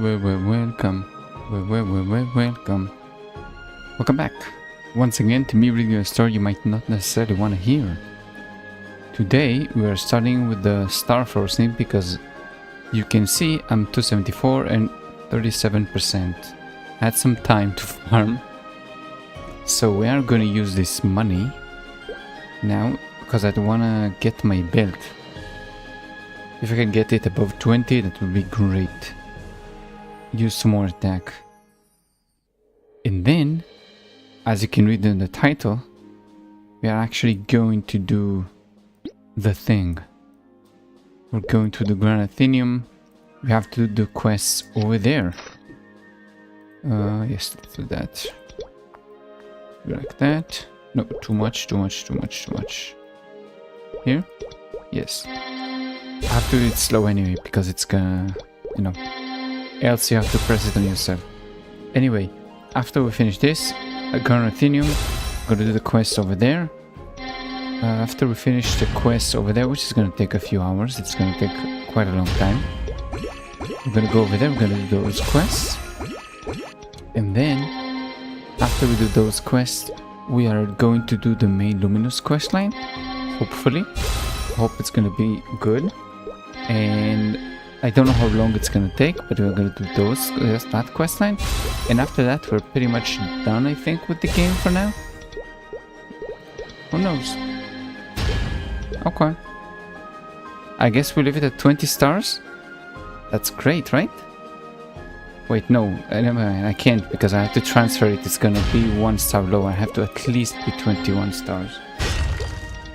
Welcome. Welcome. Welcome back. Once again to me reading a story you might not necessarily want to hear. Today we are starting with the star forcing because you can see I'm 274 and 37%. I had some time to farm. So we are going to use this money now because I want to get my belt. If I can get it above 20, that would be great. Use some more attack. And then, as you can read in the title, we are actually going to do the thing. We're going to the Grand Athenaeum. We have to do the quests over there. Yes, let's do that. Like that. No, too much. Here? Yes. I have to do it slow anyway, because it's gonna, else you have to press it on yourself. Anyway, after we finish this, Grand Athenaeum, we're gonna do the quest over there. After we finish the quest over there, which is gonna take a few hours, it's gonna take quite a long time. We're gonna go over there, we're gonna do those quests. And then, after we do those quests, we are going to do the main Luminous quest line, hopefully. Hope it's gonna be good. And I don't know how long it's gonna take, but we're gonna do that quest line. And after that, we're pretty much done, I think, with the game for now. Who knows? Okay. I guess we leave it at 20 stars. That's great, right? Wait, no, I can't because I have to transfer it. It's gonna be 1 star lower. I have to at least be 21 stars.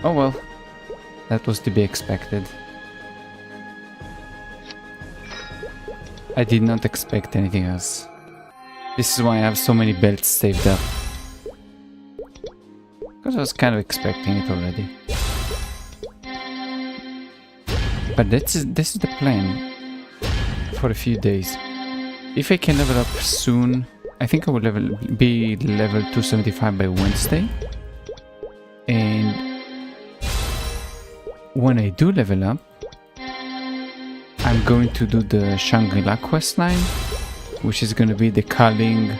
Oh well, that was to be expected. I did not expect anything else. This is why I have so many belts saved up. Because I was kind of expecting it already. But this is the plan for a few days. If I can level up soon, I think I will be level 275 by Wednesday. And when I do level up, I'm going to do the Shangri-La questline, which is going to be the Kaling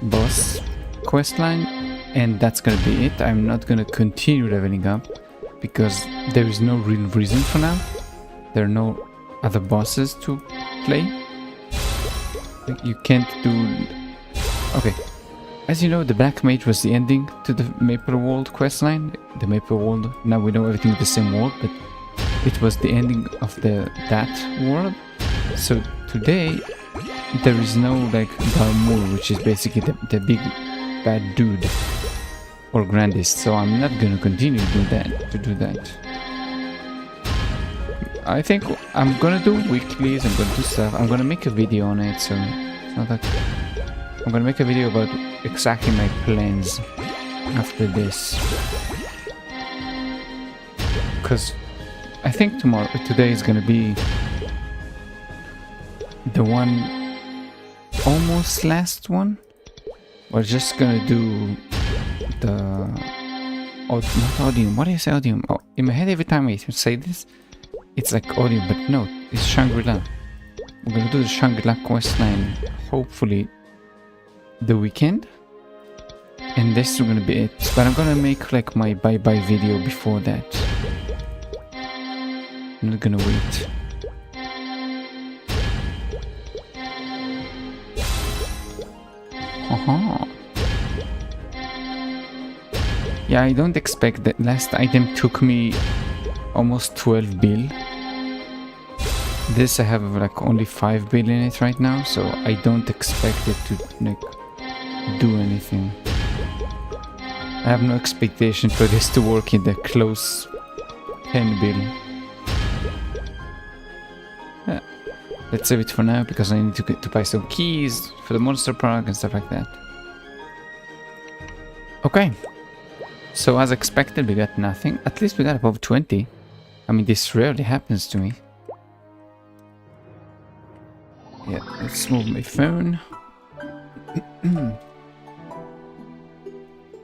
boss questline, and that's going to be it. I'm not going to continue leveling up because there is no real reason for now. There are no other bosses to play. You can't do... Okay. As you know, the Black Mage was the ending to the Maple World questline. The Maple World, now we know everything is the same world, but it was the ending of that world. So today, there is no like Dalmur, which is basically the big bad dude or Grandist. So I'm not gonna continue to do that. I think I'm gonna do weeklies. I'm gonna do stuff. I'm gonna make a video on it. So it's not that. I'm gonna make a video about exactly my plans after this. Because I think today is gonna be the one, almost last one. We're just gonna do the, not Odium. What is Odium? Oh, in my head every time I say this, it's like Odium, but no, it's Shangri-La. We're gonna do the Shangri-La questline, hopefully the weekend. And this is gonna be it. But I'm gonna make like my bye-bye video before that. I'm not gonna wait. Yeah, I don't expect that. Last item took me almost 12 bill. This I have like only 5 bill in it right now, so I don't expect it to like do anything. I have no expectation for this to work in the close 10 bill. Yeah. Let's save it for now because I need to buy some keys for the monster park and stuff like that. Okay. So as expected, we got nothing. At least we got above 20. I mean, this rarely happens to me. Yeah, let's move my phone.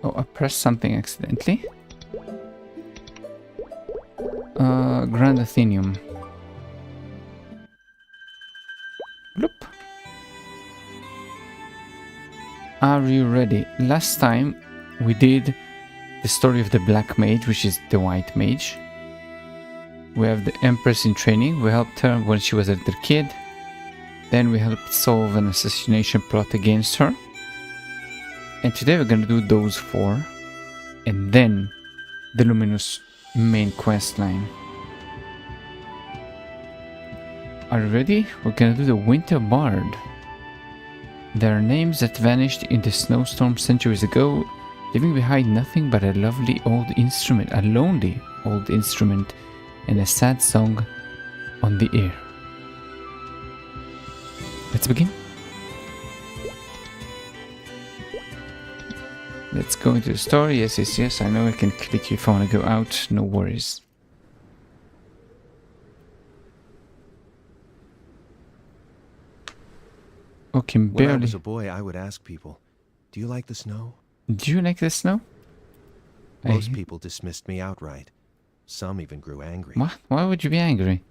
Oh, I pressed something accidentally. Grand Athenaeum. Bloop. Are you ready? Last time we did the story of the Black Mage, which is the White Mage. We have the Empress in training. We helped her when she was a little kid. Then we helped solve an assassination plot against her. And today we're gonna do those 4. And then the Luminous main quest line. Are you ready? We're gonna do the Winter Bard. There are names that vanished in the snowstorm centuries ago, leaving behind nothing but a lovely old instrument, a lonely old instrument, and a sad song on the air. Let's begin. Let's go into the story. Yes. I know I can click if I want to go out. No worries. Okay, barely. When I was a boy, I would ask people, "Do you like the snow?" Do you like the snow? Most people dismissed me outright. Some even grew angry. What? Why would you be angry?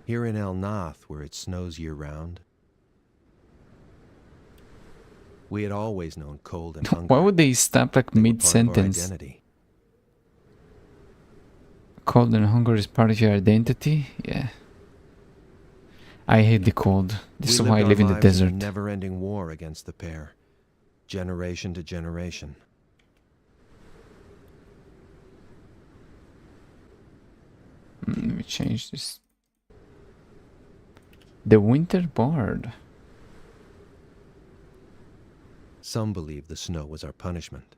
Here in El Nath, where it snows year-round, we had always known cold and hunger. Why would they stop like They were mid-sentence? part of our identity. Cold and hunger is part of your identity? Yeah. I hate the cold. This is We why I lived live in our the lives desert. a never-ending war against the pair, generation to generation. Let me change this. The Winter Bard. Some believed the snow was our punishment.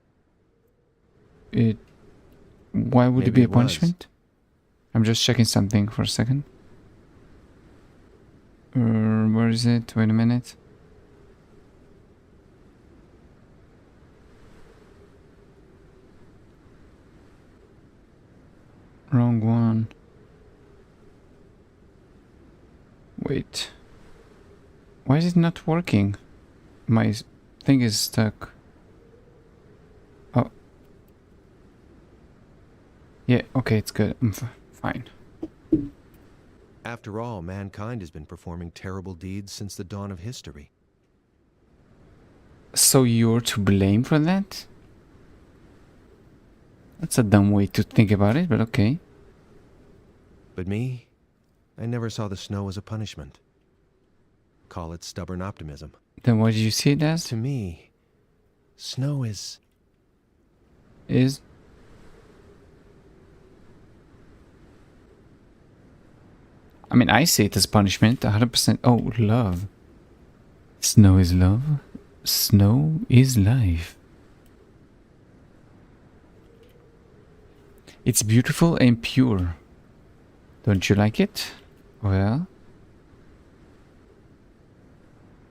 Why would it Maybe be a it was. punishment? I'm just checking something for a second. Where is it? Wait a minute. Wrong one. Wait. Why is it not working? My thing is stuck. Oh. Yeah, okay, it's good. I'm fine. After all, mankind has been performing terrible deeds since the dawn of history. So you're to blame for that? That's a dumb way to think about it, but okay. But me, I never saw the snow as a punishment. Call it stubborn optimism. Then what did you see it as? To me, snow is... I mean, I see it as punishment, 100%. Oh, love. Snow is love. Snow is life. It's beautiful and pure. Don't you like it? Well...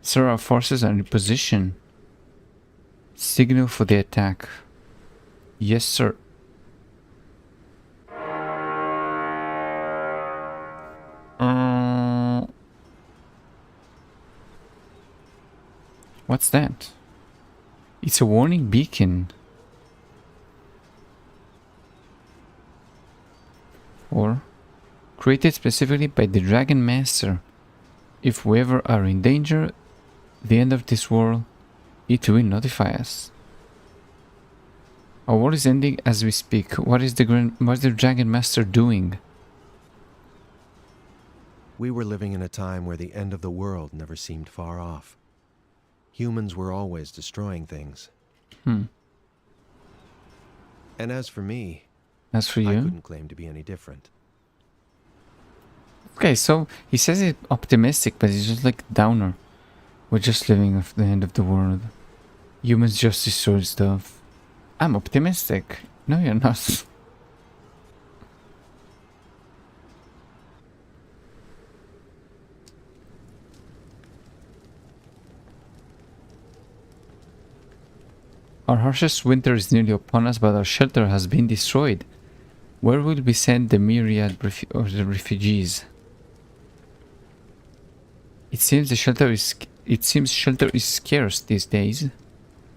Sir, our forces are in position. Signal for the attack. Yes, sir. What's that? It's a warning beacon. Or created specifically by the Dragon Master. If we ever are in danger, the end of this world, it will notify us. Our world is ending as we speak. What's the Dragon Master doing? We were living in a time where the end of the world never seemed far off. Humans were always destroying things. And as for me, As for I you? couldn't claim to be any different. Okay, so he says it's optimistic, but he's just like downer. We're just living at the end of the world. Humans just destroy stuff. I'm optimistic. No, you're not. Our harshest winter is nearly upon us, but our shelter has been destroyed. Where will we send the myriad of the refugees? It seems shelter is scarce these days.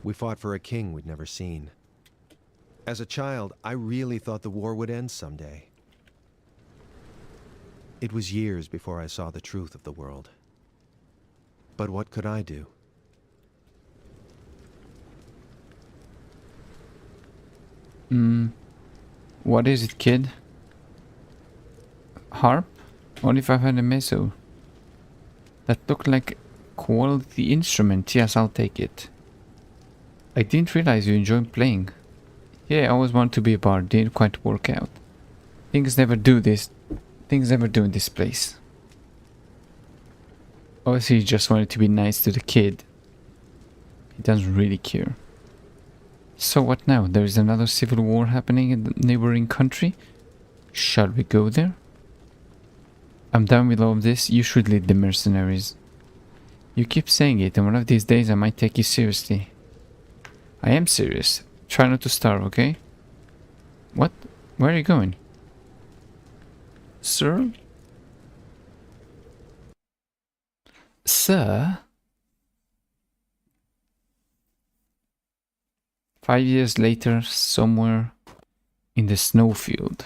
We fought for a king we'd never seen. As a child, I really thought the war would end someday. It was years before I saw the truth of the world. But what could I do? What is it, kid? Harp? Only 500 meso. That looked like quality instrument. Yes, I'll take it. I didn't realize you enjoyed playing. Yeah, I always wanted to be a bard. Didn't quite work out. Things never do in this place. Obviously, he just wanted to be nice to the kid. He doesn't really care. So what now? There is another civil war happening in the neighboring country? Shall we go there? I'm done with all of this. You should lead the mercenaries. You keep saying it, and one of these days I might take you seriously. I am serious. Try not to starve, okay? What? Where are you going? Sir? Sir? 5 years later, somewhere in the snowfield.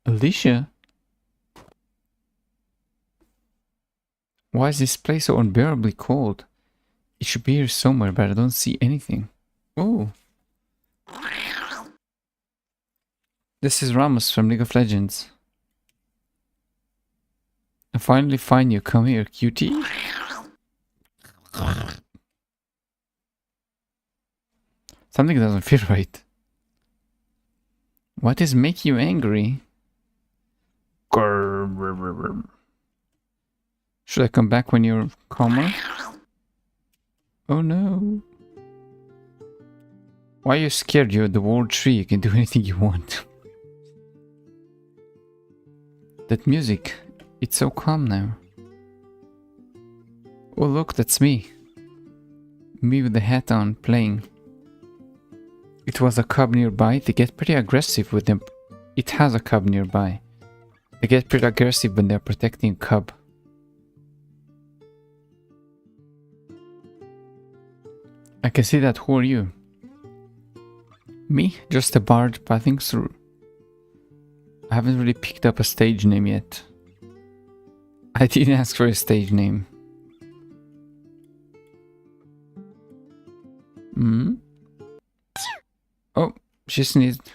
Alicia? Why is this place so unbearably cold? It should be here somewhere, but I don't see anything. Oh. This is Ramos from League of Legends. I finally find you. Come here, cutie. Something doesn't feel right. What is making you angry? Should I come back when you're calmer? Oh no. Why are you scared? You're the world tree. You can do anything you want. That music. It's so calm now. Oh look, that's me. Me with the hat on, playing. It was a cub nearby. They get pretty aggressive with them. It has a cub nearby. They get pretty aggressive when they're protecting a cub. I can see that. Who are you? Me? Just a bard passing through. I haven't really picked up a stage name yet. I didn't ask for a stage name. Oh, she sneezed.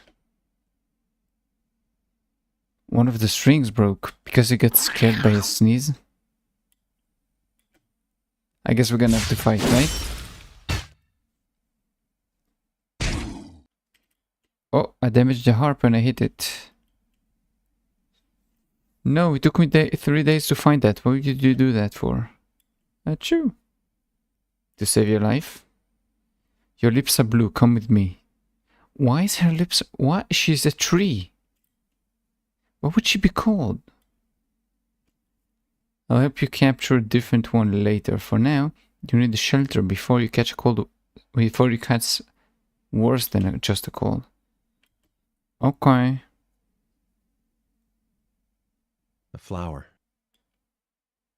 One of the strings broke because he got scared by a sneeze. I guess we're gonna have to fight, right? Oh, I damaged the harp when I hit it. No, it took me 3 days to find that. What did you do that for? Achoo. To save your life? Your lips are blue. Come with me. Why is her lips... What? She's a tree. What would she be called? I'll help you capture a different one later. For now, you need a shelter before you catch a cold... Before you catch worse than just a cold. Okay. A flower.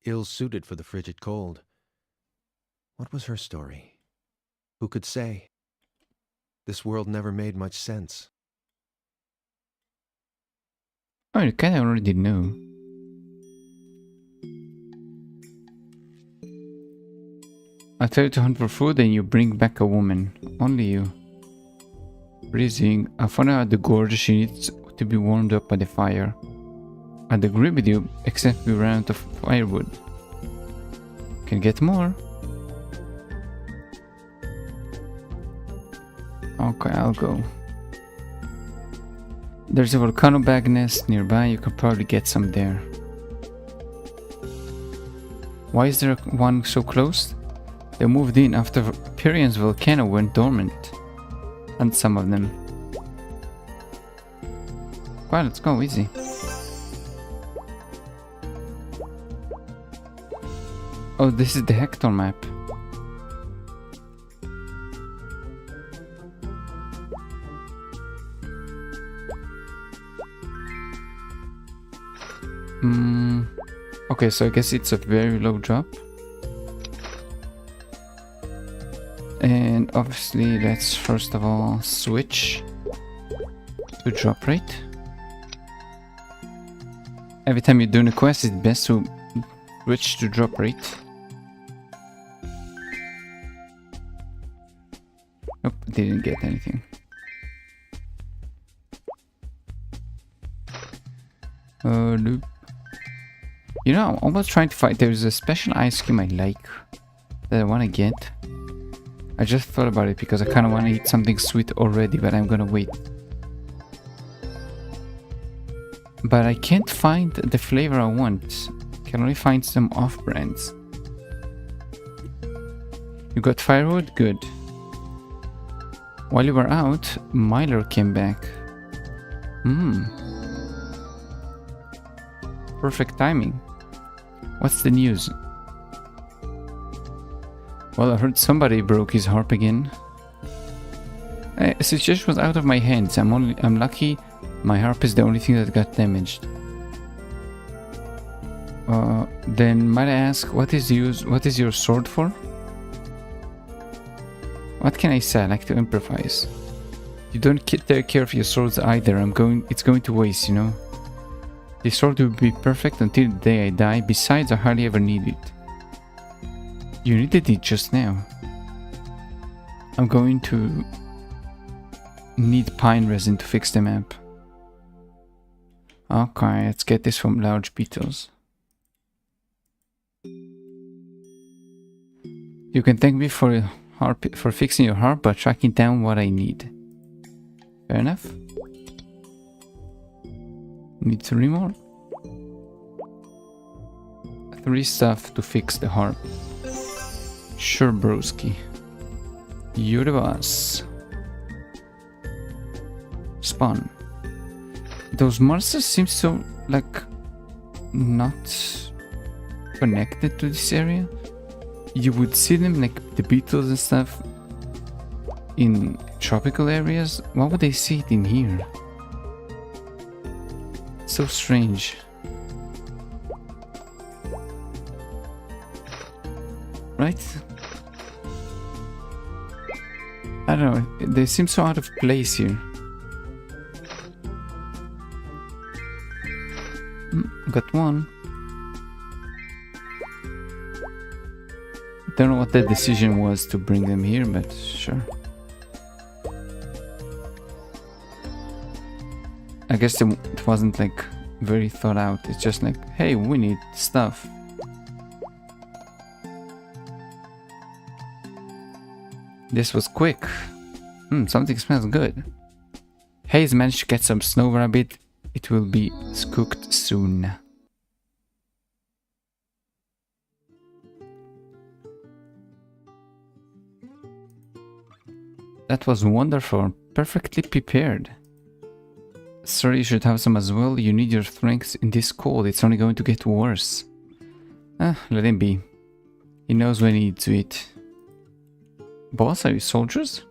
Ill-suited for the frigid cold. What was her story? Who could say? This world never made much sense. Oh, you kinda already know. I tell you to hunt for food and you bring back a woman. Only you. Freezing. I found out the gorge. She needs to be warmed up by the fire. I'd agree with you, except we ran out of firewood. Can get more. Okay, I'll go. There's a volcano bag nest nearby. You could probably get some there. Why is there one so close? They moved in after Pyrian's volcano went dormant. And some of them. Well, let's go easy. Oh, this is the Hector map. Okay, so I guess it's a very low drop. And obviously, let's first of all switch to drop rate. Every time you're doing a quest, it's best to switch to drop rate. Nope, didn't get anything. Nope. You know, I'm almost trying to find. There's a special ice cream I like that I want to get. I just thought about it because I kind of want to eat something sweet already, but I'm gonna wait. But I can't find the flavor I want. Can only find some off-brands. You got firewood? Good. While you were out, Myler came back. Perfect timing. What's the news? Well, I heard somebody broke his harp again. The situation was out of my hands. I'm lucky my harp is the only thing that got damaged. Then might I ask, what is your sword for? What can I say? I like to improvise. You don't take care of your swords either. It's going to waste, you know. This sword will be perfect until the day I die. Besides, I hardly ever need it. You needed it just now. I'm going to need pine resin to fix the map. Okay, let's get this from large beetles. You can thank me for fixing your harp by tracking down what I need. Fair enough. Need 3 more. 3 stuff to fix the harp. Sure, broski. You're the boss. Spawn. Those monsters seem so, like, not connected to this area. You would see them, like, the beetles and stuff in tropical areas. Why would they see it in here? So strange. Right? I don't know, they seem so out of place here. Got one. Don't know what the decision was to bring them here, but sure. I guess it wasn't like very thought out. It's just like, hey, we need stuff. This was quick. Something smells good. Hayes managed to get some snow rabbit. It will be cooked soon. That was wonderful. Perfectly prepared. Sorry, you should have some as well. You need your strength in this cold. It's only going to get worse. Let him be. He knows when he needs to eat. Boss, are you soldiers?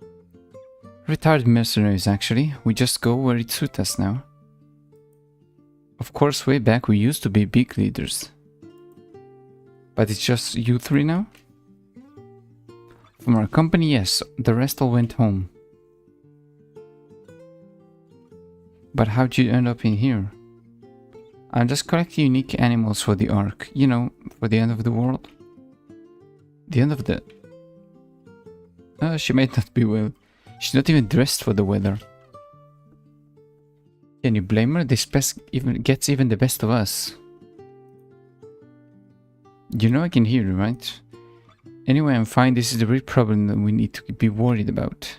Retired mercenaries, actually. We just go where it suits us now. Of course, way back we used to be big leaders. But it's just you 3 now? From our company, yes. The rest all went home. But how'd you end up in here? I'm just collecting unique animals for the Ark. You know, for the end of the world. The end of the... she might not be well. She's not even dressed for the weather. Can you blame her? This pest gets even the best of us. You know I can hear you, right? Anyway, I'm fine. This is the real problem that we need to be worried about.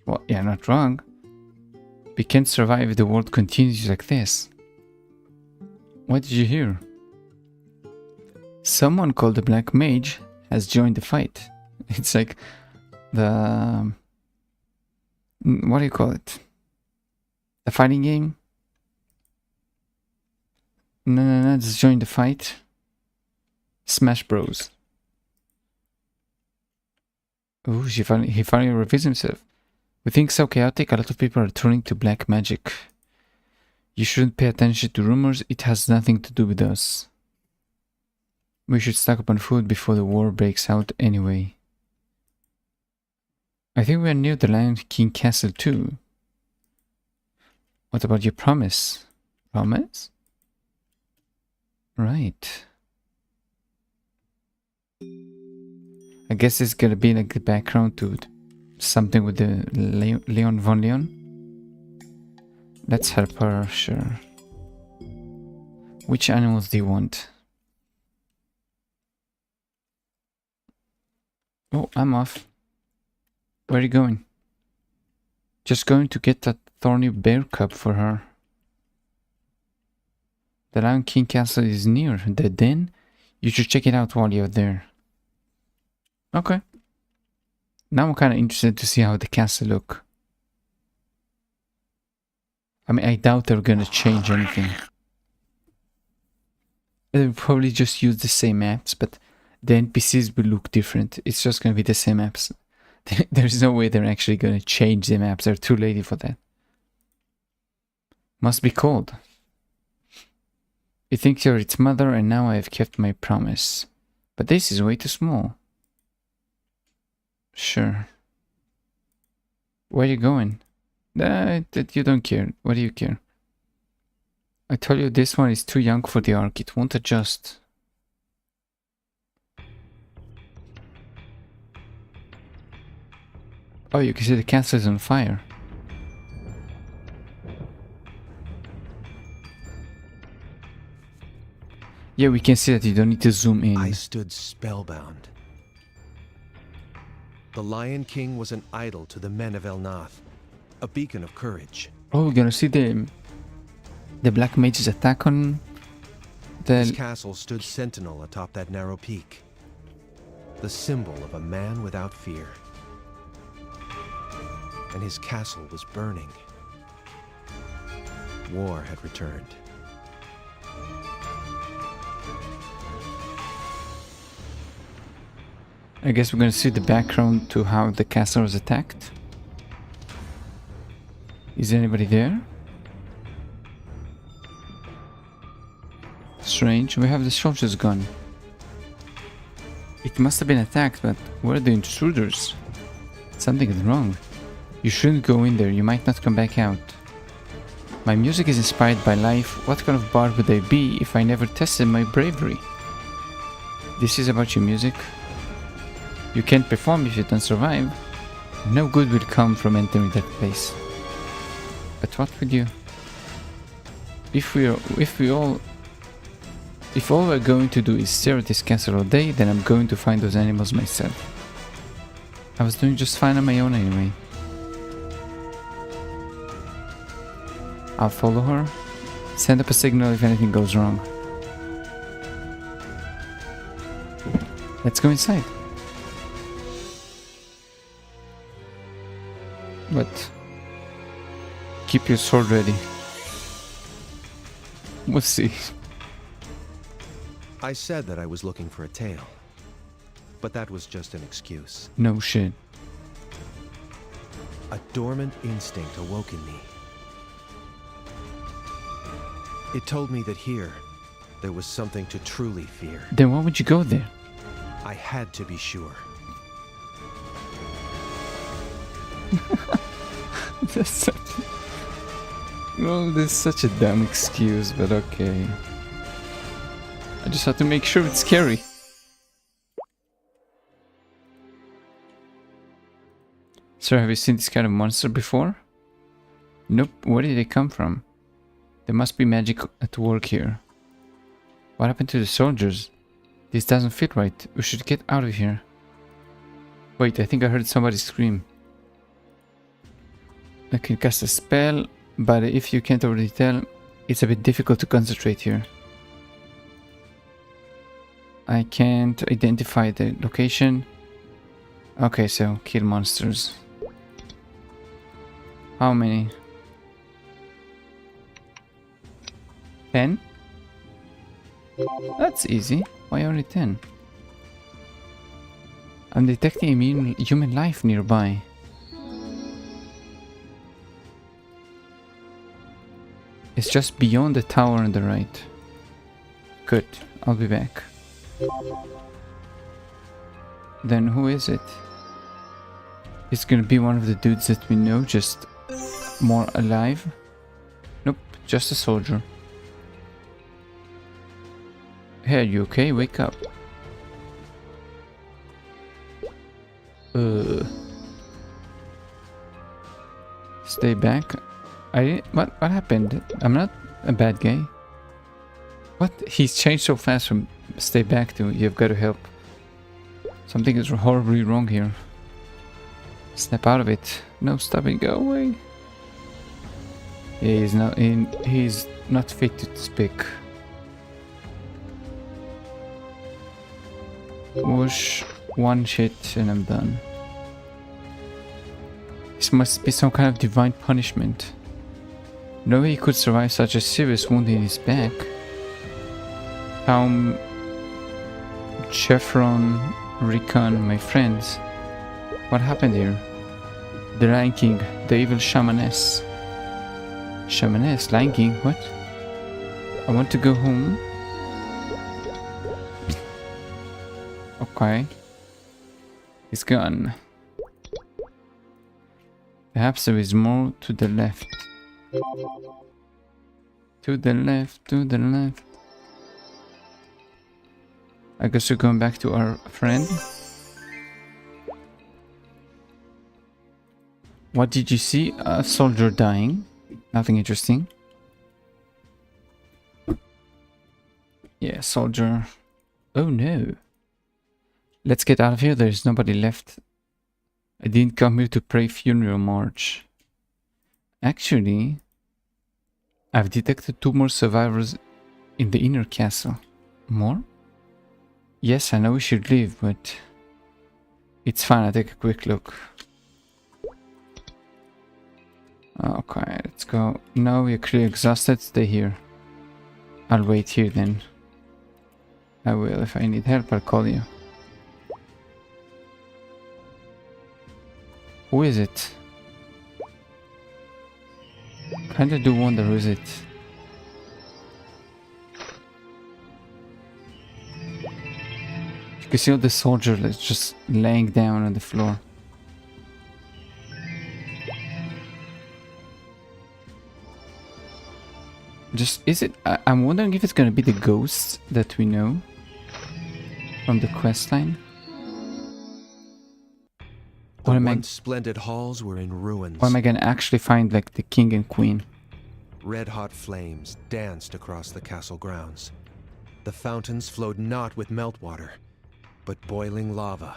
Well, yeah, not wrong. We can't survive if the world continues like this. What did you hear? Someone called the Black Mage has joined the fight. It's like the... what do you call it? The fighting game? No, just join the fight. Smash Bros. Ooh, he finally reveals himself. With things so chaotic, a lot of people are turning to black magic. You shouldn't pay attention to rumors, it has nothing to do with us. We should stock up on food before the war breaks out anyway. I think we are near the Lion King Castle too. What about your promise? Promise? Right. I guess it's gonna be like the background to something with the Leon von Leon. Let's help her, sure. Which animals do you want? Oh, I'm off. Where are you going? Just going to get that thorny bear cub for her. The Lion King castle is near the den. You should check it out while you're there. Okay. Now I'm kind of interested to see how the castle look. I mean, I doubt they're gonna change anything. They'll probably just use the same maps, but the NPCs will look different. It's just gonna be the same maps. There's no way they're actually gonna change the maps. They're too lazy for that. Must be cold. You think you're its mother, and now I have kept my promise. But this is way too small. Sure. Where are you going? You don't care. What do you care? I told you this one is too young for the arc. It won't adjust. Oh, you can see the castle is on fire. Yeah, we can see that you don't need to zoom in. I stood spellbound. The Lion King was an idol to the men of Elnath, a beacon of courage. Oh, we're gonna see the Black Mage's attack on His the... castle stood sentinel atop that narrow peak, the symbol of a man without fear. And his castle was burning. War had returned. I guess we're gonna see the background to how the castle was attacked. Is anybody there? Strange, we have the soldier's gun. It must have been attacked, but where are the intruders? Something is wrong. You shouldn't go in there, you might not come back out. My music is inspired by life. What kind of bard would I be if I never tested my bravery? This is about your music. You can't perform if you don't survive. No good will come from entering that place. But what would you? If all we're going to do is stare at this castle all day, then I'm going to find those animals myself. I was doing just fine on my own anyway. I'll follow her. Send up a signal if anything goes wrong. Let's go inside. But keep your sword ready. We'll see. I said that I was looking for a tale, but that was just an excuse. No shit. A dormant instinct awoke in me. It told me that here, there was something to truly fear. Then why would you go there? I had to be sure. Well, this is such a dumb excuse, but okay. I just have to make sure it's scary. Sir, have you seen this kind of monster before? Nope. Where did they come from? There must be magic at work here. What happened to the soldiers? This doesn't fit right. We should get out of here. Wait, I think I heard somebody scream. I can cast a spell, but if you can't already tell, it's a bit difficult to concentrate here. I can't identify the location. Okay, so kill monsters. How many? 10? That's easy. Why only 10? I'm detecting human life nearby. It's just beyond the tower on the right. Good. I'll be back. Then who is it? It's gonna be one of the dudes that we know, just more alive. Nope, just a soldier. Hey, are you okay? Wake up. Stay back. What happened? I'm not a bad guy. What? He's changed so fast from stay back to you've got to help. Something is horribly wrong here. Snap out of it. No, stop it. Go away. Yeah, he's not fit to speak. Whoosh. One shit and I'm done. This must be some kind of divine punishment. No way he could survive such a serious wound in his back. Tom, Chevron, Recon, my friends. What happened here? The Lion King, the evil shamaness. Shamaness? Lion King? What? I want to go home. Okay. He's gone. Perhaps there is more to the left. To the left, to the left. I guess we're going back to our friend. What did you see? A soldier dying. Nothing interesting. Yeah, soldier. Oh no. Let's get out of here. There's nobody left. I didn't come here to pray funeral march. Actually, I've detected 2 more survivors in the inner castle. More? Yes, I know we should leave, but it's fine. I'll take a quick look. Okay, let's go. No, we're clearly exhausted. Stay here. I'll wait here then. I will. If I need help, I'll call you. Who is it? Kinda do wonder who is it. You can see all the soldiers just laying down on the floor. Is it? I'm wondering if it's gonna be the ghosts that we know from the questline. The once splendid halls were in ruins. Or am I gonna actually find like the king and queen? Red-hot flames danced across the castle grounds. The fountains flowed not with meltwater, but boiling lava.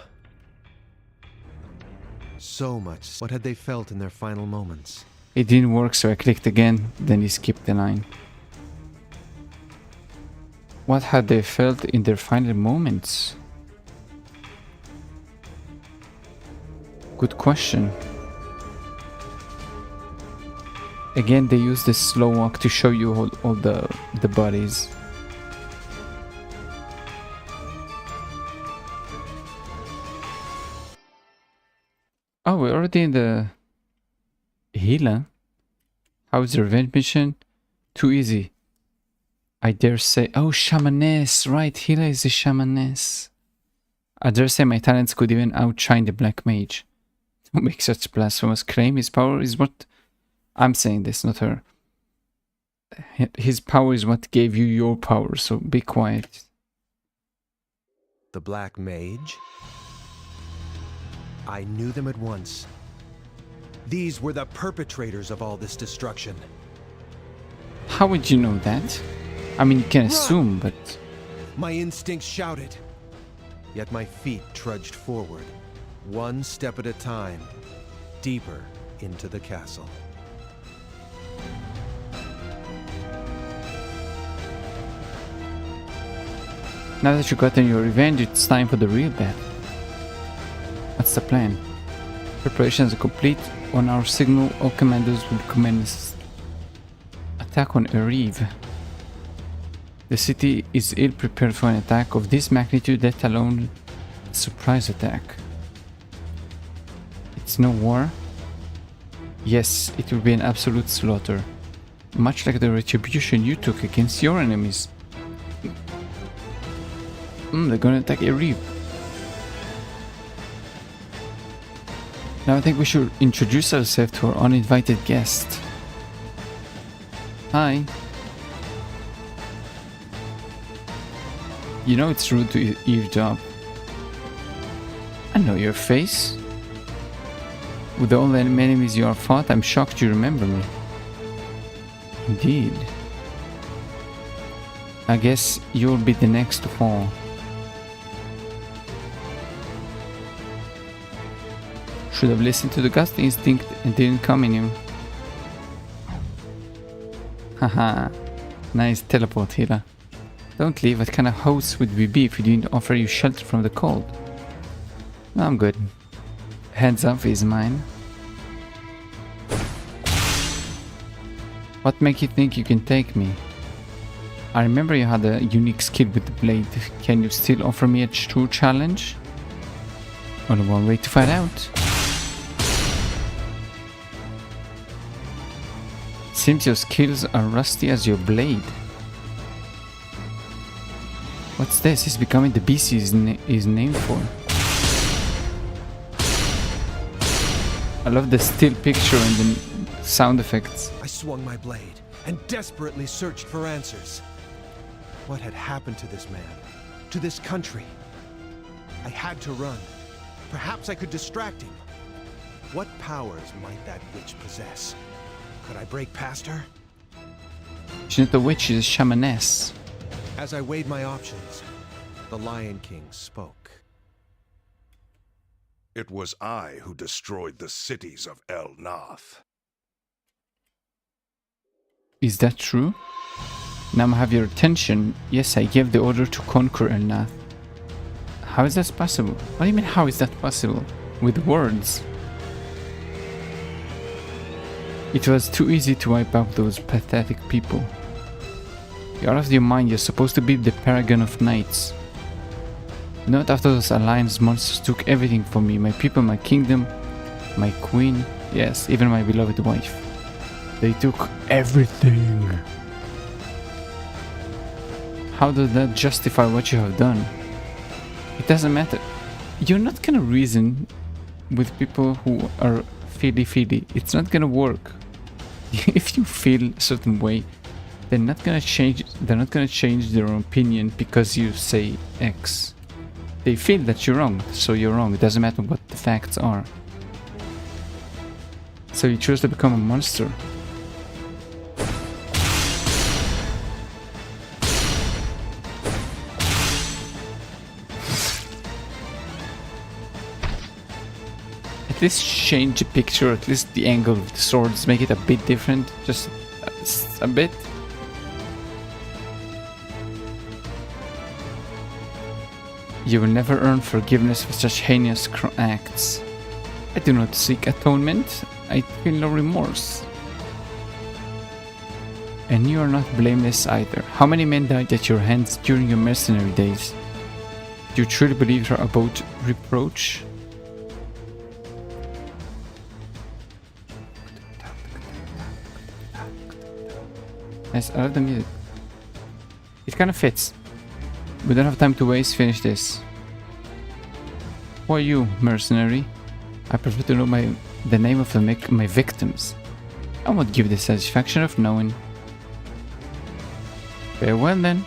So much. What had they felt in their final moments? It didn't work, so I clicked again, then he skipped the line. What had they felt in their final moments? Good question. Again, they use this slow walk to show you all the bodies. Oh, we're already in the Hila. How's the revenge mission? Too easy. I dare say. Oh, shamaness. Right, Hila is the shamaness. I dare say my talents could even outshine the black mage. Don't make such blasphemous claim. His power is what... I'm saying this, not her. His power is what gave you your power, so be quiet. The black mage? I knew them at once. These were the perpetrators of all this destruction. How would you know that? I mean, you can assume, but... My instincts shouted. Yet my feet trudged forward, one step at a time, deeper into the castle. Now that you've gotten your revenge, it's time for the real battle. What's the plan? Preparations are complete. On our signal, all commanders will commence attack on Erive. The city is ill prepared for an attack of this magnitude, let alone a surprise attack. It's no war. Yes, it will be an absolute slaughter. Much like the retribution you took against your enemies. They're gonna attack Erive. Now I think we should introduce ourselves to our uninvited guest. Hi. You know it's rude to eavesdrop. I know your face. With all the enemies you have fought, I'm shocked you remember me. Indeed. I guess you'll be the next to fall. Should have listened to the gut instinct and didn't come in you. Haha. Nice teleport, Hira. Don't leave. What kind of host would we be if we didn't offer you shelter from the cold? No, I'm good. Heads up is mine. What makes you think you can take me? I remember you had a unique skill with the blade. Can you still offer me a true challenge? Only one way to find out. Seems your skills are rusty as your blade. What's this? It's becoming the beast is named for. I love the still picture and the sound effects. I swung my blade and desperately searched for answers. What had happened to this man? To this country? I had to run. Perhaps I could distract him. What powers might that witch possess? Could I break past her? She's not a witch, she's a shamaness. As I weighed my options, the Lion King spoke. It was I who destroyed the cities of El Nath. Is that true? Now I have your attention. Yes, I gave the order to conquer El Nath. How is that possible? What do you mean, how is that possible? With words? It was too easy to wipe out those pathetic people. You're out of your mind. You're supposed to be the paragon of knights. Not after those alliance monsters took everything from me. My people, my kingdom, my queen. Yes, even my beloved wife. They took everything. How does that justify what you have done? It doesn't matter. You're not gonna reason with people who are feely. It's not gonna work. If you feel a certain way, they're not gonna change their own opinion because you say X. They feel that you're wrong, so you're wrong. It doesn't matter what the facts are. So you choose to become a monster. At least change the picture, at least the angle of the swords, make it a bit different, just a bit. You will never earn forgiveness for such heinous acts. I do not seek atonement, I feel no remorse. And you are not blameless either. How many men died at your hands during your mercenary days? Do you truly believe her about reproach? Yes, I love the music. It kind of fits. We don't have time to waste, finish this. Who are you, mercenary? I prefer to know the name of my victims. I won't give the satisfaction of knowing. Very well then.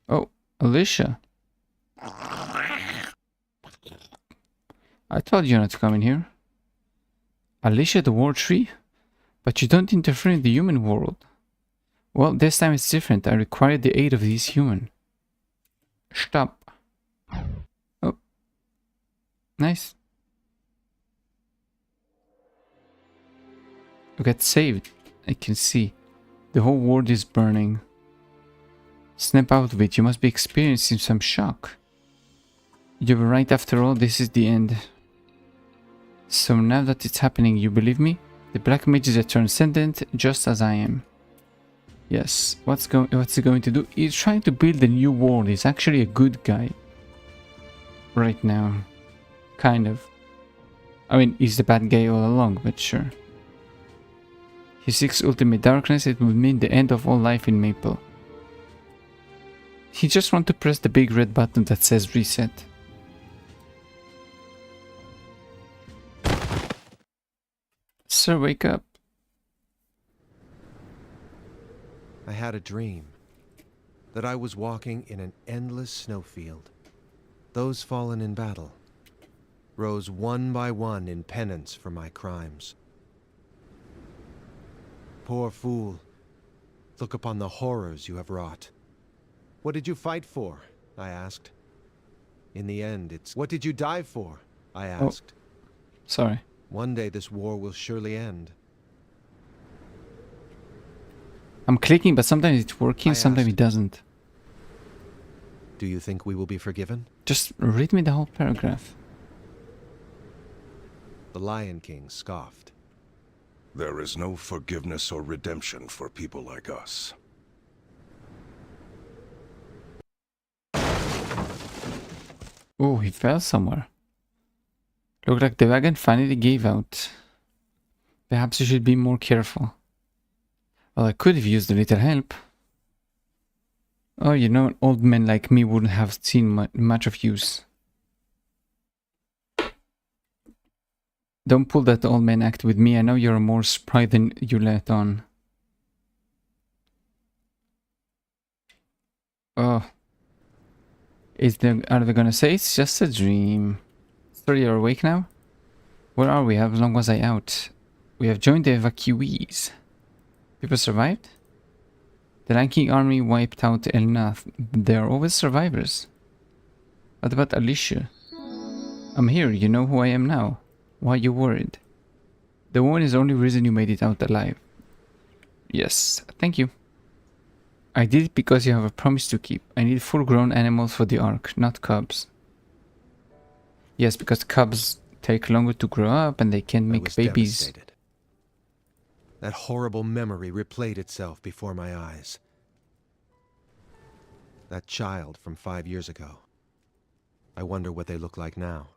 Oh, Alicia. I told you not to come in here. Alicia the War Tree? But you don't interfere in the human world. Well, this time it's different. I require the aid of these human. Stop. Oh. Nice. You got saved. I can see. The whole world is burning. Snap out of it. You must be experiencing some shock. You were right after all. This is the end. So now that it's happening, you believe me? The black mages are transcendent, just as I am. Yes, what's he going to do? He's trying to build a new world. He's actually a good guy. Right now. Kind of. I mean, he's the bad guy all along, but sure. He seeks ultimate darkness. It would mean the end of all life in Maple. He just wants to press the big red button that says reset. Sir, wake up. I had a dream that I was walking in an endless snowfield, those fallen in battle. rose one by one in penance for my crimes. Poor fool, look upon the horrors you have wrought. What did you fight for? I asked. In the end, it's what did you die for? I asked. Sorry. One day this war will surely end. I'm clicking, but sometimes it's working, I sometimes asked. it doesn't. Do you think we will be forgiven? Just read me the whole paragraph. The Lion King scoffed. There is no forgiveness or redemption for people like us. Oh, he fell somewhere. Looked like the wagon finally gave out. Perhaps you should be more careful. Well, I could have used a little help. Oh, you know, an old man like me wouldn't have seen much of use. Don't pull that old man act with me. I know you're more spry than you let on. Oh. Are they gonna say it's just a dream? Sorry, you're awake now? Where are we? How long was I out? We have joined the evacuees. People survived? The Lanking army wiped out Elnath. They are always survivors. What about Alicia? I'm here. You know who I am now. Why are you worried? The woman is the only reason you made it out alive. Yes, thank you. I did it because you have a promise to keep. I need full-grown animals for the Ark, not cubs. Yes, because cubs take longer to grow up and they can't make babies. Devastated. That horrible memory replayed itself before my eyes. That child from 5 years ago. I wonder what they look like now.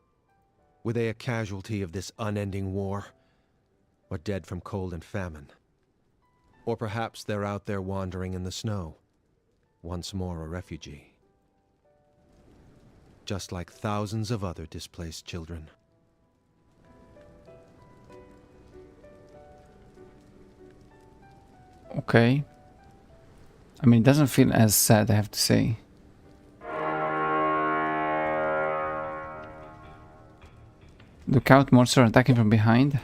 Were they a casualty of this unending war? Or dead from cold and famine? Or perhaps they're out there wandering in the snow, once more a refugee. Just like thousands of other displaced children. Okay. I mean, it doesn't feel as sad, I have to say. Look out, monsters are attacking from behind.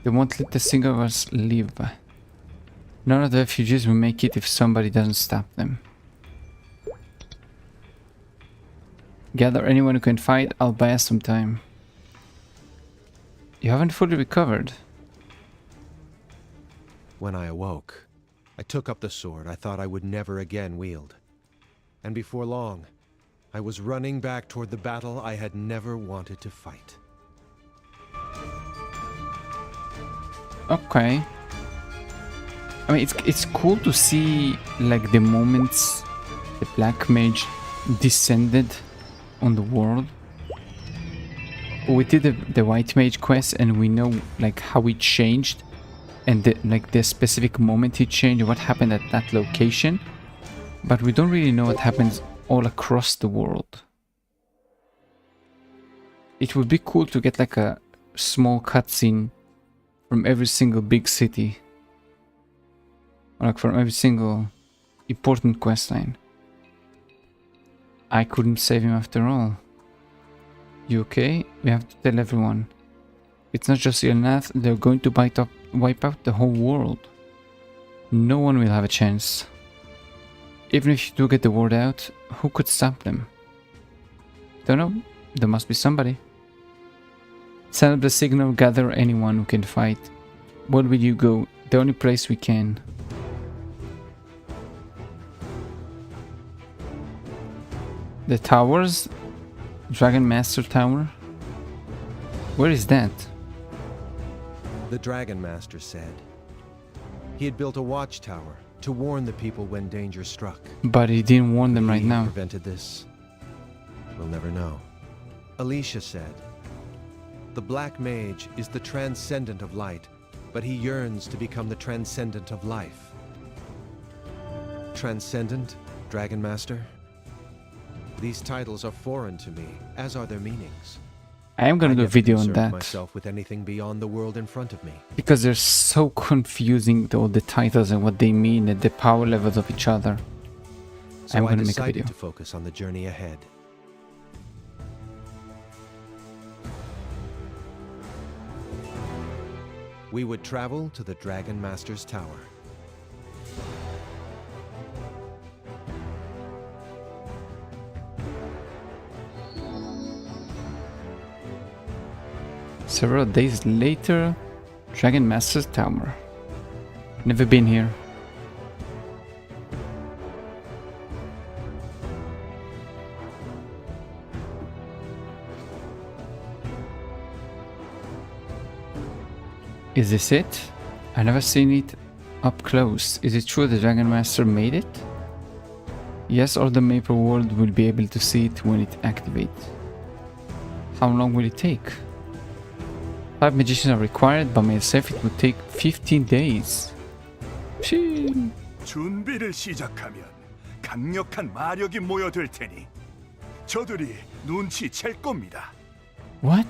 They won't let the single of us live. None of the refugees will make it if somebody doesn't stop them. Gather anyone who can fight, I'll buy us some time. You haven't fully recovered. When I awoke, I took up the sword I thought I would never again wield. And before long, I was running back toward the battle I had never wanted to fight. Okay. I mean, it's cool to see, like, the moments the Black Mage descended on the world. We did the White Mage quest and we know, like, how it changed. And the specific moment it changed, what happened at that location. But we don't really know what happens all across the world. It would be cool to get like a small cutscene from every single big city. Or like from every single important questline. I couldn't save him after all. You okay? We have to tell everyone. It's not just Elnath, they're going to wipe out the whole world. No one will have a chance. Even if you do get the word out, who could stop them? Don't know, there must be somebody. Send up the signal, gather anyone who can fight. Where will you go? The only place we can. The towers? Dragon Master Tower? Where is that? The Dragon Master said he had built a watchtower to warn the people when danger struck. But he didn't warn them right He now. prevented this? We'll never know. Alicia said, the Black Mage is the transcendent of light, but he yearns to become the transcendent of life. Transcendent, Dragon Master? These titles are foreign to me, as are their meanings. I am gonna do a video on concern that. myself with anything beyond the world in front of me. Because they're so confusing, all the titles and what they mean and the power levels of each other. So I'm I gonna make a decided video. to focus on the journey ahead. We would travel to the Dragon Master's tower. Several days later, Dragon Master's Tower. Never been here. Is this it? I never seen it up close. Is it true the Dragon Master made it? Yes, or the Maple World will be able to see it when it activates. How long will it take? 5 magicians are required. By myself it would take 15 days. Phew. 준비를 시작하면 강력한 마력이 모여들 테니 저들이 눈치챌 겁니다. What?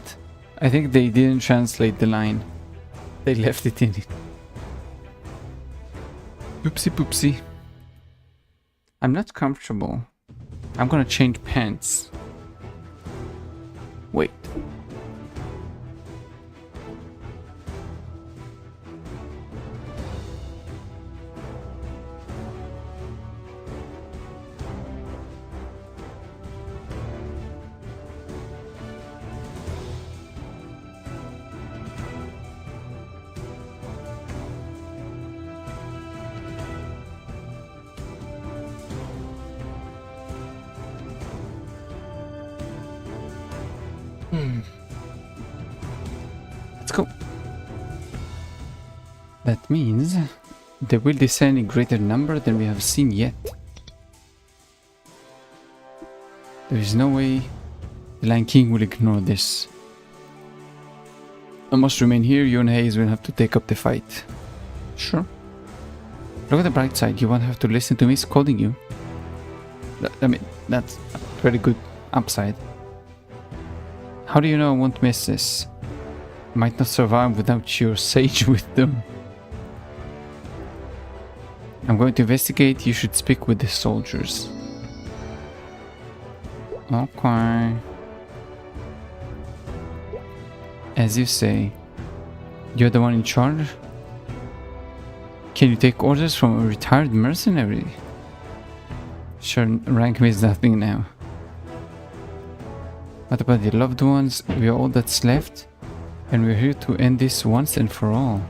I think they didn't translate the line. They left it in it. Oopsie poopsie. I'm not comfortable. I'm gonna change pants. Wait. Let's go. That means they will descend in greater number than we have seen yet. There is no way the Lion King will ignore this. I must remain here. You and Hayes will have to take up the fight. Sure. Look at the bright side. You won't have to listen to me scolding you. I mean, that's a pretty good upside. How do you know I won't miss this? I might not survive without your sage wisdom. I'm going to investigate. You should speak with the soldiers. Okay. As you say. You're the one in charge? Can you take orders from a retired mercenary? Sure, rank means nothing now. What about your loved ones? We are all that's left, and we're here to end this once and for all.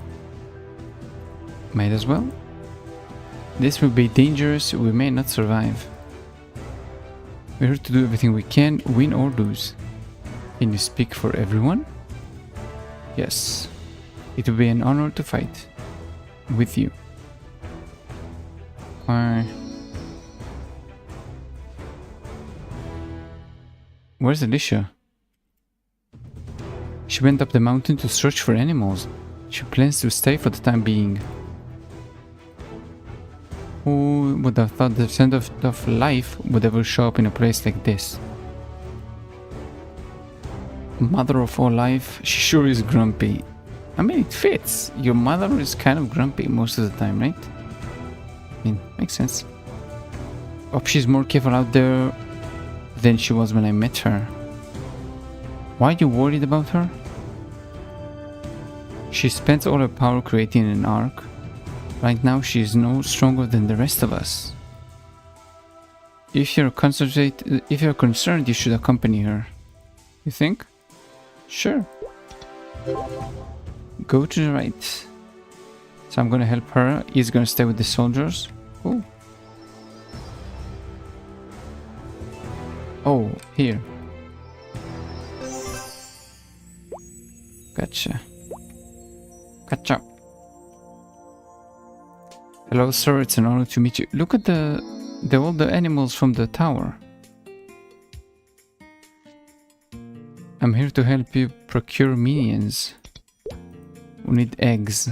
Might as well. This will be dangerous, we may not survive. We're here to do everything we can, win or lose. Can you speak for everyone? Yes. It will be an honor to fight with you. Where's Alicia? She went up the mountain to search for animals. She plans to stay for the time being. Who would have thought the scent of life would ever show up in a place like this? Mother of all life, she sure is grumpy. I mean, it fits. Your mother is kind of grumpy most of the time, right? I mean, makes sense. Hope she's more careful out there than she was when I met her. Why are you worried about her? She spends all her power creating an ark. Right now she is no stronger than the rest of us. If you're concerned, you should accompany her. You think? Sure. Go to the right. So I'm gonna help her. He's gonna stay with the soldiers. Cool. Oh, here. Gotcha. Gotcha. Hello, sir. It's an honor to meet you. Look at all the animals from the tower. I'm here to help you procure minions. We need eggs.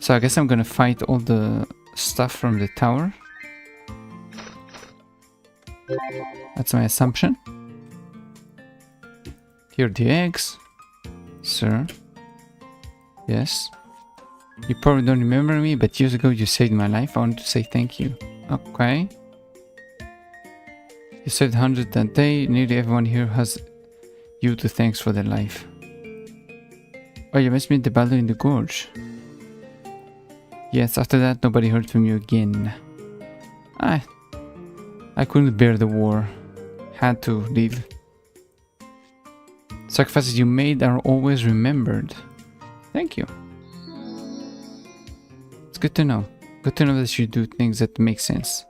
So I guess I'm gonna fight all the stuff from the tower. That's my assumption. Here are the eggs. Sir. Yes. You probably don't remember me, but years ago you saved my life. I want to say thank you. Okay. You saved hundreds that day. Nearly everyone here has you to thanks for their life. Oh, you must be the battle in the gorge. Yes, after that nobody heard from you again. I couldn't bear the war. Had to leave. Sacrifices you made are always remembered. Thank you. It's good to know. Good to know that you do things that make sense.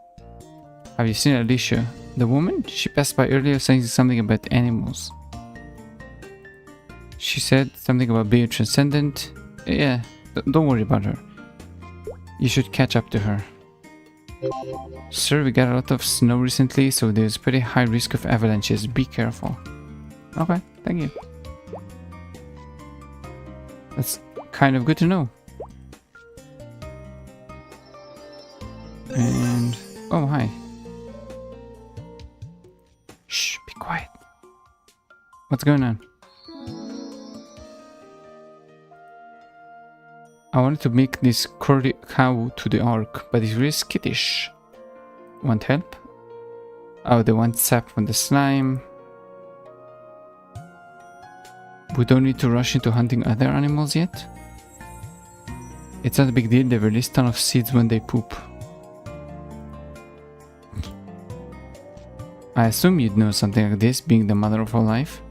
Have you seen Alicia? The woman? She passed by earlier saying something about animals. She said something about being transcendent. Yeah, don't worry about her. You should catch up to her. Sir, we got a lot of snow recently, so there's pretty high risk of avalanches. Be careful. Okay, thank you. That's kind of good to know. And... oh, hi. Shh, be quiet. What's going on? I wanted to make this curly cow to the ark, but it's really skittish. Want help? Oh, they want sap from the slime. We don't need to rush into hunting other animals yet. It's not a big deal, they release a ton of seeds when they poop. I assume you'd know something like this, being the mother of all life.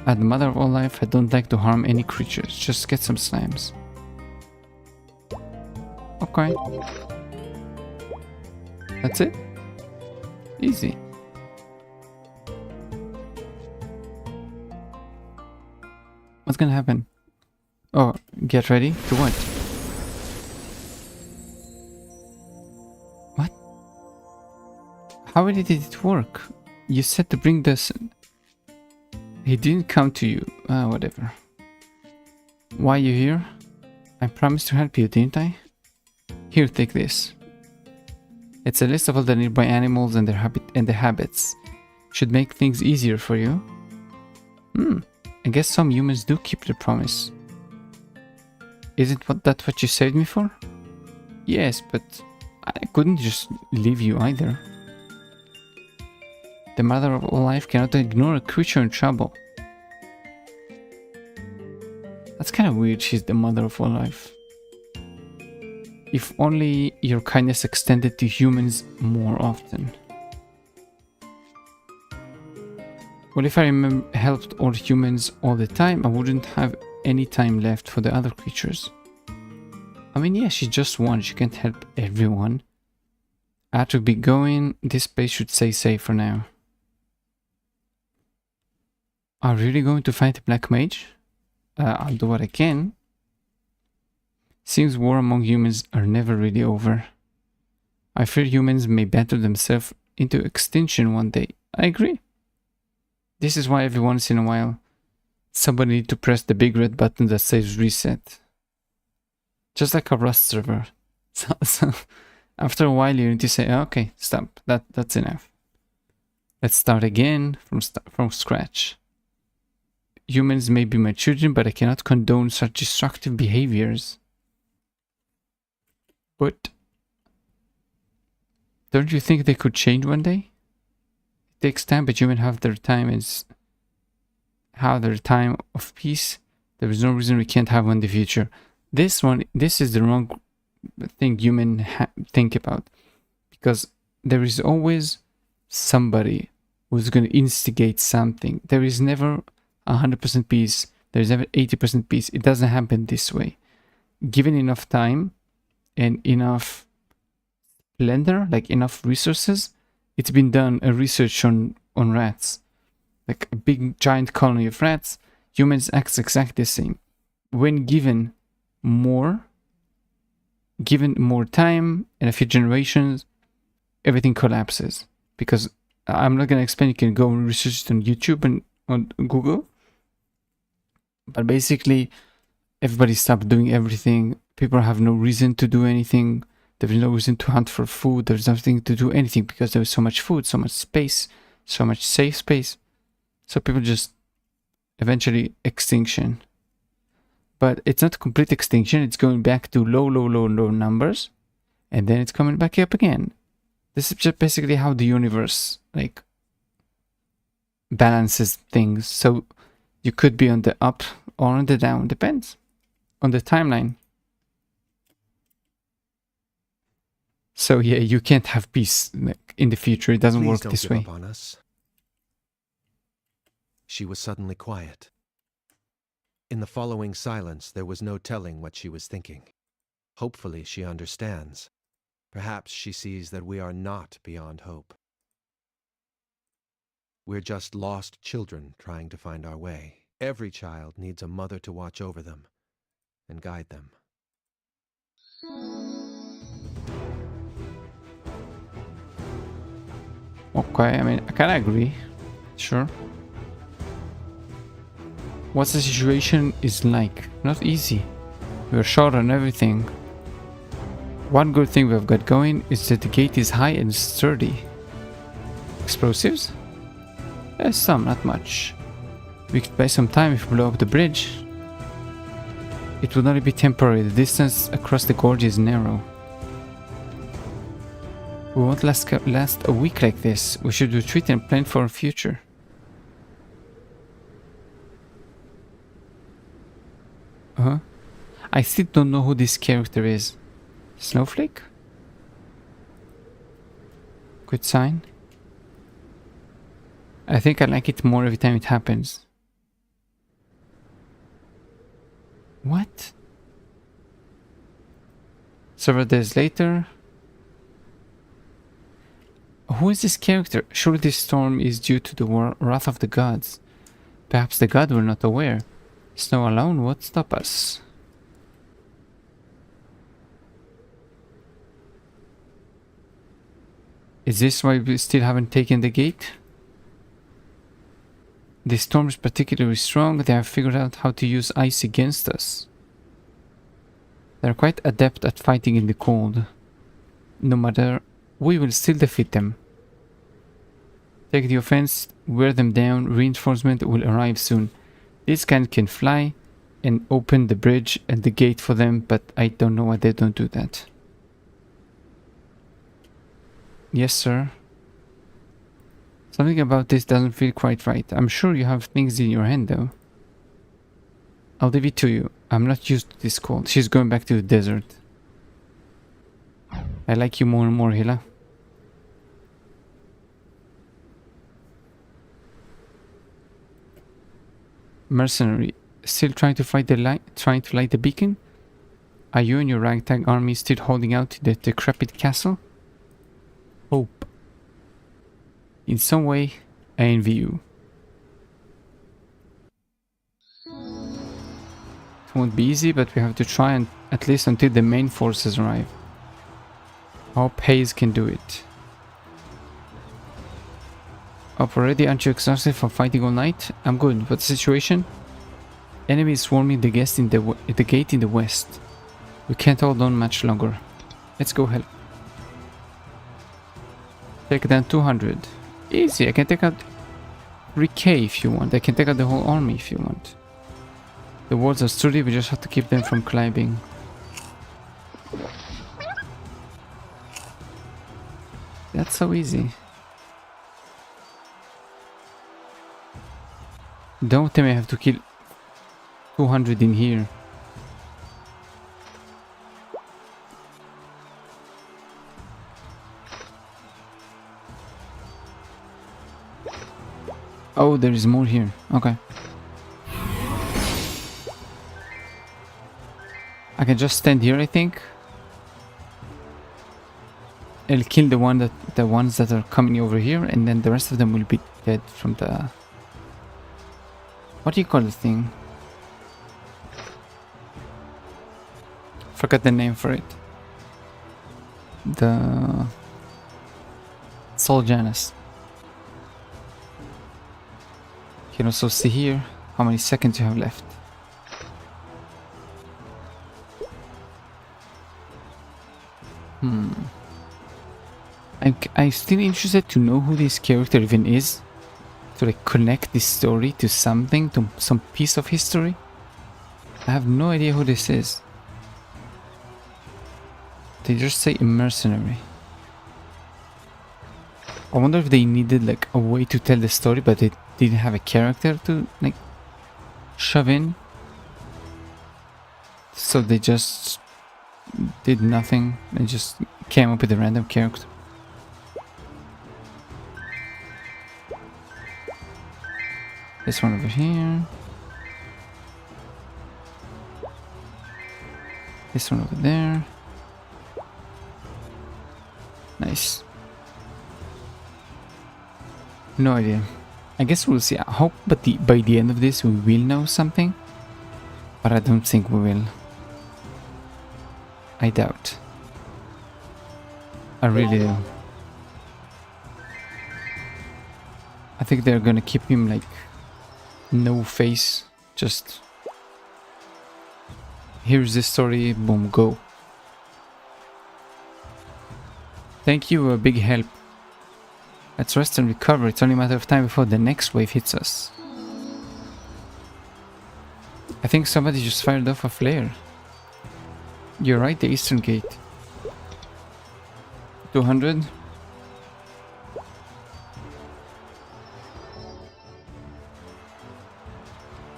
As the mother of all life, I don't like to harm any creatures, just get some slimes. Okay. That's it? Easy. What's gonna happen? Oh, get ready to what? What? How did it work? You said to bring this. He didn't come to you. Whatever. Why are you here? I promised to help you, didn't I? Here, take this. It's a list of all the nearby animals and their habits. Should make things easier for you. I guess some humans do keep their promise. Isn't that what you saved me for? Yes, but I couldn't just leave you either. The mother of all life cannot ignore a creature in trouble. That's kind of weird, she's the mother of all life. If only your kindness extended to humans more often. Well, if I helped all humans all the time, I wouldn't have any time left for the other creatures. I mean, yeah, she's just one, she can't help everyone. I have to be going, this place should stay safe for now. Are we really going to fight a black mage? I'll do what I can. Seems war among humans are never really over. I fear humans may battle themselves into extinction one day. I agree. This is why every once in a while, somebody needs to press the big red button that says reset. Just like a Rust server. So after a while you need to say, okay, stop, that's enough. Let's start again from scratch. Humans may be my children, but I cannot condone such destructive behaviors. But don't you think they could change one day? It takes time, but humans have their time of peace. There is no reason we can't have one in the future. This is the wrong thing humans think about, because there is always somebody who's going to instigate something. There is never 100% peace. There is never 80% peace. It doesn't happen this way. Given enough time and enough splendor, like enough resources, it's been done a research on rats, like a big giant colony of rats. Humans act exactly the same. When given more time and a few generations, everything collapses. Because I'm not gonna explain. You can go and research it on YouTube and on Google. But basically, everybody stopped doing everything. People have no reason to do anything. There is no reason to hunt for food. There's nothing to do anything because there is so much food, so much space, so much safe space. So people just eventually extinction. But it's not complete extinction. It's going back to low numbers, and then it's coming back up again. This is just basically how the universe balances things. So you could be on the or on the down. Depends on the timeline. So yeah, you can't have peace like, in the future. It doesn't Please work don't this give way. up on us. She was suddenly quiet. In the following silence, there was no telling what she was thinking. Hopefully she understands. Perhaps she sees that we are not beyond hope. We're just lost children trying to find our way. Every child needs a mother to watch over them and guide them. Okay, I mean, I kinda agree. Sure. What's the situation is like? Not easy. We're short on everything. One good thing we've got going is that the gate is high and sturdy. Explosives? There's some, not much. We could buy some time if we blow up the bridge. It would only be temporary. The distance across the gorge is narrow. We won't last a week like this. We should retreat and plan for our future. Huh? I still don't know who this character is. Snowflake? Good sign. I think I like it more every time it happens. What? Several days later. Who is this character? Surely this storm is due to the wrath of the gods. Perhaps the gods were not aware. Snow alone won't stop us. Is this why we still haven't taken the gate? The storm is particularly strong. They have figured out how to use ice against us. They're quite adept at fighting in the cold. No matter, we will still defeat them. Take the offense, wear them down. Reinforcement will arrive soon. This guy can fly and open the bridge and the gate for them, but I don't know why they don't do that. Yes, sir. Something about this doesn't feel quite right. I'm sure you have things in your hand, though. I'll leave it to you. I'm not used to this cold. She's going back to the desert. I like you more and more, Hila. Mercenary. Still trying to fight the light? Trying to light the beacon? Are you and your ragtag army still holding out to the decrepit castle? Hope. In some way, I envy you. It won't be easy, but we have to try and at least until the main forces arrive. Hope Hayes can do it. Up already? Aren't you exhausted from fighting all night? I'm good. What's the situation? Enemy is swarming the guest in the gate in the west. We can't hold on much longer. Let's go help. Take down 200. Easy. I can take out 3k if you want. I can take out the whole army if you want. The walls are sturdy. We just have to keep them from climbing. That's so easy. Don't tell me I have to kill 200 in here. Oh, there is more here. Okay. I can just stand here, I think. I'll kill the ones that are coming over here, and then the rest of them will be dead from the... What do you call the thing? Forgot the name for it. The... Sol Janus. You can also see here how many seconds you have left. I'm still interested to know who this character even is. To like connect this story to something, to some piece of history. I have no idea who this is. They just say a mercenary. I wonder if they needed like a way to tell the story, but they didn't have a character to like shove in. so they just did nothing. They just came up with a random character. This one over here. This one over there. Nice. No idea. I guess we'll see. I hope by the end of this we will know something. But I don't think we will. I doubt. I really do. I think they're gonna keep him like no face. Just here's the story, boom, go. Thank you, a big help. Let's rest and recover. It's only a matter of time before the next wave hits us. I think somebody just fired off a flare. You're right, the eastern gate. 200.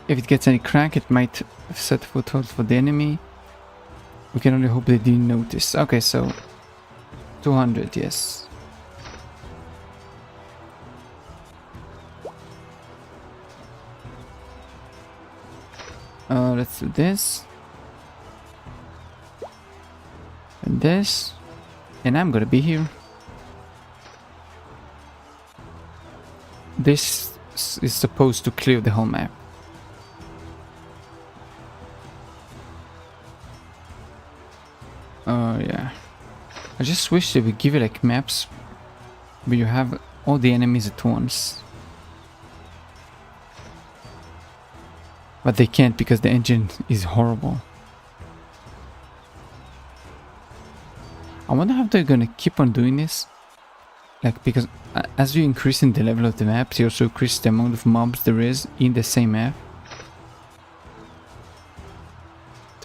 If it gets any crack, it might set foothold for the enemy. We can only hope they didn't notice. Okay, so 200, yes. Let's do this. And this. And I'm gonna be here. This is supposed to clear the whole map. Oh yeah. I just wish they would give it like maps where you have all the enemies at once. But they can't because the engine is horrible. I wonder how they're gonna keep on doing this. Like, because as you increase in the level of the maps, you also increase the amount of mobs there is in the same map.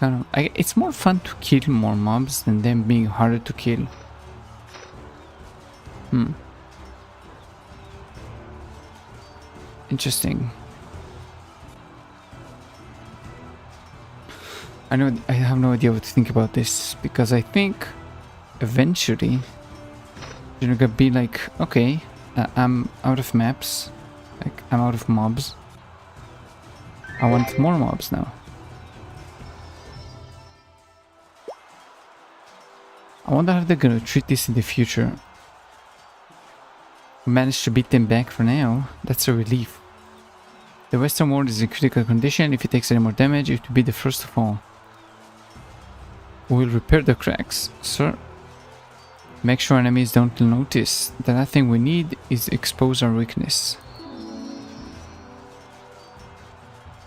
I don't know. It's more fun to kill more mobs than them being harder to kill. Interesting. I have no idea what to think about this, because I think eventually you're gonna be like, okay, I'm out of maps, like I'm out of mobs. I want more mobs now. I wonder how they're gonna treat this in the future. We managed to beat them back for now. That's a relief. The western ward is in critical condition. If it takes any more damage, it will be the first of all. We will repair the cracks, sir. Make sure enemies don't notice. The last thing we need is expose our weakness.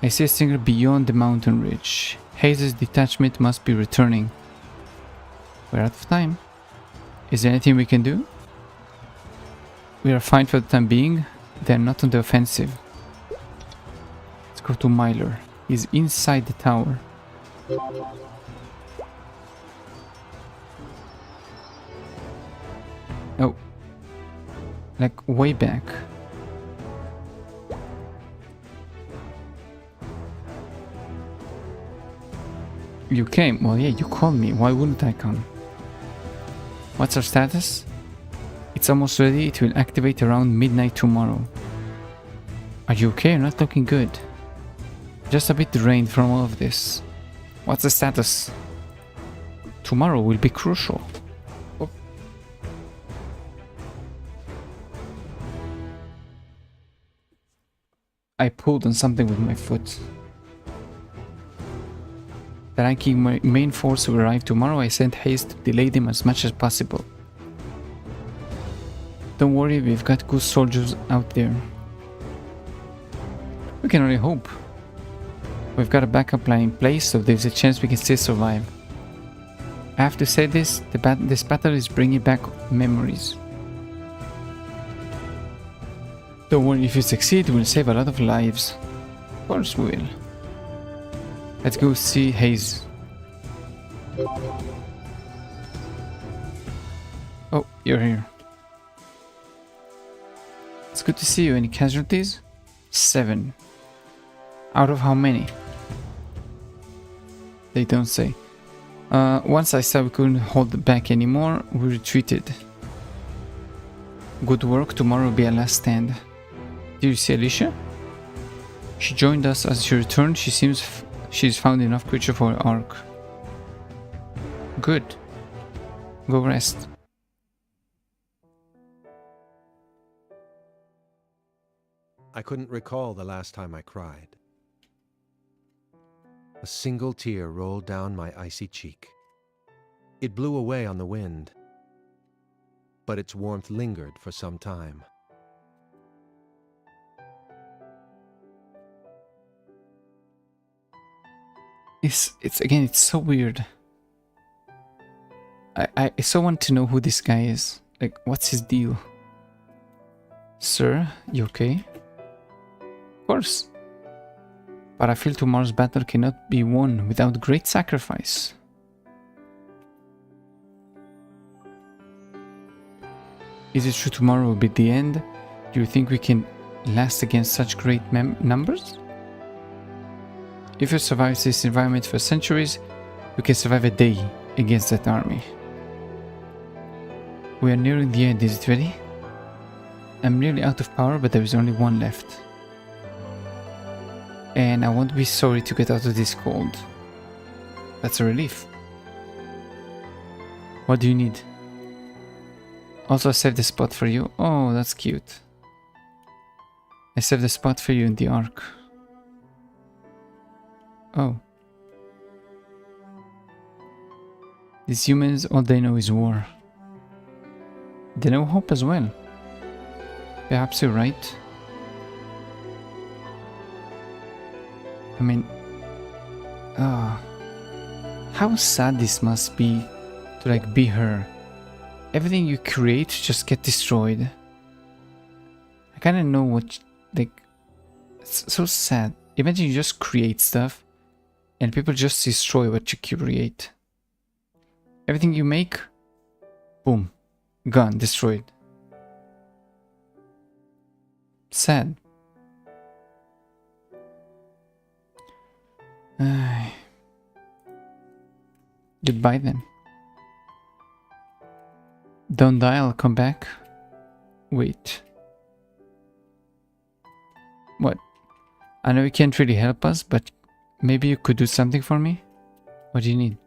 I see a stinger beyond the mountain ridge. Hayes' detachment must be returning. We're out of time. Is there anything we can do? We are fine for the time being. They're not on the offensive. Let's go to Myler. He's inside the tower. Oh. Like way back. You came? Well, yeah, you called me. Why wouldn't I come? What's our status? It's almost ready. It will activate around midnight tomorrow. Are you okay? You're not looking good. Just a bit drained from all of this. What's the status? Tomorrow will be crucial. Oh. I pulled on something with my foot. The ranking main force will arrive tomorrow. I sent Hayes to delay them as much as possible. Don't worry, we've got good soldiers out there. We can only hope. We've got a backup plan in place, so there's a chance we can still survive. I have to say this, this battle is bringing back memories. Don't worry, if you succeed, we'll save a lot of lives. Of course we will. Let's go see Hayes. Oh, you're here. It's good to see you. Any casualties? 7. Out of how many? They don't say. Once I saw we couldn't hold back anymore, we retreated. Good work, tomorrow will be our last stand. Did you see Alicia? She joined us as she returned. She seems she's found enough creature for her arc. Good. Go rest. I couldn't recall the last time I cried. A single tear rolled down my icy cheek. It blew away on the wind, but its warmth lingered for some time. It's so weird. I so want to know who this guy is. Like, what's his deal? Sir, you okay? Of course. But I feel tomorrow's battle cannot be won without great sacrifice. Is it true tomorrow will be the end? Do you think we can last against such great numbers? If you survive this environment for centuries, we can survive a day against that army. We are nearing the end, is it ready? I'm nearly out of power, but there is only one left. And I won't be sorry to get out of this cold. That's a relief. What do you need? Also, I saved a spot for you. Oh, that's cute. I saved a spot for you in the ark. Oh. These humans, all they know is war. They know hope as well. Perhaps you're right. I mean, how sad this must be to like be her. Everything you create just get destroyed. I kind of know what, like, it's so sad. Imagine you just create stuff and people just destroy what you create. Everything you make, boom, gone, destroyed. Sad. Goodbye then. Don't die, I'll come back. Wait. What? I know you can't really help us, but maybe you could do something for me? What do you need?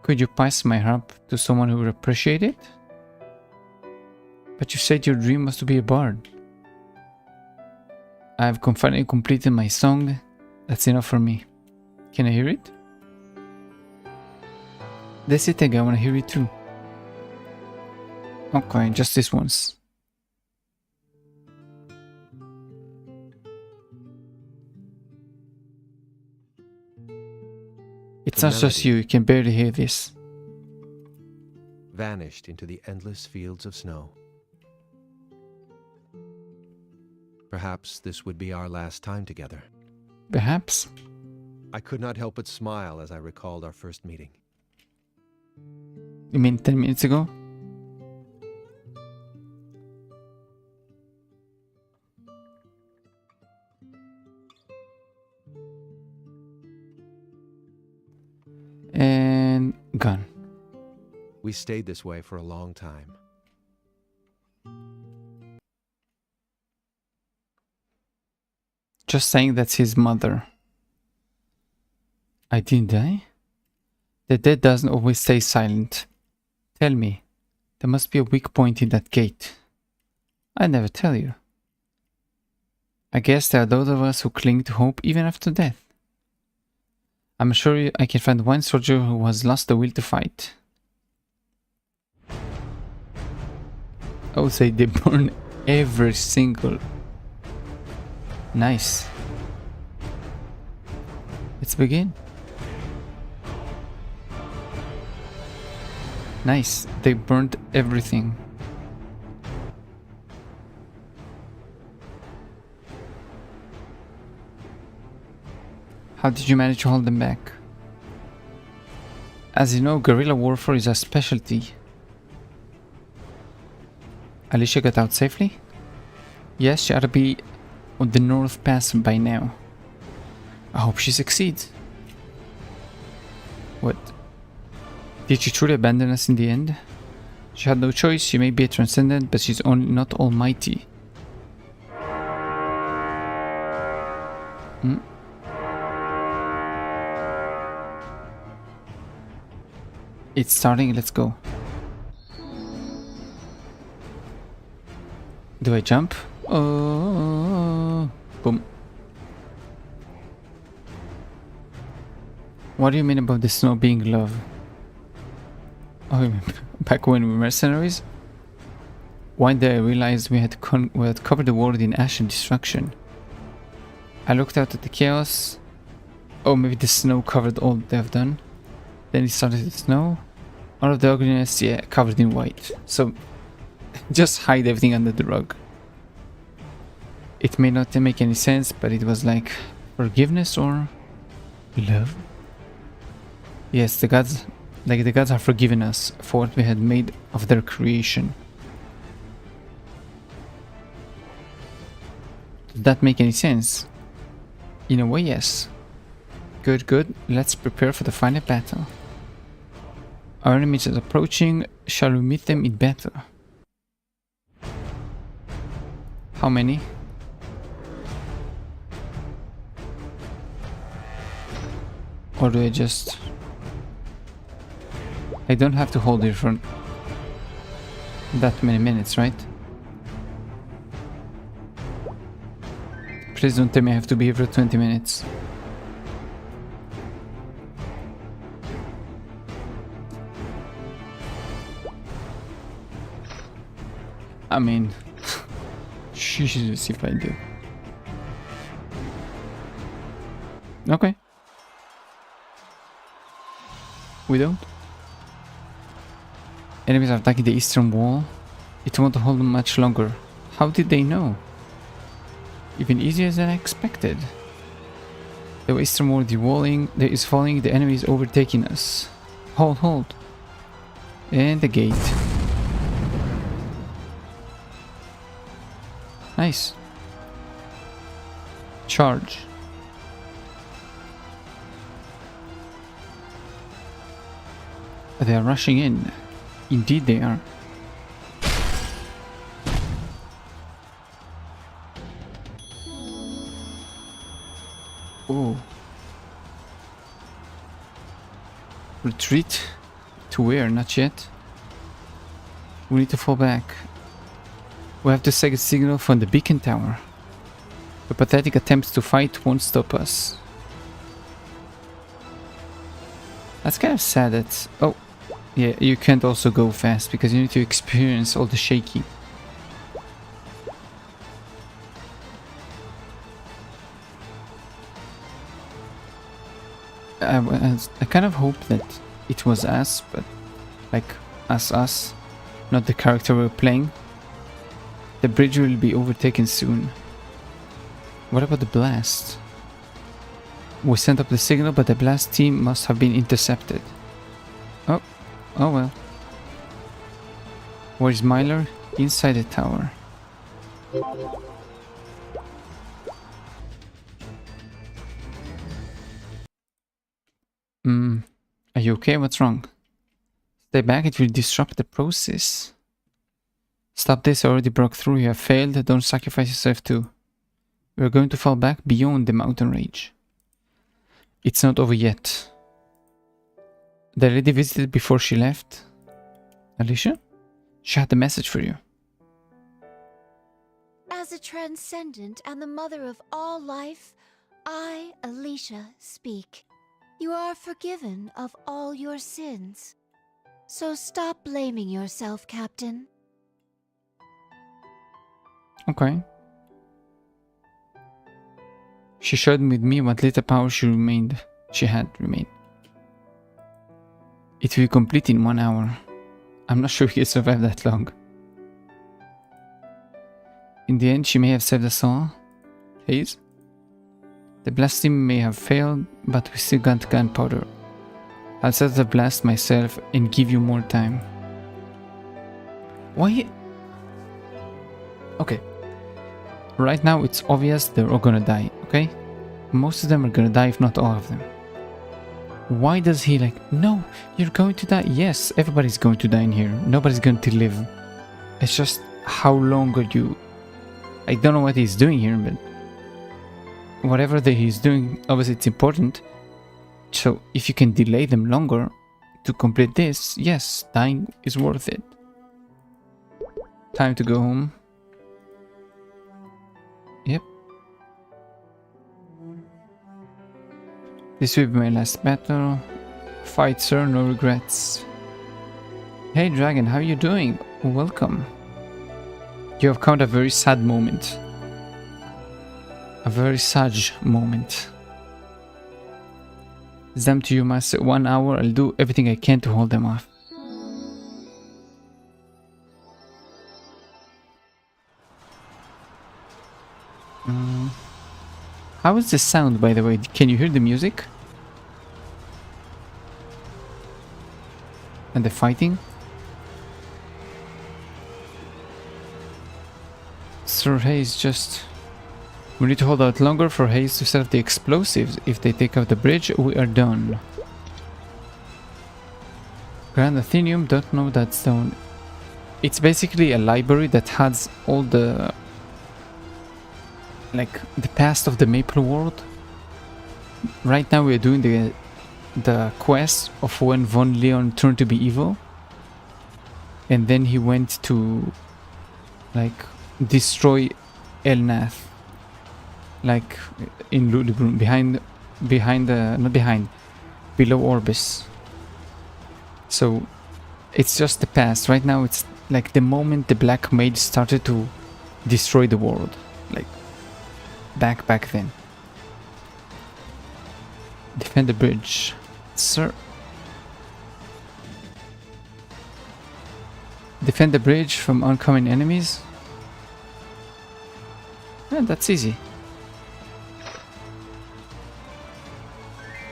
Could you pass my harp to someone who would appreciate it? But you said your dream was to be a bard. I've finally completed my song. That's enough for me. Can I hear it? That's it, I want to hear it too. Okay, just this once. It's not just you can barely hear this. Vanished into the endless fields of snow. Perhaps this would be our last time together. Perhaps. I could not help but smile as I recalled our first meeting. You mean 10 minutes ago? And gone. We stayed this way for a long time. Just saying that's his mother. I didn't die? The dead doesn't always stay silent. Tell me, there must be a weak point in that gate. I never tell you. I guess there are those of us who cling to hope even after death. I'm sure I can find one soldier who has lost the will to fight. I would say they burn every single... Nice. Let's begin. Nice, they burnt everything. How did you manage to hold them back? As you know, guerrilla warfare is a specialty. Alicia got out safely? Yes, she ought to be on the North Pass by now. I hope she succeeds. What? Did she truly abandon us in the end? She had no choice. She may be a transcendent, but she's only not almighty. Hmm? It's starting. Let's go. Do I jump? Oh, boom. What do you mean about the snow being love? Oh, back when we were mercenaries? One day I realized we had covered the world in ash and destruction. I looked out at the chaos. Oh, maybe the snow covered all they've done. Then it started to snow. All of the ugliness, yeah, covered in white. So, just hide everything under the rug. It may not make any sense, but it was like forgiveness or love. Yes, the gods have forgiven us for what we had made of their creation. Does that make any sense? In a way, yes. Good, good. Let's prepare for the final battle. Our enemies are approaching. Shall we meet them in battle? How many? Or do I just... I don't have to hold here for that many minutes, right? Please don't tell me I have to be here for 20 minutes. I mean, Jesus, if I do. Okay. We don't. Enemies are attacking the eastern wall. It won't hold them much longer. How did they know? Even easier than I expected. The eastern wall is falling. The enemy is overtaking us. Hold, hold. And the gate. Nice. Charge. They are rushing in. Indeed they are. Oh. Retreat? To where? Not yet. We need to fall back. We have to set a signal from the beacon tower. The pathetic attempts to fight won't stop us. That's kind of sad that... Oh, yeah, you can't also go fast because you need to experience all the shaking. I kind of hope that it was us, but like us, not the character we're playing. The bridge will be overtaken soon. What about the blast? We sent up the signal, but the blast team must have been intercepted. Oh well. Where's Myler? Inside the tower. Are you okay? What's wrong? Stay back, it will disrupt the process. Stop this, I already broke through, you have failed, don't sacrifice yourself too. We are going to fall back beyond the mountain range. It's not over yet. The lady visited before she left. Alicia? She had a message for you. As a transcendent and the mother of all life, I, Alicia, speak. You are forgiven of all your sins. So stop blaming yourself, Captain. Okay. She shared with me what little power she had remained. It will be complete in 1 hour. I'm not sure he can survive that long. In the end, she may have saved us all. Please? The blasting may have failed, but we still got gunpowder. I'll set the blast myself and give you more time. Why? Okay. Right now it's obvious they're all gonna die, okay? Most of them are gonna die, if not all of them. Why does he like, no, you're going to die? Yes, everybody's going to die in here. Nobody's going to live. It's just how long are you... I don't know what he's doing here, but whatever that he's doing, obviously it's important. So if you can delay them longer to complete this, yes, dying is worth it. Time to go home. Yep. This will be my last battle. Fight, sir, no regrets. Hey, dragon, how are you doing? Welcome. You have come at a very sad moment. A very sage moment. It's them to you, master. 1 hour, I'll do everything I can to hold them off. How is the sound, by the way? Can you hear the music? And the fighting? Sir Hayes just... We need to hold out longer for Hayes to set up the explosives. If they take out the bridge, we are done. Grand Athenaeum, don't know that stone. It's basically a library that has all the... like the past of the Maple world. Right now we are doing the quest of when Von Leon turned to be evil, and then he went to like destroy Elnath, like in Lulibrum, below Orbis. So it's just the past. Right now it's like the moment the Black Mage started to destroy the world, like back then. Defend the bridge, sir. Defend the bridge from oncoming enemies. Yeah, that's easy.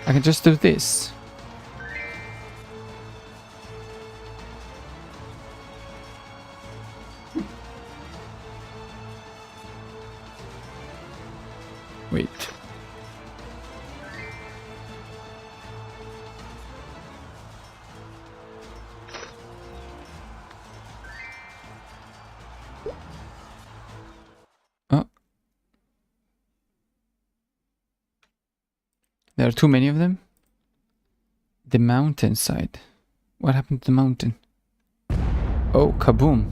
I can just do this. Wait. Oh. There are too many of them. The mountainside. What happened to the mountain? Oh, kaboom.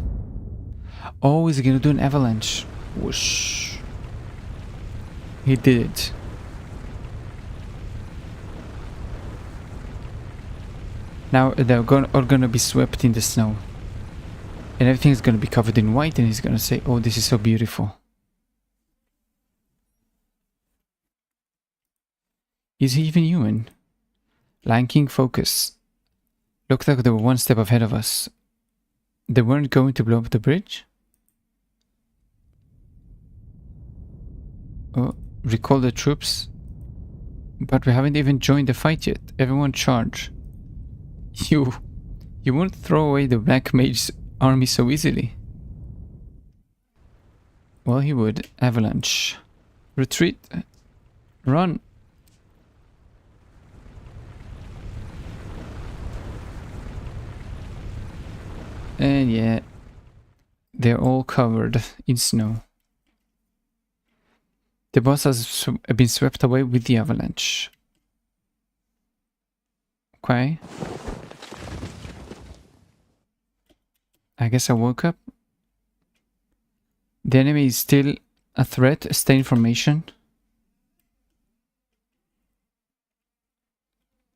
Oh, is he gonna do an avalanche? Whoosh. He did it. Now they're gonna be swept in the snow. And everything's gonna be covered in white, and he's gonna say, oh, this is so beautiful. Is he even human? Lion King, focus. Looked like they were one step ahead of us. They weren't going to blow up the bridge? Oh, recall the troops. But we haven't even joined the fight yet. Everyone charge. You won't throw away the Black Mage's army so easily. Well, he would. Avalanche. Retreat. Run. And yeah, they're all covered in snow. The boss has been swept away with the avalanche. Okay. I guess I woke up. The enemy is still a threat. Stay in formation.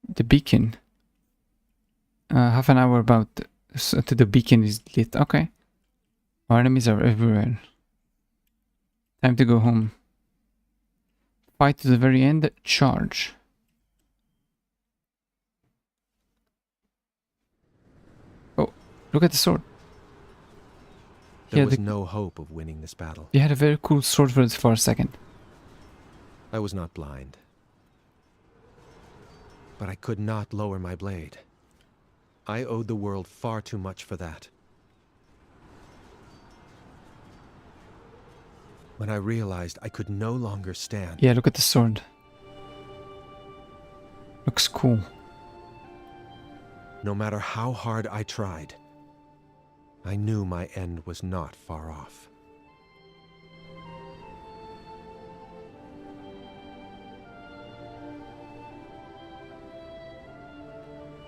The beacon. Half an hour about to the beacon is lit. Okay. Our enemies are everywhere. Time to go home. Fight to the very end. Charge. Oh, look at the sword. There was no hope of winning this battle. You had a very cool sword for a second. I was not blind. But I could not lower my blade. I owed the world far too much for that. When I realized I could no longer stand... Yeah, look at the sword. Looks cool. No matter how hard I tried, I knew my end was not far off.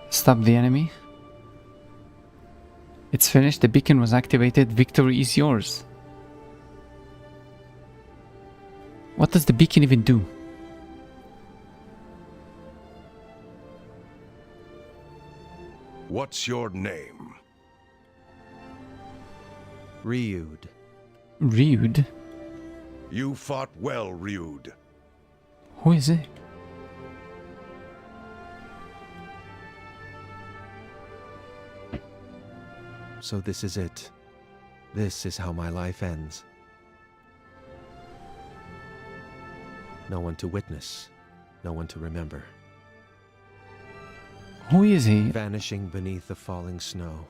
Stop the enemy. It's finished. The beacon was activated. Victory is yours. What does the beacon even do? What's your name? Ryud. Ryud? You fought well, Ryud. Who is it? So this is it. This is how my life ends. No one to witness. No one to remember. Who is he? Vanishing beneath the falling snow.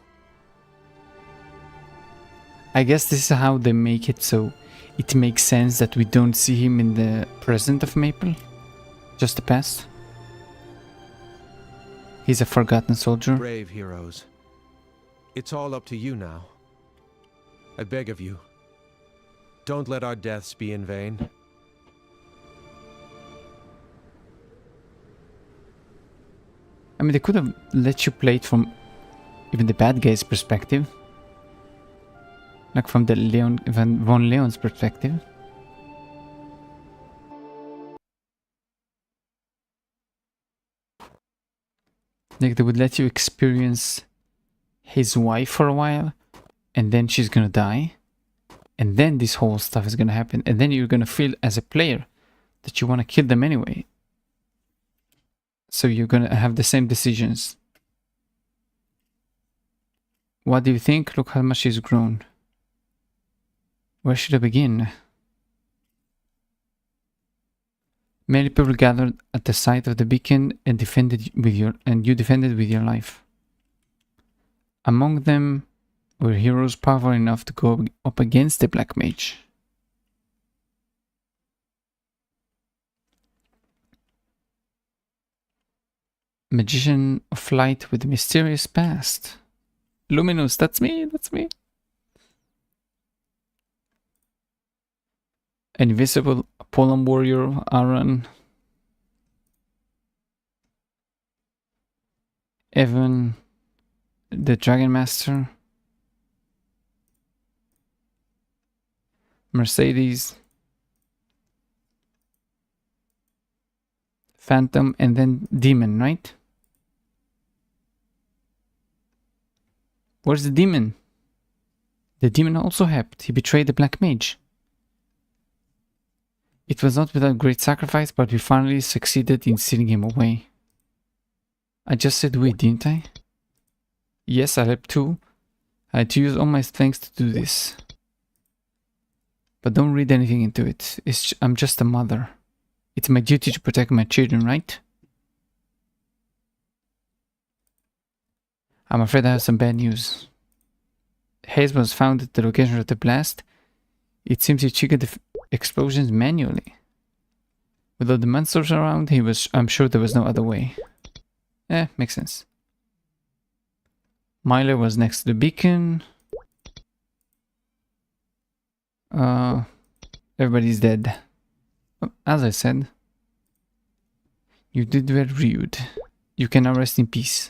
I guess this is how they make it so it makes sense that we don't see him in the present of Maple. Just the past. He's a forgotten soldier. Brave heroes. It's all up to you now. I beg of you. Don't let our deaths be in vain. I mean, they could have let you play it from even the bad guy's perspective. Like from the Von Leon's perspective. Like they would let you experience his wife for a while, and then she's gonna die, and then this whole stuff is gonna happen, and then you're gonna feel as a player that you want to kill them anyway. So you're gonna have the same decisions. What do you think? Look how much she's grown. Where should I begin? Many people gathered at the site of the beacon and you defended with your life. Among them were heroes powerful enough to go up against the Black Mage. Magician of light with a mysterious past. Luminous, that's me, that's me. Invisible Apollon warrior, Aaron. Evan, the Dragon Master. Mercedes. Phantom, and then Demon, right? Where's the Demon? The Demon also helped. He betrayed the Black Mage. It was not without great sacrifice, but we finally succeeded in sealing him away. I just said we, didn't I? Yes, I helped too. I had to use all my strength to do this. But don't read anything into it. I'm just a mother. It's my duty to protect my children, right? I'm afraid I have some bad news. Hayes was found at the location of the blast. It seems he triggered the explosions manually. With all the monsters around, I'm sure there was no other way. Makes sense. Myler was next to the beacon. Everybody's dead. As I said, you did well, Ryud. You can now rest in peace.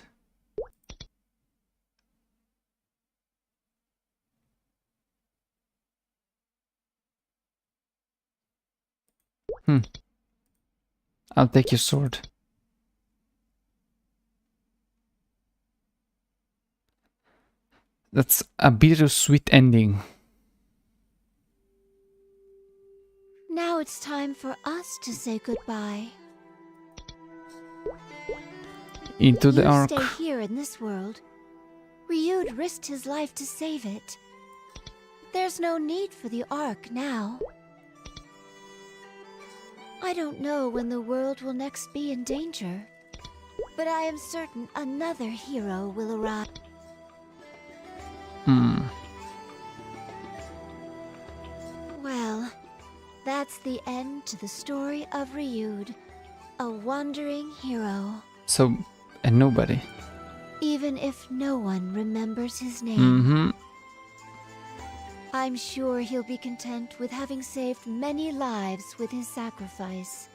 I'll take your sword. That's a bittersweet ending. Now it's time for us to say goodbye. Into the You ark. stay here in this world. Ryud risked his life to save it. There's no need for the Ark now. I don't know when the world will next be in danger, but I am certain another hero will arrive. Well, that's the end to the story of Ryud, a wandering hero. So, and nobody. even if no one remembers his name. Mm-hmm. I'm sure he'll be content with having saved many lives with his sacrifice.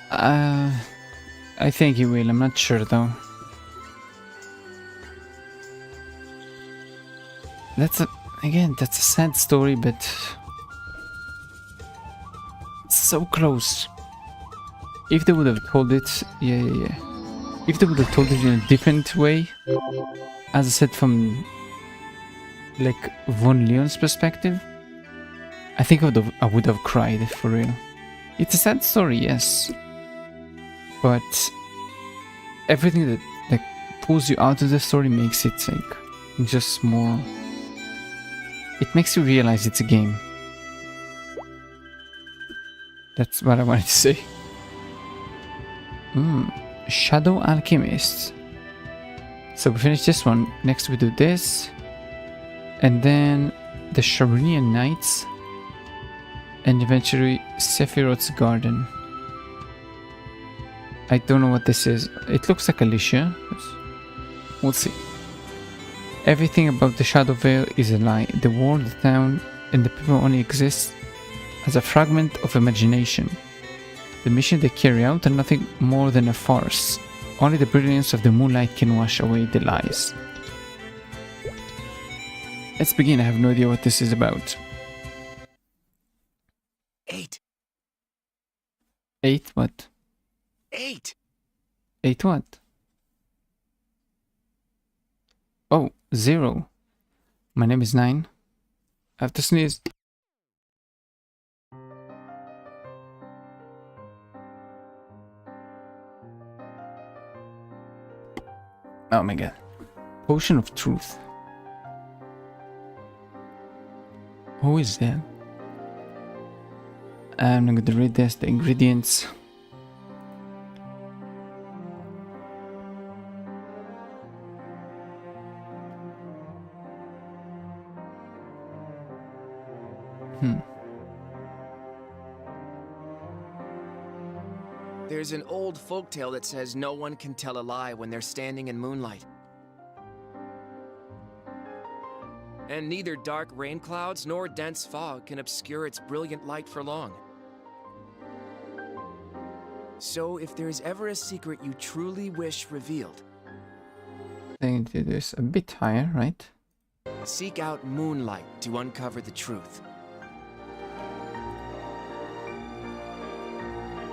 I think he will. I'm not sure though. That's a sad story, but so close. If they would have told it, yeah. If they would have told it in a different way, as I said, from like Von Leon's perspective, I think I would have cried for real. It's a sad story, yes, but everything that like pulls you out of the story makes it like just more. It makes you realize it's a game. That's what I wanted to say. Shadow Alchemist. So we finish this one. Next we do this. And then the Sharunian Knights. And eventually Sephiroth's Garden. I don't know what this is. It looks like Alicia. We'll see. Everything about the Shadow Veil is a lie. The world, the town, and the people only exist as a fragment of imagination. The mission they carry out are nothing more than a farce. Only the brilliance of the moonlight can wash away the lies. Let's begin. I have no idea what this is about. 8. 8 what? 8. 8 what? Oh, 0. My name is 9. I have to sneeze. Oh my god. Potion of Truth. Who is that? I'm not gonna read this, the ingredients. There's an old folktale that says no one can tell a lie when they're standing in moonlight. And neither dark rain clouds nor dense fog can obscure its brilliant light for long. So if there's ever a secret you truly wish revealed, I think it is a bit higher, right? seek out moonlight to uncover the truth.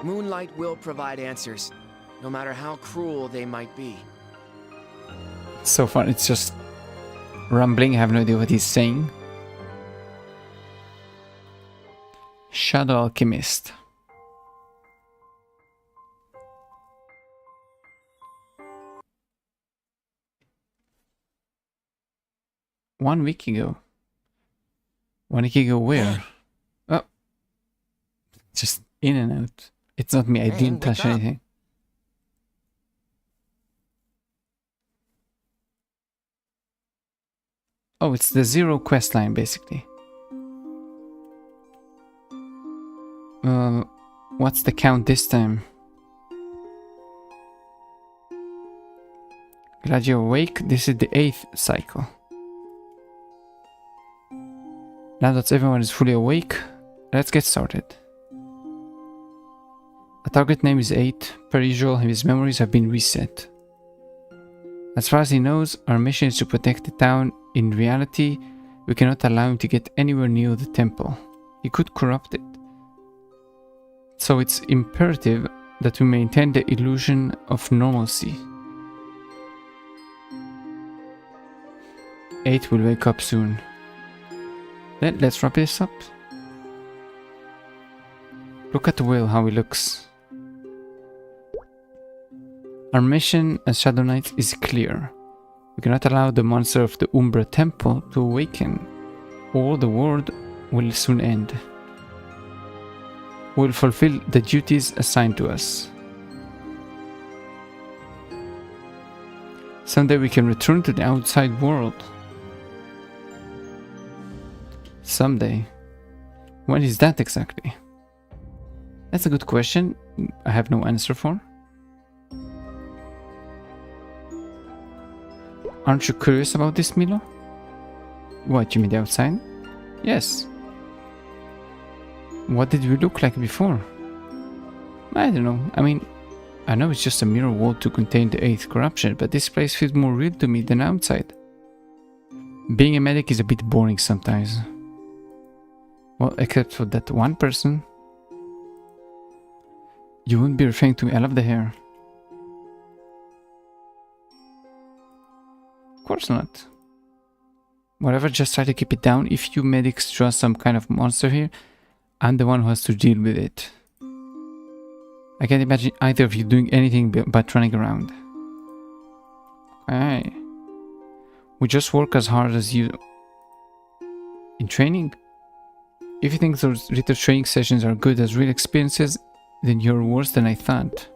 Moonlight will provide answers, no matter how cruel they might be. So far, it's just rambling. I have no idea what he's saying. Shadow Alchemist. One week ago. 1 week ago where? Oh. Just in and out. It's not me. I didn't touch anything. Oh, it's the Zero quest line, basically. What's the count this time? Glad you're awake. This is the 8th cycle. Now that everyone is fully awake, let's get started. A target name is 8. Per usual, his memories have been reset. As far as he knows, our mission is to protect the town. In reality, we cannot allow him to get anywhere near the temple. He could corrupt it. So it's imperative that we maintain the illusion of normalcy. 8 will wake up soon. Then let's wrap this up. Look at the whale, how he looks. Our mission as Shadow Knight is clear. We cannot allow the monster of the Umbra Temple to awaken, or the world will soon end. We will fulfill the duties assigned to us. Someday we can return to the outside world. Someday. When is that exactly? That's a good question. I have no answer for. Aren't you curious about this, Milo? What, you mean the outside? Yes. What did we look like before? I don't know. I mean, I know it's just a mirror wall to contain the 8th corruption, but this place feels more real to me than outside. Being a medic is a bit boring sometimes. Well, except for that one person. You wouldn't be referring to me. I love the hair. Of course not. Whatever, just try to keep it down. If you medics draw some kind of monster here, I'm the one who has to deal with it. I can't imagine either of you doing anything but running around. Okay. We just work as hard as you... In training? If you think those little training sessions are good as real experiences, then you're worse than I thought.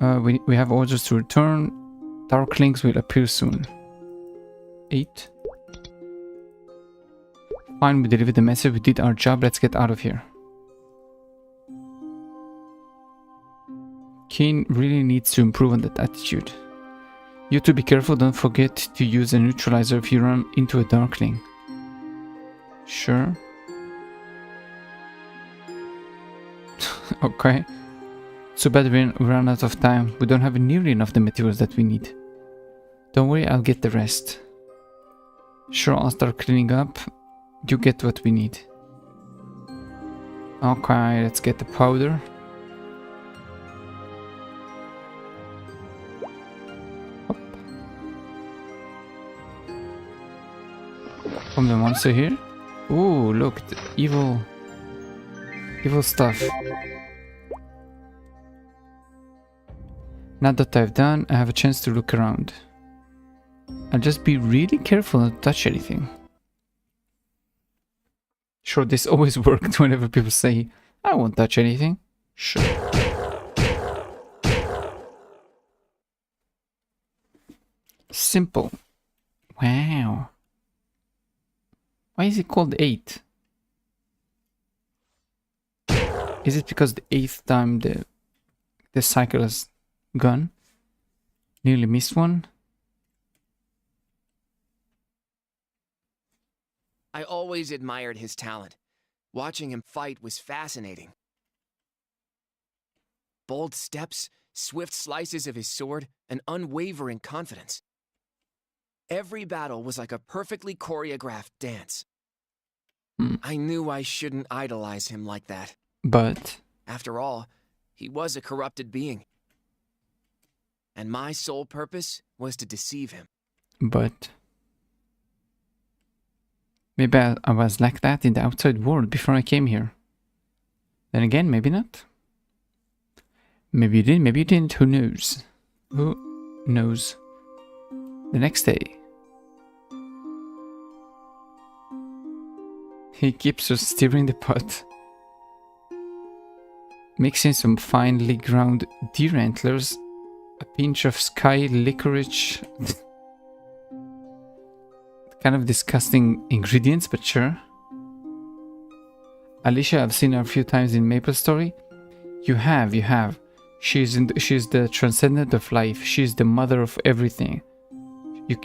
We have orders to return. Darklings will appear soon. 8. Fine, we delivered the message. We did our job. Let's get out of here. Keen really needs to improve on that attitude. You two be careful. Don't forget to use a neutralizer if you run into a Darkling. Sure. Okay. Too bad we ran out of time. We don't have nearly enough of the materials that we need. Don't worry, I'll get the rest. Sure, I'll start cleaning up. You get what we need. Okay, let's get the powder. Hop. From the monster here. Ooh, look, the evil stuff. Now that I've done, I have a chance to look around. I'll just be really careful not to touch anything. Sure, this always worked whenever people say, I won't touch anything. Sure. Simple. Wow. Why is it called 8? Is it because the 8th time the cycle has gone? Nearly missed one? I always admired his talent. Watching him fight was fascinating. Bold steps, swift slices of his sword, and unwavering confidence. Every battle was like a perfectly choreographed dance. I knew I shouldn't idolize him like that. But... After all, he was a corrupted being. And my sole purpose was to deceive him. But... Maybe I was like that in the outside world before I came here. Then again, maybe not. Maybe you did, maybe you didn't. Who knows? Who knows? The next day. He keeps us stirring the pot. Mixing some finely ground deer antlers, a pinch of sky licorice. Kind of disgusting ingredients, but sure. Alicia, I've seen her a few times in MapleStory. You have. She's the transcendent of life. She's the mother of everything.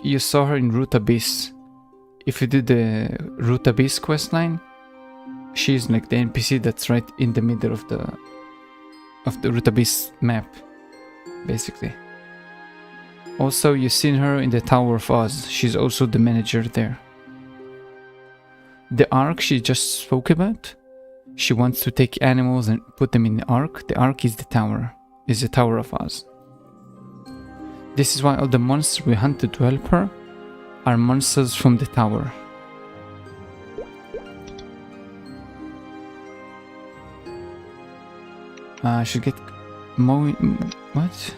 You saw her in Root Abyss. If you did the Root Abyss questline, she's like the NPC that's right in the middle of the Root Abyss map, basically. Also, you've seen her in the Tower of Oz. She's also the manager there. The Ark she just spoke about, she wants to take animals and put them in the Ark. The Ark is the Tower of Oz. This is why all the monsters we hunted to help her are monsters from the Tower. I should get what?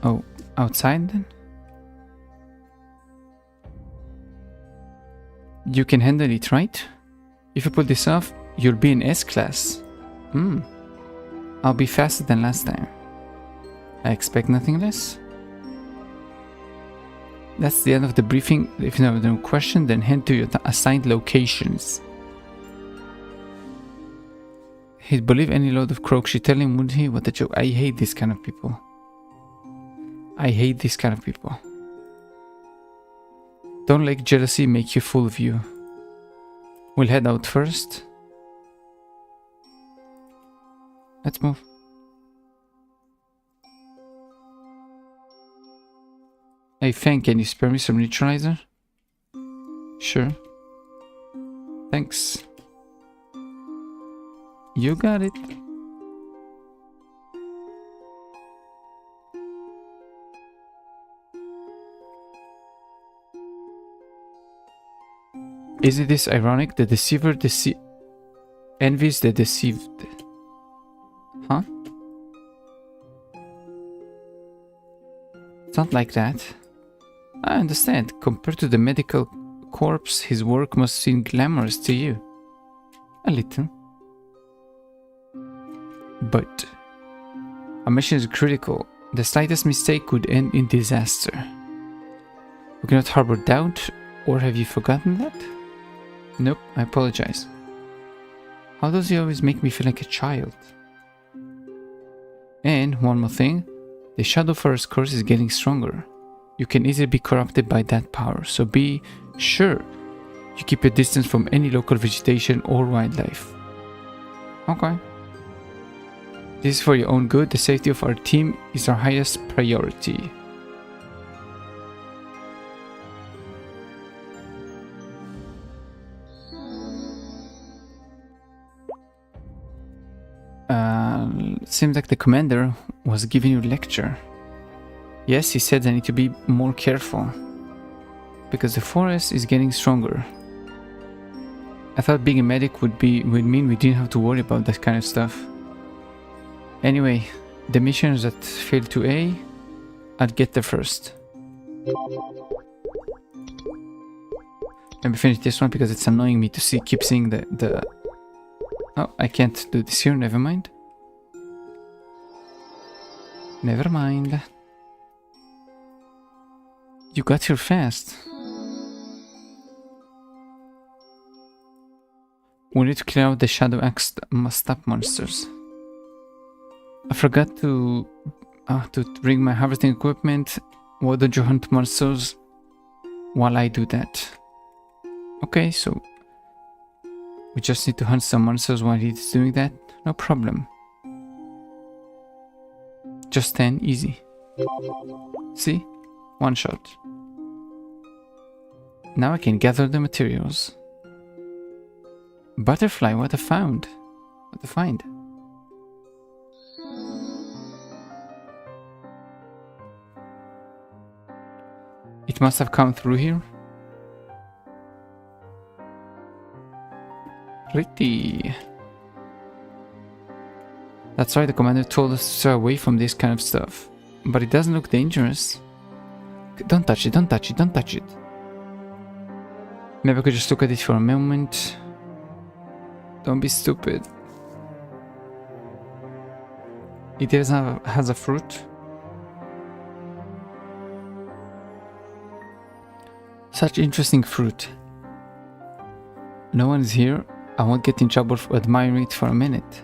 Oh, outside then? You can handle it, right? If you pull this off, you'll be in S-class. I'll be faster than last time. I expect nothing less. That's the end of the briefing. If you have no question, then head to your assigned locations. He'd believe any load of croaks you tell him, wouldn't he? What a joke. I hate these kind of people. I hate these kind of people. Don't let jealousy make you fool of you. We'll head out first. Let's move. Hey Fang, can you spare me some neutralizer? Sure. Thanks. You got it. Isn't this ironic? The deceiver envies the deceived. Huh? It's not like that. I understand. Compared to the medical corpse, his work must seem glamorous to you. A little. But our mission is critical. The slightest mistake could end in disaster. We cannot harbor doubt, or have you forgotten that? Nope, I apologize. How does he always make me feel like a child? And one more thing, the Shadowfarer's curse is getting stronger. You can easily be corrupted by that power, so be sure you keep a distance from any local vegetation or wildlife. Okay. This is for your own good. The safety of our team is our highest priority. Seems like the commander was giving you a lecture. Yes, he said I need to be more careful. Because the forest is getting stronger. I thought being a medic would mean we didn't have to worry about that kind of stuff. Anyway, the missions that failed to A, I'll get there first. Let me finish this one because it's annoying me to keep seeing the... Oh, I can't do this here, never mind. Never mind. You got here fast. We need to clear out the Shadow Axe stop monsters. I forgot to bring my harvesting equipment. Why don't you hunt monsters while I do that? Okay, so we just need to hunt some monsters while he's doing that. No problem. Just 10, easy. See? One shot. Now I can gather the materials. Butterfly, what a find. What a find. It must have come through here. Pretty. That's why the commander told us to stay away from this kind of stuff. But it doesn't look dangerous. Don't touch it, don't touch it, don't touch it. Maybe I could just look at it for a moment. Don't be stupid. It has a fruit. Such interesting fruit. No one is here. I won't get in trouble for admiring it for a minute.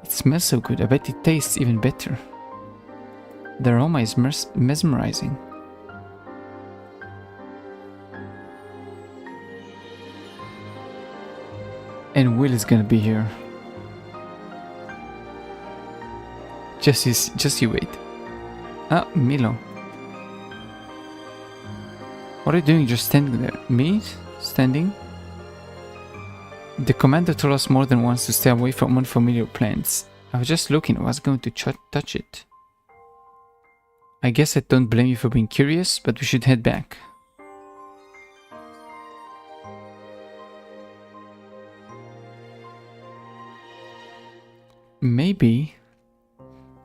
It smells so good. I bet it tastes even better. The aroma is mesmerizing. And Will is gonna be here. Just you wait. Ah, Milo. What are you doing just standing there? Me? Standing? The commander told us more than once to stay away from unfamiliar plants. I was just looking, I was going to touch it. I guess I don't blame you for being curious, but we should head back. Maybe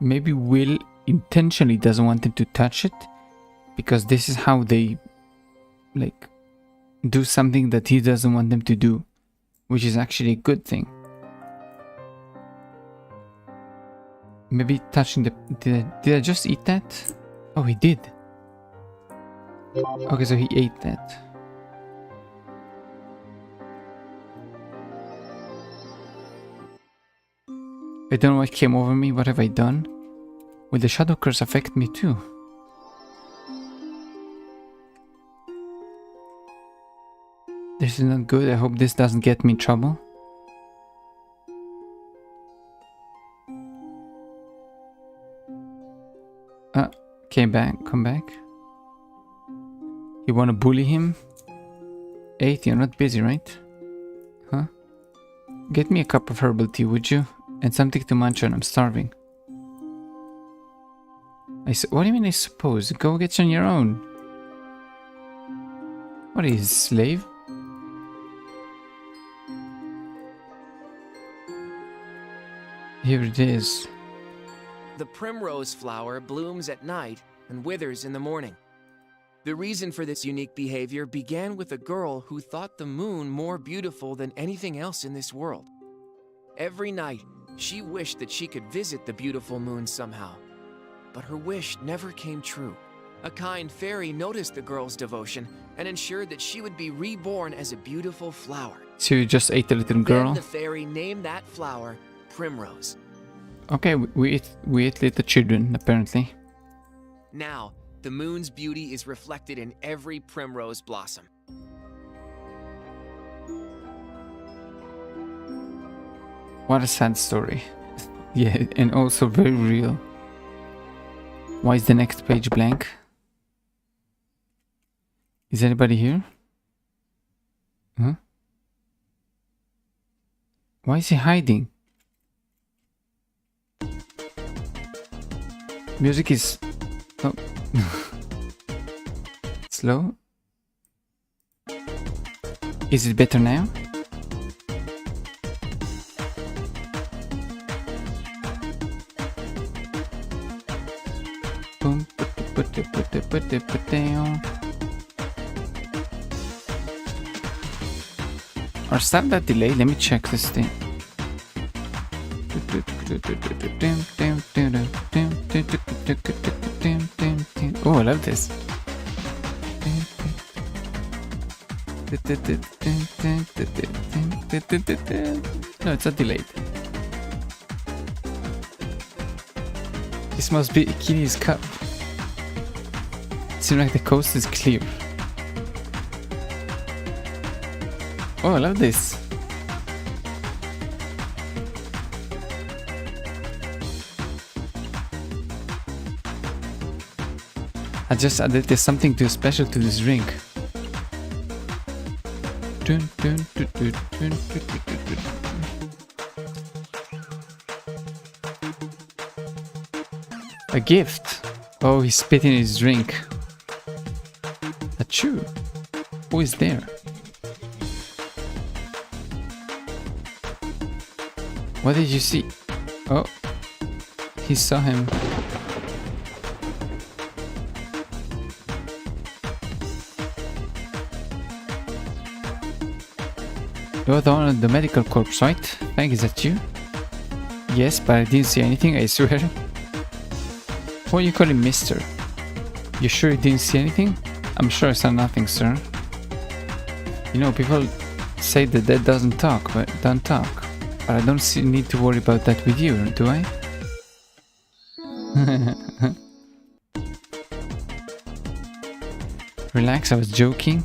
Will intentionally doesn't want them to touch it, because this is how they like do something that he doesn't want them to do, which is actually a good thing. Maybe touching the... Did I just eat that? Oh, he did. Okay, so he ate that. I don't know what came over me. What have I done? Will the shadow curse affect me too? This is not good. I hope this doesn't get me in trouble. Come back. You wanna bully him? 8, you're not busy, right? Huh? Get me a cup of herbal tea, would you? And something to munch on, I'm starving. What do you mean I suppose? Go get on your own. What is slave? Here it is. The primrose flower blooms at night and withers in the morning. The reason for this unique behavior began with a girl who thought the moon more beautiful than anything else in this world. Every night, she wished that she could visit the beautiful moon somehow. But her wish never came true. A kind fairy noticed the girl's devotion and ensured that she would be reborn as a beautiful flower. So you just ate a little girl? Then the fairy named that flower Primrose. Okay, we eat little children, apparently. Now, the moon's beauty is reflected in every primrose blossom. What a sad story. Yeah, and also very real. Why is the next page blank? Is anybody here? Huh? Why is he hiding? Music is... Oh. Slow. Is it better now? Boom. Or stop that delay. Let me check this thing. Oh, I love this. No, it's not delayed. This must be Ikini's cup. Seems like the coast is clear. Oh, I love this. I just added there's something too special to this ring. A gift. Oh, he's spitting his drink. Achoo. Who is there? What did you see? Oh, he saw him. You're the one at the medical corps, right? Thank you, is that you? Yes, but I didn't see anything, I swear. Why you call him mister? You sure you didn't see anything? I'm sure I saw nothing, sir. You know, people say the dead don't talk. But I don't need to worry about that with you, do I? Relax, I was joking.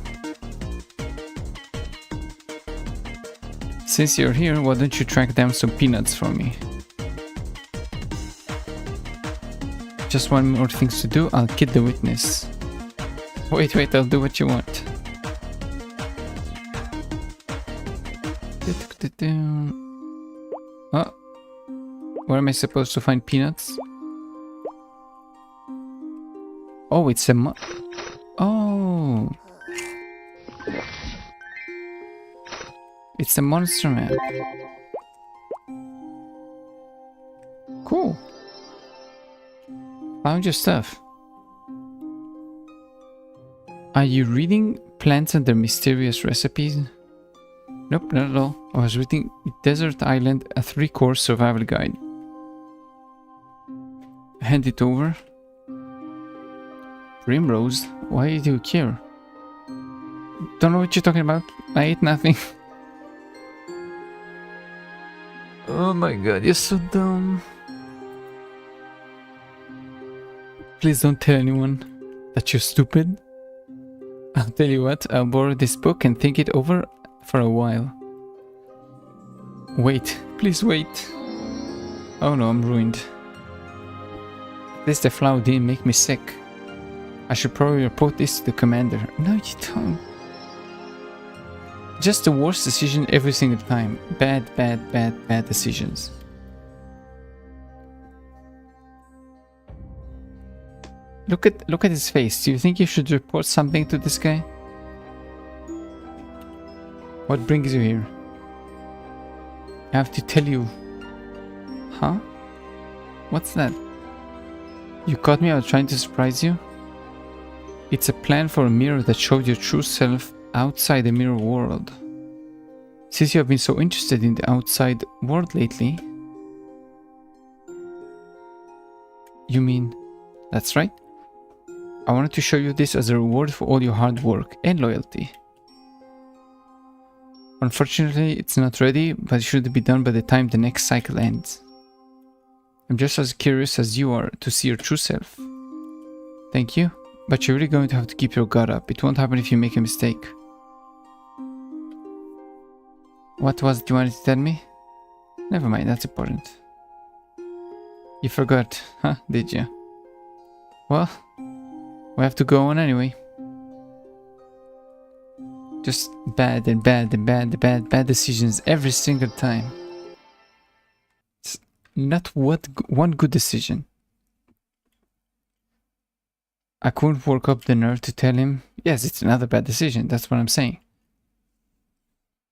Since you're here, why don't you track down some peanuts for me? Just one more things to do, I'll kid the witness. Wait, I'll do what you want. Oh, where am I supposed to find peanuts? Oh, it's a oh. It's a monster map. Cool. Found your stuff. Are you reading Plants and Their Mysterious Recipes? Nope, not at all. I was reading Desert Island, a 3-course survival guide. Hand it over. Primrose, why do you care? Don't know what you're talking about. I ate nothing. Oh my god, you're so dumb. Please don't tell anyone that you're stupid. I'll tell you what, I'll borrow this book and think it over for a while. Wait, please wait. Oh no, I'm ruined. This the flower didn't make me sick. I should probably report this to the commander. No, you don't. Just the worst decision every single time. Bad decisions. Look at his face. Do you think you should report something to this guy? What brings you here? I have to tell you. Huh? What's that? You caught me out trying to surprise you? It's a plan for a mirror that showed your true self outside the mirror world. Since you have been so interested in the outside world lately. You mean... That's right. I wanted to show you this as a reward for all your hard work and loyalty. Unfortunately, it's not ready, but it should be done by the time the next cycle ends. I'm just as curious as you are to see your true self. Thank you, but you're really going to have to keep your guard up. It won't happen if you make a mistake. What was it you wanted to tell me? Never mind, that's important. You forgot, huh? Did you? Well, we have to go on anyway. Just bad decisions every single time. It's not one good decision. I couldn't work up the nerve to tell him, yes, it's another bad decision. That's what I'm saying.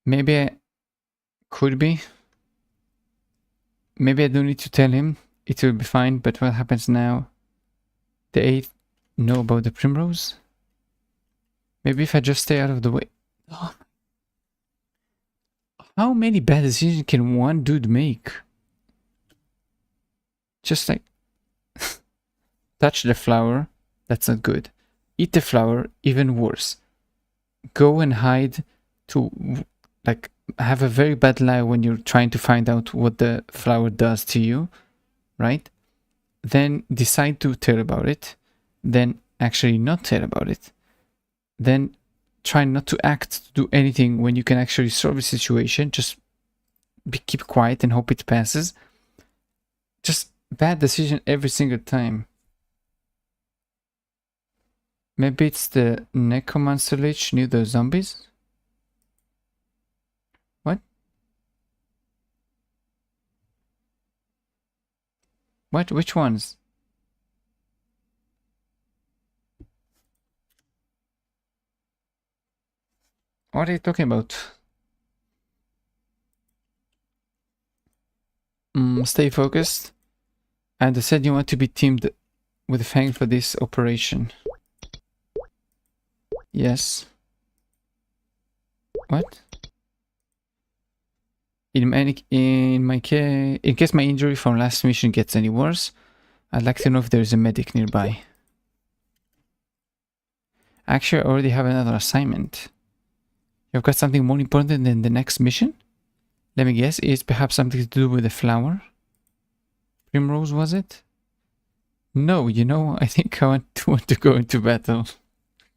Maybe I could be. Maybe I don't need to tell him. It will be fine, but what happens now? The 8th know about the primrose? Maybe if I just stay out of the way. Oh. How many bad decisions can one dude make? Just like touch the flower, that's not good. Eat the flower, even worse. Go and hide to like have a very bad lie when you're trying to find out what the flower does to you, right? Then decide to tell about it, then actually not tell about it, then try not to act to do anything when you can actually solve a situation, just keep quiet and hope it passes. Just bad decision every single time. Maybe it's the necromancer lich near the zombies? What? What? Which ones? What are you talking about? Stay focused. And I said you want to be teamed with Fang for this operation. Yes. What? In case my injury from last mission gets any worse, I'd like to know if there's a medic nearby. Actually, I already have another assignment. You've got something more important than the next mission? Let me guess, it's perhaps something to do with the flower? Primrose, was it? No, you know, I think I want to go into battle.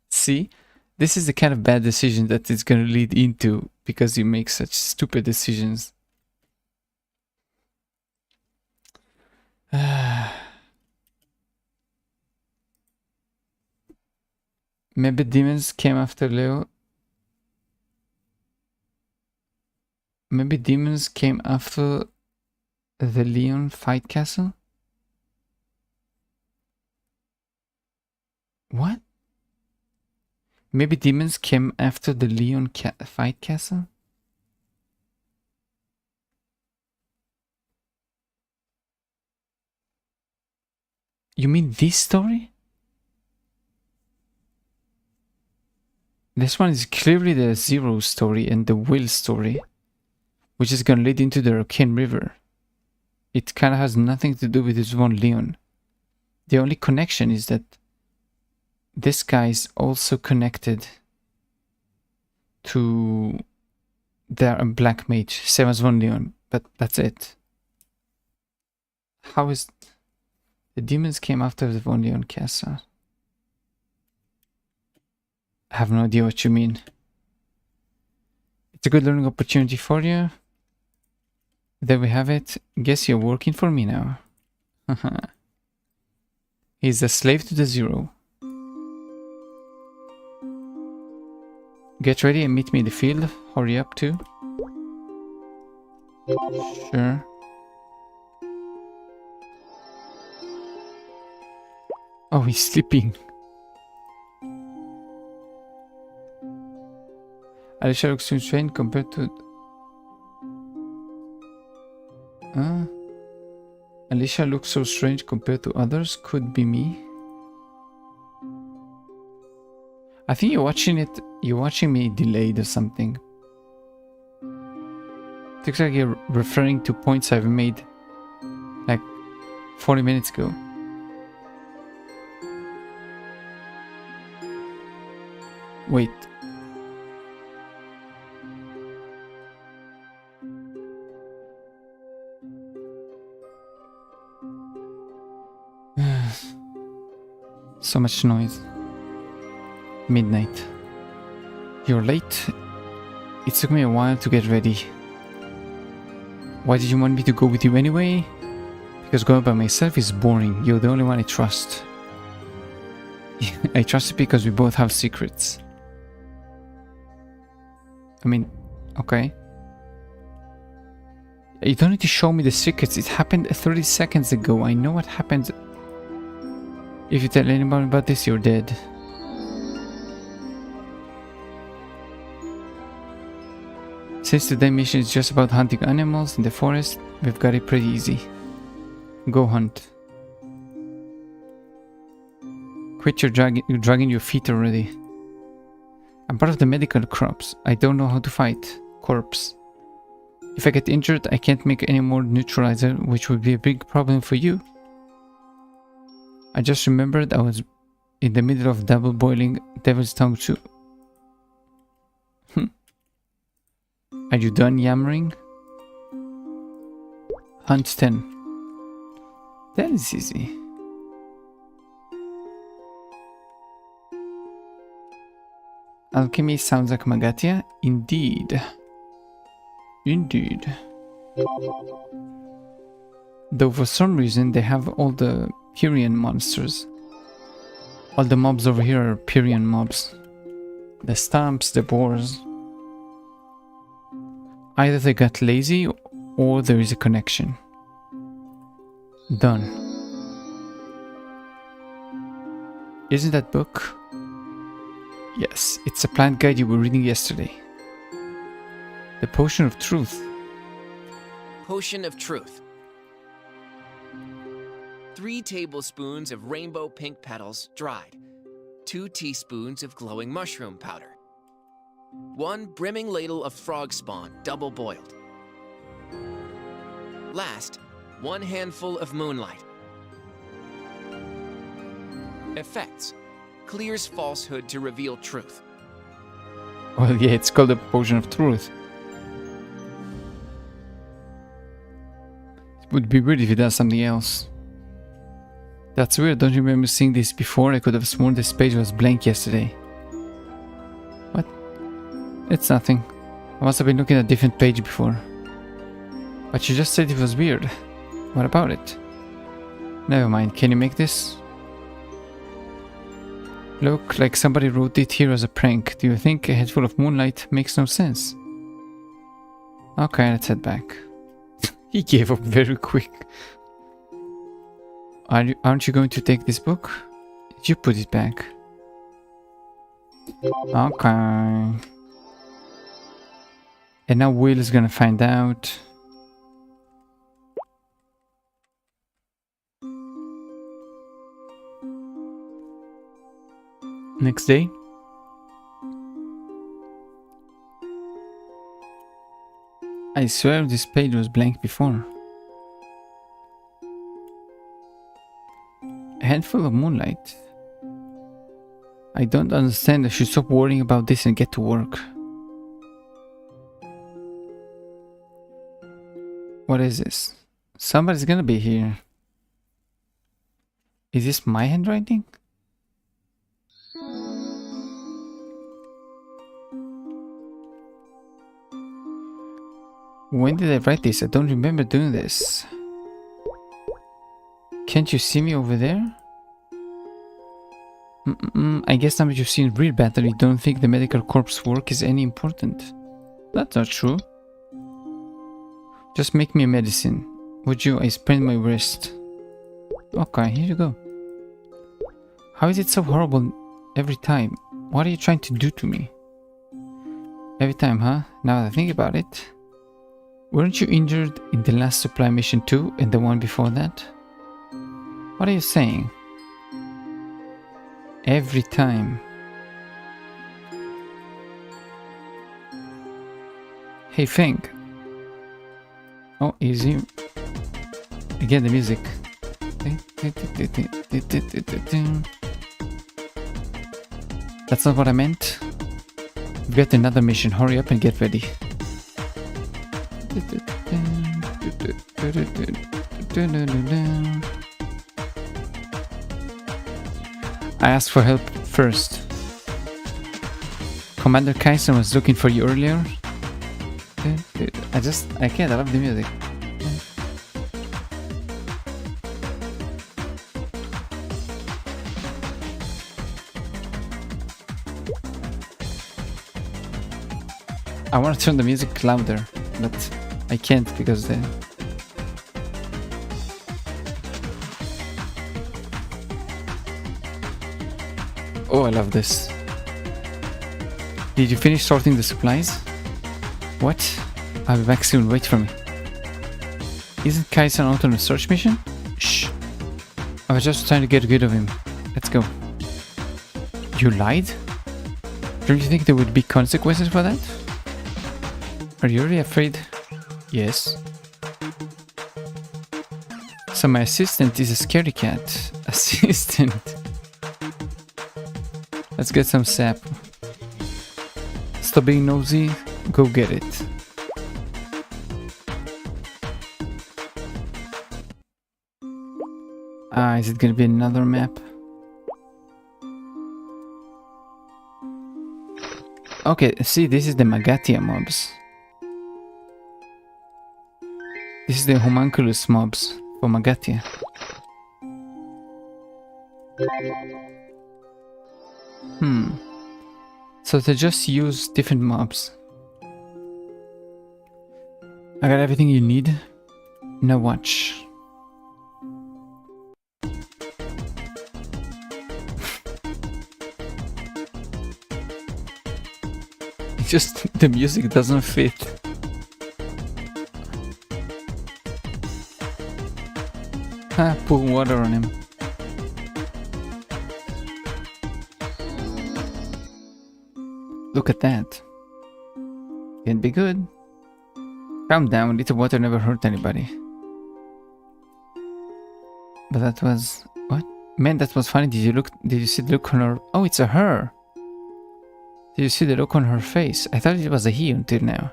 See? This is the kind of bad decision that it's going to lead into because you make such stupid decisions. Maybe demons came after Leo. Maybe demons came after the Leon fight castle? What? Maybe demons came after the Leon fight castle? You mean this story? This one is clearly the Zero story and the Will story, which is gonna lead into the Arcane River. It kinda has nothing to do with this one Leon. The only connection is that this guy is also connected to the Black Mage, same as one Leon, but that's it. How is... The demons came after the Vonleon castle. I have no idea what you mean. It's a good learning opportunity for you. There we have it. Guess you're working for me now. He's a slave to the zero. Get ready and meet me in the field. Hurry up too. Sure. Oh, he's sleeping. Alicia looks too strange compared to... Alicia looks so strange compared to others. Could be me. I think you're watching me delayed or something. Looks like you're referring to points I've made like 40 minutes ago. Wait. So much noise. Midnight. You're late. It took me a while to get ready. Why did you want me to go with you anyway? Because going by myself is boring. You're the only one I trust. I trust you because we both have secrets. I mean, okay. You don't need to show me the secrets. It happened 30 seconds ago. I know what happened. If you tell anyone about this, you're dead. Since the mission is just about hunting animals in the forest, we've got it pretty easy. Go hunt. Quit your dragging your feet already. I'm part of the medical corps. I don't know how to fight. Corpse. If I get injured, I can't make any more neutralizer, which would be a big problem for you. I just remembered I was in the middle of double boiling devil's tongue soup. Are you done yammering? Hunt 10. That is easy. Alchemy sounds like Magatia. Indeed. Indeed. Though for some reason they have all the Pyrian monsters. All the mobs over here are Pyrian mobs. The stamps, the boars. Either they got lazy or there is a connection. Done. Isn't that book? Yes, it's a plant guide you were reading yesterday. The Potion of Truth. Potion of Truth. 3 tablespoons of rainbow pink petals dried. 2 teaspoons of glowing mushroom powder. 1 brimming ladle of frog spawn double boiled. Last, 1 handful of moonlight. Effects. Clears falsehood to reveal truth. Well, yeah, it's called the Potion of Truth. It would be weird if it does something else. That's weird, don't you remember seeing this before? I could have sworn this page was blank yesterday. What? It's nothing. I must have been looking at a different page before. But you just said it was weird. What about it? Never mind, can you make this? Look, like somebody wrote it here as a prank. Do you think a head full of moonlight makes no sense? Okay, let's head back. He gave up very quick. Aren't you going to take this book? You put it back. Okay. And now Will is gonna find out. Next day. I swear this page was blank before. A handful of moonlight. I don't understand. I should stop worrying about this and get to work. What is this? Somebody's gonna be here. Is this my handwriting? When did I write this? I don't remember doing this. Can't you see me over there? I guess now that you've seen real battle, you don't think the medical corps work is any important. That's not true. Just make me a medicine. Would you? I sprained my wrist. Okay, here you go. How is it so horrible every time? What are you trying to do to me? Every time, huh? Now that I think about it. Weren't you injured in the last supply mission too, and the one before that? What are you saying? Every time. Hey, Feng. Oh, easy. Again, the music. That's not what I meant. We've got another mission. Hurry up and get ready. I asked for help first. Commander Kaisen was looking for you earlier. I can't, I love the music. I want to turn the music louder, but I can't because the... Oh, I love this. Did you finish sorting the supplies? What? I'll be back soon, wait for me. Isn't Kaisen out on a search mission? Shh. I was just trying to get rid of him. Let's go. You lied? Don't you think there would be consequences for that? Are you really afraid? Yes. So my assistant is a scaredy cat. Assistant. Let's get some sap. Stop being nosy. Go get it. Is it gonna be another map? Okay, see, this is the Magatia mobs. This is the homunculus mobs for Magatia. So they just use different mobs. I got everything you need. Now watch. Just the music doesn't fit. Pour water on him. Look at that. Can be good. Calm down, little water never hurt anybody. But that was... what? Man, that was funny. Did you see the look on her... Oh, it's a her! Did you see the look on her face? I thought it was a he until now.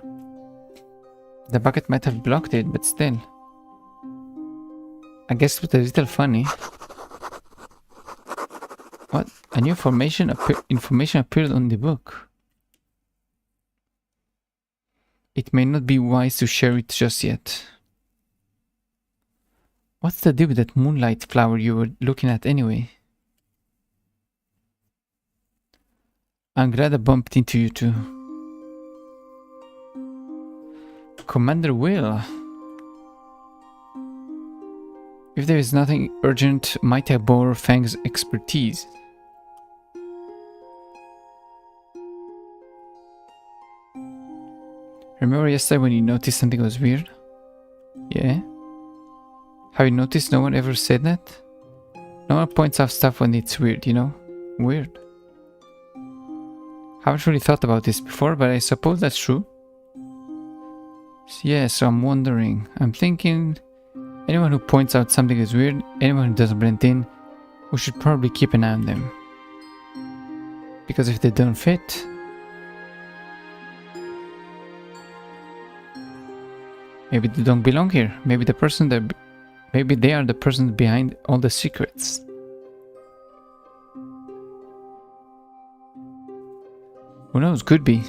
The bucket might have blocked it, but still. I guess it was a little funny. What? A new information appeared on the book. It may not be wise to share it just yet. What's the deal with that moonlight flower you were looking at anyway? I'm glad I bumped into you two. Commander Will. If there is nothing urgent, might I borrow Fang's expertise? Remember yesterday when you noticed something was weird? Yeah? Have you noticed no one ever said that? No one points out stuff when it's weird, you know? Weird. Haven't really thought about this before, but I suppose that's true. Yeah, so I'm wondering. I'm thinking... anyone who points out something is weird, anyone who doesn't blend in, we should probably keep an eye on them. Because if they don't fit... maybe they don't belong here. Maybe they are the person behind all the secrets. Who knows? Could be.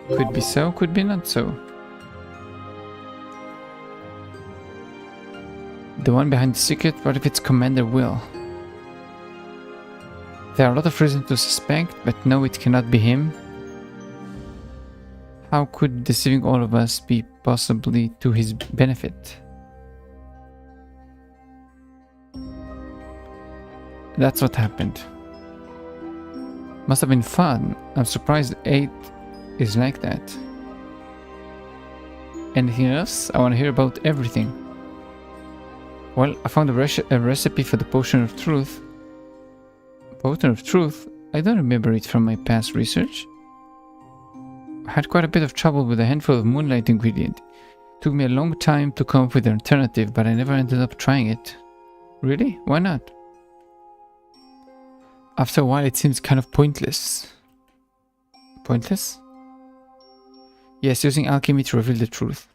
Could be so, could be not so. The one behind the secret, what if it's Commander Will? There are a lot of reasons to suspect, but no, it cannot be him. How could deceiving all of us be possibly to his benefit? That's what happened. Must have been fun. I'm surprised 8 is like that. Anything else? I want to hear about everything. Well, I found a recipe for the Potion of Truth. Potion of Truth? I don't remember it from my past research. I had quite a bit of trouble with a handful of moonlight ingredient. It took me a long time to come up with an alternative, but I never ended up trying it. Really? Why not? After a while it seems kind of pointless. Pointless? Yes, using alchemy to reveal the truth.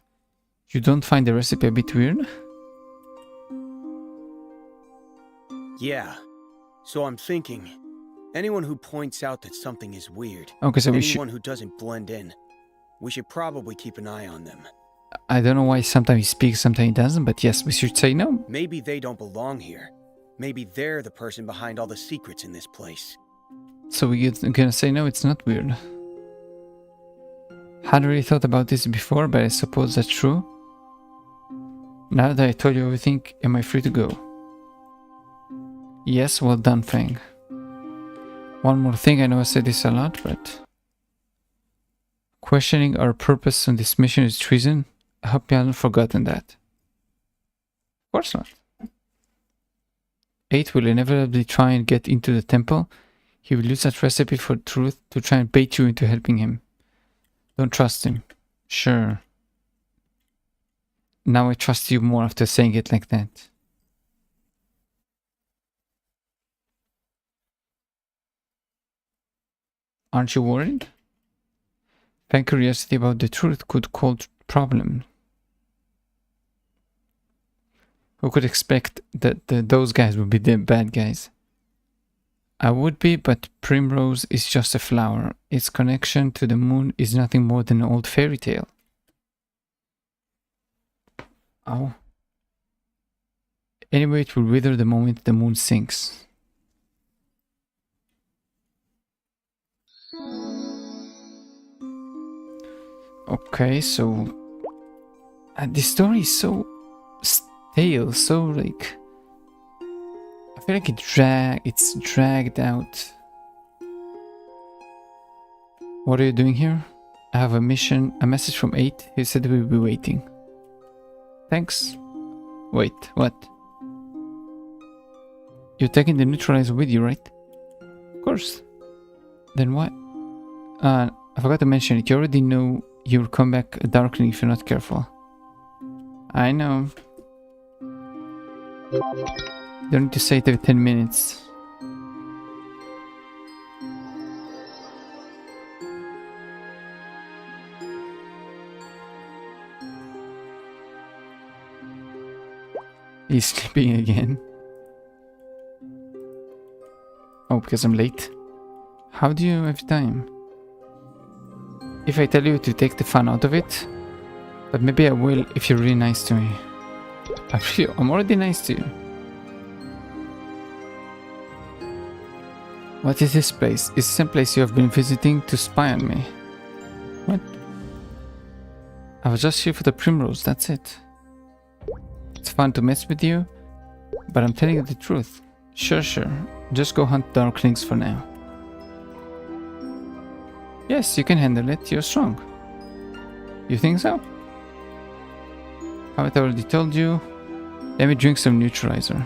You don't find the recipe a bit weird? Yeah. So I'm thinking, anyone who points out that something is weird, Okay, so anyone who doesn't blend in, we should probably keep an eye on them. I don't know why sometimes he speaks, sometimes he doesn't, but yes, we should say no. Maybe they don't belong here. Maybe they're the person behind all the secrets in this place. So we're gonna say no, it's not weird. Hadn't really thought about this before, but I suppose that's true. Now that I told you everything, am I free to go? Yes, well done, Fang. One more thing, I know I said this a lot, but... questioning our purpose on this mission is treason. I hope you haven't forgotten that. Of course not. 8 will inevitably try and get into the temple. He will use that recipe for truth to try and bait you into helping him. Don't trust him. Sure. Now I trust you more after saying it like that. Aren't you worried? Fan curiosity about the truth could cause problems. Who could expect that those guys would be the bad guys? I would be, but Primrose is just a flower. Its connection to the moon is nothing more than an old fairy tale. Oh. Anyway, it will wither the moment the moon sinks. Okay, so... this story is so... stale, so like... I feel like it's dragged out. What are you doing here? I have a message from 8. He said we'll be waiting. Thanks. Wait, what? You're taking the neutralizer with you, right? Of course. Then what? I forgot to mention it. You already know you'll come back a darkling if you're not careful. I know. You don't need to say it every 10 minutes. He's sleeping again. Oh, because I'm late. How do you have time? If I tell you to take the fun out of it, but maybe I will if you're really nice to me. I'm already nice to you. What is this place? Is this some place you have been visiting to spy on me? What? I was just here for the Primrose, that's it. It's fun to mess with you, but I'm telling you the truth. Sure. Just go hunt darklings for now. Yes, you can handle it. You're strong. You think so? Haven't I already told you? Let me drink some neutralizer.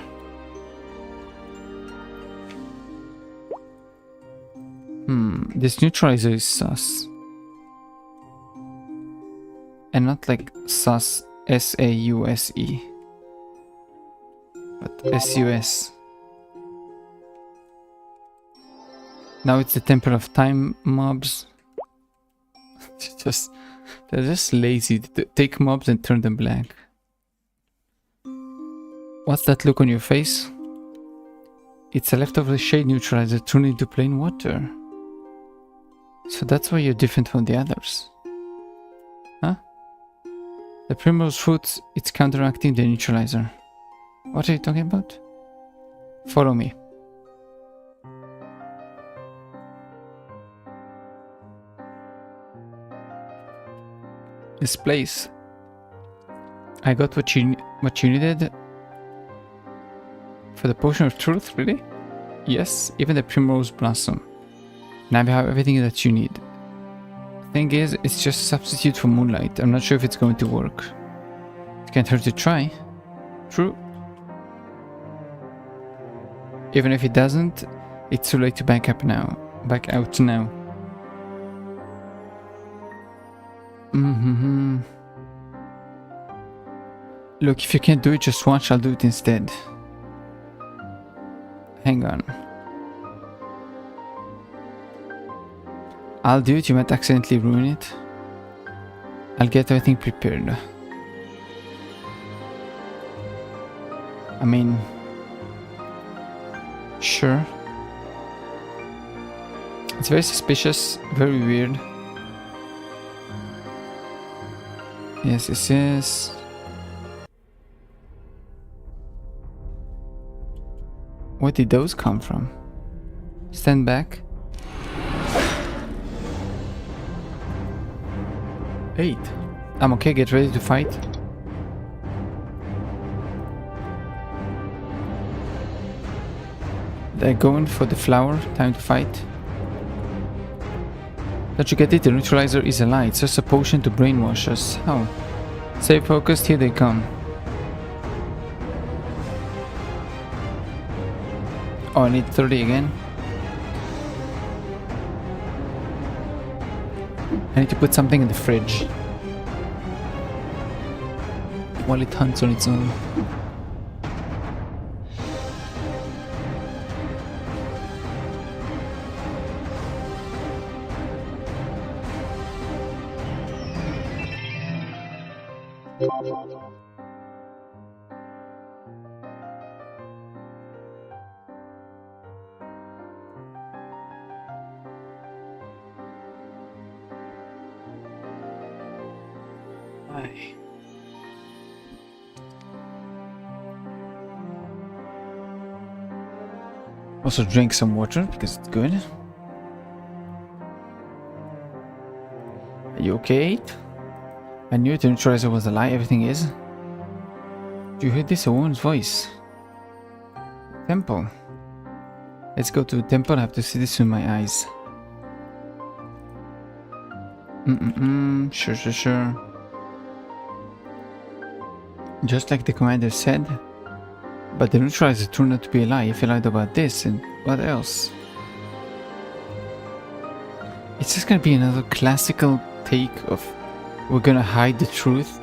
This neutralizer is sus. And not like sus, S-A-U-S-E. But S-U-S. Now it's the Temple of Time mobs. They're just lazy. They take mobs and turn them black. What's that look on your face? It's a leftover shade neutralizer turned into plain water. So that's why you're different from the others. Huh? The primrose fruit, it's counteracting the neutralizer. What are you talking about? Follow me. This place. I got what you needed for the potion of truth, really? Yes, even the primrose blossom. Now we have everything that you need. Thing is, it's just a substitute for moonlight. I'm not sure if it's going to work. It can't hurt to try. True. Even if it doesn't, it's too late to back out now. Look, if you can't do it, just watch, I'll do it instead. Hang on. I'll do it, you might accidentally ruin it. I'll get everything prepared. I mean... Sure. It's very suspicious, very weird. Yes. Where did those come from? Stand back. 8. I'm okay, get ready to fight. They're going for the flower, time to fight. Don't you get it? The neutralizer is a lie. It's just a potion to brainwash us. How? Stay focused, here they come. Oh, I need 30 again. I need to put something in the fridge while it hunts on its own. Also drink some water because it's good. Are you okay? I knew the neutralizer was a lie, everything is. Do you hear this? A woman's voice. Temple. Let's go to the temple. I have to see this with my eyes. Sure. Just like the commander said. But the neutralizer turned out to be a lie. If you lied about this, and what else? It's just gonna be another classical take of we're gonna hide the truth.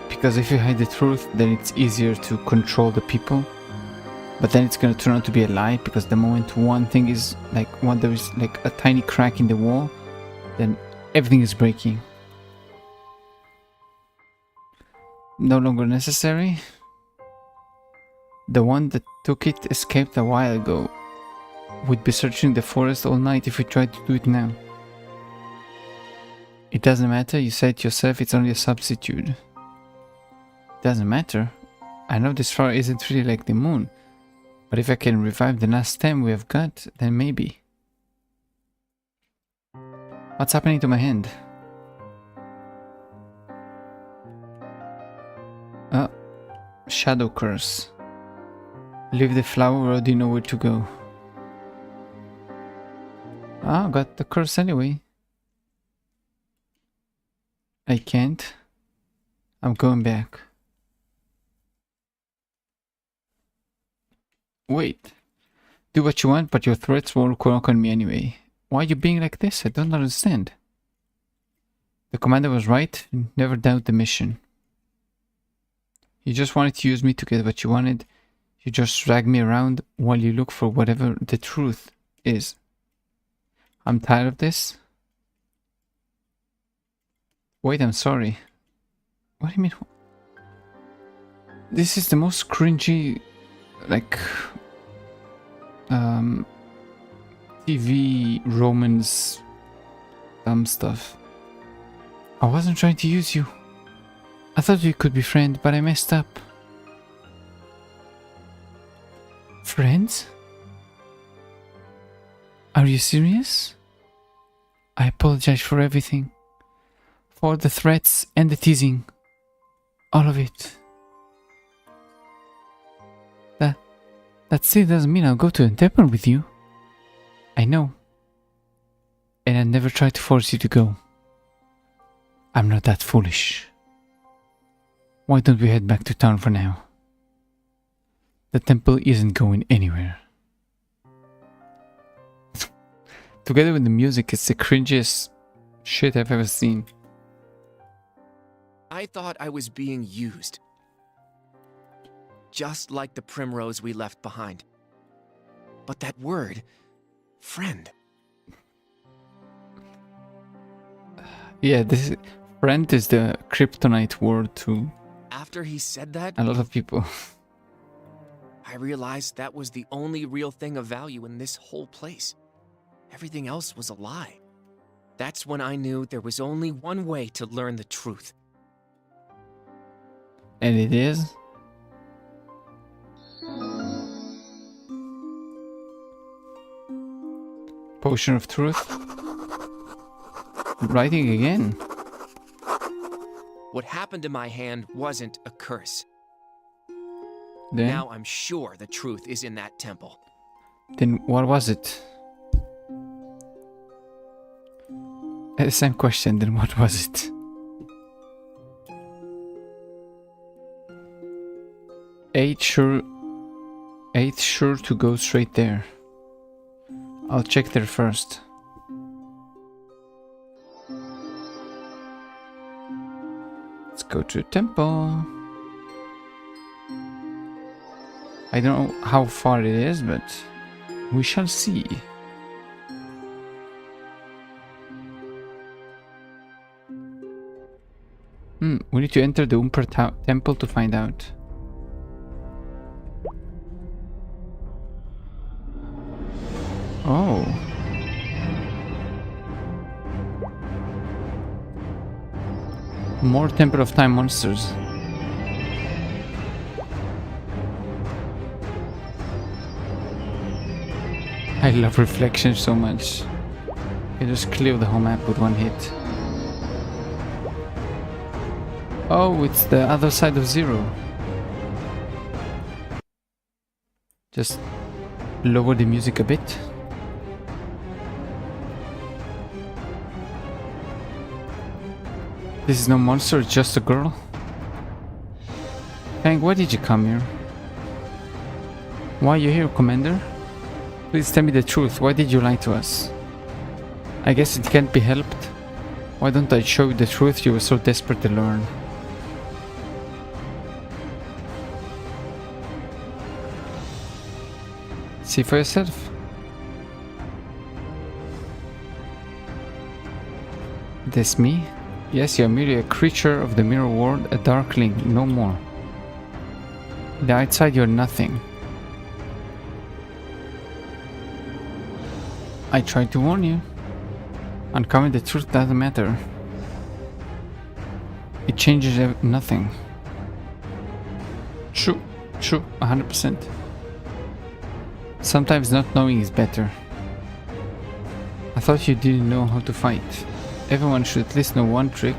Because if you hide the truth, then it's easier to control the people. But then it's gonna turn out to be a lie, because the moment one thing is like, when there is like a tiny crack in the wall, then everything is breaking. No longer necessary. The one that took it escaped a while ago. We'd be searching the forest all night if we tried to do it now. It doesn't matter, you said yourself it's only a substitute. Doesn't matter. I know this flower isn't really like the moon. But if I can revive the last stem we have got, then maybe. What's happening to my hand? Shadow curse. Leave the flower, we already know where to go. Got the curse anyway. I can't. I'm going back. Wait. Do what you want, but your threats won't work on me anyway. Why are you being like this? I don't understand. The commander was right. Never doubt the mission. You just wanted to use me to get what you wanted. You just drag me around while you look for whatever the truth is. I'm tired of this. Wait, I'm sorry. What do you mean? This is the most cringy, like, TV romance Dumb stuff. I wasn't trying to use you. I thought we could be friends, but I messed up. Friends? Are you serious? I apologize for everything. For the threats and the teasing. All of it. That still doesn't mean I'll go to the temple with you. I know. And I never tried to force you to go. I'm not that foolish. Why don't we head back to town for now? The temple isn't going anywhere. Together with the music, it's the cringiest shit I've ever seen. I thought I was being used. Just like the primrose we left behind. But that word, friend. Yeah, friend is the kryptonite word to After he said that, a lot of people. I realized that was the only real thing of value in this whole place. Everything else was a lie. That's when I knew there was only one way to learn the truth. And it is? Potion of truth? Writing again? What happened to my hand wasn't a curse. Then? Now I'm sure the truth is in that temple. Then what was it? Same question, then what was it? Eighth sure to go straight there. I'll check there first. Let's go to the temple. I don't know how far it is, but we shall see. We need to enter the temple to find out. Oh. More Temple of Time monsters. I love reflection so much. You just clear the whole map with one hit. Oh, it's the other side of Zero. Just lower the music a bit. This is no monster, it's just a girl. Fang, why did you come here? Why are you here, Commander? Please tell me the truth, why did you lie to us? I guess it can't be helped. Why don't I show you the truth you were so desperate to learn? See for yourself. This me? Yes, you're merely a creature of the mirror world, a darkling, no more. On the outside you're nothing. I tried to warn you. Uncovering the truth doesn't matter. It changes nothing. True, 100%. Sometimes not knowing is better. I thought you didn't know how to fight. Everyone should at least know one trick.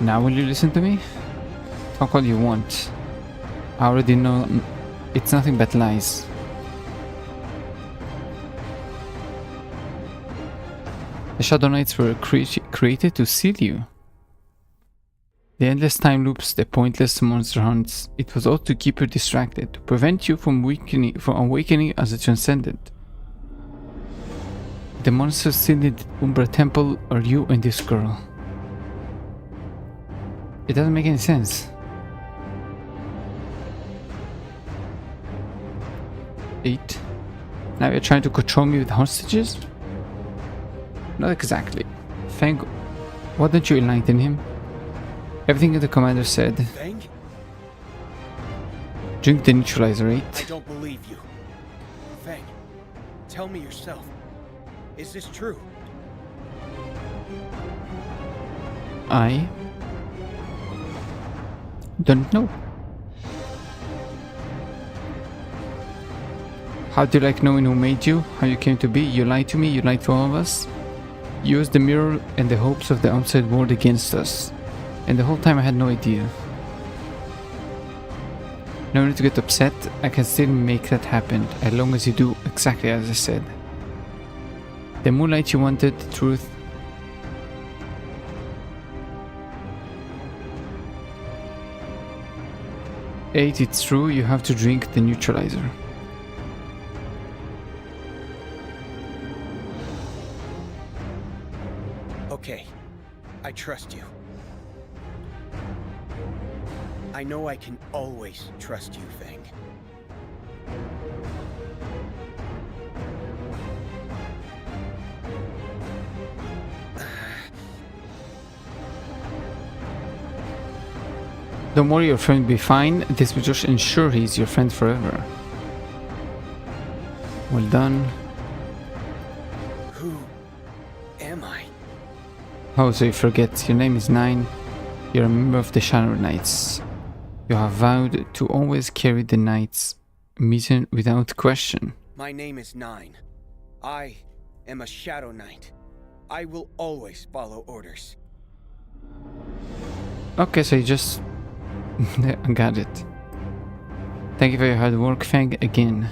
Now will you listen to me? Talk all you want. I already know it's nothing but lies. The Shadow Knights were created to seal you. The endless time loops, the pointless monster hunts, it was all to keep you distracted, to prevent you from awakening as a transcendent. The monsters still in the Umbra Temple are you and this girl. It doesn't make any sense. 8. Now you're trying to control me with hostages? Not exactly. Fang, why don't you enlighten him? Everything the commander said. Fang? Drink the neutralizer, 8. I don't believe you. Fang, Tell me yourself. Is this true? I don't know. How do you like knowing who made you? How you came to be? You lied to me, you lied to all of us. You used the mirror and the hopes of the outside world against us. And the whole time I had no idea. No need to get upset, I can still make that happen, as long as you do exactly as I said. The moonlight you wanted, the truth. Eight, it's true, you have to drink the neutralizer. Okay, I trust you. I know I can always trust you, Feng. Don't worry, your friend will be fine. This will just ensure he's your friend forever. Well done. Who am I? Oh, so you forget. Your name is Nine. You're a member of the Shadow Knights. You have vowed to always carry the Knights' mission without question. My name is Nine. I am a Shadow Knight. I will always follow orders. Okay, so you just... I got it. Thank you for your hard work, Feng, again.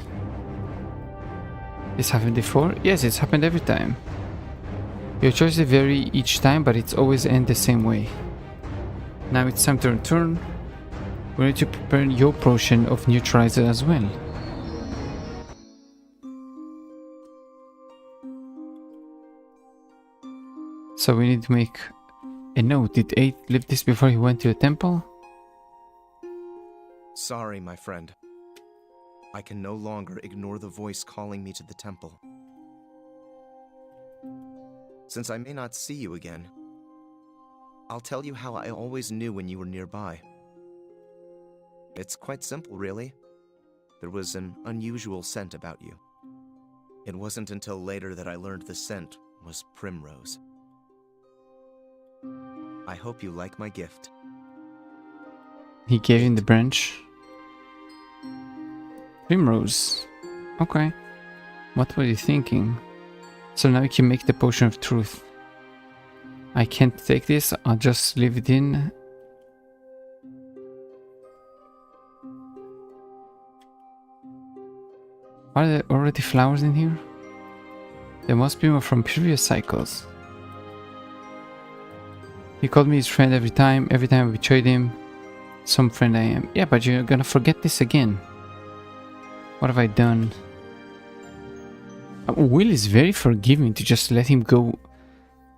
This happened before? Yes, it's happened every time. Your choices vary each time, but it's always end the same way. Now it's time to return. We need to prepare your portion of neutralizer as well. So we need to make a note. Did 8 live this before he went to the temple? Sorry, my friend. I can no longer ignore the voice calling me to the temple. Since I may not see you again, I'll tell you how I always knew when you were nearby. It's quite simple, really. There was an unusual scent about you. It wasn't until later that I learned the scent was primrose. I hope you like my gift. He gave him the branch. Primrose. Okay. What were you thinking? So now you can make the potion of truth. I can't take this, I'll just leave it in. Are there already flowers in here? There must be more from previous cycles. He called me his friend every time I betrayed him. Some friend I am. Yeah, but you're gonna forget this again. What have I done? Will is very forgiving to just let him go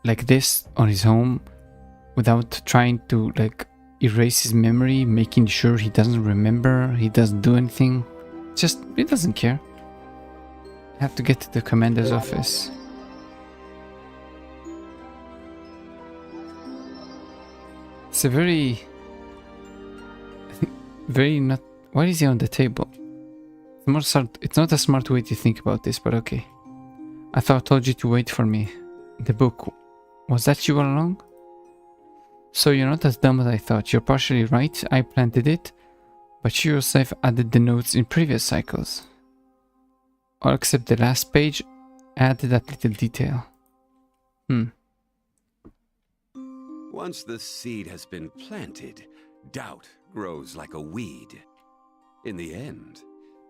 like this on his own without trying to like erase his memory, making sure he doesn't remember, he doesn't do anything. Just, he doesn't care. I have to get to the commander's office. It's a very not... Why is he on the table? It's not a smart way to think about this, but okay. I thought I told you to wait for me. The book. Was that you all along? So you're not as dumb as I thought. You're partially right. I planted it. But you yourself added the notes in previous cycles. All except the last page added that little detail. Once the seed has been planted, doubt grows like a weed. In the end,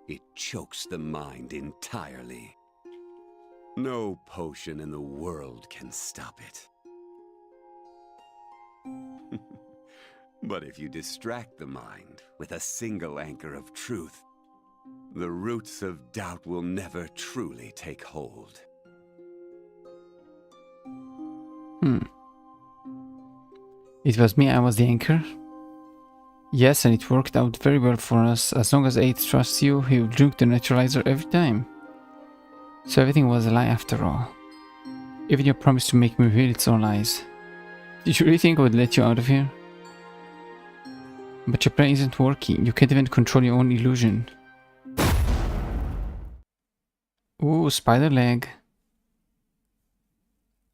it chokes the mind entirely. No potion in the world can stop it. But if you distract the mind with a single anchor of truth, the roots of doubt will never truly take hold. It was me, I was the anchor. Yes, and it worked out very well for us. As long as 8 trusts you, he will drink the neutralizer every time. So everything was a lie after all. Even your promise to make me real, it's all lies. Did you really think I would let you out of here? But your plan isn't working. You can't even control your own illusion. Ooh, spider leg.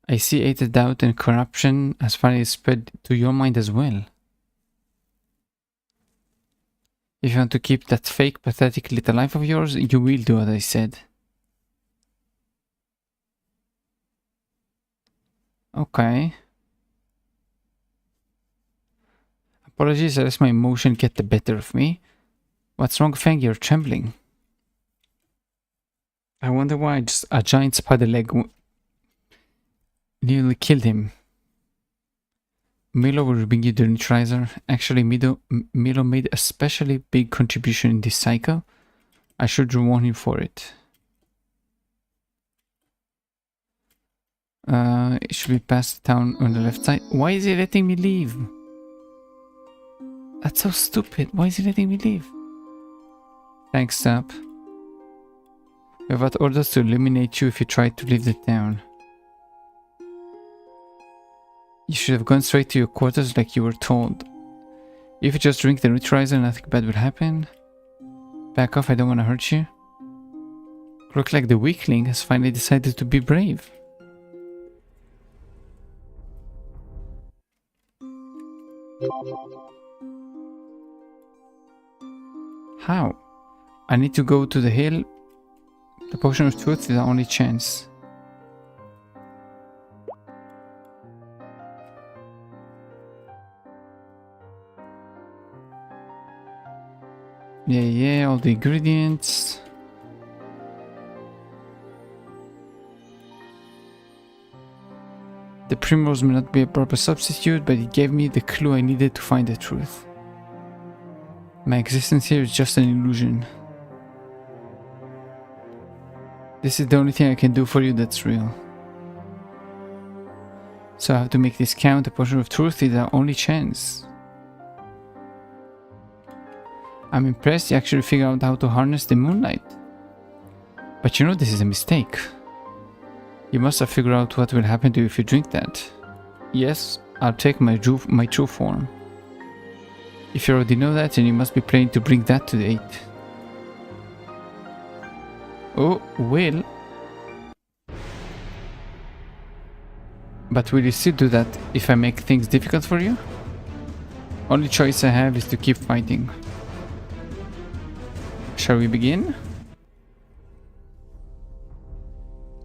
I see hated doubt and corruption has finally spread to your mind as well. If you want to keep that fake, pathetic little life of yours, you will do what I said. Okay. Apologies, I let my emotion get the better of me. What's wrong, Fang? You're trembling. I wonder why just a giant spider leg nearly killed him. Milo will bring you the neutralizer. Actually, Milo made a especially big contribution in this cycle. I should reward him for it. It should be past the town on the left side. Why is he letting me leave? That's so stupid. Why is he letting me leave? Thanks, Sap. We have had orders to eliminate you if you try to leave the town. You should have gone straight to your quarters like you were told. If you just drink the neutralizer, nothing bad will happen. Back off, I don't want to hurt you. Look like the weakling has finally decided to be brave. How? I need to go to the hill. The potion of truth is the only chance. Yeah, all the ingredients. The primrose may not be a proper substitute, but it gave me the clue I needed to find the truth. My existence here is just an illusion. This is the only thing I can do for you that's real. So I have to make this count. The potion of truth is our only chance. I'm impressed you actually figured out how to harness the moonlight. But you know this is a mistake. You must have figured out what will happen to you if you drink that. Yes, I'll take my true form. If you already know that, then you must be planning to bring that to the 8. Oh, will. But will you still do that if I make things difficult for you? Only choice I have is to keep fighting. Shall we begin?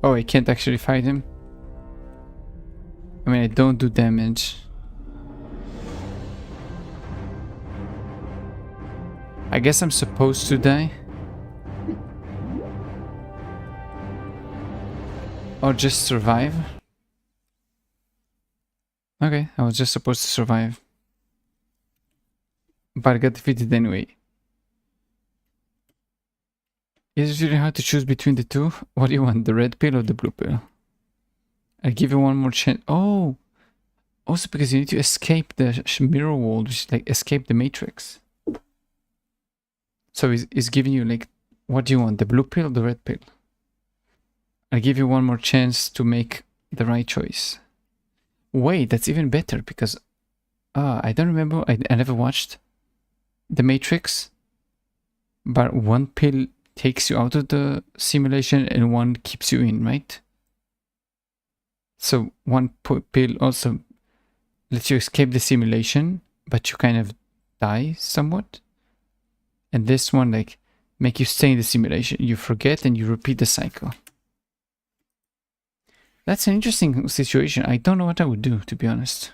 Oh, I can't actually fight him. I mean, I don't do damage. I guess I'm supposed to die. Or just survive. Okay, I was just supposed to survive. But I got defeated anyway. Is it really hard to choose between the two? What do you want, the red pill or the blue pill? I'll give you one more chance. Oh! Also because you need to escape the mirror world, which is like escape the matrix. So he's giving you like, what do you want, the blue pill or the red pill? I'll give you one more chance to make the right choice. Wait, that's even better because I don't remember, I never watched the Matrix, but one pill takes you out of the simulation and one keeps you in, right? So one pill also lets you escape the simulation, but you kind of die somewhat. And this one like make you stay in the simulation. You forget and you repeat the cycle. That's an interesting situation. I don't know what I would do, to be honest.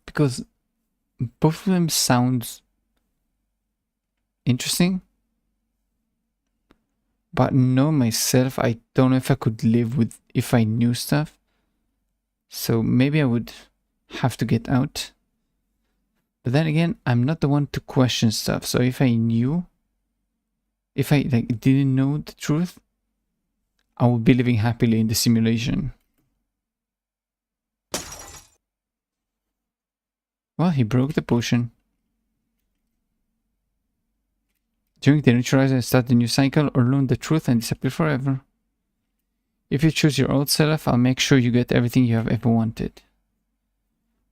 Because both of them sound interesting. But know myself, I don't know if I could live with if I knew stuff. So maybe I would have to get out. But then again, I'm not the one to question stuff. So if I knew, if I like didn't know the truth, I would be living happily in the simulation. Well, he broke the potion. Drink the neutralizer and start the new cycle, or learn the truth and disappear forever. If you choose your old self, I'll make sure you get everything you have ever wanted.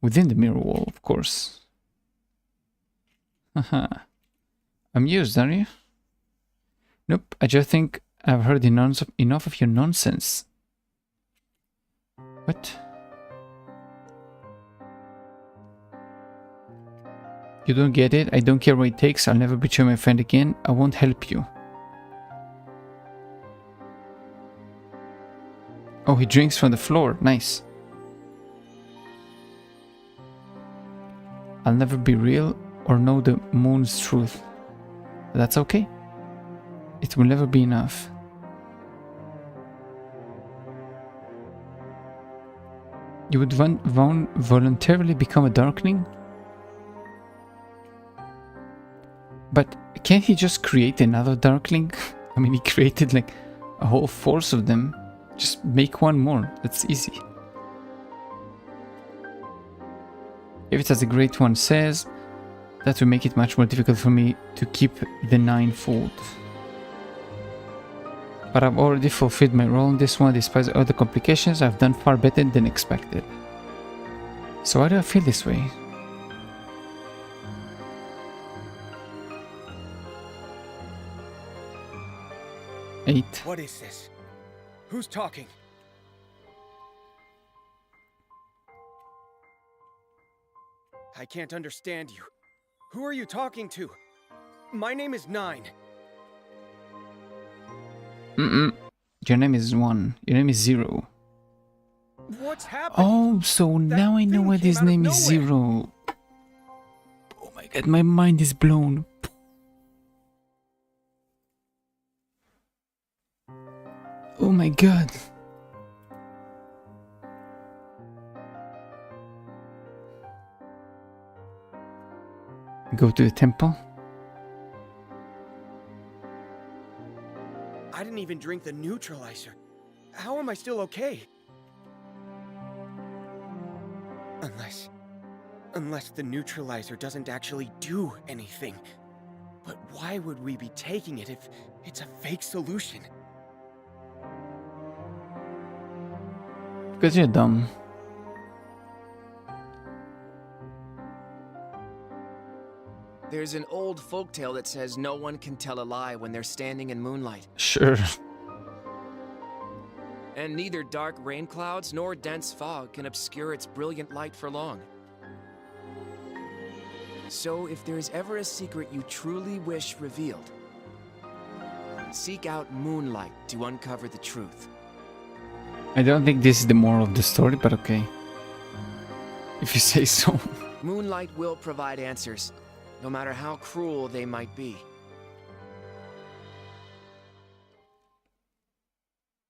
Within the mirror wall, of course. Haha. Amused, are you? Nope, I just think I've heard enough of your nonsense. What? You don't get it? I don't care what it takes. I'll never betray my friend again. I won't help you. Oh, he drinks from the floor. Nice. I'll never be real or know the moon's truth. That's okay. It will never be enough. You would voluntarily become a Darkling? But can't he just create another Darkling? I mean, he created like a whole force of them. Just make one more. That's easy. If it's as the Great One says, that will make it much more difficult for me to keep the ninefold. But I've already fulfilled my role in this one. Despite all the complications, I've done far better than expected. So why do I feel this way? Eight. What is this? Who's talking? I can't understand you. Who are you talking to? My name is 9. Your name is 1. Your name is 0. What's happening? Oh, so now I know why his name is 0. Oh my god, my mind is blown. Oh my god. Go to the temple. I didn't even drink the neutralizer. How am I still okay? Unless the neutralizer doesn't actually do anything. But why would we be taking it if it's a fake solution? Because you're dumb. There's an old folktale that says no one can tell a lie when they're standing in moonlight. Sure. And neither dark rain clouds nor dense fog can obscure its brilliant light for long. So if there's ever a secret you truly wish revealed, seek out moonlight to uncover the truth. I don't think this is the moral of the story, but okay. If you say so. Moonlight will provide answers, no matter how cruel they might be.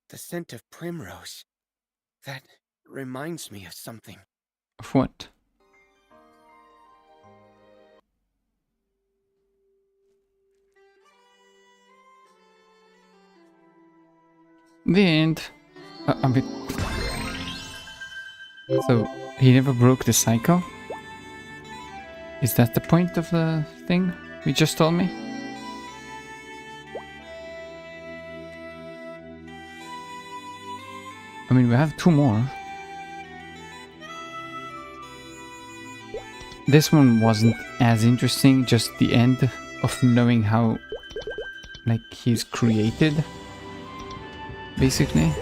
The scent of primrose. That reminds me of something. Of what? The end. I mean... So, he never broke the cycle? Is that the point of the thing you just told me? I mean, we have 2 more. This one wasn't as interesting, just the end of knowing how, like, he's created, basically.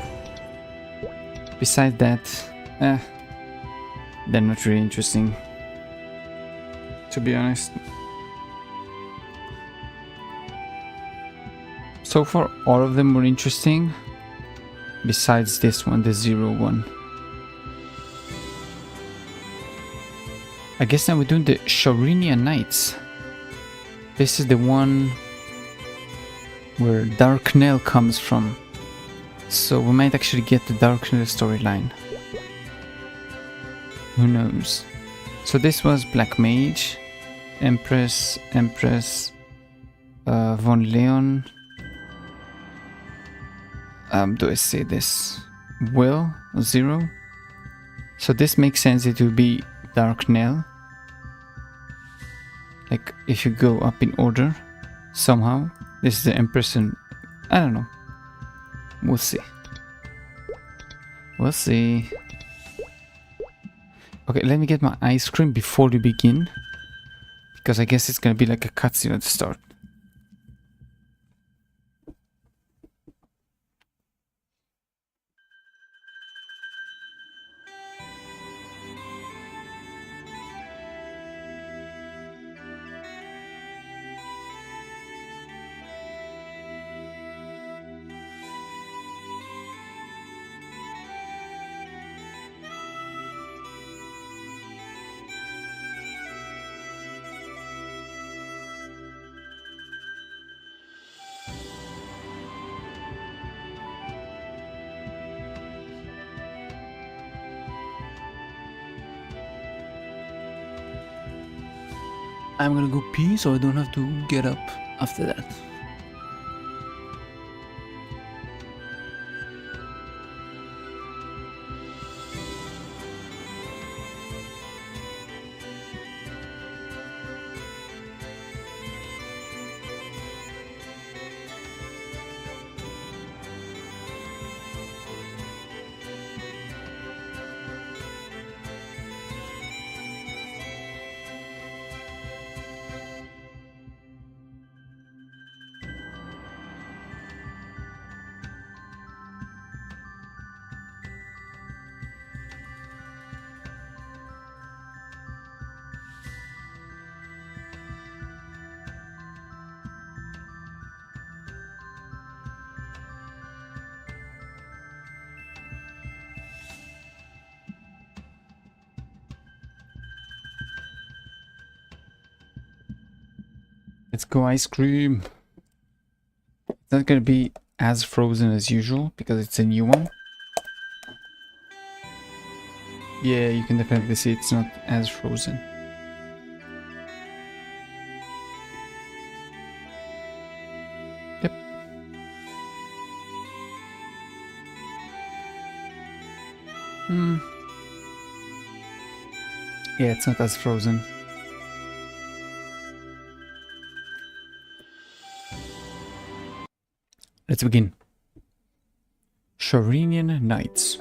Besides that, they're not really interesting, to be honest. So far, all of them were interesting, besides this one, the 0 one. I guess now we're doing the Shaurinia Nights. This is the one where Darknell comes from. So we might actually get the Darknell storyline. Who knows? So this was Black Mage, Empress, Von Leon. Do I say this? Will, 0. So this makes sense, it will be Darknell. Like, if you go up in order, somehow. This is the Empress and... I don't know. We'll see. We'll see. Okay, let me get my ice cream before we begin. Because I guess it's gonna be like a cutscene at the start. I'm gonna go pee so I don't have to get up after that. Let's go ice cream. It's not gonna be as frozen as usual because it's a new one. Yeah, you can definitely see it's not as frozen. Yep. Yeah, it's not as frozen. Let's begin. Shorenian Knights.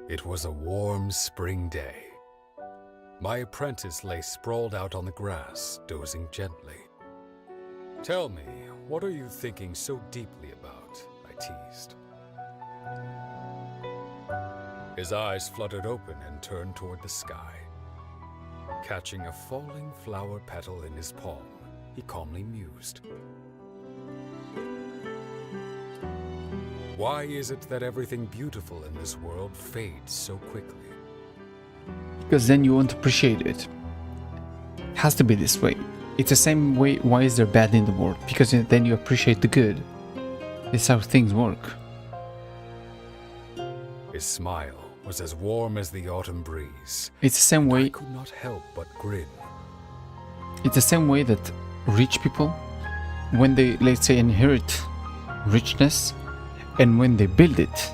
It was a warm spring day. My apprentice lay sprawled out on the grass, dozing gently. "Tell me, what are you thinking so deeply about?" I teased. His eyes fluttered open and turned toward the sky. Catching a falling flower petal in his palm, he calmly mused. Why is it that everything beautiful in this world fades so quickly? Because then you won't appreciate it. It has to be this way. It's the same way why is there bad in the world? Because then you appreciate the good. This is how things work. His smile was as warm as the autumn breeze. It's the same way. I could not help but grin. It's the same way that rich people, when they, let's say, inherit richness, and when they build it,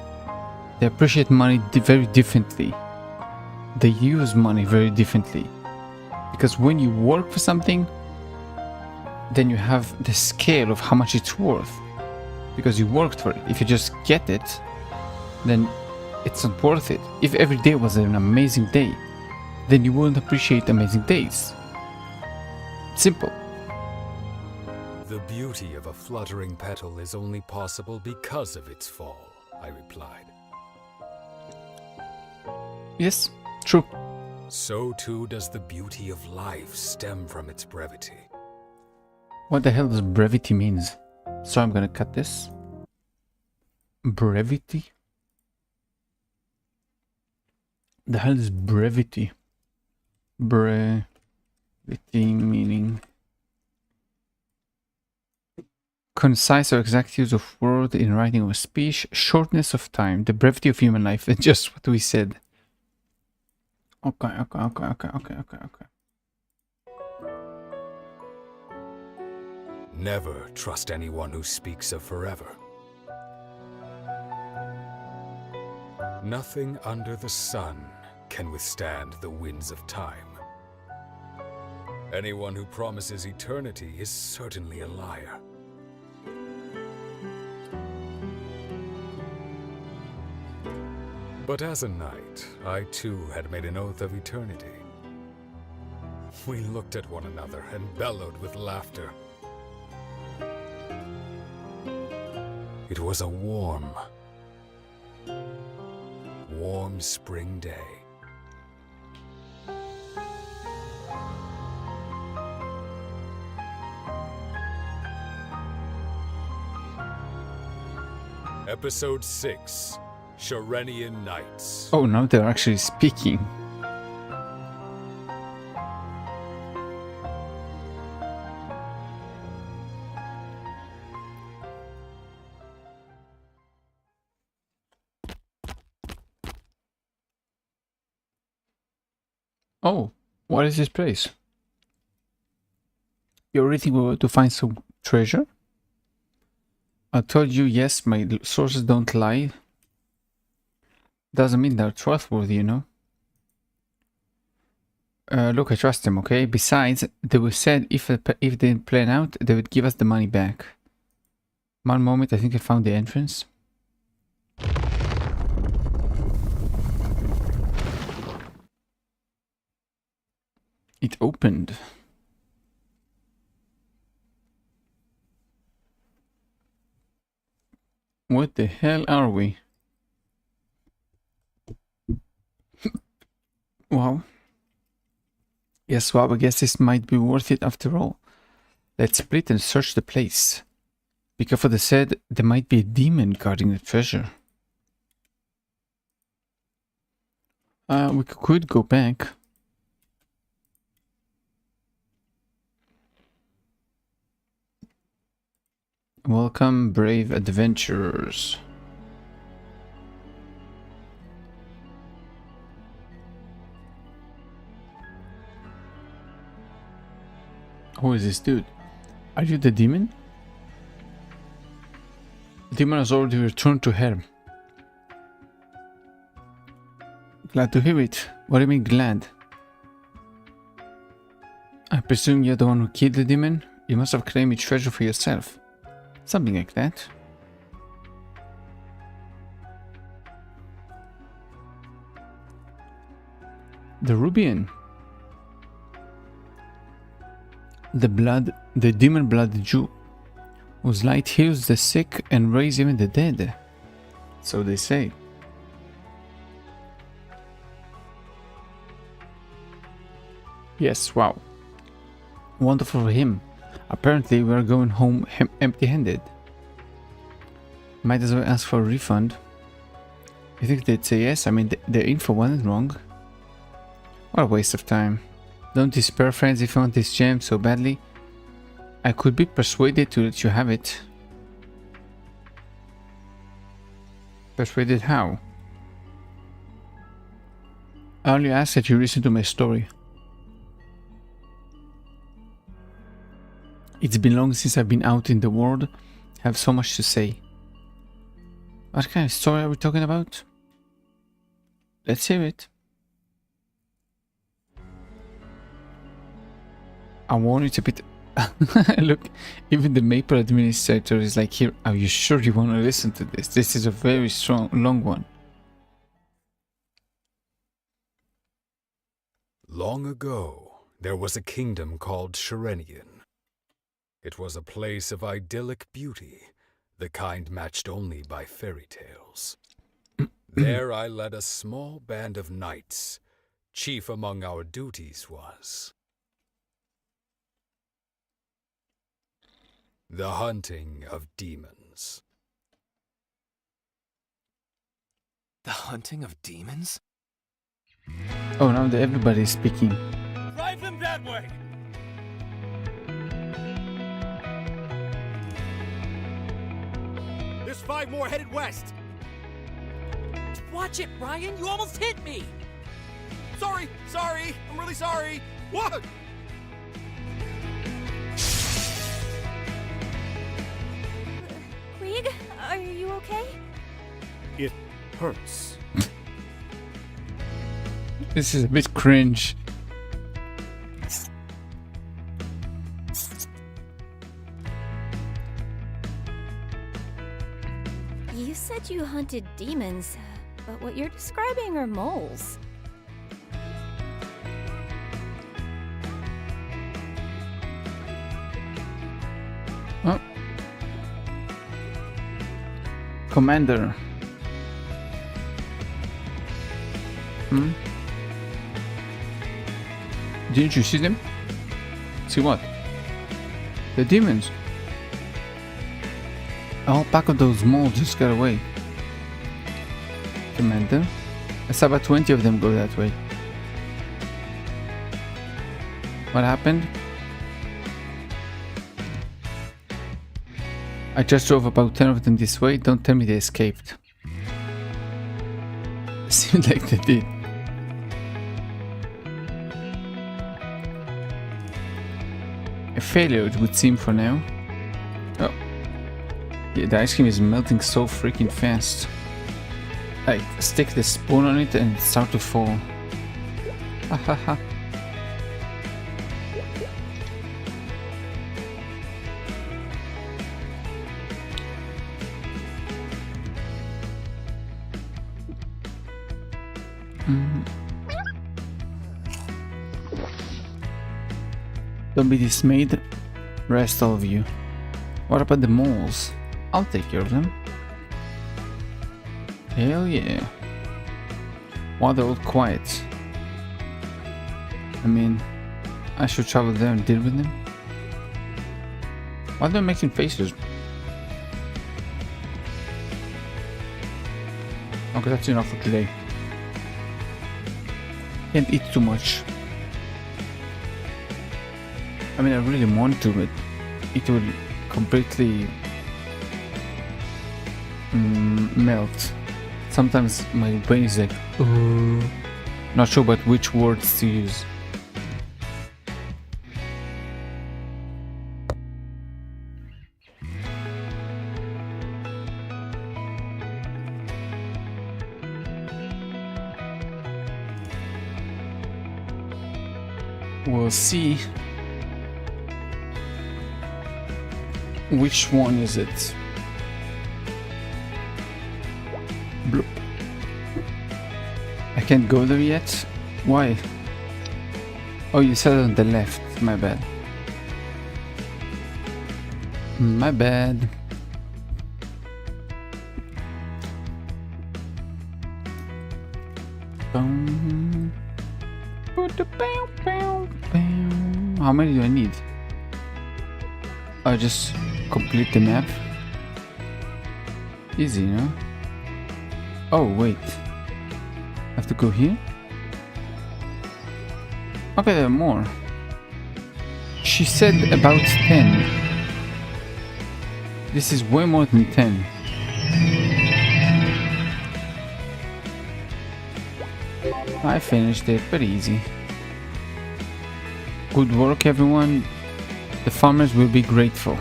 they appreciate money very differently. They use money very differently. Because when you work for something, then you have the scale of how much it's worth. Because you worked for it. If you just get it, then it's not worth it. If every day was an amazing day, then you wouldn't appreciate amazing days. Simple. The beauty of a fluttering petal is only possible because of its fall, I replied. Yes, true. So too does the beauty of life stem from its brevity. What the hell does brevity means? So I'm gonna cut this. Brevity? The hell is brevity? Brevity meaning concise or exact use of word in writing or speech, shortness of time, the brevity of human life. That's just what we said. Okay. Never trust anyone who speaks of forever. Nothing under the sun can withstand the winds of time. Anyone who promises eternity is certainly a liar. But as a knight, I too had made an oath of eternity. We looked at one another and bellowed with laughter. It was a warm spring day. Episode 6, Shorenian Knights. Oh, now they're actually speaking. Oh, what is this place? You really think we were to find some treasure? I told you, yes, my sources don't lie. Doesn't mean they're trustworthy, you know? Look, I trust them, okay? Besides, they were said if they didn't plan out, they would give us the money back. One moment, I think I found the entrance. It opened. What the hell are we? Wow. Yes, wow, I guess this might be worth it after all. Let's split and search the place. Be careful, they said there might be a demon guarding the treasure. We could go back. Welcome, brave adventurers. Who is this dude? Are you the demon? The demon has already returned to her. Glad to hear it. What do you mean glad? I presume you're the one who killed the demon? You must have claimed its treasure for yourself. Something like that. The Rubian. The demon blood Jew, whose light heals the sick and raises even the dead. So they say. Yes, wow. Wonderful for him. Apparently we're going home empty-handed. Might as well ask for a refund. You think they'd say yes? I mean, their info wasn't wrong. What a waste of time. Don't despair, friends, if you want this gem so badly. I could be persuaded to let you have it. Persuaded how? I only ask that you listen to my story. It's been long since I've been out in the world. I have so much to say. What kind of story are we talking about? Let's hear it. I warn you to bit. Look, even the Maple administrator is like, here, are you sure you want to listen to this? This is a very long one. Long ago, there was a kingdom called Sharenian. It was a place of idyllic beauty, the kind matched only by fairy tales. There I led a small band of knights. Chief among our duties was the hunting of demons. The hunting of demons? Oh, now that everybody's speaking. Drive them that way! There's 5 more headed west! Watch it, Brian! You almost hit me! Sorry! I'm really sorry! What? Krieg, are you okay? It hurts. This is a bit cringe. You said you hunted demons, but what you're describing are moles. Oh. Commander. Didn't you see them? See what? The demons. A whole pack of those moles just got away. Commander. I saw about 20 of them go that way. What happened? I just drove about 10 of them this way. Don't tell me they escaped. Seemed like they did. A failure, it would seem for now. Oh. Yeah, the ice cream is melting so freaking fast. I stick the spoon on it and it starts to fall. Ha ha ha. Don't be dismayed, rest all of you. What about the moles? I'll take care of them. Hell yeah. Why they're all quiet? I mean, I should travel there and deal with them. Why are they making faces? Okay, that's enough for today. Can't eat too much. I mean, I really want to, but it will completely melt. Sometimes my brain is like, not sure about which words to use. We'll see. Which one is it? Bloop. I can't go there yet? Why? Oh, you said on the left. My bad. My bad. How many do I need? I just complete the map. Easy, no? Oh, wait. I have to go here? Okay, there are more. She said about 10. This is way more than 10. I finished it, but easy. Good work, everyone. The farmers will be grateful.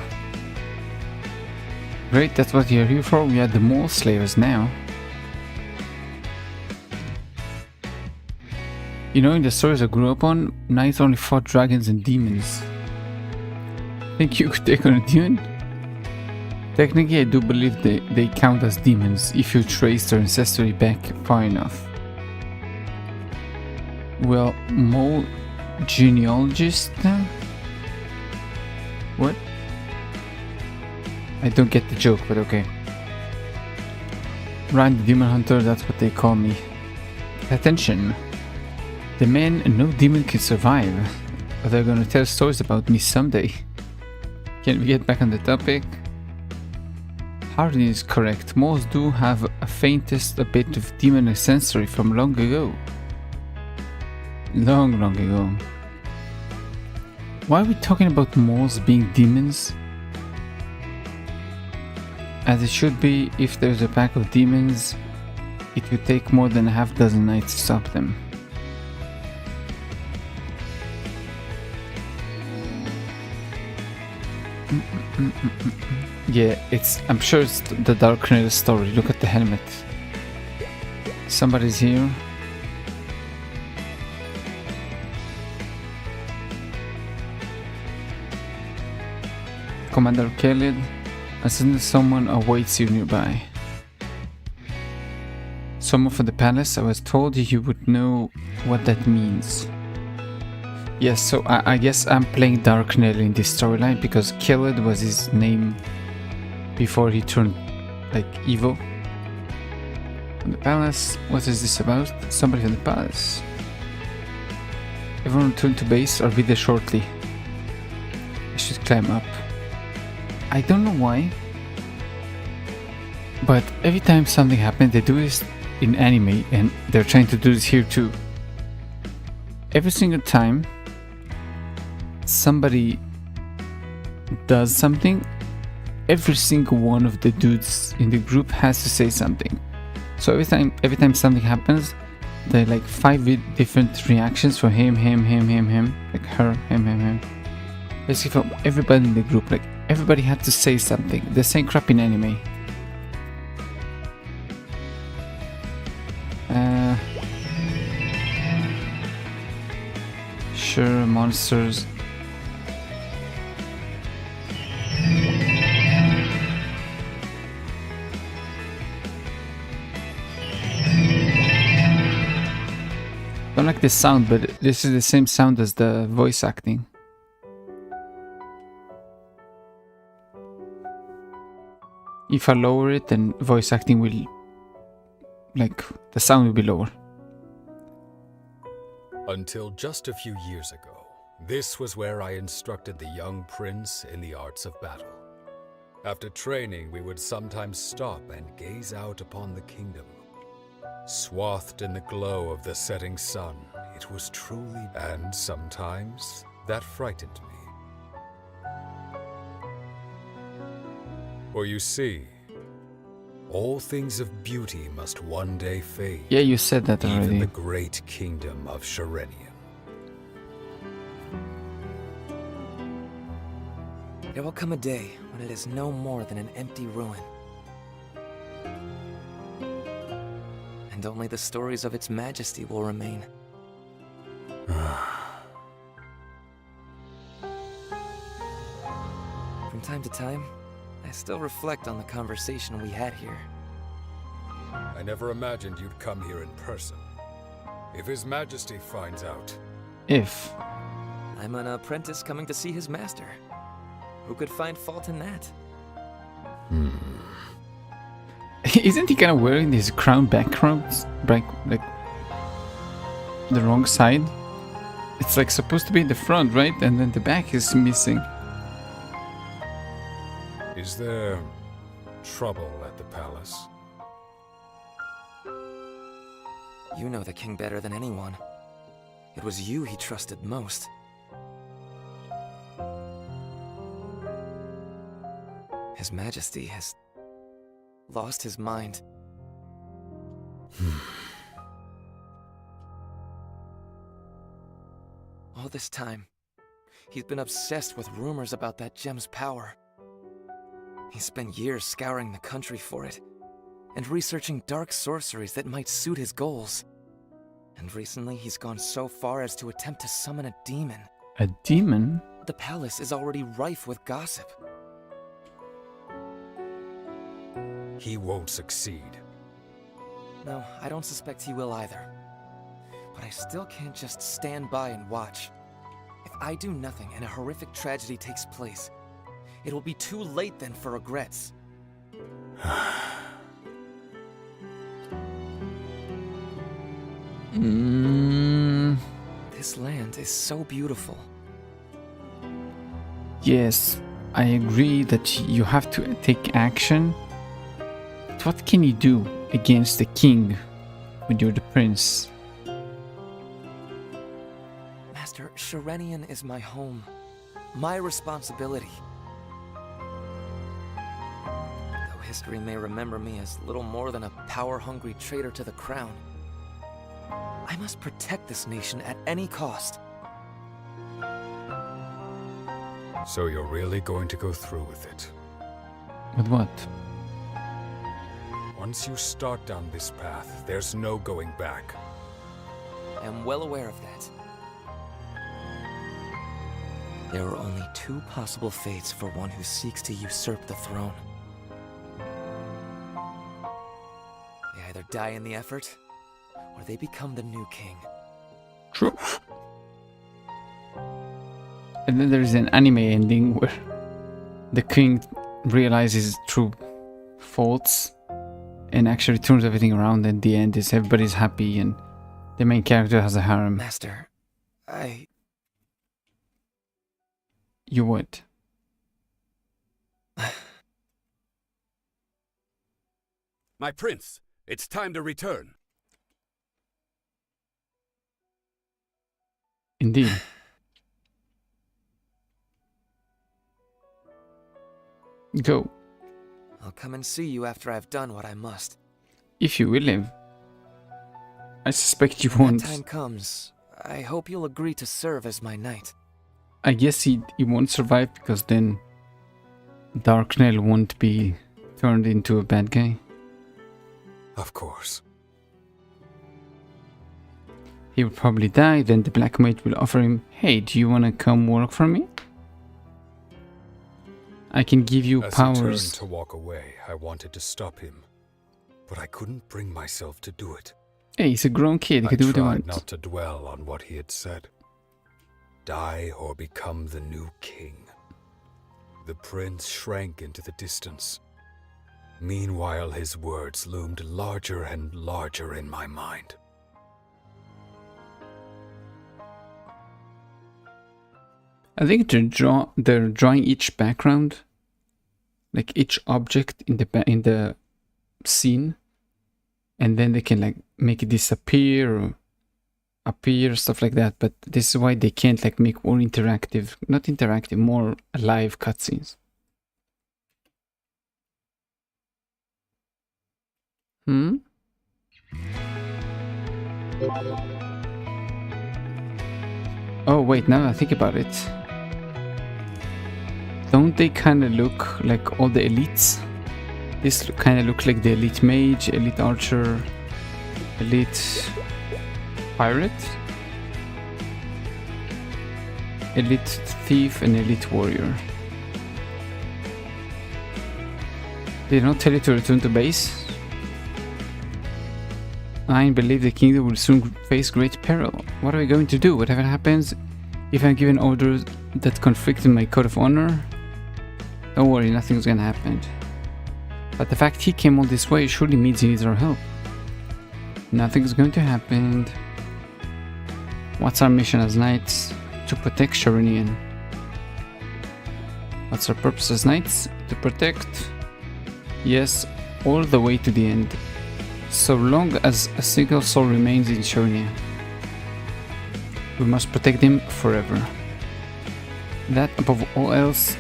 Great, that's what you're here for. We are the mole slayers now. You know, in the stories I grew up on, knights only fought dragons and demons. Think you could take on a demon? Technically, I do believe they count as demons if you trace their ancestry back far enough. Well, mole genealogist now? What? I don't get the joke, but okay. Ryan the Demon Hunter, that's what they call me. Attention! The man no demon can survive. They're gonna tell stories about me someday. Can we get back on the topic? Hardin is correct. Most do have a faintest a bit of demon ancestry from long ago. Long ago. Why are we talking about moles being demons? As it should be, if there's a pack of demons, it would take more than a half dozen knights to stop them. Yeah, I'm sure it's the Dark Knight story. Look at the helmet. Somebody's here. Commander Khalid, as soon as someone awaits you nearby. Someone from the palace, I was told you would know what that means. Yes, so I guess I'm playing Dark Knight in this storyline because Khalid was his name before he turned like evil. From the palace, what is this about? Somebody from the palace. Everyone return to base, I'll be there shortly. I should climb up. I don't know why, but every time something happens, they do this in anime, and they're trying to do this here too. Every single time somebody does something, every single one of the dudes in the group has to say something. So every time something happens, there are like 5 different reactions for him, like her, him. Basically from everybody in the group. Like, everybody had to say something. The same crap in anime. Sure, monsters. Don't like the sound, but this is the same sound as the voice acting. If I lower it, then voice acting will, like, the sound will be lower. Until just a few years ago, this was where I instructed the young prince in the arts of battle. After training, we would sometimes stop and gaze out upon the kingdom. Swathed in the glow of the setting sun, it was truly... And sometimes, that frightened me. For you see, all things of beauty must one day fade. Yeah, you said that already. Even the great kingdom of Sharenian. There will come a day when it is no more than an empty ruin. And only the stories of its majesty will remain. From time to time, I still reflect on the conversation we had here. I never imagined you'd come here in person. If His Majesty finds out... If? I'm an apprentice coming to see his master. Who could find fault in that? Isn't he kind of wearing these crown backgrounds? Like, the wrong side? It's like supposed to be in the front, right? And then the back is missing. Is there trouble at the palace? You know the king better than anyone. It was you he trusted most. His Majesty has lost his mind. All this time, he's been obsessed with rumors about that gem's power. He spent years scouring the country for it, and researching dark sorceries that might suit his goals. And recently, he's gone so far as to attempt to summon a demon. A demon? The palace is already rife with gossip. He won't succeed. No, I don't suspect he will either. But I still can't just stand by and watch. If I do nothing and a horrific tragedy takes place, it will be too late then for regrets. This land is so beautiful. Yes, I agree that you have to take action. But what can you do against the king when you're the prince? Master, Sharenian is my home. My responsibility. Though history may remember me as little more than a power-hungry traitor to the crown, I must protect this nation at any cost. So you're really going to go through with it? With what? Once you start down this path, there's no going back. I am well aware of that. There are only two possible fates for one who seeks to usurp the throne. They either die in the effort, or they become the new king. True. And then there's an anime ending where the king realizes his true faults and actually turns everything around, and the end is everybody's happy and the main character has a harem. Master, You would. My prince, it's time to return. Indeed. Go. I'll come and see you after I've done what I must. If you will live. I suspect you When won't. that time comes, I hope you'll agree to serve as my knight. I guess he won't survive because then Darknell won't be turned into a bad guy. Of course. He will probably die, then the Black Mage will offer him, hey, do you want to come work for me? I can give you As powers. he turned to walk away, I wanted to stop him, but I couldn't bring myself to do it. Hey, he's a grown kid, he I can do what he tried wants. not to dwell on what he had said. Die or become the new king. The prince shrank into the distance. Meanwhile, his words loomed larger and larger in my mind. I think they're drawing each background, like each object in the scene, and then they can like make it disappear or appear, stuff like that. But this is why they can't like make more interactive, not interactive, more live cutscenes. Oh wait, now I think about it. Don't they kind of look like all the elites? This kind of looks like the elite mage, elite archer, elite pirate, elite thief, and elite warrior. Did not tell you to return to base? I believe the kingdom will soon face great peril. What are we going to do? Whatever happens, if I'm given orders that conflict with my code of honor, don't worry, nothing's gonna happen. But the fact he came all this way surely means he needs our help. Nothing's going to happen. What's our mission as knights? To protect Sharonian. What's our purpose as knights? To protect. Yes, all the way to the end. So long as a single soul remains in Sharonian. We must protect him forever. That, above all else,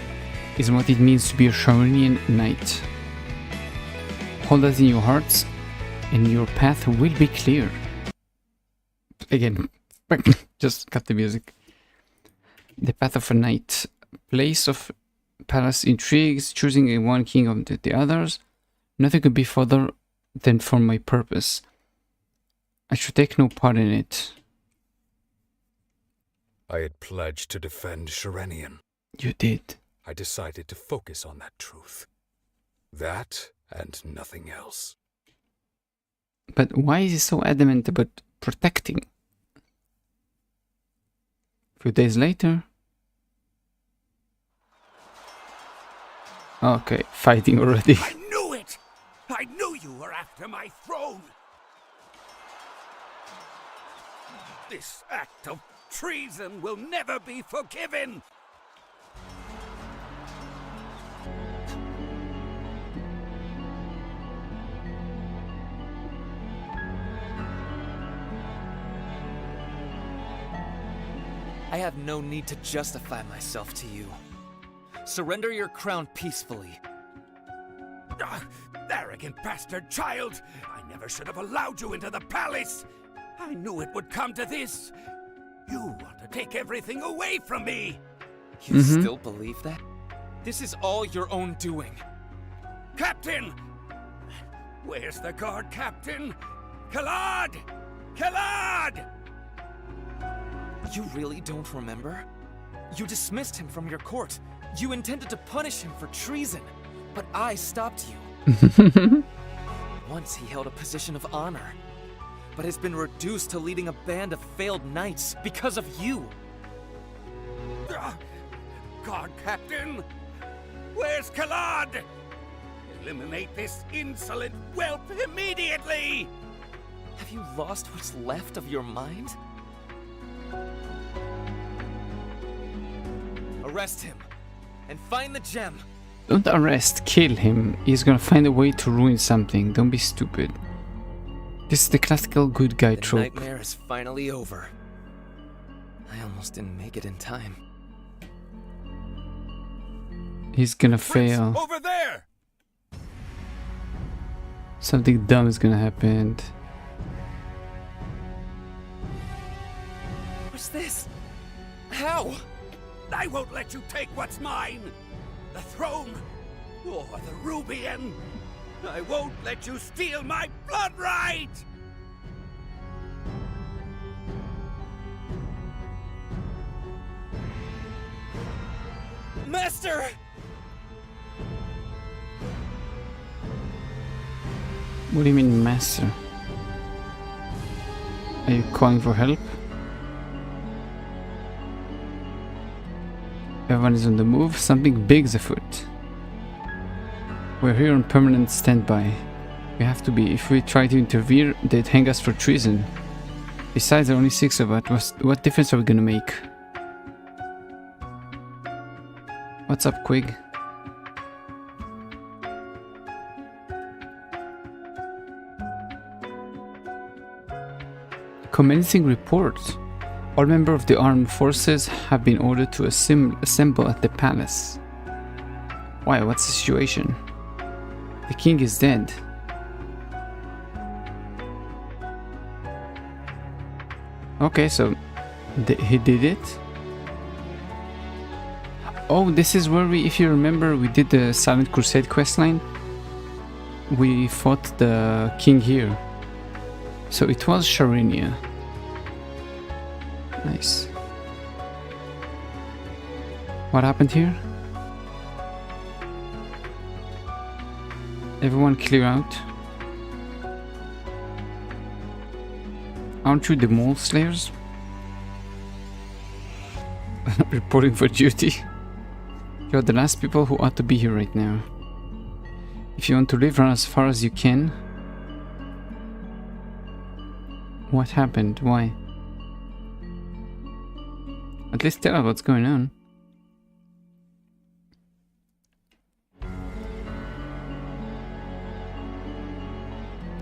is what it means to be a Sharonian knight. Hold that in your hearts, and your path will be clear. Again, just cut the music. The path of a knight. Place of palace intrigues, choosing a one king of the others. Nothing could be further than for my purpose. I should take no part in it. I had pledged to defend Sharonian. You did. I decided to focus on that truth. That and nothing else. But why is he so adamant about protecting? A few days later. Okay, fighting already. I knew it! I knew you were after my throne! This act of treason will never be forgiven! I have no need to justify myself to you. Surrender your crown peacefully. Arrogant bastard child! I never should have allowed you into the palace! I knew it would come to this! You want to take everything away from me! You still believe that? This is all your own doing. Captain! Where's the guard captain? Kalad! Kalad! You really don't remember? You dismissed him from your court. You intended to punish him for treason, but I stopped you. Once he held a position of honor, but has been reduced to leading a band of failed knights because of you. Guard captain! Where's Kalad? Eliminate this insolent whelp immediately! Have you lost what's left of your mind? Arrest him, and find the gem. Don't arrest, kill him. He's gonna find a way to ruin something. Don't be stupid. This is the classical good guy trope. The nightmare is finally over. I almost didn't make it in time. He's gonna Prince, fail. over there! Something dumb is gonna happen. What's this? How? I won't let you take what's mine! The throne, or the Rubian! I won't let you steal my blood right! Master! What do you mean, master? Are you calling for help? Everyone is on the move. Something big's afoot. We're here on permanent standby. We have to be. If we try to interfere, they'd hang us for treason. Besides, there are only 6 of us. What difference are we gonna make? What's up, Quig? Commencing report. All members of the armed forces have been ordered to assemble at the palace. Why? What's the situation? The king is dead. Okay, so he did it. Oh, this is where we, if you remember, we did the Silent Crusade questline. We fought the king here. So it was Sharinia. Nice. What happened here? Everyone clear out. Aren't you the mole slayers? Reporting for duty. You're the last people who ought to be here right now. If you want to live, run as far as you can. What happened? Why? At least tell us what's going on.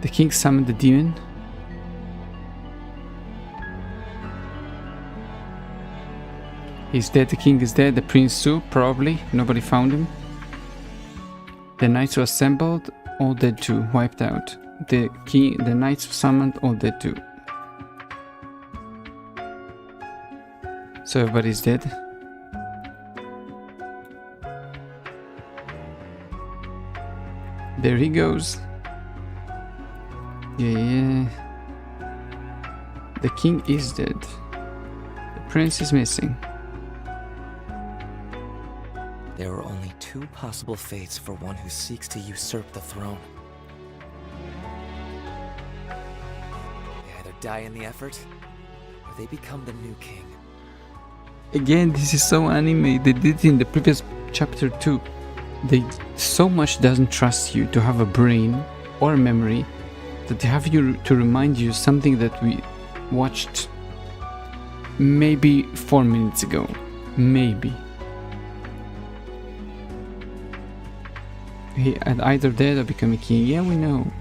The king summoned the demon. He's dead, the king is dead, the prince too, probably. Nobody found him. The knights who assembled, all dead too, wiped out. The knights summoned, all dead too. So everybody's dead. There he goes. Yeah. The king is dead. The prince is missing. There are only 2 possible fates for one who seeks to usurp the throne. They either die in the effort, or they become the new king. Again, this is so anime. They did it in the previous chapter too. They so much doesn't trust you to have a brain or a memory that they have you to remind you something that we watched maybe 4 minutes ago. Maybe. He had either dead or become a king. Yeah, we know.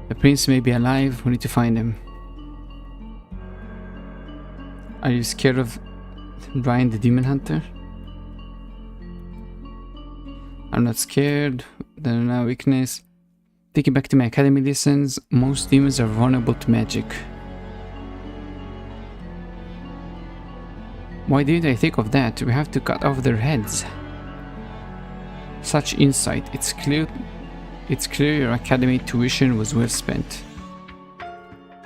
The prince may be alive. We need to find him. Are you scared of Ryan the Demon Hunter? I'm not scared. There are no weakness. Thinking back to my academy lessons, most demons are vulnerable to magic. Why didn't I think of that? We have to cut off their heads. Such insight. It's clear your academy tuition was well spent.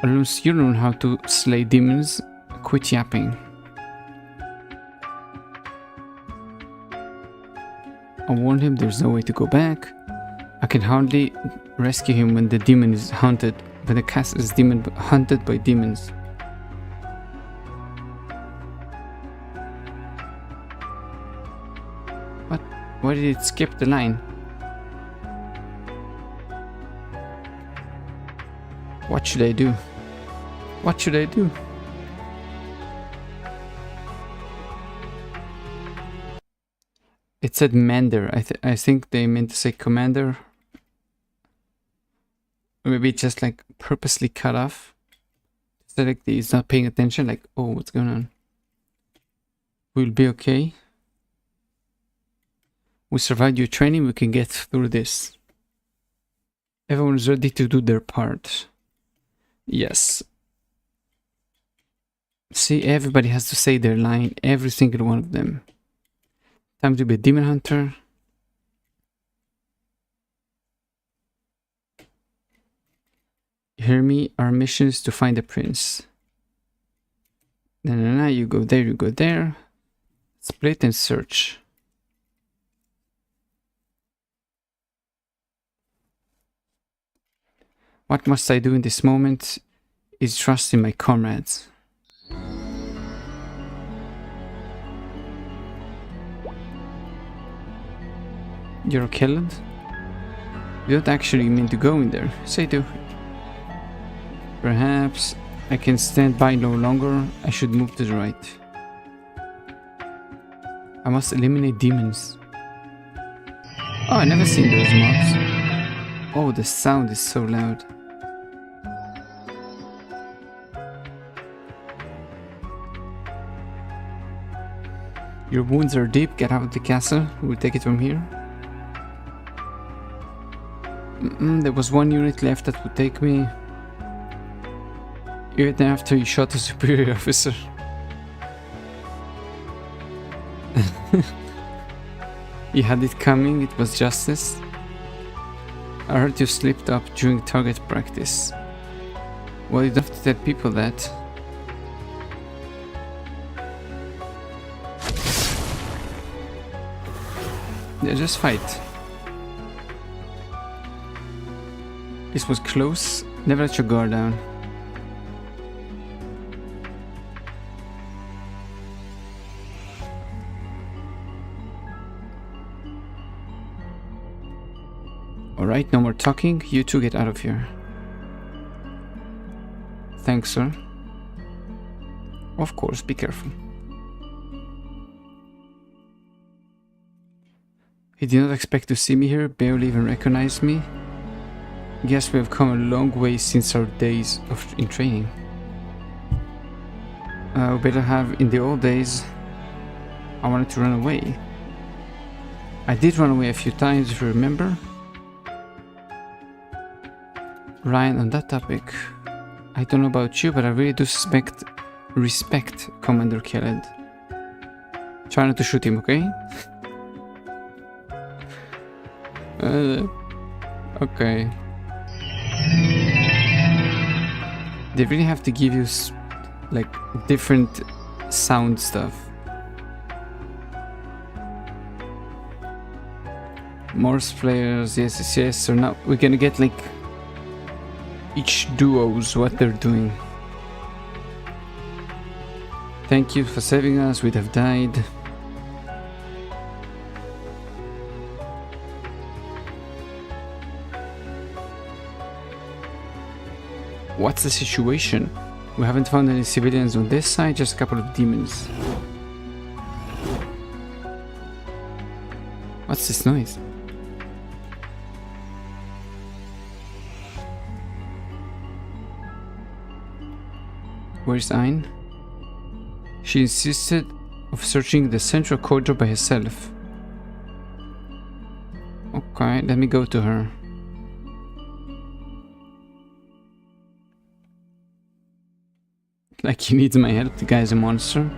Unless you learn how to slay demons, quit yapping. I warned him there's no way to go back. I can hardly rescue him when the demon is hunted, when the cast is hunted by demons. What? Why did it skip the line? What should I do? What should I do? It said Mander. I think they meant to say commander. Or maybe it's just like purposely cut off. So like he's not paying attention, like, oh, what's going on? We'll be okay. We survived your training, we can get through this. Everyone's ready to do their part. Yes. See, everybody has to say their line, every single one of them. Time to be a demon hunter. You hear me? Our mission is to find the prince. No, you go there, you go there. Split and search. What must I do in this moment is trust in my comrades. You're killed? You don't actually mean to go in there. Say do. Perhaps I can stand by no longer. I should move to the right. I must eliminate demons. Oh, I never seen those mobs. Oh, the sound is so loud. Your wounds are deep. Get out of the castle. We'll take it from here. There was one unit left that would take me. Even after you shot a superior officer. You had it coming, it was justice. I heard you slipped up during target practice. Well, you don't have to tell people that. Yeah, just fight. This was close. Never let your guard down. Alright, no more talking. You two get out of here. Thanks, sir. Of course, be careful. He did not expect to see me here, barely even recognized me. Guess we have come a long way since our days in training. We better have in the old days. I wanted to run away. I did run away a few times, if you remember. Ryan, on that topic, I don't know about you, but I really do respect Commander Khaled. Try not to shoot him, okay? Okay. They really have to give you like different sound stuff. Morse players, yes. So now we're gonna get like each duos what they're doing. Thank you for saving us, we'd have died. What's the situation? We haven't found any civilians on this side, just a couple of demons. What's this noise? Where's Ayn? She insisted of searching the central corridor by herself. Okay, let me go to her. Like he needs my help, the guy's a monster.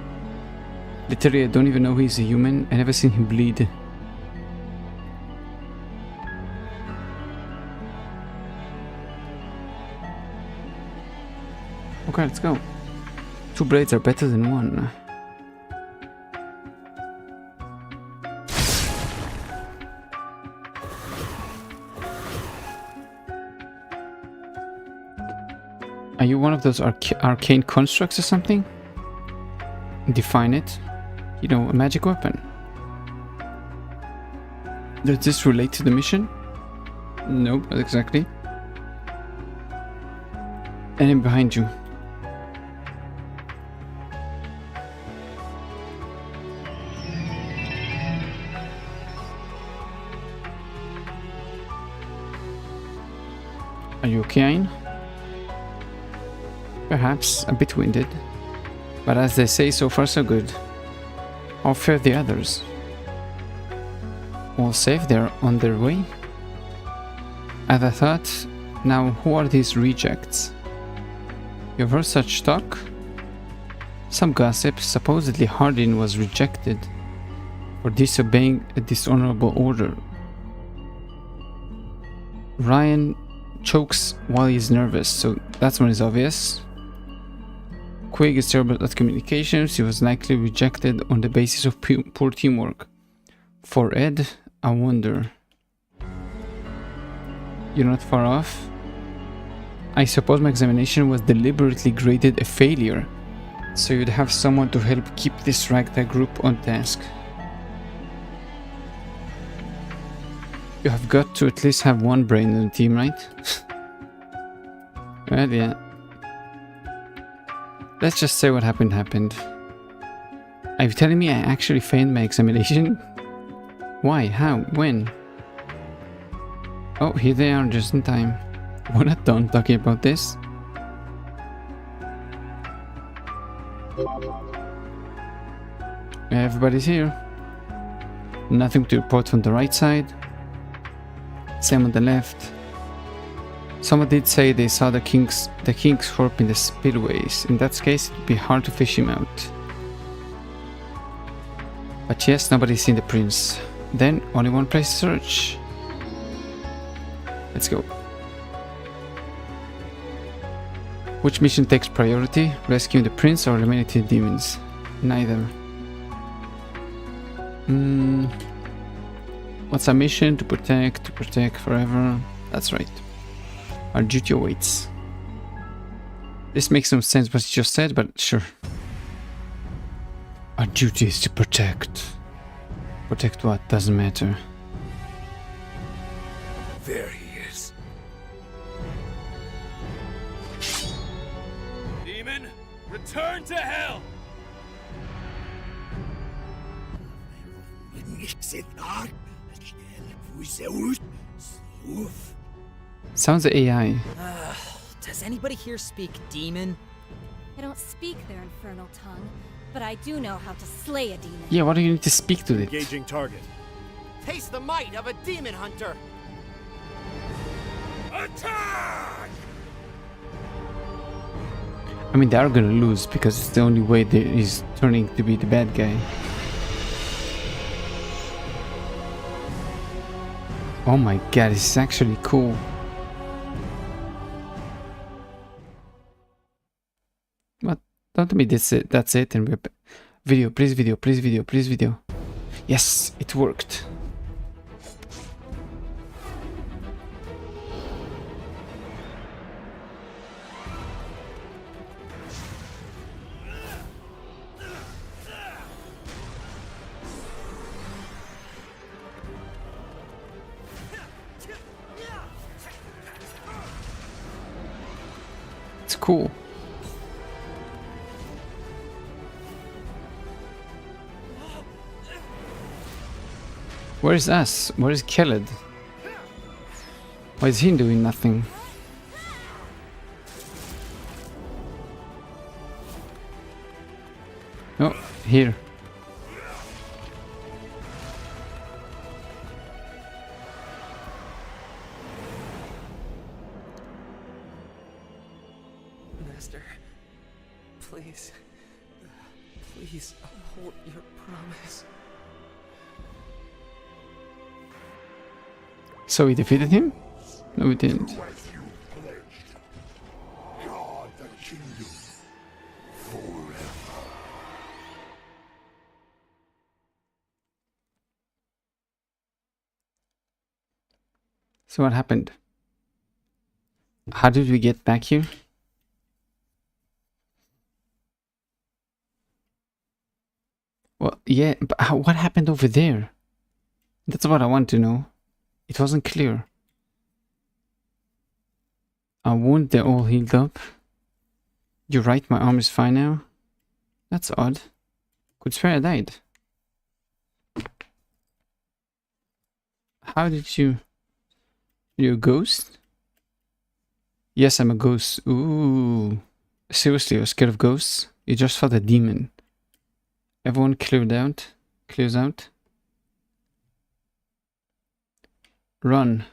Literally, I don't even know he's a human. I never seen him bleed. Okay, let's go. 2 blades are better than 1. Are you one of those arcane constructs or something? Define it. You know, a magic weapon. Does this relate to the mission? Nope, not exactly. Enemy behind you. Are you okay, Ayn? Perhaps a bit winded, but as they say, so far so good. How fare the others? All safe, they're on their way? As I thought, now who are these rejects? You've heard such talk? Some gossip, supposedly Hardin was rejected for disobeying a dishonorable order. Ryan chokes while he's nervous, so that's one is obvious. Quig is terrible at communications. He was likely rejected on the basis of poor teamwork. For Ed, I wonder. You're not far off. I suppose my examination was deliberately graded a failure, so you'd have someone to help keep this ragtag group on task. You have got to at least have one brain in the team, right? Well, yeah. Let's just say what happened. Are you telling me I actually failed my examination? Why? How? When? Oh, here they are just in time. We're not done talking about this. Everybody's here. Nothing to report from the right side. Same on the left. Someone did say they saw the king's corpse in the spillways. In that case, it would be hard to fish him out. But yes, nobody's seen the prince. Then only one place to search. Let's go. Which mission takes priority? Rescuing the prince or eliminating the demons? Neither. What's our mission? To protect forever. That's right. Our duty awaits. This makes no sense what you just said, but sure. Our duty is to protect. Protect what? Doesn't matter. There he is. Demon, return to hell! Sounds AI. Does anybody here speak demon? I don't speak their infernal tongue, but I do know how to slay a demon. Yeah, why do you need to speak to it? Engaging target. Taste the might of a demon hunter! Attack! I mean, they are gonna lose because it's the only way that he's turning to be the bad guy. Oh my god, this is actually cool. What? Don't tell me that's it, and we're video, please video, please video, please video. Yes, it worked. It's cool. Where is us? Where is Khaled? Why is he doing nothing? Oh, here. Master, please, please hold your promise. So we defeated him? No, we didn't. So what happened? How did we get back here? Well, yeah, but what happened over there? That's what I want to know. It wasn't clear. Our wound, they're all healed up. You're right, my arm is fine now. That's odd. Could swear I died. How did you... You're a ghost? Yes, I'm a ghost. Ooh. Seriously, you're scared of ghosts? You just fought a demon. Everyone clears out. Run.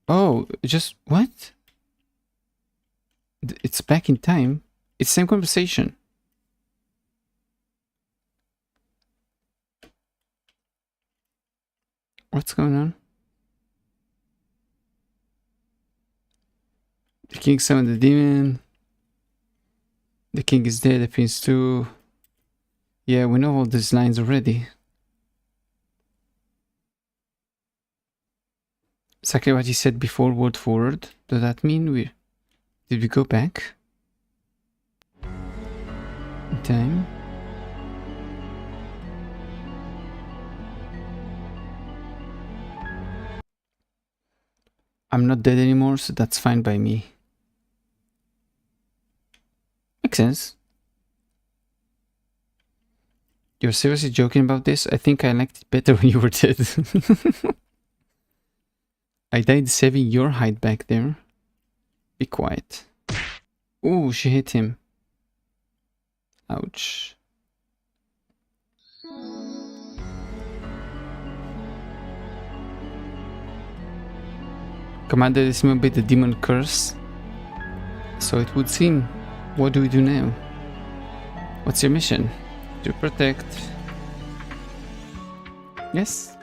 Oh, just what? It's back in time. It's the same conversation. What's going on? The king summoned the demon. The king is dead, the prince too. Yeah, we know all these lines already. Exactly what he said before, word for word. Does that mean we... Did we go back? In time? I'm not dead anymore, so that's fine by me. Makes sense. You're seriously joking about this? I think I liked it better when you were dead. I died saving your hide back there. Be quiet. Ooh, she hit him. Ouch. Commander, this may be the demon curse. So it would seem. What do we do now? What's your mission? To protect. Yes.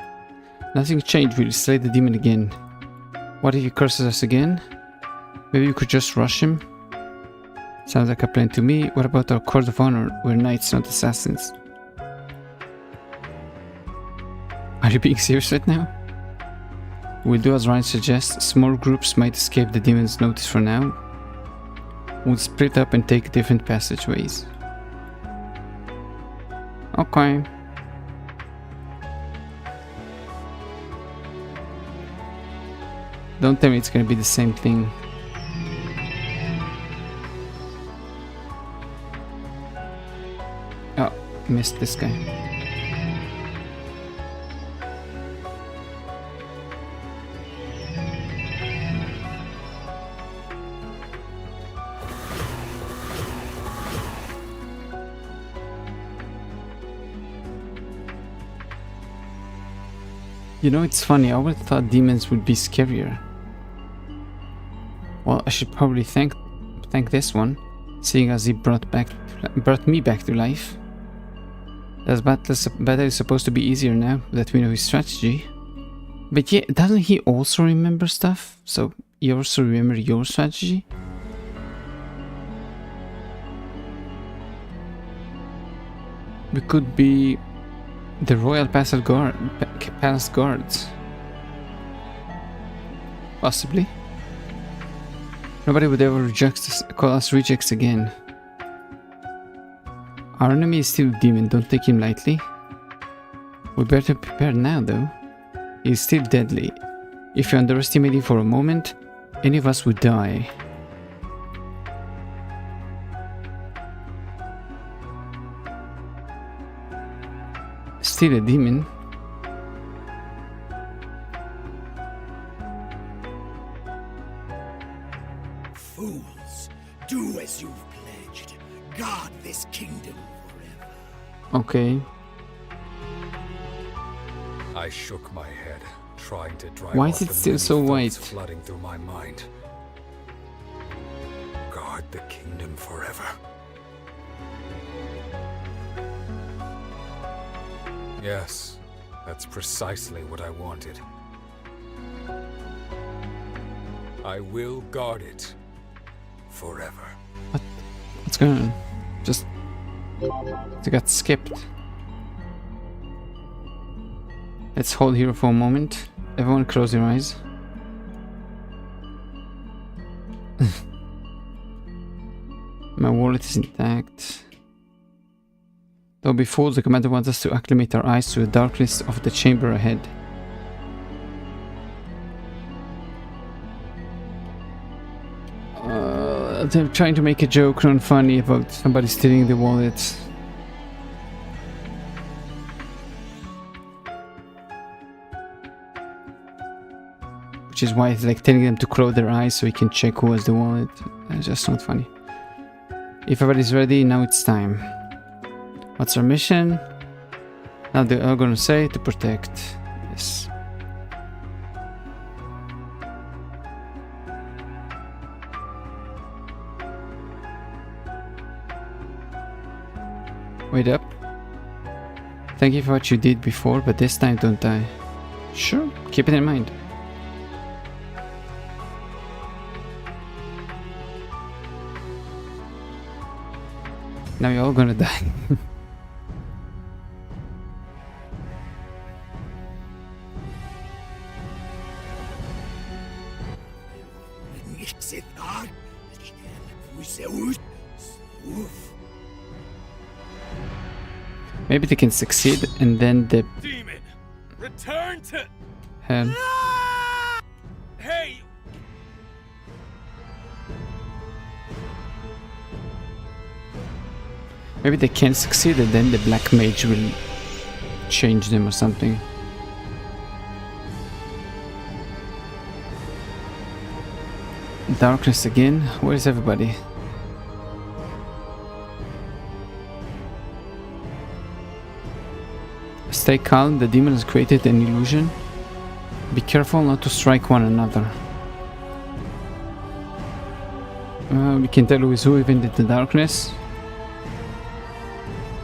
Nothing changed. We'll slay the demon again. What if he curses us again? Maybe you could just rush him? Sounds like a plan to me. What about our code of honor? We're knights, not assassins. Are you being serious right now? We'll do as Ryan suggests. Small groups might escape the demon's notice for now. We'll split up and take different passageways. Okay. Don't tell me it's gonna be the same thing. Oh, missed this guy. You know, it's funny, I would have thought demons would be scarier. Well, I should probably thank this one, seeing as he brought me back to life. That battle is supposed to be easier now that we know his strategy. But yeah, doesn't he also remember stuff? So you also remember your strategy? We could be the Royal Palace Guards. Possibly. Nobody would ever call us rejects again. Our enemy is still a demon, don't take him lightly. We better prepare now though. He is still deadly. If you underestimate him for a moment, any of us would die. Still a demon. Fools, do as you've pledged. Guard this kingdom forever. Okay. I shook my head, trying to drive Why off is it the still many so thoughts white? flooding through my mind. Guard the kingdom forever. Yes, that's precisely what I wanted. I will guard it forever. What's going on? Just... It got skipped. Let's hold here for a moment. Everyone close your eyes. My wallet is intact. Though before, the commander wants us to acclimate our eyes to the darkness of the chamber ahead. They're trying to make a joke, not funny, about somebody stealing the wallet. Which is why it's like telling them to close their eyes so we can check who has the wallet. It's just not funny. If everybody's ready, now it's time. What's our mission? Now they are gonna say to protect. Yes. Wait up. Thank you for what you did before, but this time don't die. Sure, keep it in mind. Now you're all gonna die. Maybe they can succeed and then the Demon, return to hell. Hey, Maybe they can succeed and then the black mage will change them or something. Darkness again. Where is everybody? Stay calm, the demon has created an illusion. Be careful not to strike one another. We can tell who is who even in the darkness.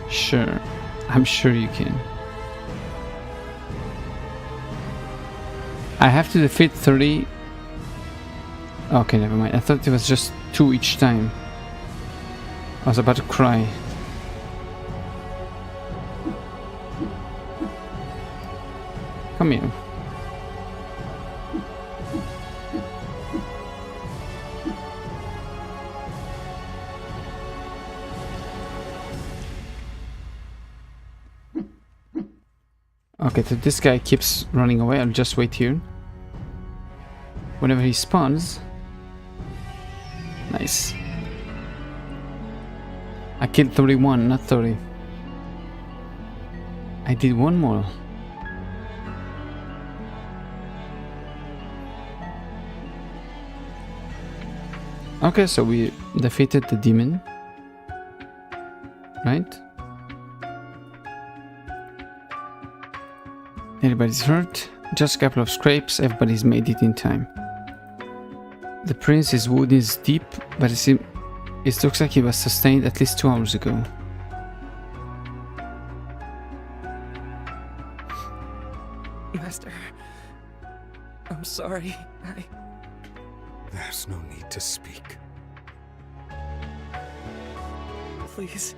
Sure, I'm sure you can. I have to defeat 30. Okay, never mind. I thought it was just 2 each time. I was about to cry. Come here. Okay, so this guy keeps running away. I'll just wait here. Whenever he spawns. Nice. I killed 31, not 30. I did one more. Okay, so we defeated the demon. Right? Everybody's hurt. Just a couple of scrapes. Everybody's made it in time. The prince's wound is deep, but it looks like he was sustained at least 2 hours ago. Master, I'm sorry. There's no need to speak. Please,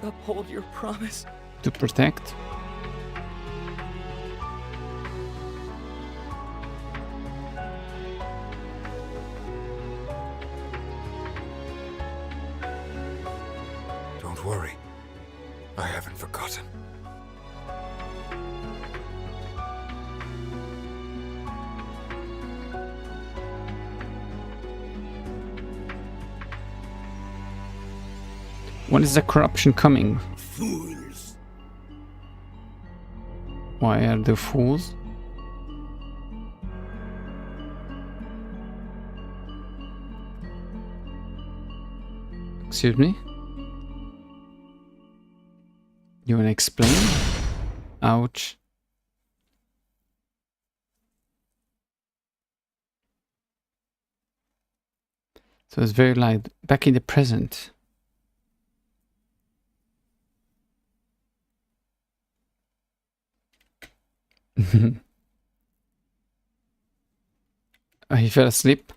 uphold your promise. To protect. Don't worry. I haven't forgotten. When is the corruption coming? Fools. Why are they fools? Excuse me? You wanna explain? Ouch. So it's very light. Back in the present. He fell asleep.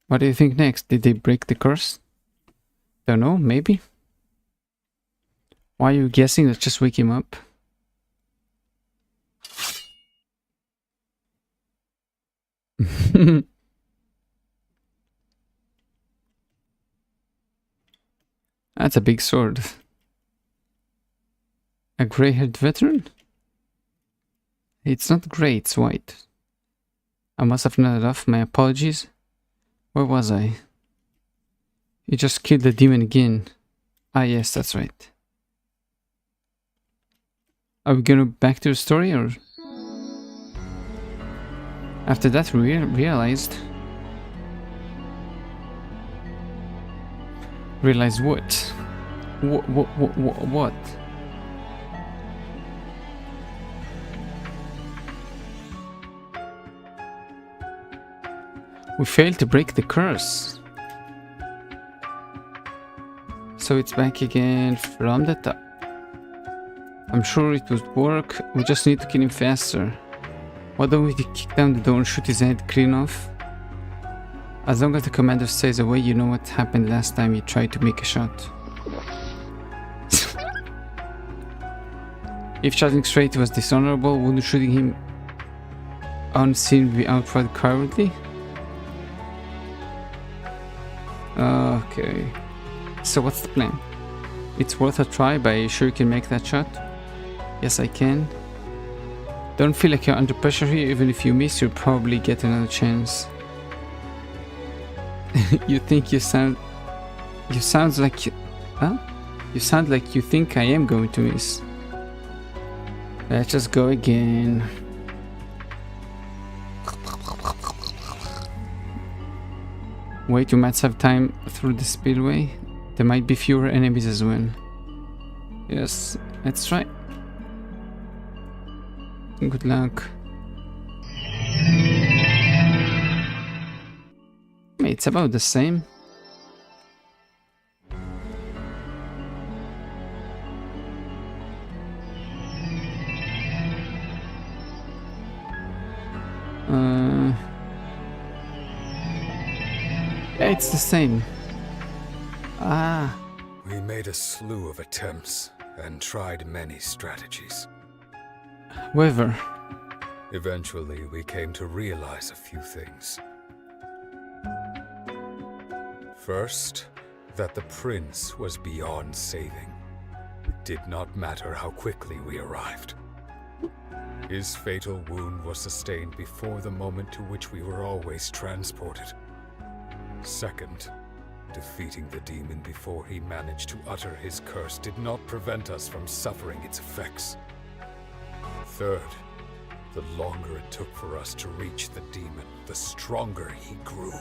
What do you think next? Did they break the curse? Don't know, maybe? Why are you guessing? Let's just wake him up. That's a big sword. A grey-haired veteran? It's not grey, it's white. I must have nodded off, my apologies. Where was I? You just killed the demon again. Ah yes, that's right. Are we gonna back to the story or? After that we realized... Realize what? What? We failed to break the curse. So it's back again from the top. I'm sure it would work. We just need to kill him faster. Why don't we kick down the door and shoot his head clean off? As long as the commander stays away, you know what happened last time you tried to make a shot. If shooting straight was dishonorable, wouldn't shooting him unseen be outright cowardly? Okay. So what's the plan? It's worth a try, but are you sure you can make that shot? Yes, I can. Don't feel like you're under pressure here. Even if you miss, you'll probably get another chance. You think you sound... You sound like... Huh? You sound like you think I am going to miss. Let's just go again. Wait, you might have time through the spillway. There might be fewer enemies as well. Yes, let's try. Good luck. It's about the same. Yeah, it's the same. Ah. We made a slew of attempts and tried many strategies. However, eventually we came to realize a few things. First, that the prince was beyond saving. It did not matter how quickly we arrived. His fatal wound was sustained before the moment to which we were always transported. Second, defeating the demon before he managed to utter his curse did not prevent us from suffering its effects. Third, the longer it took for us to reach the demon, the stronger he grew.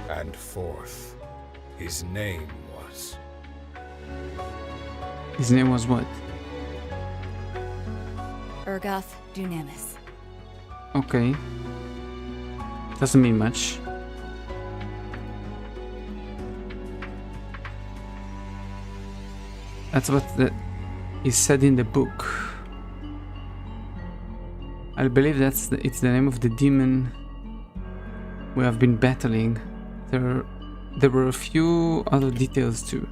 And fourth, his name was... His name was what? Urgoth Dunamis. Okay. Doesn't mean much. That's what is said in the book. I believe it's the name of the demon we have been battling. There were a few other details too.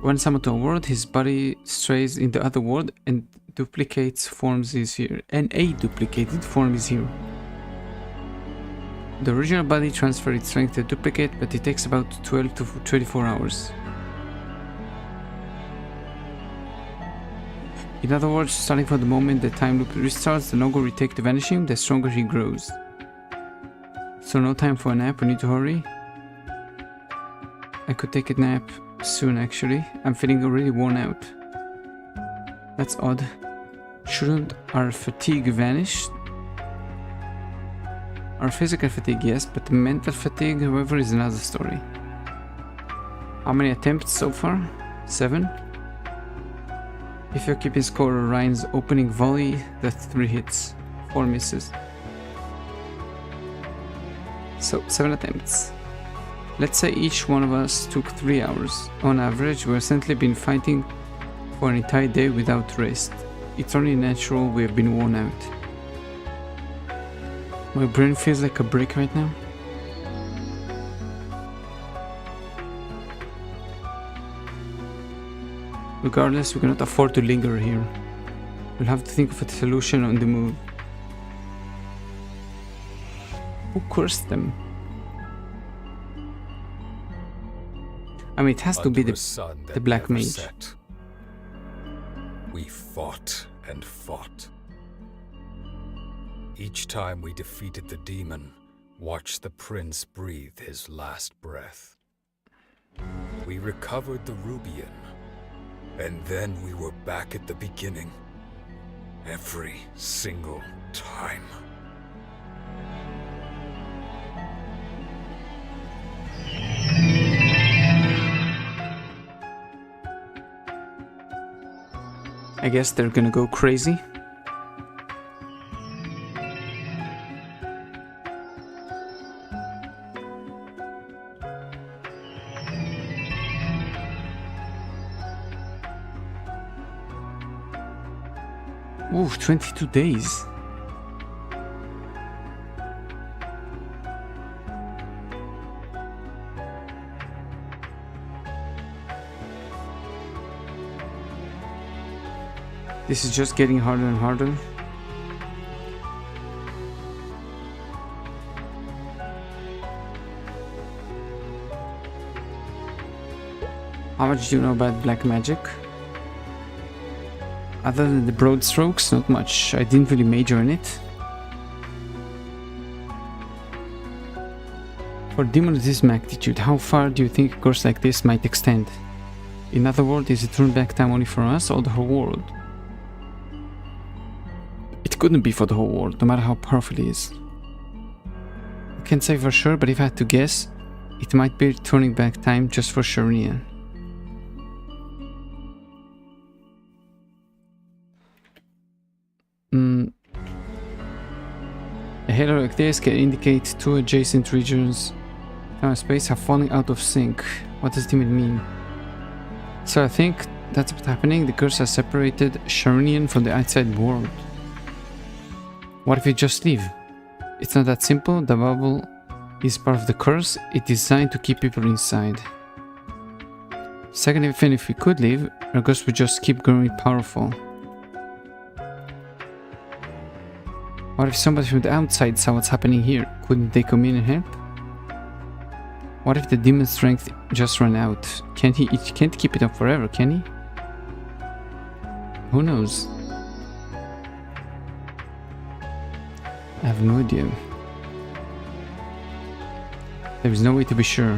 When summoned to a world, his body strays in the other world and duplicates forms is here. And a duplicated form is here. The original body transfers its strength to duplicate, but it takes about 12 to 24 hours. In other words, starting from the moment the time loop restarts, the longer we take to vanish him, the stronger he grows. So no time for a nap, we need to hurry. I could take a nap soon actually. I'm feeling already worn out. That's odd. Shouldn't our fatigue vanish? Our physical fatigue, yes, but the mental fatigue, however, is another story. How many attempts so far? 7? If you're keeping score of Ryan's opening volley, that's 3 hits, 4 misses. So, 7 attempts. Let's say each one of us took 3 hours. On average, we've essentially been fighting for an entire day without rest. It's only natural we have been worn out. My brain feels like a brick right now. Regardless, we cannot afford to linger here. We'll have to think of a solution on the move. Who cursed them? I mean, it has to be the Black Mage. We fought and fought. Each time we defeated the demon, watched the prince breathe his last breath. We recovered the Rubian. And then we were back at the beginning. Every single time. I guess they're gonna go crazy. Ooh, 22 days. This is just getting harder and harder. How much do you know about black magic? Other than the broad strokes, not much. I didn't really major in it. For a demon of this magnitude, how far do you think a course like this might extend? In other words, is it turn back time only for us or the whole world? It couldn't be for the whole world, no matter how powerful it is. I can't say for sure, but if I had to guess, it might be turning back time just for Sharnian. A halo like this can indicate two adjacent regions time and space are falling out of sync. What does it even mean? So I think that's what's happening. The curse has separated Sharnian from the outside world. What if we just leave? It's not that simple. The bubble is part of the curse. It's designed to keep people inside. Second, even if we could leave, our curse would just keep growing powerful. What if somebody from the outside saw what's happening here? Couldn't they come in and help? What if the demon's strength just ran out? He can't keep it up forever, can he? Who knows? I have no idea. There is no way to be sure.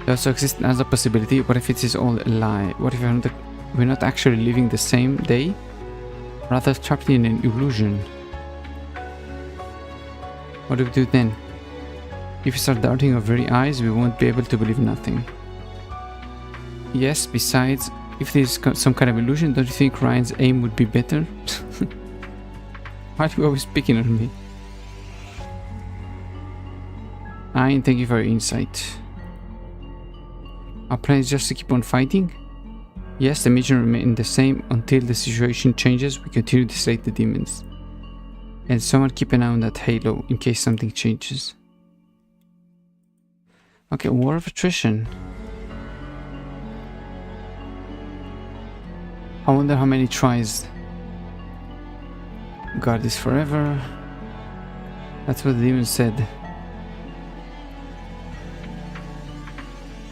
There also exists another possibility. What if it is all a lie? What if we're not actually living the same day? Rather trapped in an illusion? What do we do then? If we start doubting our very eyes, we won't be able to believe nothing. Yes, besides, if there's some kind of illusion, don't you think Ryan's aim would be better? Why are you always picking on me? Ayn, thank you for your insight. Our plan is just to keep on fighting? Yes, the mission remains the same until the situation changes. We continue to slay the demons. And someone keep an eye on that halo in case something changes. Okay, war of attrition. I wonder how many tries. Guard is forever. That's what the demon said.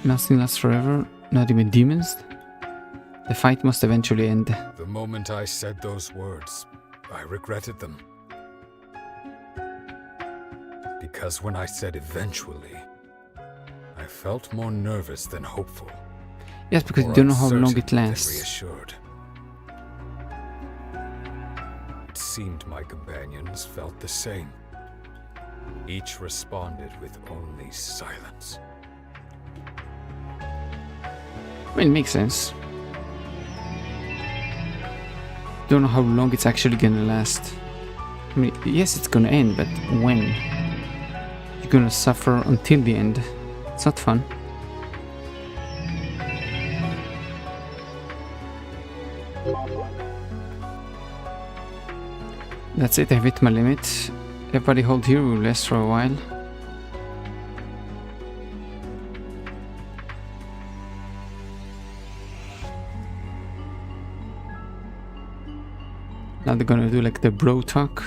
Nothing lasts forever, not even demons. The fight must eventually end. The moment I said those words, I regretted them. Because when I said eventually, I felt more nervous than hopeful. Yes, because you don't know how long it lasts. Reassured. It seemed my companions felt the same. Each responded with only silence. I mean, it makes sense. Don't know how long it's actually gonna last. I mean, yes, it's gonna end, but when? You're gonna suffer until the end. It's not fun. That's it, I've hit my limit. Everybody hold here, we'll rest for a while. Now they're gonna do like the bro talk.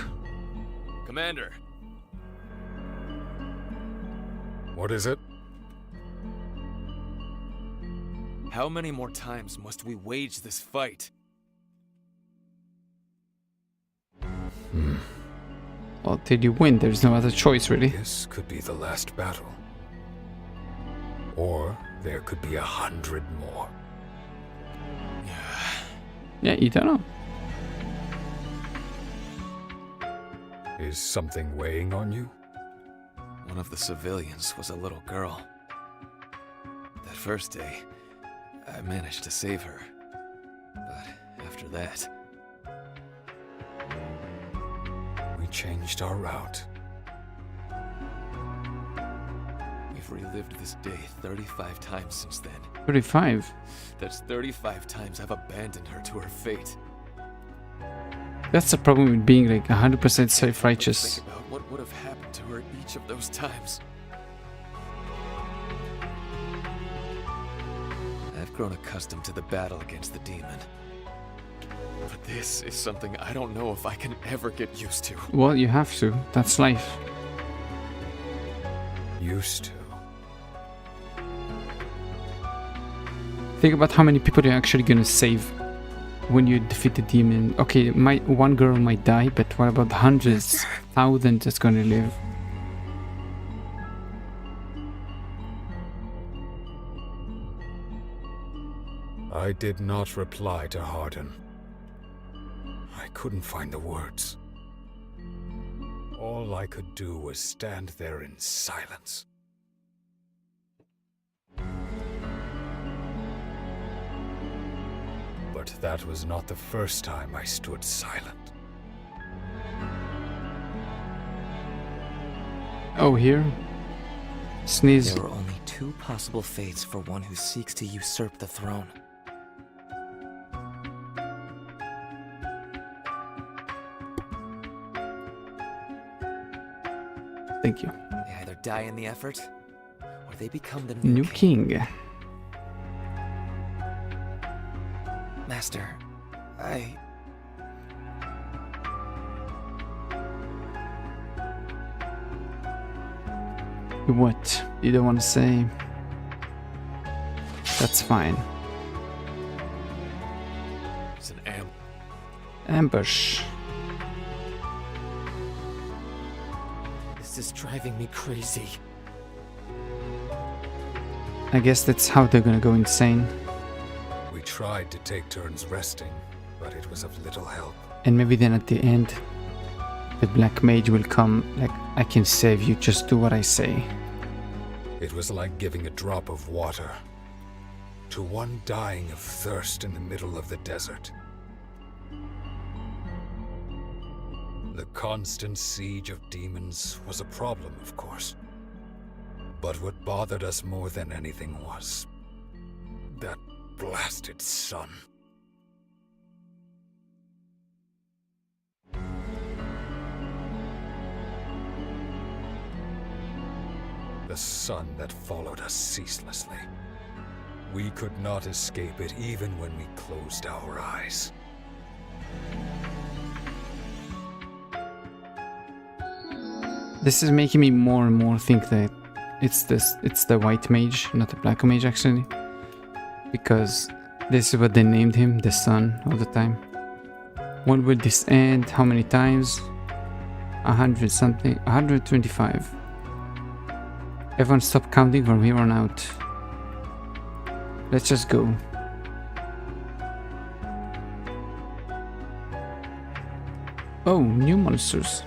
Commander. What is it? How many more times must we wage this fight? Well, till you win, there's no other choice, really. This could be the last battle. Or there could be 100 more. Yeah, you don't know. Is something weighing on you? One of the civilians was a little girl. That first day, I managed to save her. But after that... We changed our route. We've relived this day 35 times since then. 35? That's 35 times I've abandoned her to her fate. That's the problem with being like 100% self-righteous. Think about what would have happened to her each of those times. I've grown accustomed to the battle against the demon. But this is something I don't know if I can ever get used to. Well, you have to. That's life. Used to. Think about how many people you're actually gonna save when you defeat the demon. Okay, one girl might die, but what about hundreds, thousands that's gonna live? I did not reply to Hardin. I couldn't find the words. All I could do was stand there in silence. But that was not the first time I stood silent. Oh, here? Sneeze. There are only two possible fates for one who seeks to usurp the throne. Thank you. They either die in the effort, or they become the New king. Master, What? You don't want to say? That's fine. It's an ambush. This is driving me crazy. I guess that's how they're gonna go insane. We tried to take turns resting, but it was of little help. And maybe then at the end, the black mage will come, like, I can save you, just do what I say. It was like giving a drop of water to one dying of thirst in the middle of the desert. The constant siege of demons was a problem, of course. But what bothered us more than anything was that blasted sun. The sun that followed us ceaselessly. We could not escape it even when we closed our eyes. This is making me more and more think that it's the white mage, not the black mage actually. Because this is what they named him, the sun, all the time. When will this end? How many times? 100 something, 125. Everyone stop counting from here on out. Let's just go. Oh, new monsters.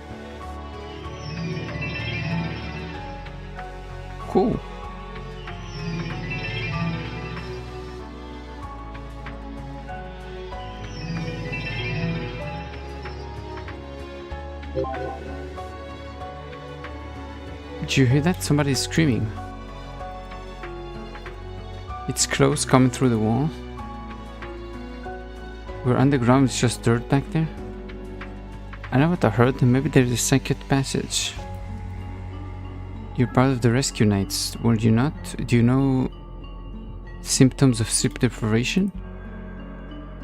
Cool. Did you hear that? Somebody's screaming. It's close, coming through the wall. We're underground, it's just dirt back there. I know what I heard, maybe there's a secret passage. You're part of the rescue knights, were you not? Do you know symptoms of sleep deprivation?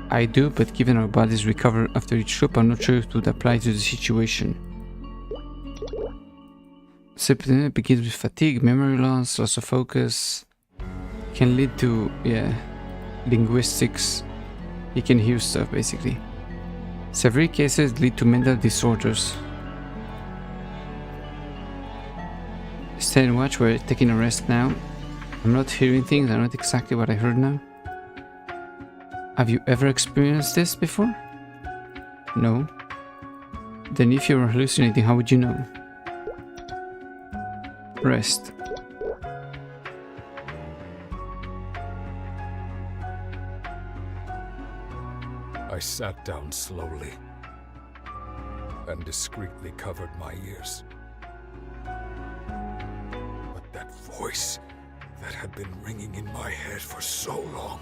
I do, but given our bodies recover after each troop, I'm not sure if it would apply to the situation. Sleep begins with fatigue, memory loss, loss of focus. Can lead to, linguistics. You can hear stuff, basically. Severe cases lead to mental disorders. Stay and watch, we're taking a rest now. I'm not hearing things, I know exactly what I heard now. Have you ever experienced this before? No. Then if you were hallucinating, how would you know? Rest. I sat down slowly and discreetly covered my ears. But that voice that had been ringing in my head for so long,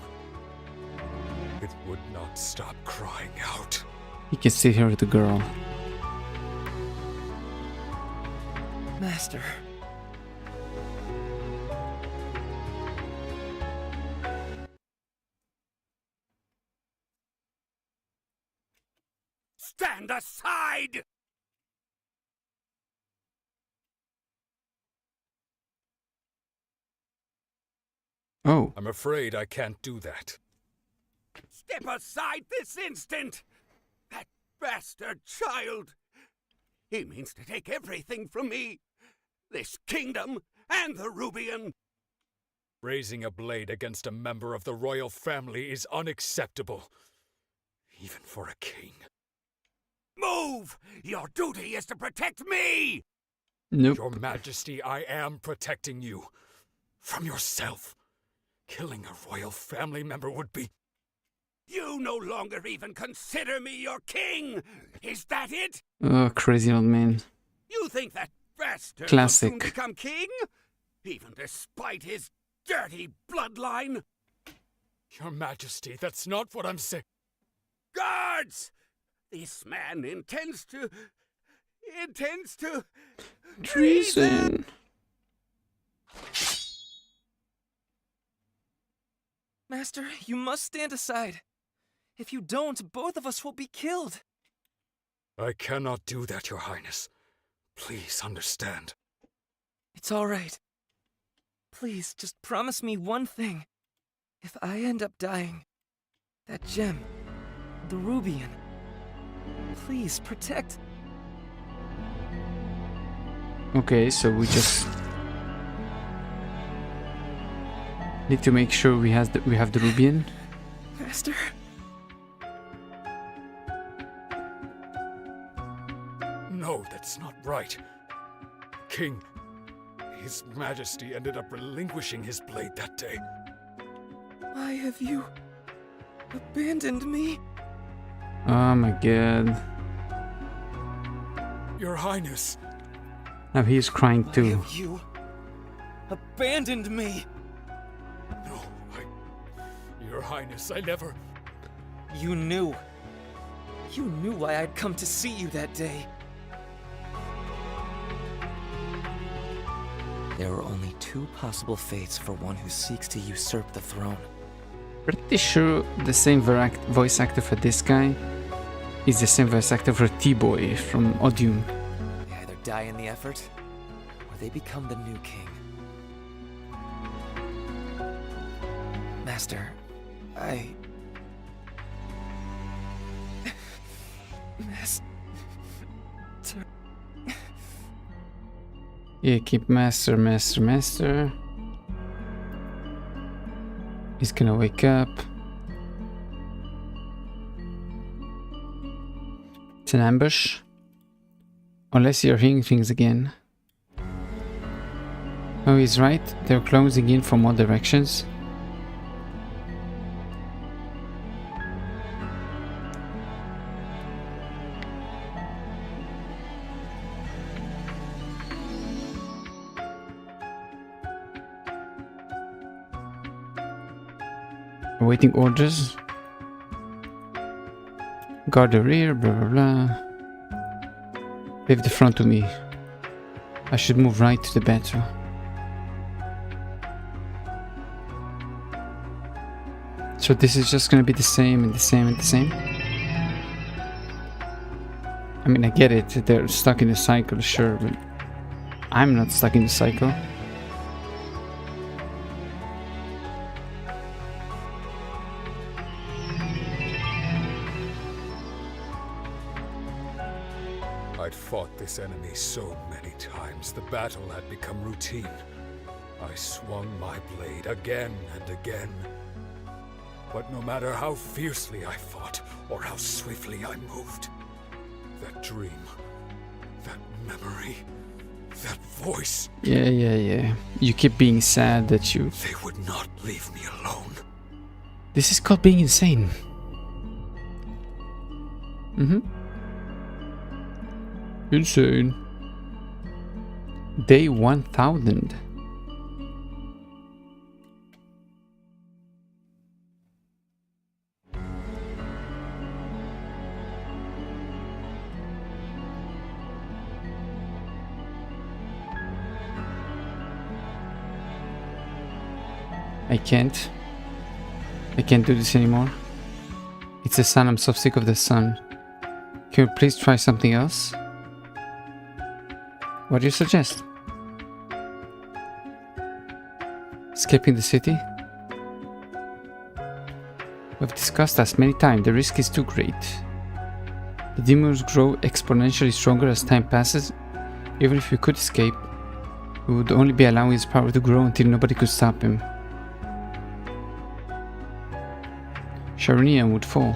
it would not stop crying out. He can sit here with the girl. Master. Stand aside! Oh. I'm afraid I can't do that. Step aside this instant! That bastard child! He means to take everything from me! This kingdom and the Rubian! Raising a blade against a member of the royal family is unacceptable. Even for a king. Move! Your duty is to protect me! Nope. Your Majesty, I am protecting you. From yourself. Killing a royal family member would be... You no longer even consider me your king! Is that it? Oh, crazy old man. You think that bastard Classic. will soon become king? Even despite his dirty bloodline? Your Majesty, that's not what I'm saying. Guards! This man intends to... Treason! Master, you must stand aside. If you don't, both of us will be killed. I cannot do that, Your Highness. Please understand. It's all right. Please, just promise me one thing. If I end up dying, that gem, the Rubian, please protect. Okay, so we just need to make sure we have the Rubian. Master. No, that's not right. King, His Majesty ended up relinquishing his blade that day. Why have you abandoned me? Oh my god. Your Highness. Now he's crying too. Why have you abandoned me? No, Your Highness, I never... You knew. You knew why I'd come to see you that day. There are only two possible fates for one who seeks to usurp the throne. Pretty sure the same voice actor for this guy is the same voice actor for T-Boy from Odium. They either die in the effort, or they become the new king. Master, Master... Yeah, keep master. He's gonna wake up. It's an ambush. Unless you're hearing things again. Oh, he's right. They're closing in from all directions. Awaiting orders. Guard the rear, blah blah blah. Leave the front to me. I should move right to the battle. So this is just gonna be the same and the same and the same. I mean, I get it, they're stuck in a cycle, sure, but I'm not stuck in the cycle. I'd fought this enemy so many times, the battle had become routine. I swung my blade again and again. But no matter how fiercely I fought, or how swiftly I moved, that dream, that memory, that voice... Yeah. You keep being sad that you... They would not leave me alone. This is called being insane. Insane. Day 1000. I can't do this anymore. It's the sun. I'm so sick of the sun. Can you please try something else? What do you suggest? Escaping the city? We've discussed this many times. The risk is too great. The demons grow exponentially stronger as time passes. Even if we could escape, we would only be allowing his power to grow until nobody could stop him. Athenaeum would fall.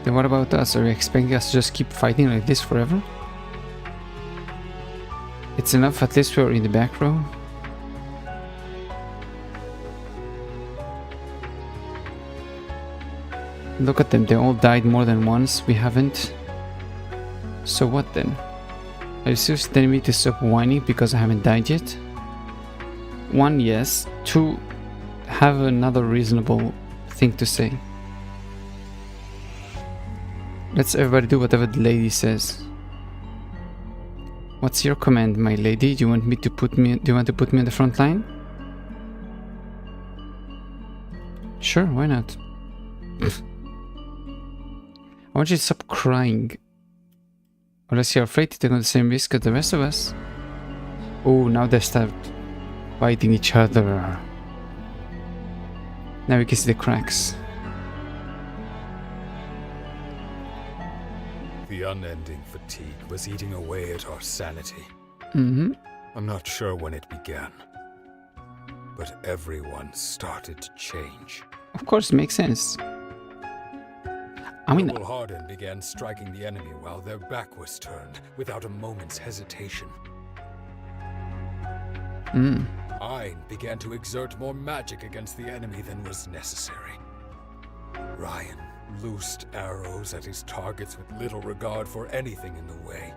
Then what about us? Are you expecting us to just keep fighting like this forever? It's enough, at least we're in the back row. Look at them, they all died more than once, we haven't. So what then? Are you seriously telling me to stop whining because I haven't died yet? 1, yes. 2, have another reasonable thing to say. Let's everybody do whatever the lady says. What's your command, my lady? Do you want to put me in the front line? Sure, why not? I want you to stop crying. Unless you're afraid to take on the same risk as the rest of us. Oh, now they start fighting each other. Now we can see the cracks. The unending fatigue was eating away at our sanity. Mm-hmm. I'm not sure when it began, but everyone started to change. Of course, it makes sense. I mean, Noble Harden began striking the enemy while their back was turned, without a moment's hesitation. Ein began to exert more magic against the enemy than was necessary. Ryan loosed arrows at his targets with little regard for anything in the way.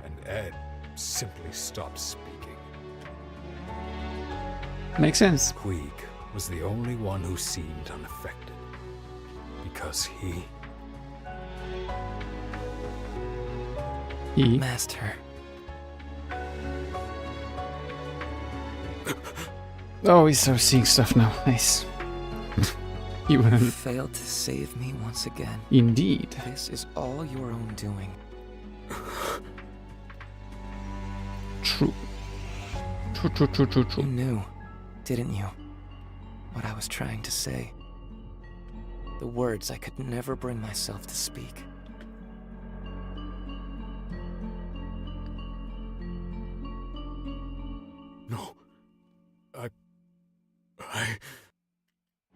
And Ed simply stopped speaking. Makes sense. Queeg was the only one who seemed unaffected. Because he... Master. Oh, we start seeing stuff now. Nice. You failed to save me once again. Indeed. This is all your own doing. True. True. You knew, didn't you? What I was trying to say. The words I could never bring myself to speak. No.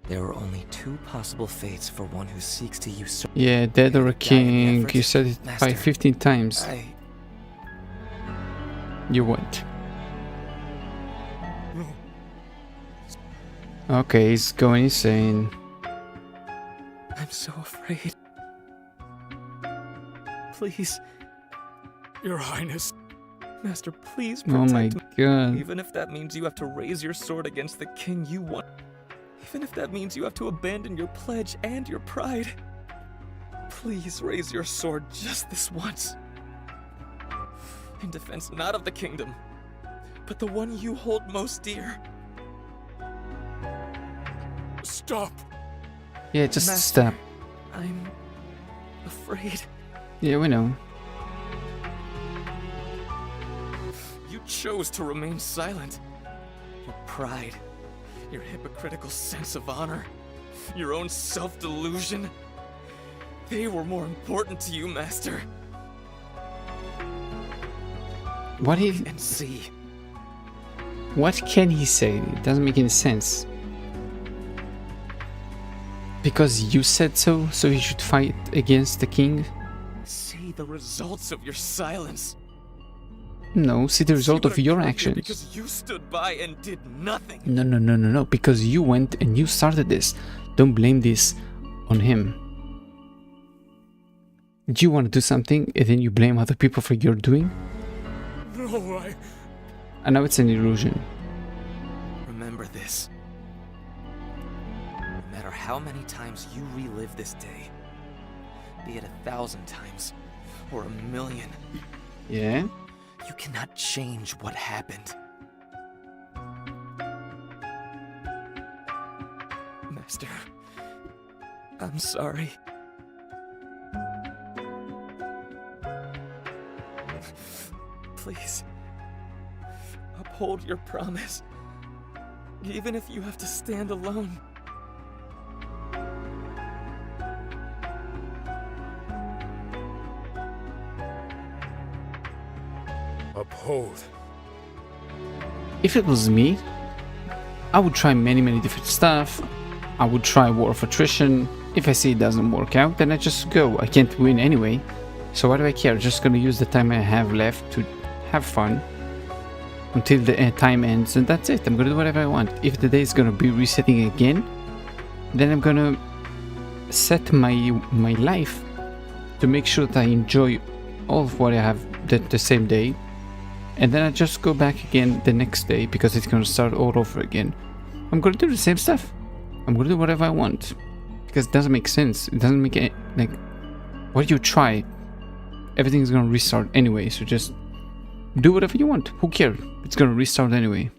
There are only 2 possible fates for one who seeks to usurp. Yeah, dead or a king. You said it Master, 15 times. You went. Okay, he's going insane. I'm so afraid. Please. Your Highness. Master, please Oh my protect god. me. Even if that means you have to raise your sword against the king you want. Even if that means you have to abandon your pledge and your pride. Please raise your sword just this once. In defense not of the kingdom, but the one you hold most dear. Stop! Yeah, just Master, stop. I'm afraid. Yeah, we know. You chose to remain silent. Your pride, your hypocritical sense of honor, your own self-delusion. They were more important to you, Master. What he... And see. What can he say? It doesn't make any sense. Because you said so, so he should fight against the king? See the results of your silence. No, see the result of your actions. Because you stood by and did nothing. No. Because you went and you started this. Don't blame this on him. Do you want to do something and then you blame other people for your doing? No, I know it's an illusion. Remember this. No matter how many times you relive this day, be it 1,000 times or 1,000,000. Yeah? You cannot change what happened. Master. I'm sorry. Please, uphold your promise, even if you have to stand alone. Uphold. If it was me, I would try many different stuff. I would try War of Attrition. If I see it doesn't work out, then I just go. I can't win anyway. So why do I care? Just gonna use the time I have left to have fun until the time ends, and that's it. I'm gonna do whatever I want. If the day is gonna be resetting again, then I'm gonna set my life to make sure that I enjoy all of what I have the same day, and then I just go back again the next day because it's gonna start all over again. I'm gonna do the same stuff. I'm gonna do whatever I want because it doesn't make sense. It doesn't make it like, what do you try? Everything's gonna restart anyway, so just do whatever you want. Who cares? It's gonna restart anyway.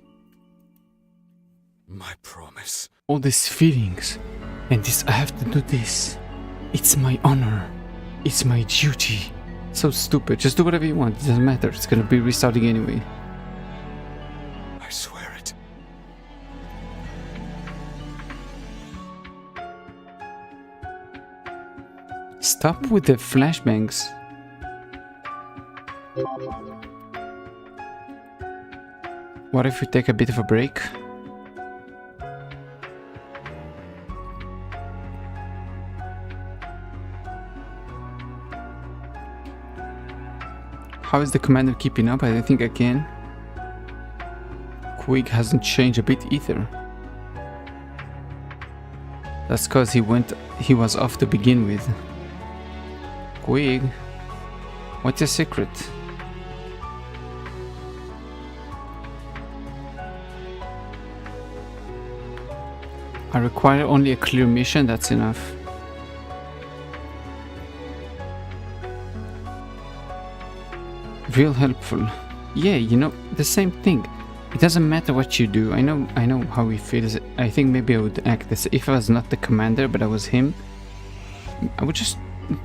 My promise. All these feelings and this, I have to do this. It's my honor. It's my duty. So stupid. Just do whatever you want. It doesn't matter. It's gonna be restarting anyway. I swear it. Stop with the flashbangs. What if we take a bit of a break? How is the commander keeping up? I don't think I can. Quig hasn't changed a bit either. That's cause he was off to begin with. Quig, what's your secret? I require only a clear mission, that's enough. Real helpful. Yeah, you know, the same thing. It doesn't matter what you do. I know how he feels. I think maybe I would act this if I was not the commander, but I was him. I would just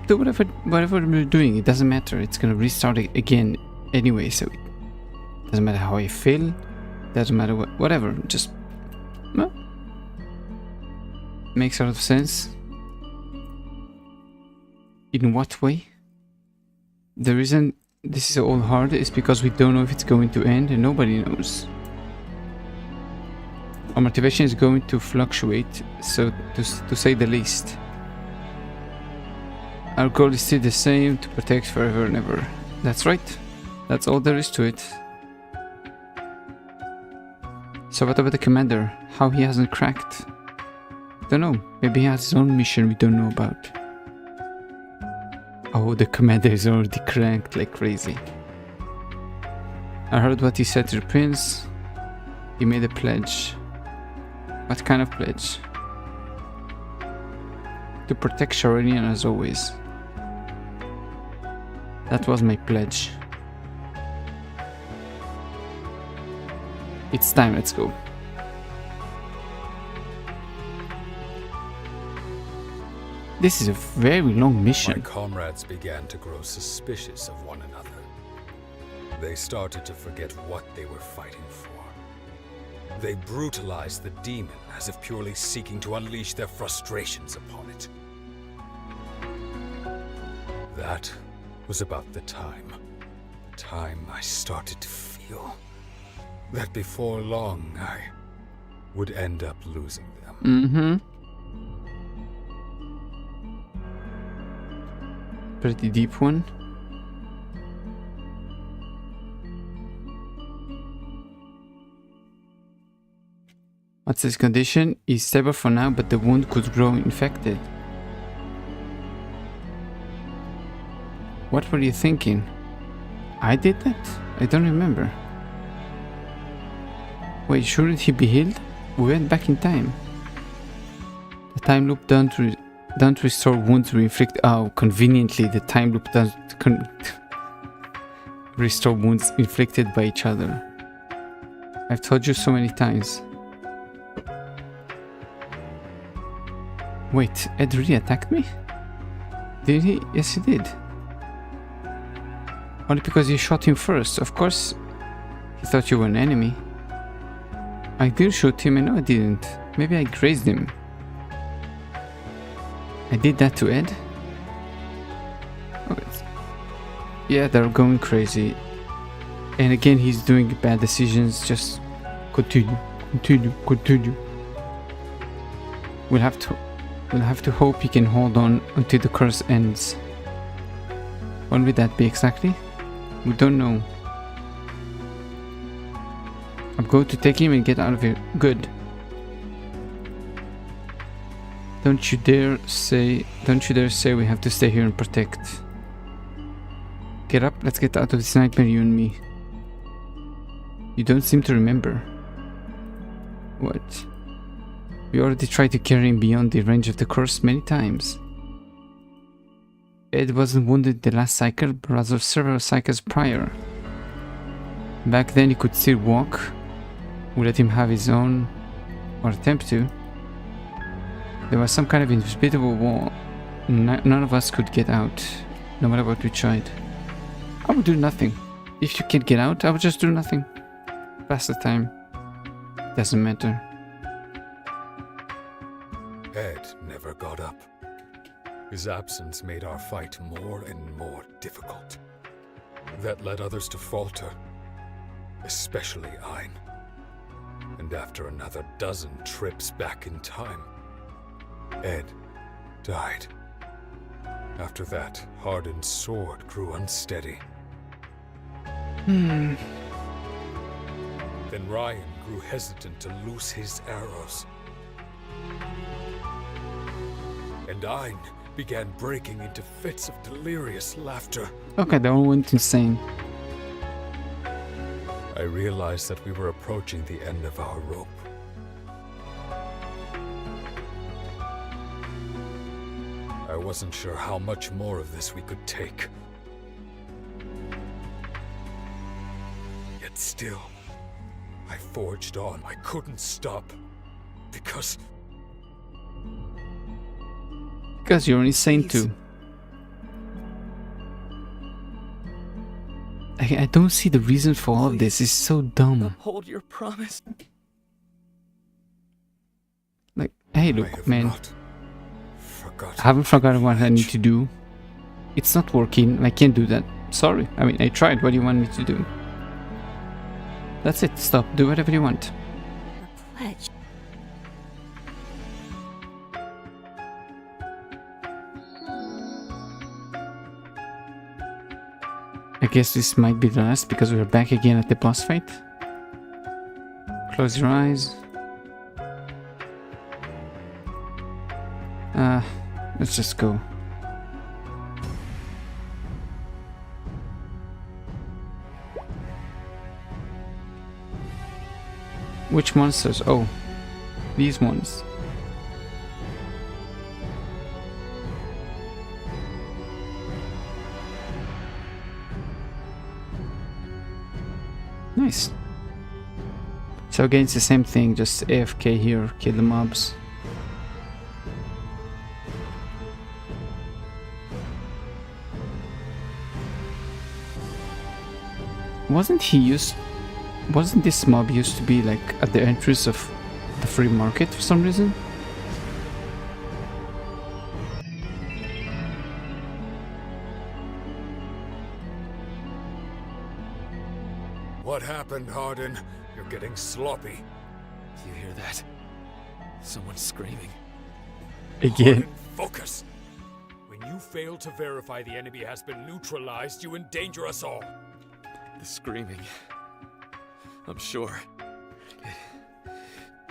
do whatever we're doing. It doesn't matter. It's gonna restart it again anyway, so it doesn't matter how I feel. Doesn't matter whatever. Just well, makes a lot of sense. In what way? The reason this is all hard is because we don't know if it's going to end, and nobody knows. Our motivation is going to fluctuate, so to say the least. Our goal is still the same, to protect forever and ever. That's right. That's all there is to it. So what about the commander? How he hasn't cracked? Don't know. Maybe he has his own mission we don't know about. Oh, the commander is already cracked like crazy. I heard what he said to the prince. He made a pledge. What kind of pledge? To protect Sharonian as always. That was my pledge. It's time, let's go. This is a very long mission. My comrades began to grow suspicious of one another. They started to forget what they were fighting for. They brutalized the demon as if purely seeking to unleash their frustrations upon it. That was about the time I started to feel that before long I would end up losing them. Mm-hmm. Pretty deep one. What's his condition? He's stable for now, but the wound could grow infected. What were you thinking? I did that? I don't remember. Wait, shouldn't he be healed? We went back in time. The time loop don't restore wounds we inflict. Oh, conveniently, the time loop doesn't restore wounds inflicted by each other. I've told you so many times. Wait, Ed really attacked me? Did he? Yes, he did. Only because you shot him first. Of course, he thought you were an enemy. I did shoot him, and no, I didn't. Maybe I grazed him. I did that to Ed? Okay. Yeah, they're going crazy. And again, he's doing bad decisions. Just continue, continue, continue. We'll have to hope he can hold on until the curse ends. When will that be exactly? We don't know. I'm going to take him and get out of here. Good. Don't you dare say we have to stay here and protect. Get up, let's get out of this nightmare, you and me. You don't seem to remember. What? We already tried to carry him beyond the range of the curse many times. Ed wasn't wounded the last cycle, but rather several cycles prior. Back then he could still walk. We let him have his own, or attempt to. There was some kind of invisible wall. None of us could get out, no matter what we tried. I would do nothing. If you can't get out, I would just do nothing. Pass the time. Doesn't matter. Ed never got up. His absence made our fight more and more difficult. That led others to falter, especially Ein. And after another dozen trips back in time, Ed died. After that, Hardin's sword grew unsteady. Then Ryan grew hesitant to loose his arrows. And Ein began breaking into fits of delirious laughter. Okay, they all went insane. I realized that we were approaching the end of our rope. I wasn't sure how much more of this we could take. Yet still, I forged on. I couldn't stop. Because you're insane too. I don't see the reason for all of this. It's so dumb. Uphold your promise. Like, hey, look, man. I haven't forgotten what I need to do. It's not working. I can't do that. Sorry. I mean, I tried. What do you want me to do? That's it. Stop. Do whatever you want. The pledge. I guess this might be the last because we're back again at the boss fight. Close your eyes. Let's just go. Which monsters? Oh, these ones. Nice. So again, it's the same thing, just AFK here, kill the mobs. Wasn't this mob used to be like at the entrance of the free market for some reason? what happened, Hardin? You're getting sloppy. You hear that? Someone's screaming. Again. Hardin, focus! When you fail to verify the enemy has been neutralized, you endanger us all. The screaming. I'm sure.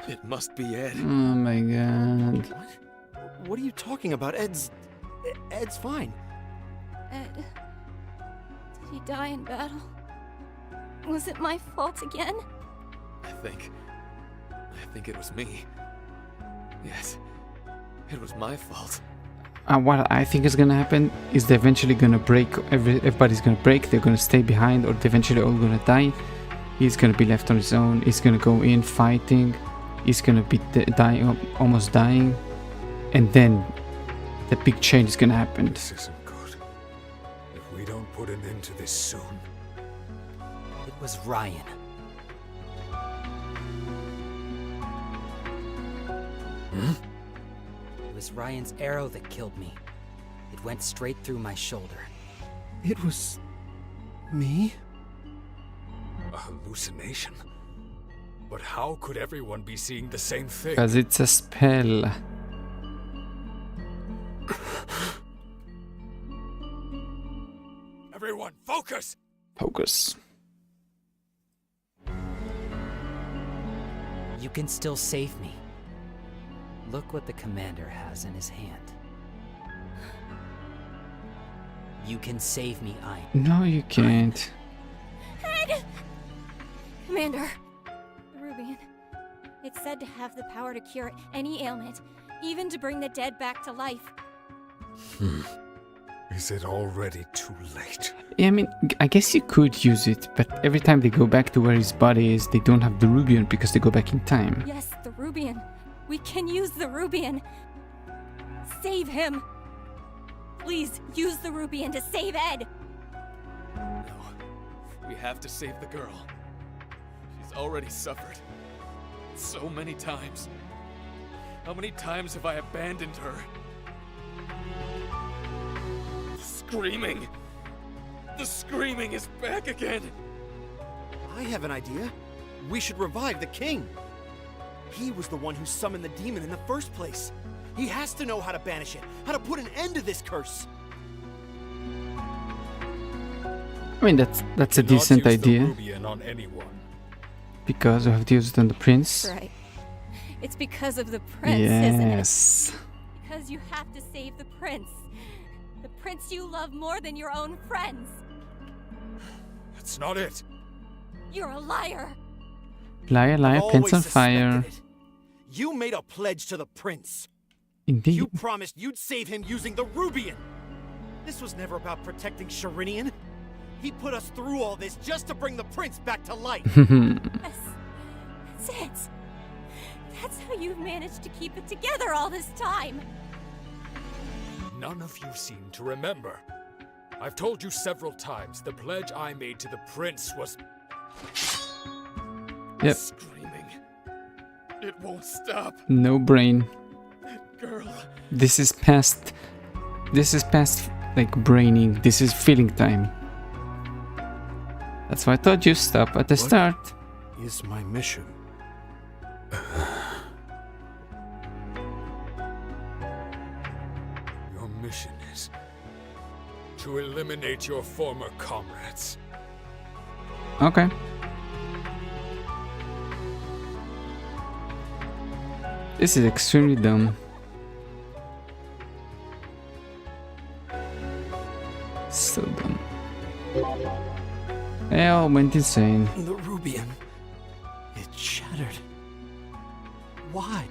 It must be Ed. Oh my god. What? What are you talking about? Ed's fine. Ed, did he die in battle? Was it my fault again? I think it was me. Yes, it was my fault. What I think is gonna happen is they're eventually gonna break. Everybody's gonna break. They're gonna stay behind, or they're eventually all gonna die. He's gonna be left on his own. He's gonna go in fighting. He's gonna be dying, almost dying. and then the big change is gonna happen. This isn't good. If we don't put an end to this soon. It was Ryan. It was Ryan's arrow that killed me. It went straight through my shoulder. It was... me? A hallucination? But how could everyone be seeing the same thing? Because it's a spell. Everyone, focus! Focus. You can still save me. Look what the commander has in his hand. You can save me, No, you can't. Ed! Commander, the Rubian. It's said to have the power to cure any ailment, even to bring the dead back to life. Is it already too late? Yeah, I mean, I guess you could use it, but every time they go back to where his body is, they don't have the Rubian because they go back in time. Yes, the Rubian. We can use the Rubian. Save him. Please, use the Rubian to save Ed. No. We have to save the girl. She's already suffered. So many times. How many times have I abandoned her? Screaming! The screaming is back again! I have an idea. We should revive the king. He was the one who summoned the demon in the first place. He has to know how to banish it, how to put an end to this curse. I mean, that's a decent idea. Rubian on anyone. Because you have to use it on the prince. That's right. It's because of the prince, isn't it? Yes. Because you have to save the prince. The prince you love more than your own friends. That's not it. You're a liar. Liar, liar, I've prince on always fire. suspected it. You made a pledge to the prince. Indeed. You promised you'd save him using the Rubian. This was never about protecting Sharinian. He put us through all this just to bring the prince back to life. Yes, that's it. That's how you've managed to keep it together all this time. None of you seem to remember. I've told you several times the pledge I made to the prince was... Yep. Screaming. It won't stop. No brain. Girl. This is past like braining. This is feeling time. That's why I thought you stop at the start. Is my mission? Your mission is to eliminate your former comrades. Okay. This is extremely dumb. So dumb. They all went insane. The Rubian. It shattered. Why?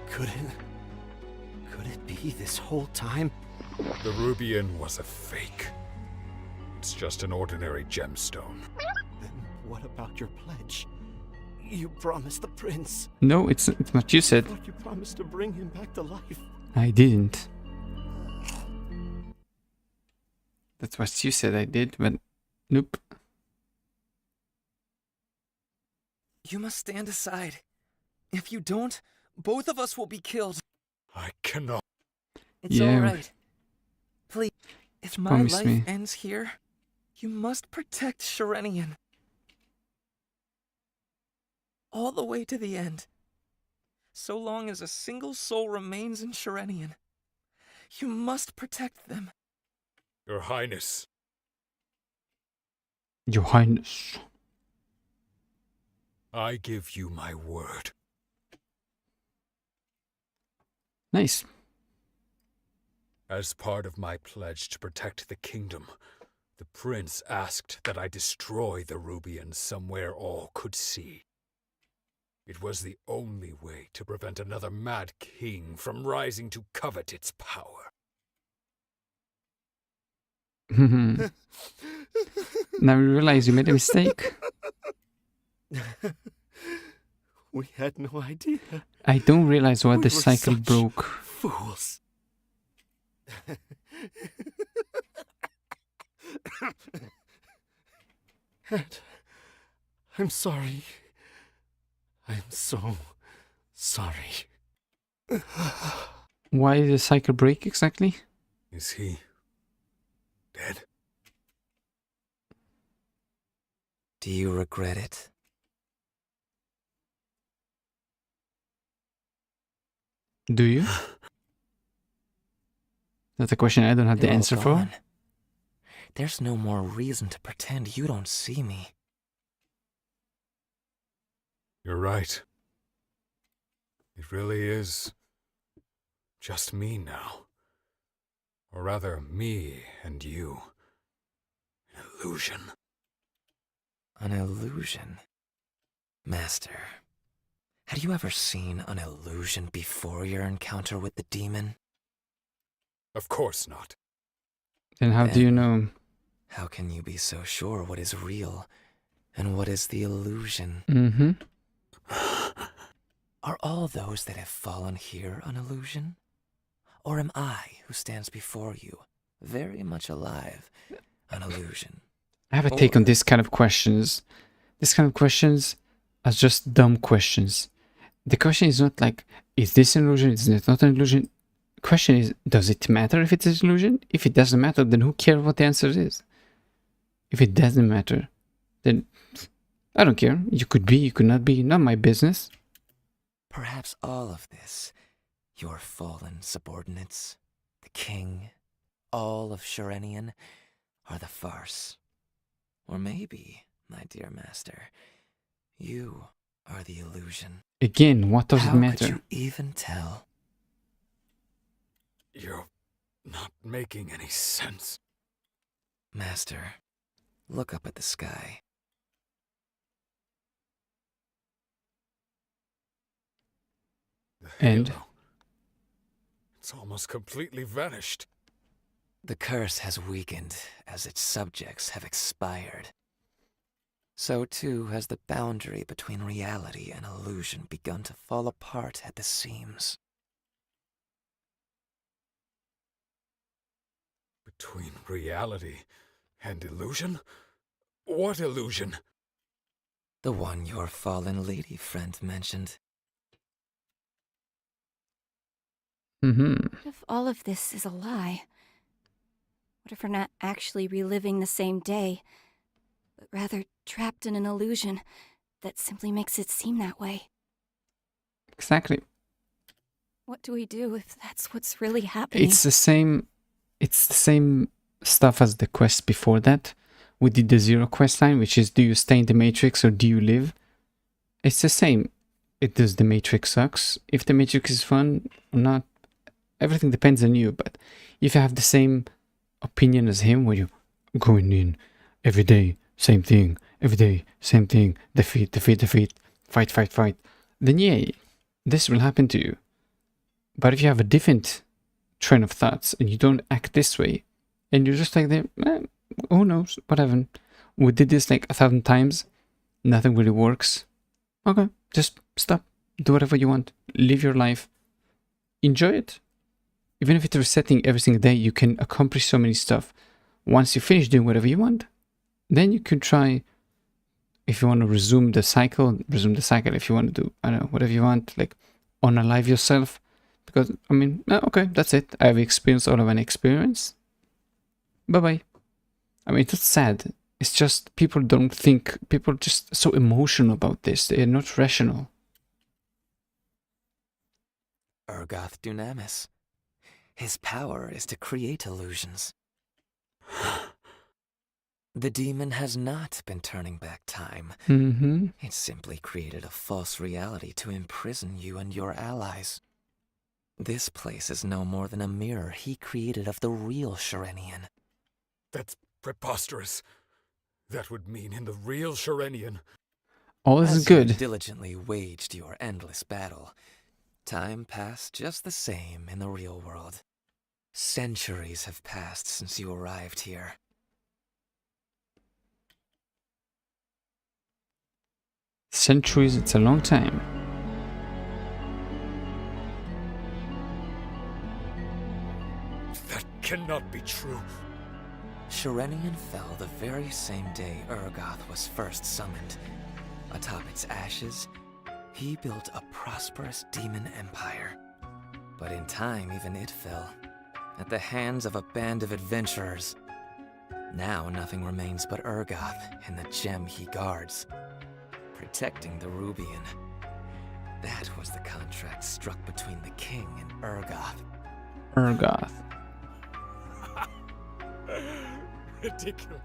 Could it be this whole time? The Rubian was a fake. It's just an ordinary gemstone. Then what about your pledge? You promised the prince. No, it's what you said. But you promised to bring him back to life. I didn't. That's what you said I did, but nope. You must stand aside. If you don't, both of us will be killed. I cannot. It's Yeah. alright. Please, if my Promise life me. ends here, you must protect Sharenian. All the way to the end. So long as a single soul remains in Sharenian, you must protect them. Your Highness. Your Highness. I give you my word. Nice. As part of my pledge to protect the kingdom, the prince asked that I destroy the Rubian somewhere all could see. It was the only way to prevent another mad king from rising to covet its power. Now you realize you made a mistake. We had no idea. I don't realize why We the were cycle such broke. Fools. And I'm sorry. I'm so sorry. Why did the cycle break exactly? Is he dead? Do you regret it? Do you? That's a question I don't have the They're all answer for. gone. There's no more reason to pretend you don't see me. You're right. It really is just me now. Or rather, me and you. An illusion. An illusion? Master, had you ever seen an illusion before your encounter with the demon? Of course not. Then how do you know? How can you be so sure what is real and what is the illusion? Mm-hmm. Are all those that have fallen here an illusion? Or am I, who stands before you, very much alive, an illusion? I have a take on this kind of questions. This kind of questions are just dumb questions. The question is not like, is this an illusion? Is it not an illusion? The question is, does it matter if it's an illusion? If it doesn't matter, then who cares what the answer is? If it doesn't matter, then I don't care. You could be, you could not be, not my business. Perhaps all of this, your fallen subordinates, the king, all of Shirenian, are the farce. Or maybe, my dear master, you are the illusion. Again, what does it matter? How could you even tell? You're not making any sense. Master, look up at the sky. And? Halo. It's almost completely vanished. The curse has weakened as its subjects have expired. So too has the boundary between reality and illusion begun to fall apart at the seams. Between reality and illusion? What illusion? The one your fallen lady friend mentioned. Mm-hmm. What if all of this is a lie? What if we're not actually reliving the same day, but rather trapped in an illusion that simply makes it seem that way? Exactly. What do we do if that's what's really happening? It's the same stuff as the quest before that. We did the Zero quest line, which is, do you stay in the Matrix or do you live? It's the same. Does the Matrix sucks? If the Matrix is fun or not, everything depends on you. But if you have the same opinion as him, where you going in every day, same thing, every day, same thing, defeat, fight, then yeah, this will happen to you. But if you have a different train of thoughts and you don't act this way, and you're just like, who knows, whatever. We did this like 1,000 times, nothing really works. Okay, just stop, do whatever you want, live your life, enjoy it. Even if it's resetting every single day, you can accomplish so many stuff. Once you finish doing whatever you want, then you could try, if you want to resume the cycle. If you want to do, I don't know, whatever you want, like unalive yourself. Because, I mean, okay, that's it. I have experienced all of an experience. Bye-bye. I mean, it's not sad. It's just people don't think, people are just so emotional about this. They are not rational. Urgoth Dunamis. His power is to create illusions. The demon has not been turning back time. Mm-hmm. It simply created a false reality to imprison you and your allies. This place is no more than a mirror he created of the real Shirenian. That's preposterous. That would mean in the real Shirenian. All this is As good. you diligently waged your endless battle, time passed just the same in the real world. Centuries have passed since you arrived here. Centuries, it's a long time. cannot be true. Shirenian fell the very same day Urgoth was first summoned. Atop its ashes, he built a prosperous demon empire. But in time, even it fell, at the hands of a band of adventurers. Now nothing remains but Urgoth and the gem he guards, protecting the Rubian. That was the contract struck between the king and Urgoth. Urgoth. Ridiculous.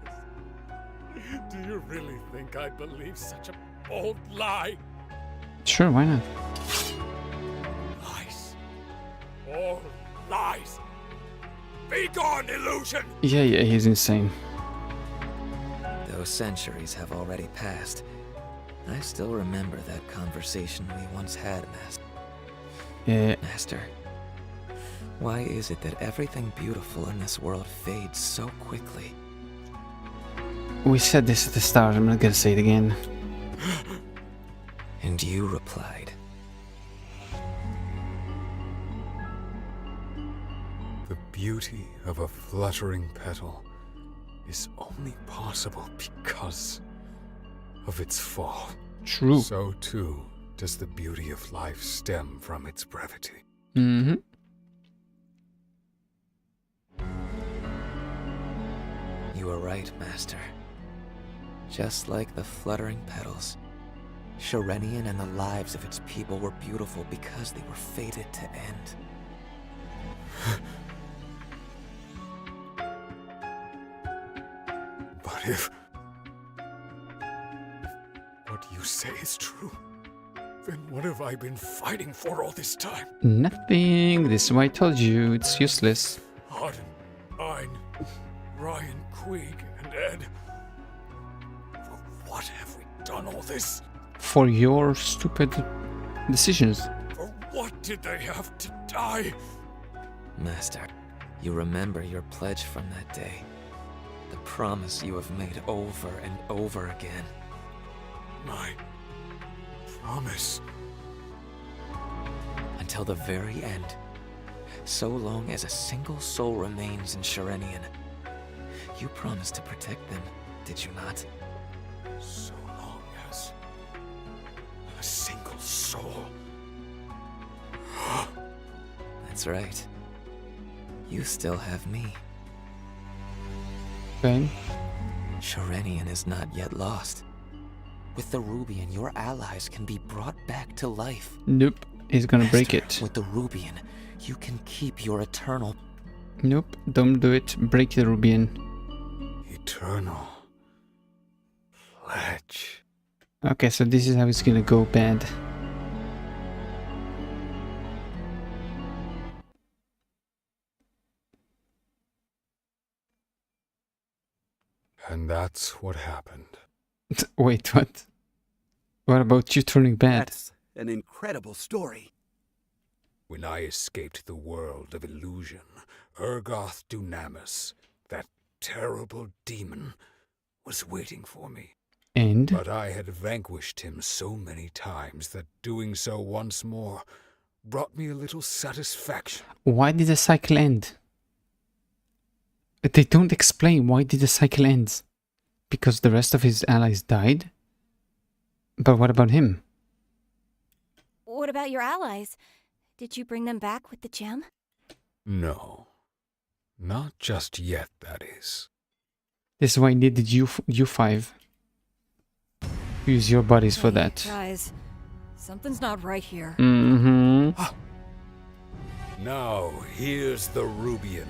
Do you really think I believe such a bold lie? Sure, why not? Lies. All lies. Be gone, illusion! Yeah, he's insane. Those centuries have already passed. I still remember that conversation we once had, Master. Master, why is it that everything beautiful in this world fades so quickly? We said this at the start, I'm not gonna say it again. And you replied, the beauty of a fluttering petal is only possible because of its fall. True. So too does the beauty of life stem from its brevity. Mm-hmm. You were right, Master. Just like the fluttering petals, Shirenian and the lives of its people were beautiful because they were fated to end. But if what you say is true, then what have I been fighting for all this time? Nothing. This is why I told you, it's useless. Arden, Ein, Ryan, Queeg, and Ed. For what have we done all this? For your stupid decisions. For what did they have to die? Master, you remember your pledge from that day. The promise you have made over and over again. My promise. Until the very end. So long as a single soul remains in Shirenian. You promised to protect them, did you not? So long as a single soul. That's right. You still have me. Okay. Shirenian is not yet lost. With the Rubian, your allies can be brought back to life. Nope, he's gonna Master, break it. With the Rubian, you can keep your eternal... Nope, don't do it. Break the Rubian. Eternal pledge. Okay, so this is how it's gonna go bad. And that's what happened. Wait, what? What about you turning bad? That's an incredible story. When I escaped the world of illusion, Urgoth Dunamis, that terrible demon, was waiting for me. And? But I had vanquished him so many times that doing so once more brought me a little satisfaction. Why did the cycle end? They don't explain why did the cycle end. Because the rest of his allies died? But what about him? What about your allies? Did you bring them back with the gem? No. Not just yet, that is. This is why I needed you 5. Use your bodies for that. Guys, something's not right here. Mm-hmm. Now, here's the Rubian.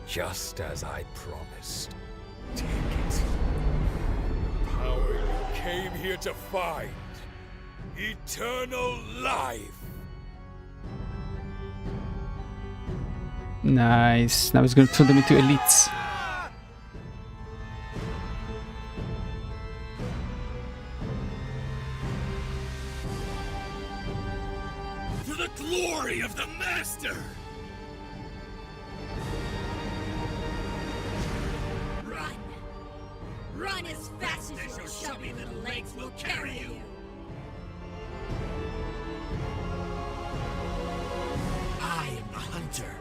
Just as I promised. Take it. The power you came here to find. Eternal life. Nice. Now he's gonna turn them into elites. To the glory of the Master! Run! Run as fast as your chubby little legs will carry you! I am the hunter.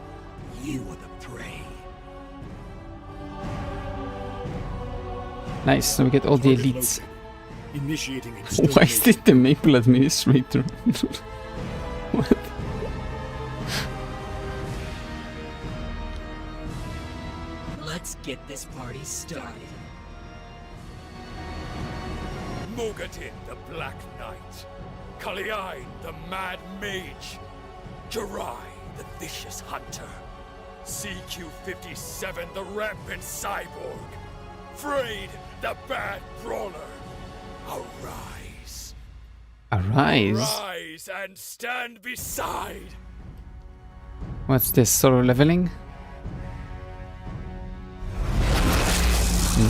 You are the prey. Nice, so we get all the elites. Initiating Why is it the Maple Administrator? What? Let's get this party started. Mugadin, the Black Knight. Kaliain, the Mad Mage. Jirai, the Vicious Hunter. CQ-57, the Rampant Cyborg. Freyd, the Bad Brawler. Arise. Arise? Arise and stand beside. What's this, solo leveling?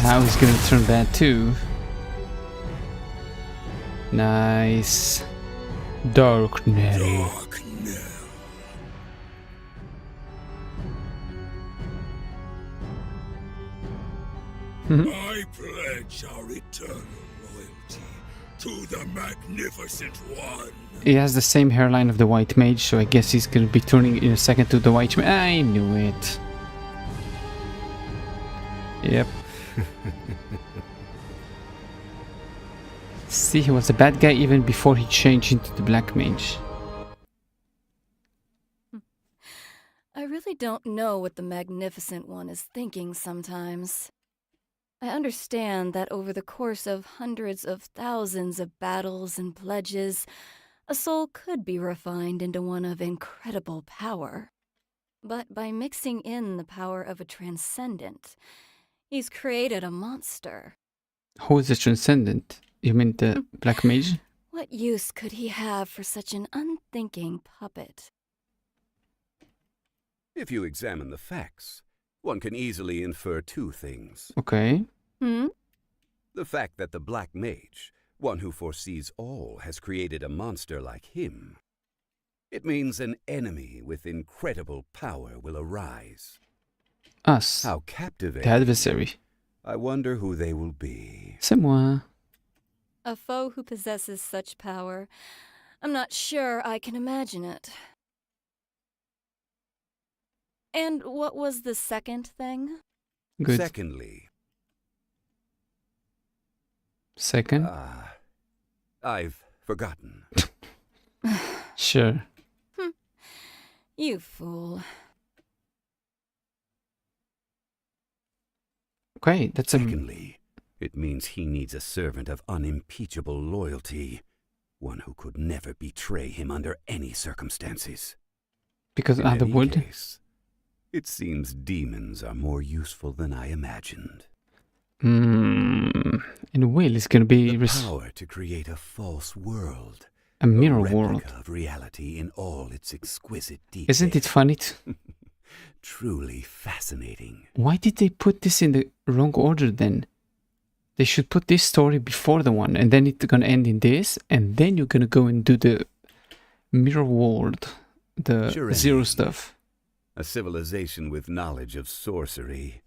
Now he's gonna turn bad too. Nice. Dark Nell. I pledge our eternal loyalty to the Magnificent One. He has the same hairline of the White Mage, so I guess he's gonna be turning in a second to the White Mage. I knew it. Yep. See, he was a bad guy even before he changed into the Black Mage. I really don't know what the Magnificent One is thinking sometimes. I understand that over the course of hundreds of thousands of battles and pledges, a soul could be refined into one of incredible power. But by mixing in the power of a transcendent, he's created a monster. Who is the Transcendent? You mean the Black Mage? What use could he have for such an unthinking puppet? If you examine the facts, one can easily infer two things. Okay. The fact that the Black Mage, one who foresees all, has created a monster like him. It means an enemy with incredible power will arise. Us. How captivating. The adversary. I wonder who they will be. C'est moi. A foe who possesses such power. I'm not sure I can imagine it. And what was the second thing? Good. Second? I've forgotten. Sure. You fool. Okay, that's Secondly, it means he needs a servant of unimpeachable loyalty. One who could never betray him under any circumstances. Because in other any would? Case, it seems demons are more useful than I imagined. And Will is gonna be the power to create a false world. A mirror replica world of reality in all its exquisite detail. Isn't it funny? Truly fascinating. Why did they put this in the wrong order then? They should put this story before the one, and then it's gonna end in this, and then you're gonna go and do the mirror world, the Zero stuff. A civilization with knowledge of sorcery,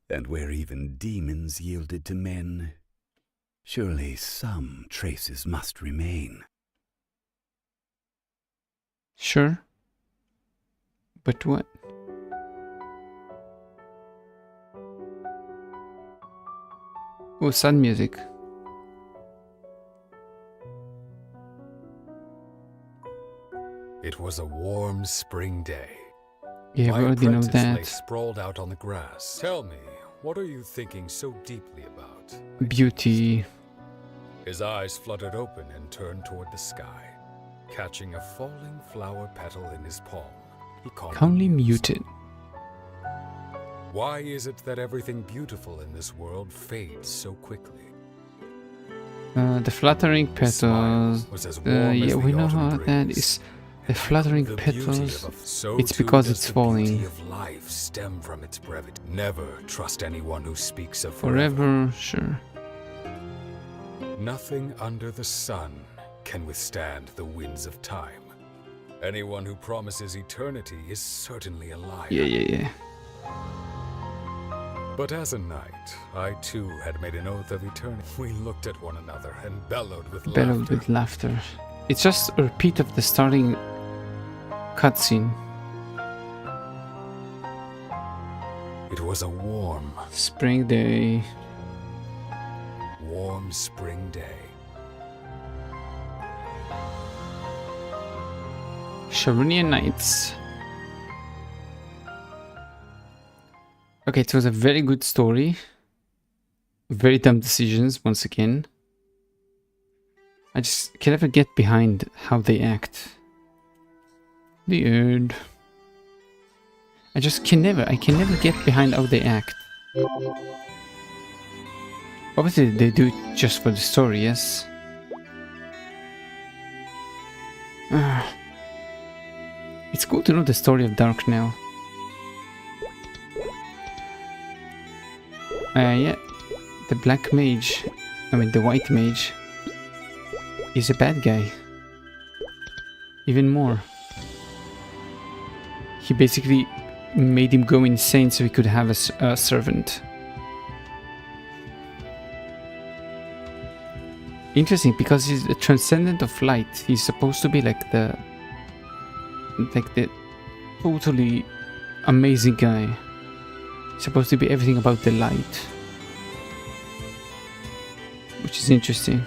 and where even demons yielded to men. Surely some traces must remain. Sure. But what? Oh, sun music. It was a warm spring day. Yeah, My we already know apprentice lay that. sprawled out on the grass. Tell me, what are you thinking so deeply about? Beauty. His eyes fluttered open and turned toward the sky. Catching a falling flower petal in his palm, he Calmly muted. Why is it that everything beautiful in this world fades so quickly? The fluttering petals. Yeah, we know how that is. The fluttering petals. It's because it's falling. Of life stem from its brevity. Never trust anyone who speaks of Forever, sure. Nothing under the sun can withstand the winds of time. Anyone who promises eternity is certainly a liar. Yeah. But as a knight, I too had made an oath of eternity. We looked at one another and bellowed with laughter. It's just a repeat of the starting cutscene. It was a warm spring day. warm spring day. Sharunian Nights. Okay, it was a very good story. Very dumb decisions, once again. I just can never get behind how they act. The end. I can never get behind how they act. Obviously they do it just for the story, yes. It's cool to know the story of Dark now. Yeah, the black mage, the white mage, is a bad guy. Even more. He basically made him go insane so he could have a servant. Interesting, because he's a transcendent of light. He's supposed to be like the totally amazing guy. He's supposed to be everything about the light, which is interesting.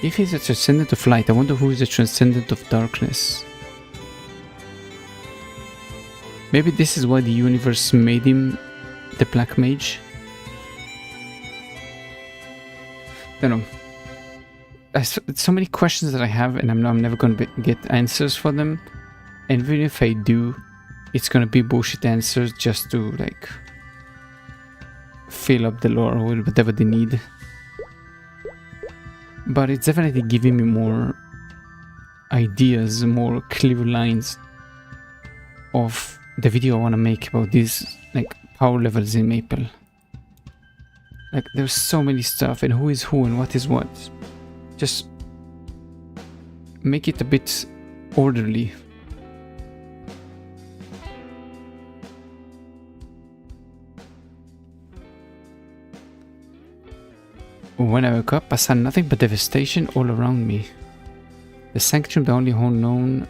If he's a transcendent of light, I wonder who is a transcendent of darkness. Maybe this is why the universe made him the black mage. Don't know. So many questions that I have, and I'm never going to get answers for them. And even if I do, it's going to be bullshit answers just to like fill up the lore or whatever they need. But it's definitely giving me more ideas, more clear lines of the video I want to make about these like power levels in Maple. Like there's so many stuff, and who is who and what is what. Just make it a bit orderly. When I woke up, I saw nothing but devastation all around me. The sanctum, the only home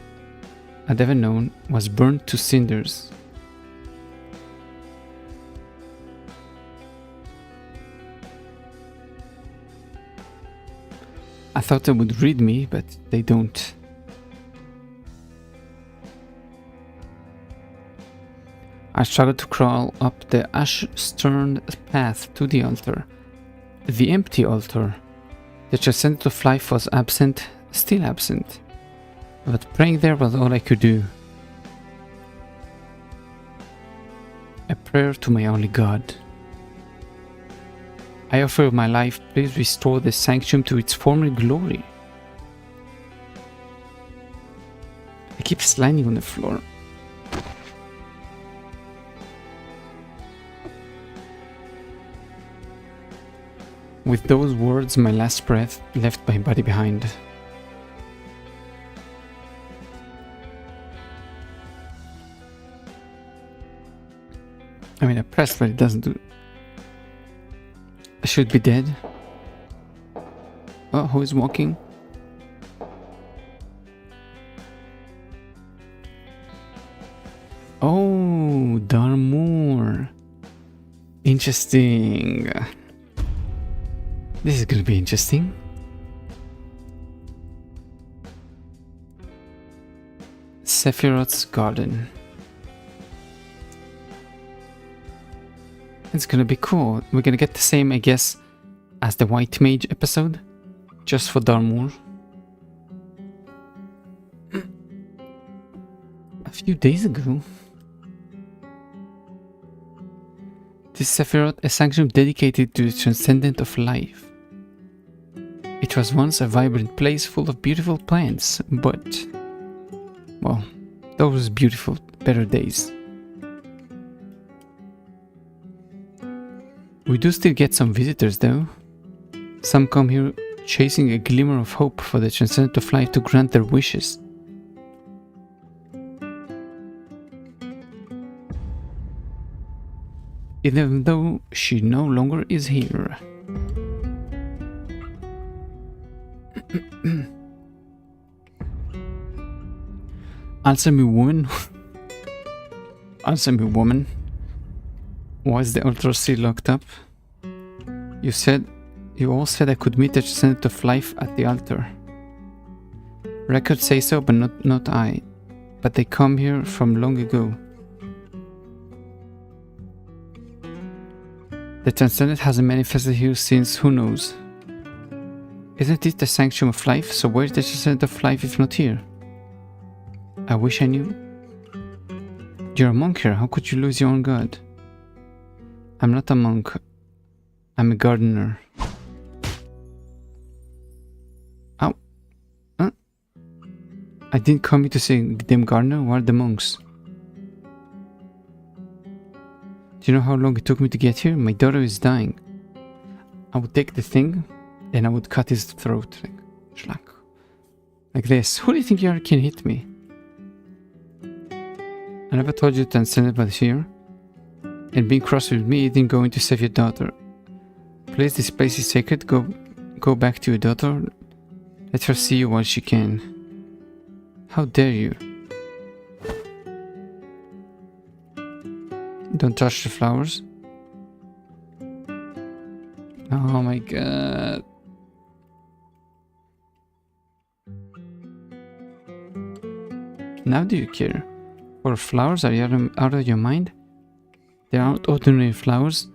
I'd ever known, was burned to cinders. I thought they would read me, but they don't. I struggled to crawl up the ash-strewn path to the altar. The empty altar. The transcendent of life was absent, still absent. But praying there was all I could do. A prayer to my only God. I offer my life, please restore the sanctum to its former glory. I keep sliding on the floor. With those words, my last breath left my body behind. I pressed, but it doesn't do. I should be dead. Oh, who is walking? Oh, Darmoor. Interesting. This is gonna be interesting. Sephiroth's Garden. It's gonna be cool. We're gonna get the same, I guess, as the White Mage episode, just for Darmoor. A few days ago, this Sephiroth, a sanctum dedicated to the transcendent of life. It was once a vibrant place full of beautiful plants, but, well, those beautiful, better days. We do still get some visitors though. Some come here chasing a glimmer of hope for the transcendent of life to grant their wishes. Even though she no longer is here. Answer me, woman. Answer me, woman. Why is the altar still locked up? You all said I could meet the Transcendent of Life at the altar. Records say so, but not I. But they come here from long ago. The Transcendent hasn't manifested here since who knows. Isn't it the Sanctum of Life? So where's the Transcendent of Life if not here? I wish I knew. You're a monk here, how could you lose your own god? I'm not a monk. I'm a gardener. Ow. Huh? I didn't come here to say them gardener, what are the monks? Do you know how long it took me to get here? My daughter is dying. I would take the thing and I would cut his throat. Like, schlag. Like this. Who do you think you are can hit me? I never told you to transcend but here. And being cross with me isn't going to save your daughter. Please, this place is sacred. Go back to your daughter. Let her see you while she can. How dare you? Don't touch the flowers. Oh my god. Now do you care? For flowers, are you out of your mind? They aren't ordinary flowers.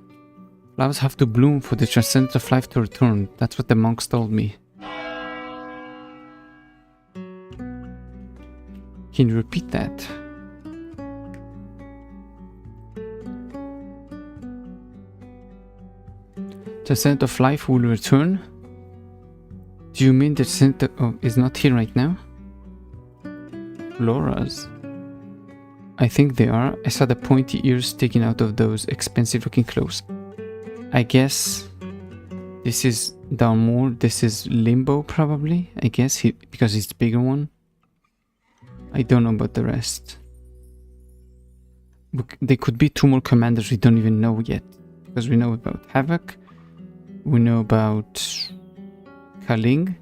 Flowers have to bloom for the Transcendent of Life to return. That's what the monks told me. Can you repeat that? Transcendent of Life will return? Do you mean the Transcendent is not here right now? Laura's. I think they are. I saw the pointy ears sticking out of those expensive looking clothes. I guess this is Dalmore, this is Limbo probably, I guess, because he's the bigger one. I don't know about the rest. There could be two more commanders we don't even know yet. Because we know about Havoc, we know about Kaling,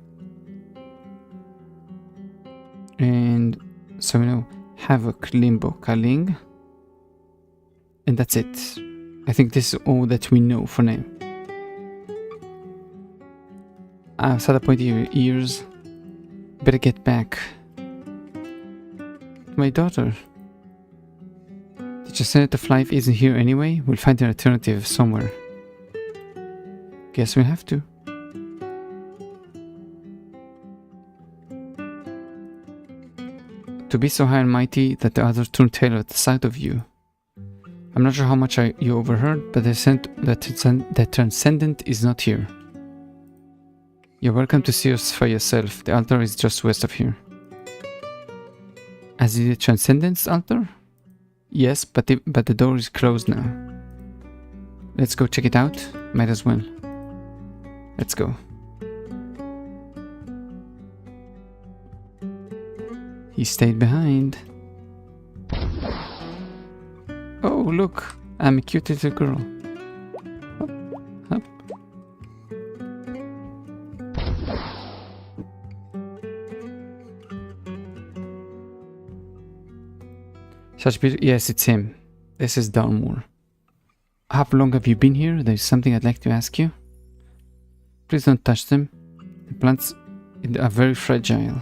and so we know Havoc, Limbo, Kaling, and that's it. I think this is all that we know for now. I saw the pointy ears. Better get back. My daughter. The Transcendent of Life isn't here anyway. We'll find an alternative somewhere. Guess we'll have to. To be so high and mighty that the others turn tail at the sight of you. I'm not sure how much you overheard, but the Transcendent is not here. You're welcome to see us for yourself. The altar is just west of here. As is the Transcendent's altar? Yes, but the door is closed now. Let's go check it out. Might as well. Let's go. He stayed behind. Oh, look. I'm a cute little girl. Up, up. Such beauty. Yes, it's him. This is Dalmore. How long have you been here? There's something I'd like to ask you. Please don't touch them. The plants are very fragile.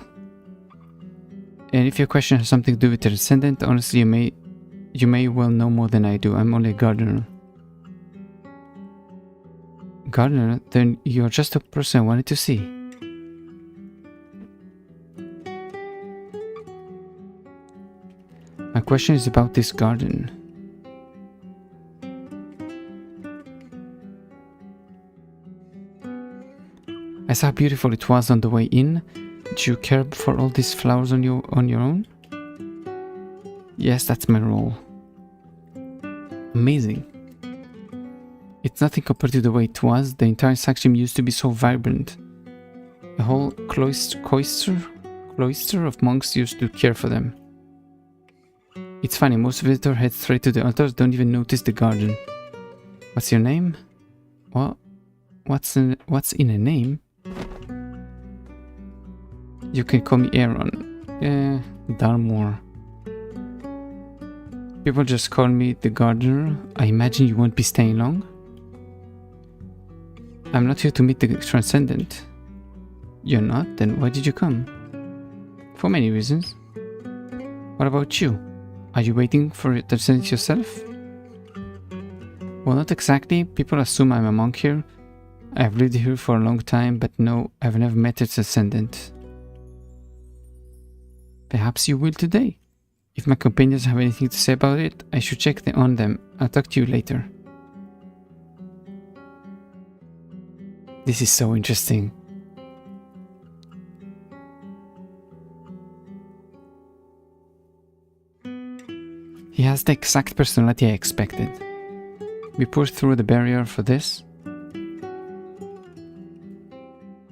And if your question has something to do with the Transcendent, honestly, you may well know more than I do. I'm only a gardener. Gardener? Then you're just a person I wanted to see. My question is about this garden. I saw how beautiful it was on the way in. Do you care for all these flowers on your own? Yes, that's my role. Amazing. It's nothing compared to the way it was. The entire section used to be so vibrant. The whole cloister of monks used to care for them. It's funny, most visitors head straight to the altars, don't even notice the garden. What's your name? What? What's in a name? You can call me Aaron. Dalmore. People just call me the gardener. I imagine you won't be staying long. I'm not here to meet the Transcendent. You're not? Then why did you come? For many reasons. What about you? Are you waiting for the Transcendent yourself? Well, not exactly. People assume I'm a monk here. I've lived here for a long time, but no, I've never met its Ascendant. Perhaps you will today. If my companions have anything to say about it, I should check on them. I'll talk to you later. This is so interesting. He has the exact personality I expected. We pushed through the barrier for this.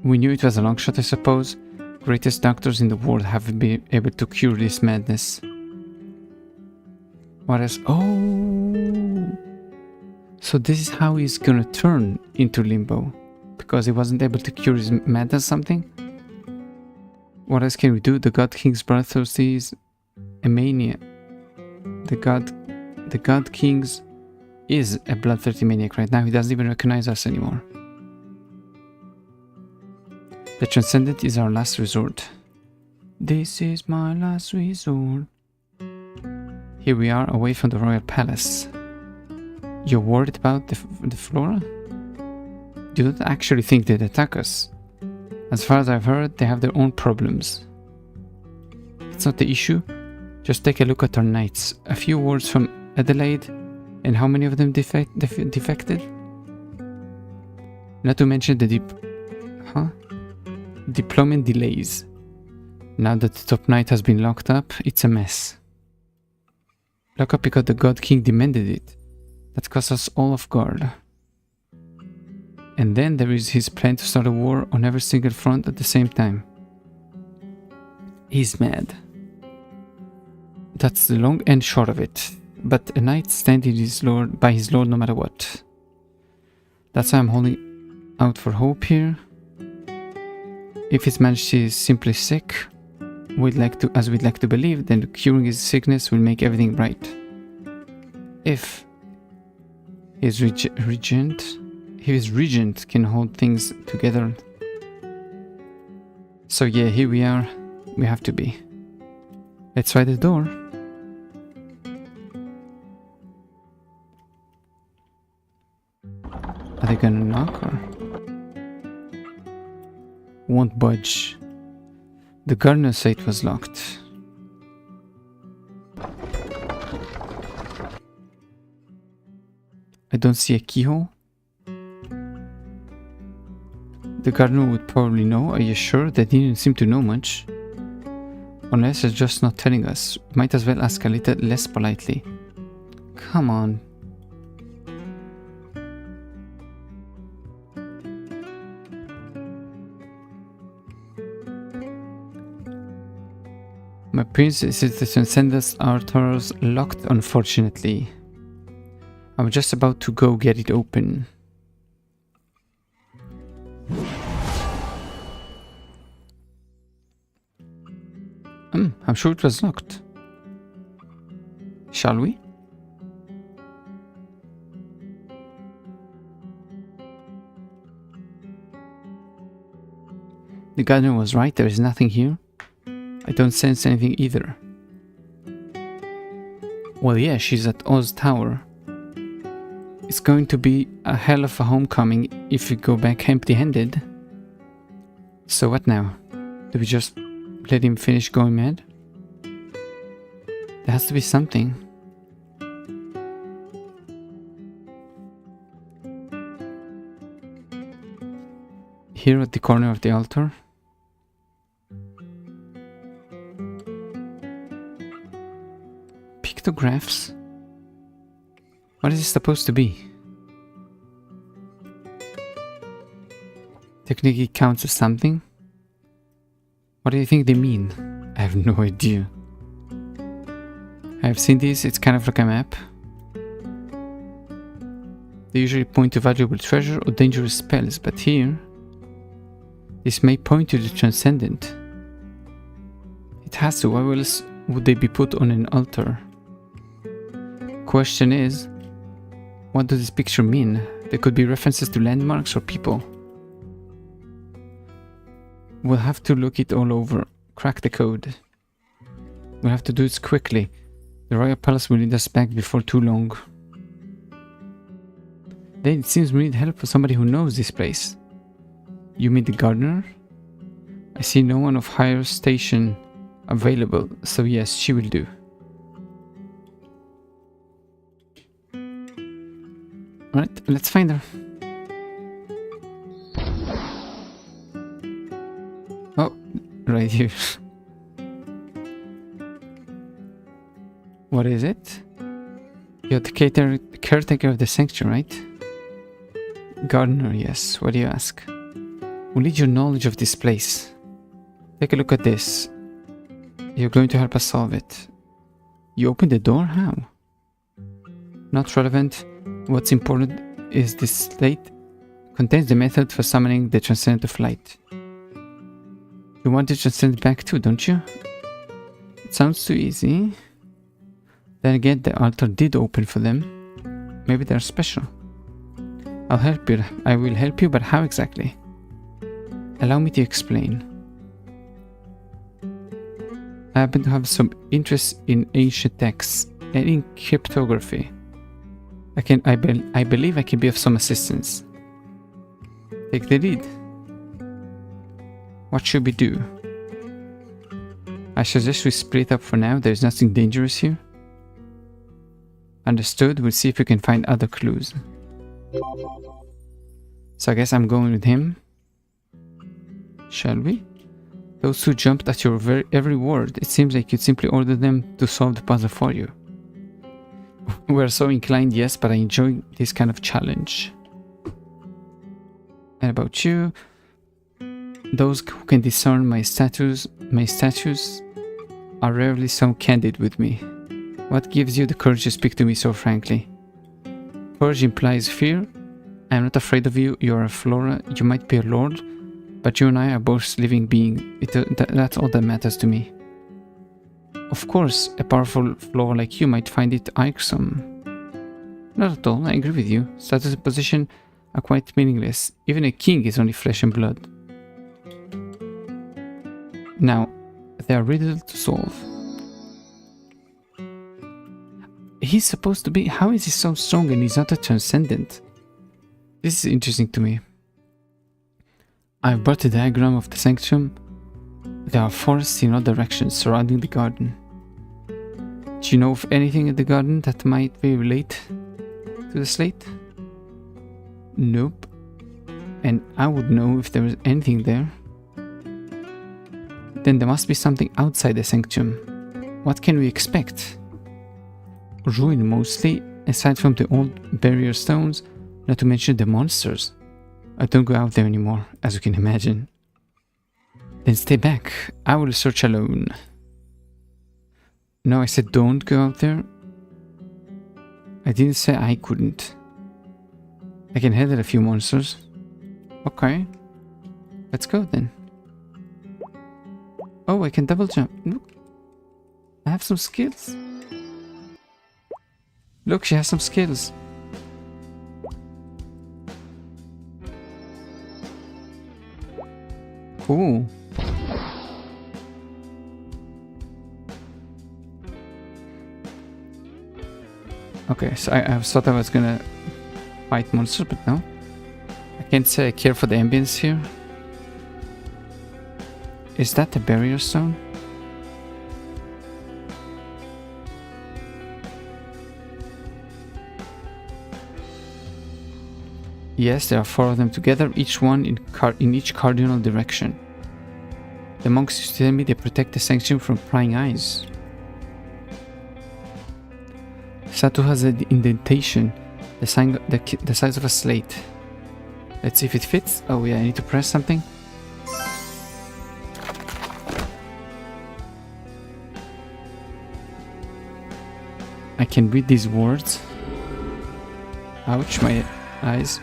We knew it was a long shot, I suppose. Greatest doctors in the world haven't been able to cure this madness. What else? Oh! So this is how he's gonna turn into Limbo. Because he wasn't able to cure his madness or something? What else can we do? The God King's bloodthirsty is a mania. The God King's is a bloodthirsty maniac right now. He doesn't even recognize us anymore. The Transcendent is our last resort. This is my last resort. Here we are, away from the royal palace. You're worried about the flora? You don't actually think they'd attack us. As far as I've heard, they have their own problems. It's not the issue. Just take a look at our knights. A few words from Adelaide, and how many of them defected? Not to mention the deployment delays. Now that the top knight has been locked up, it's a mess. Lock up because the God King demanded it. That caught us all off guard. And then there is his plan to start a war on every single front at the same time. He's mad. That's the long and short of it. But a knight standing by his lord no matter what. That's why I'm holding out for hope here. If his majesty is simply sick, as we'd like to believe, then curing his sickness will make everything right. If his regent can hold things together. So yeah, here we are. We have to be. Let's try the door. Are they gonna knock or? Won't budge. The gardener said it was locked. I don't see a keyhole. The gardener would probably know. Are you sure? They didn't seem to know much. Unless they're just not telling us. Might as well ask a little less politely. Come on. My princess is the Transcendence Arthur's locked, unfortunately. I'm just about to go get it open. I'm sure it was locked. Shall we? The gardener was right, there is nothing here. I don't sense anything either. Well, yeah, she's at Oz Tower. It's going to be a hell of a homecoming if we go back empty-handed. So what now? Do we just let him finish going mad? There has to be something. Here at the corner of the altar. Pictographs? What is this supposed to be? Technically counts as something? What do you think they mean? I have no idea. I've seen these, it's kind of like a map. They usually point to valuable treasure or dangerous spells, but here, this may point to the Transcendent. It has to, why else would they be put on an altar? Question is, what does this picture mean? There could be references to landmarks or people. We'll have to look it all over. Crack the code. We'll have to do it quickly. The Royal Palace will need us back before too long. Then it seems we need help for somebody who knows this place. You mean the gardener? I see no one of higher station available, so yes, she will do. Alright, let's find her. Oh, right here. What is it? You're the caretaker of the sanctuary, right? Gardener, yes. What do you ask? We need your knowledge of this place. Take a look at this. You're going to help us solve it. You opened the door? How? Not relevant. What's important is this slate contains the method for summoning the Transcendent of Light. You want to transcend back too, don't you? It sounds too easy. Then again, the altar did open for them. Maybe they're special. I'll help you. I will help you, but how exactly? Allow me to explain. I happen to have some interest in ancient texts and in cryptography. I believe I can be of some assistance. Take the lead. What should we do? I suggest we split up for now. There's nothing dangerous here. Understood. We'll see if we can find other clues. So I guess I'm going with him. Shall we? Those who jumped at your every word, it seems like you'd simply order them to solve the puzzle for you. We're so inclined, yes, but I enjoy this kind of challenge. And about you, those who can discern my statues are rarely so candid with me. What gives you the courage to speak to me so frankly? Courage implies fear. I'm not afraid of you. You're a Flora. You might be a lord, but you and I are both living beings. That's all that matters to me. Of course, a powerful Flora like you might find it irksome. Not at all. I agree with you. Status and position are quite meaningless. Even a king is only flesh and blood. Now, they are riddle to solve. He's supposed to be... How is he so strong and he's not a transcendent? This is interesting to me. I've brought a diagram of the sanctum. There are forests in all directions surrounding the garden. Do you know of anything in the garden that might be related to the slate? Nope. And I would know if there was anything there. Then there must be something outside the sanctum. What can we expect? Ruin mostly, aside from the old barrier stones, not to mention the monsters. I don't go out there anymore, as you can imagine. Then stay back. I will search alone. No, I said don't go out there. I didn't say I couldn't. I can handle a few monsters. Okay. Let's go then. Oh, I can double jump. Look. I have some skills. Look, she has some skills. Cool. Okay, so I thought I was gonna fight monsters, but no. I can't say I care for the ambience here. Is that the barrier stone? Yes, there are 4 of them together, each one in each cardinal direction. The monks used to tell me they protect the sanctuary from prying eyes. Statue has an indentation, the size of a slate. Let's see if it fits. Oh yeah, I need to press something. I can read these words. Ouch, my eyes.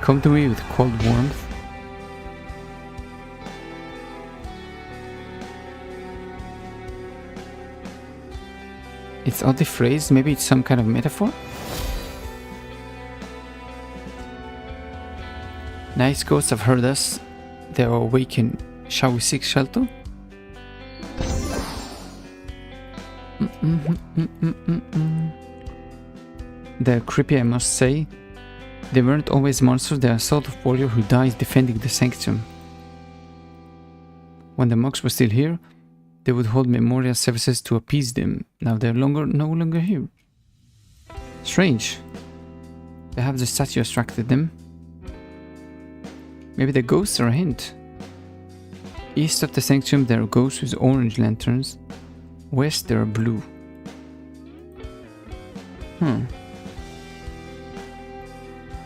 Come to me with cold warmth. It's oddly phrased. Maybe it's some kind of metaphor? Nice ghosts have heard us. They are awakened. Shall we seek shelter? They're creepy, I must say. They weren't always monsters, they are a sort of warrior who dies defending the sanctum. When the monks were still here, they would hold memorial services to appease them. Now they're no longer here. Strange. Perhaps the statue attracted them. Maybe the ghosts are a hint. East of the sanctum there are ghosts with orange lanterns. West there are blue.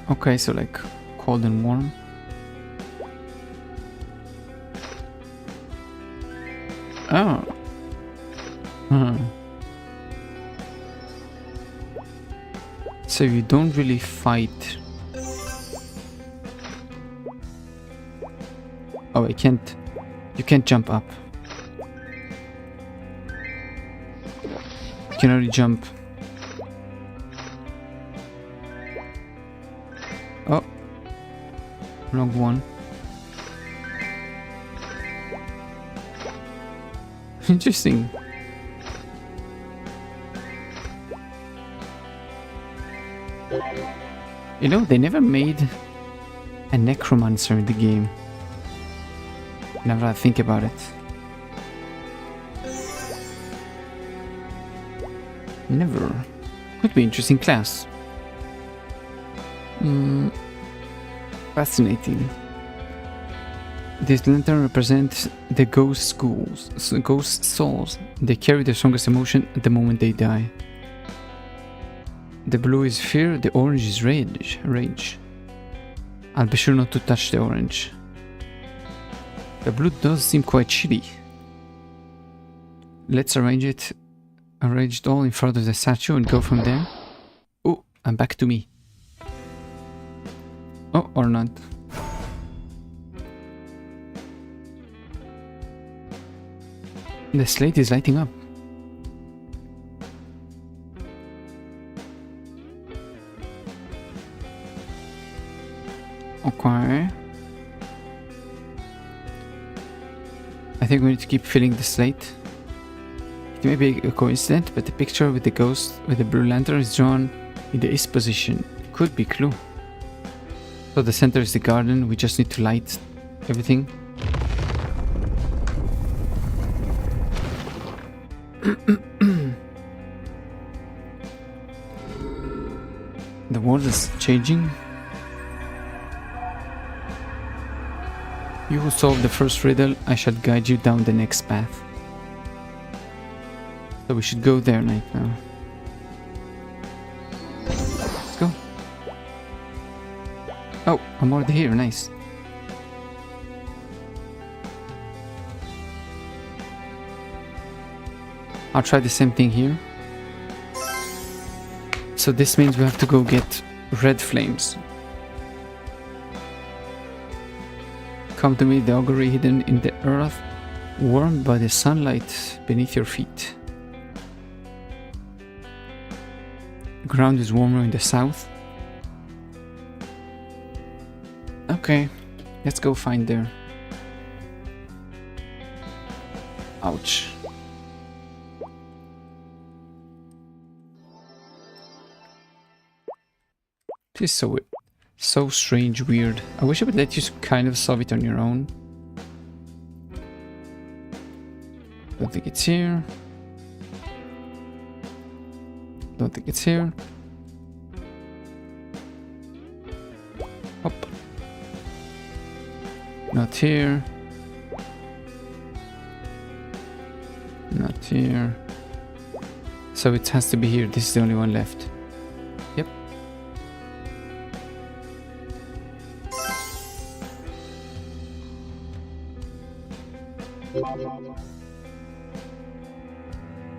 Okay, so like cold and warm. Oh. So you don't really fight. Oh, I can't. You can't jump up. You can only jump. Oh. Wrong one. Interesting. You know, they never made a necromancer in the game. Now that I think about it. Never. Could be interesting class. Fascinating. This lantern represents the ghost souls. They carry the strongest emotion at the moment they die. The blue is fear, the orange is rage. I'll be sure not to touch the orange. The blue does seem quite chilly. Let's arrange it all in front of the statue and go from there. Oh, and back to me. Oh, or not. The slate is lighting up. Okay. I think we need to keep filling the slate. It may be a coincidence, but the picture with the ghost with the blue lantern is drawn in the east position. It could be a clue. So the center is the garden, we just need to light everything. The world is changing. You who solved the first riddle, I shall guide you down the next path. So we should go there right now. Let's go. Oh, I'm already here, nice. I'll try the same thing here. So this means we have to go get red flames. Come to me, the augury hidden in the earth, warmed by the sunlight beneath your feet. The ground is warmer in the south. Okay, let's go find there. Ouch. This is so strange, weird. I wish I would let you kind of solve it on your own. Don't think it's here. Don't think it's here. Up. Not here. Not here. So it has to be here. This is the only one left. Yep.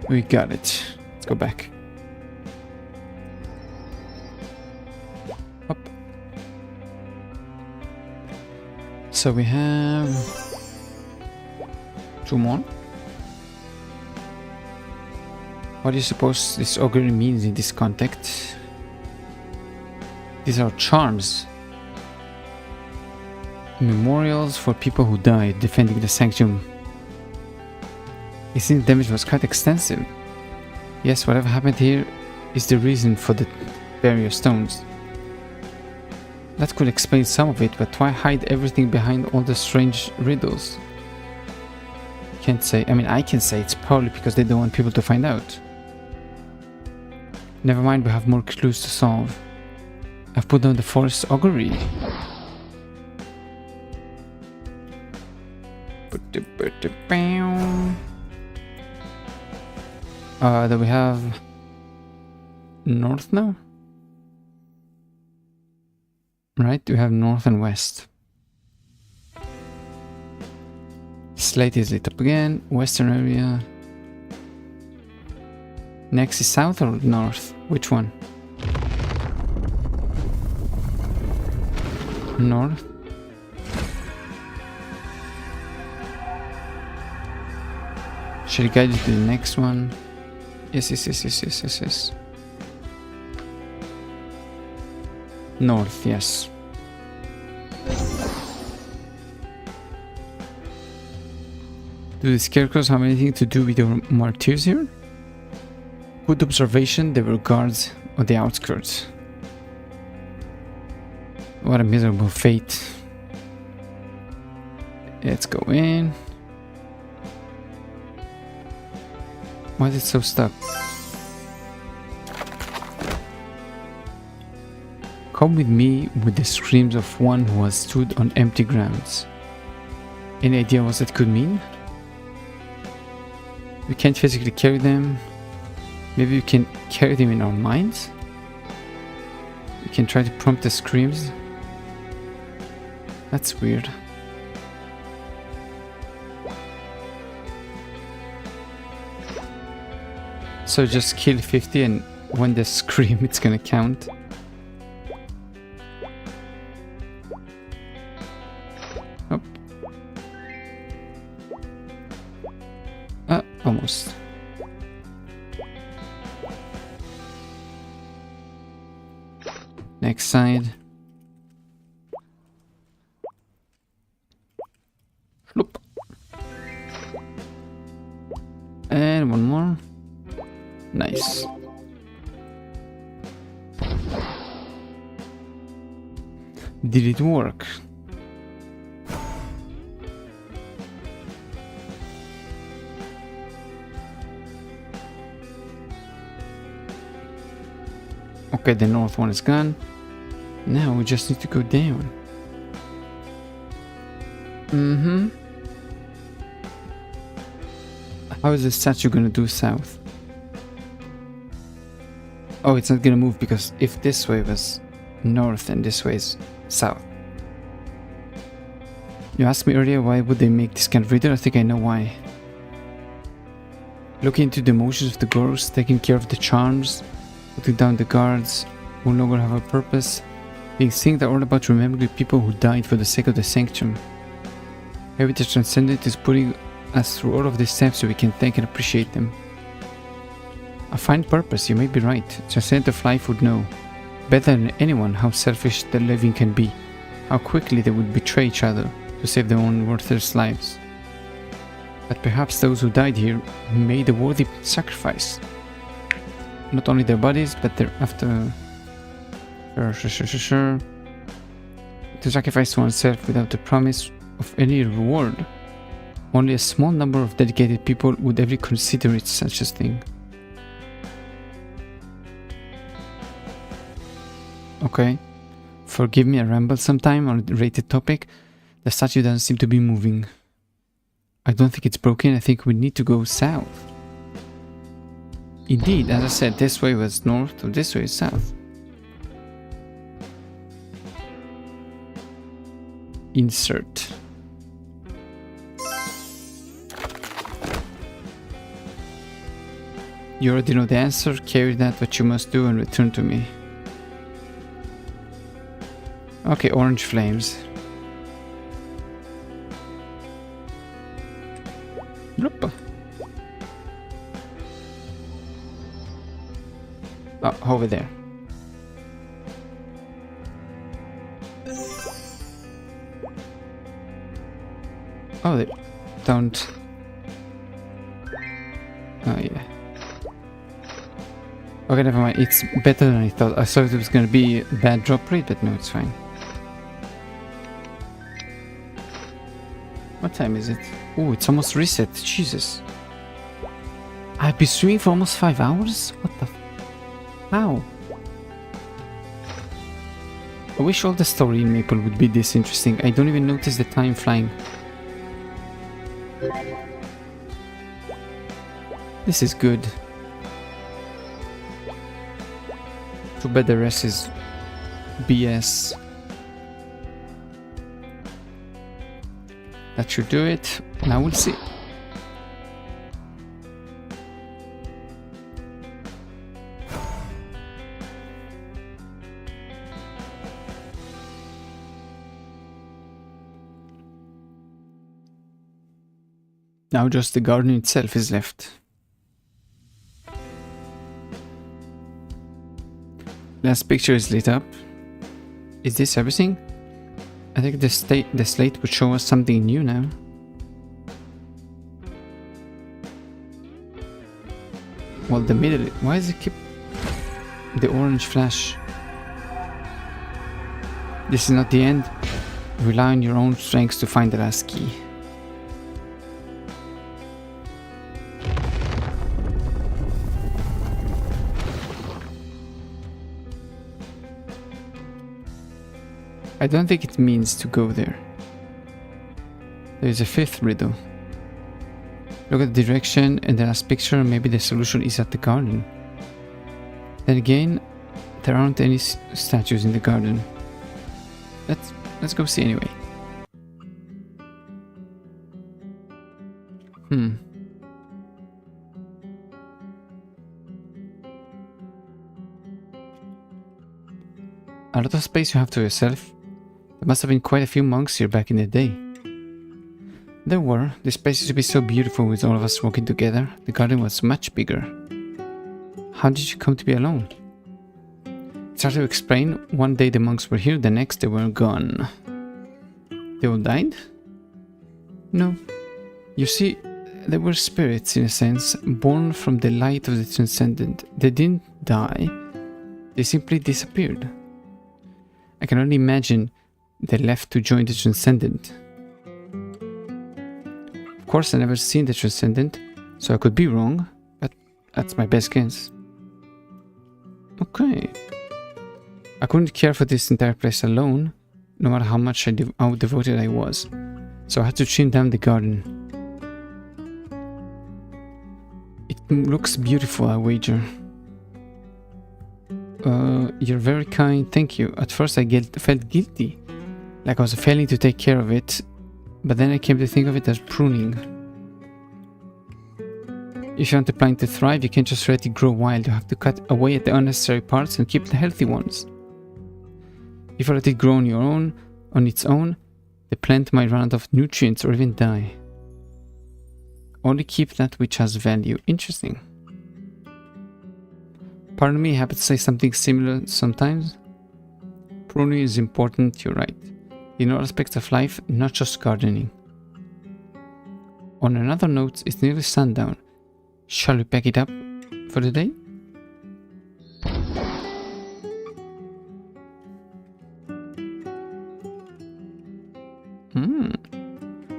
We got it. Let's go back. Up. So we have 2 more. What do you suppose this augury means in this context? These are charms. Memorials for people who died defending the sanctum. It seems the damage was quite extensive. Yes, whatever happened here is the reason for the barrier stones. That could explain some of it, but why hide everything behind all the strange riddles? Can't say. I mean, I can say it's probably because they don't want people to find out. Never mind, we have more clues to solve. I've put down the forest augury. Then we have north now? Right, we have north and west. Slate is lit up again. Western area. Next is south or north? Which one? North. Should I guide you to the next one? Yes. North, yes. Do the scarecrows have anything to do with your martyrs here? Good observation, they were guards on the outskirts. What a miserable fate. Let's go in. Why is it so stuck? Come with me with the screams of one who has stood on empty grounds. Any idea what that could mean? We can't physically carry them. Maybe we can carry them in our minds? We can try to prompt the screams. That's weird. So just kill 50 and when they scream it's gonna count. Oh. Almost. Next side. Floop. And one more. Nice. Did it work? Okay, the north one is gone. Now we just need to go down. How is the statue gonna do south? Oh, it's not gonna move because if this way was north and this way is south. You asked me earlier why would they make this kind of riddle. I think I know why. Looking into the motions of the ghosts, taking care of the charms, putting down the guards who no longer have a purpose. These things are all about remembering the people who died for the sake of the sanctum. Heritage Transcendent is putting us through all of these steps so we can thank and appreciate them. A fine purpose, you may be right. Transcendent of life would know, better than anyone, how selfish the living can be, how quickly they would betray each other to save their own worthless lives. But perhaps those who died here made a worthy sacrifice. Not only their bodies, but their after... Sure. To sacrifice oneself without the promise of any reward. Only a small number of dedicated people would ever consider it such a thing. Okay, forgive me, I rambled sometime on a related topic. The statue doesn't seem to be moving. I don't think it's broken, I think we need to go south. Indeed, as I said, this way was north, or this way is south. Insert. You already know the answer, carry that what you must do and return to me. Okay, orange flames. Bloop. Oh, over there. Oh, they don't. Oh, yeah. Okay, never mind. It's better than I thought. I thought it was gonna be a bad drop rate, but no, it's fine. What time is it? Oh, it's almost reset. Jesus. I've been streaming for almost 5 hours? What the How? I wish all the story in Maple would be this interesting. I don't even notice the time flying. This is good. Too bad the rest is BS. That should do it. Now we'll see. Now just the garden itself is left. Last picture is lit up. Is this everything? I think the slate would show us something new now. Well, the middle... Why does it keep... the orange flash? This is not the end. Rely on your own strengths to find the last key. I don't think it means to go there. There is a fifth riddle. Look at the direction and the last picture, maybe the solution is at the garden. Then again, there aren't any statues in the garden. Let's go see anyway. A lot of space you have to yourself. There must have been quite a few monks here back in the day. There were. This place used to be so beautiful with all of us walking together. The garden was much bigger. How did you come to be alone? It's hard to explain. One day the monks were here, the next they were gone. They all died? No. You see, they were spirits in a sense, born from the light of the transcendent. They didn't die. They simply disappeared. I can only imagine they left to join the Transcendent. Of course, I've never seen the Transcendent, so I could be wrong, but that's my best guess. Okay. I couldn't care for this entire place alone, no matter how much how devoted I was, so I had to trim down the garden. It looks beautiful, I wager. You're very kind, thank you. At first I felt guilty, like I was failing to take care of it, but then I came to think of it as pruning. If you want the plant to thrive, you can't just let it grow wild. You have to cut away at the unnecessary parts and keep the healthy ones. If you let it grow on its own, the plant might run out of nutrients or even die. Only keep that which has value. Interesting. Pardon me, I happen to say something similar sometimes. Pruning is important, you're right. In all aspects of life, not just gardening. On another note, it's nearly sundown. Shall we pack it up for the day?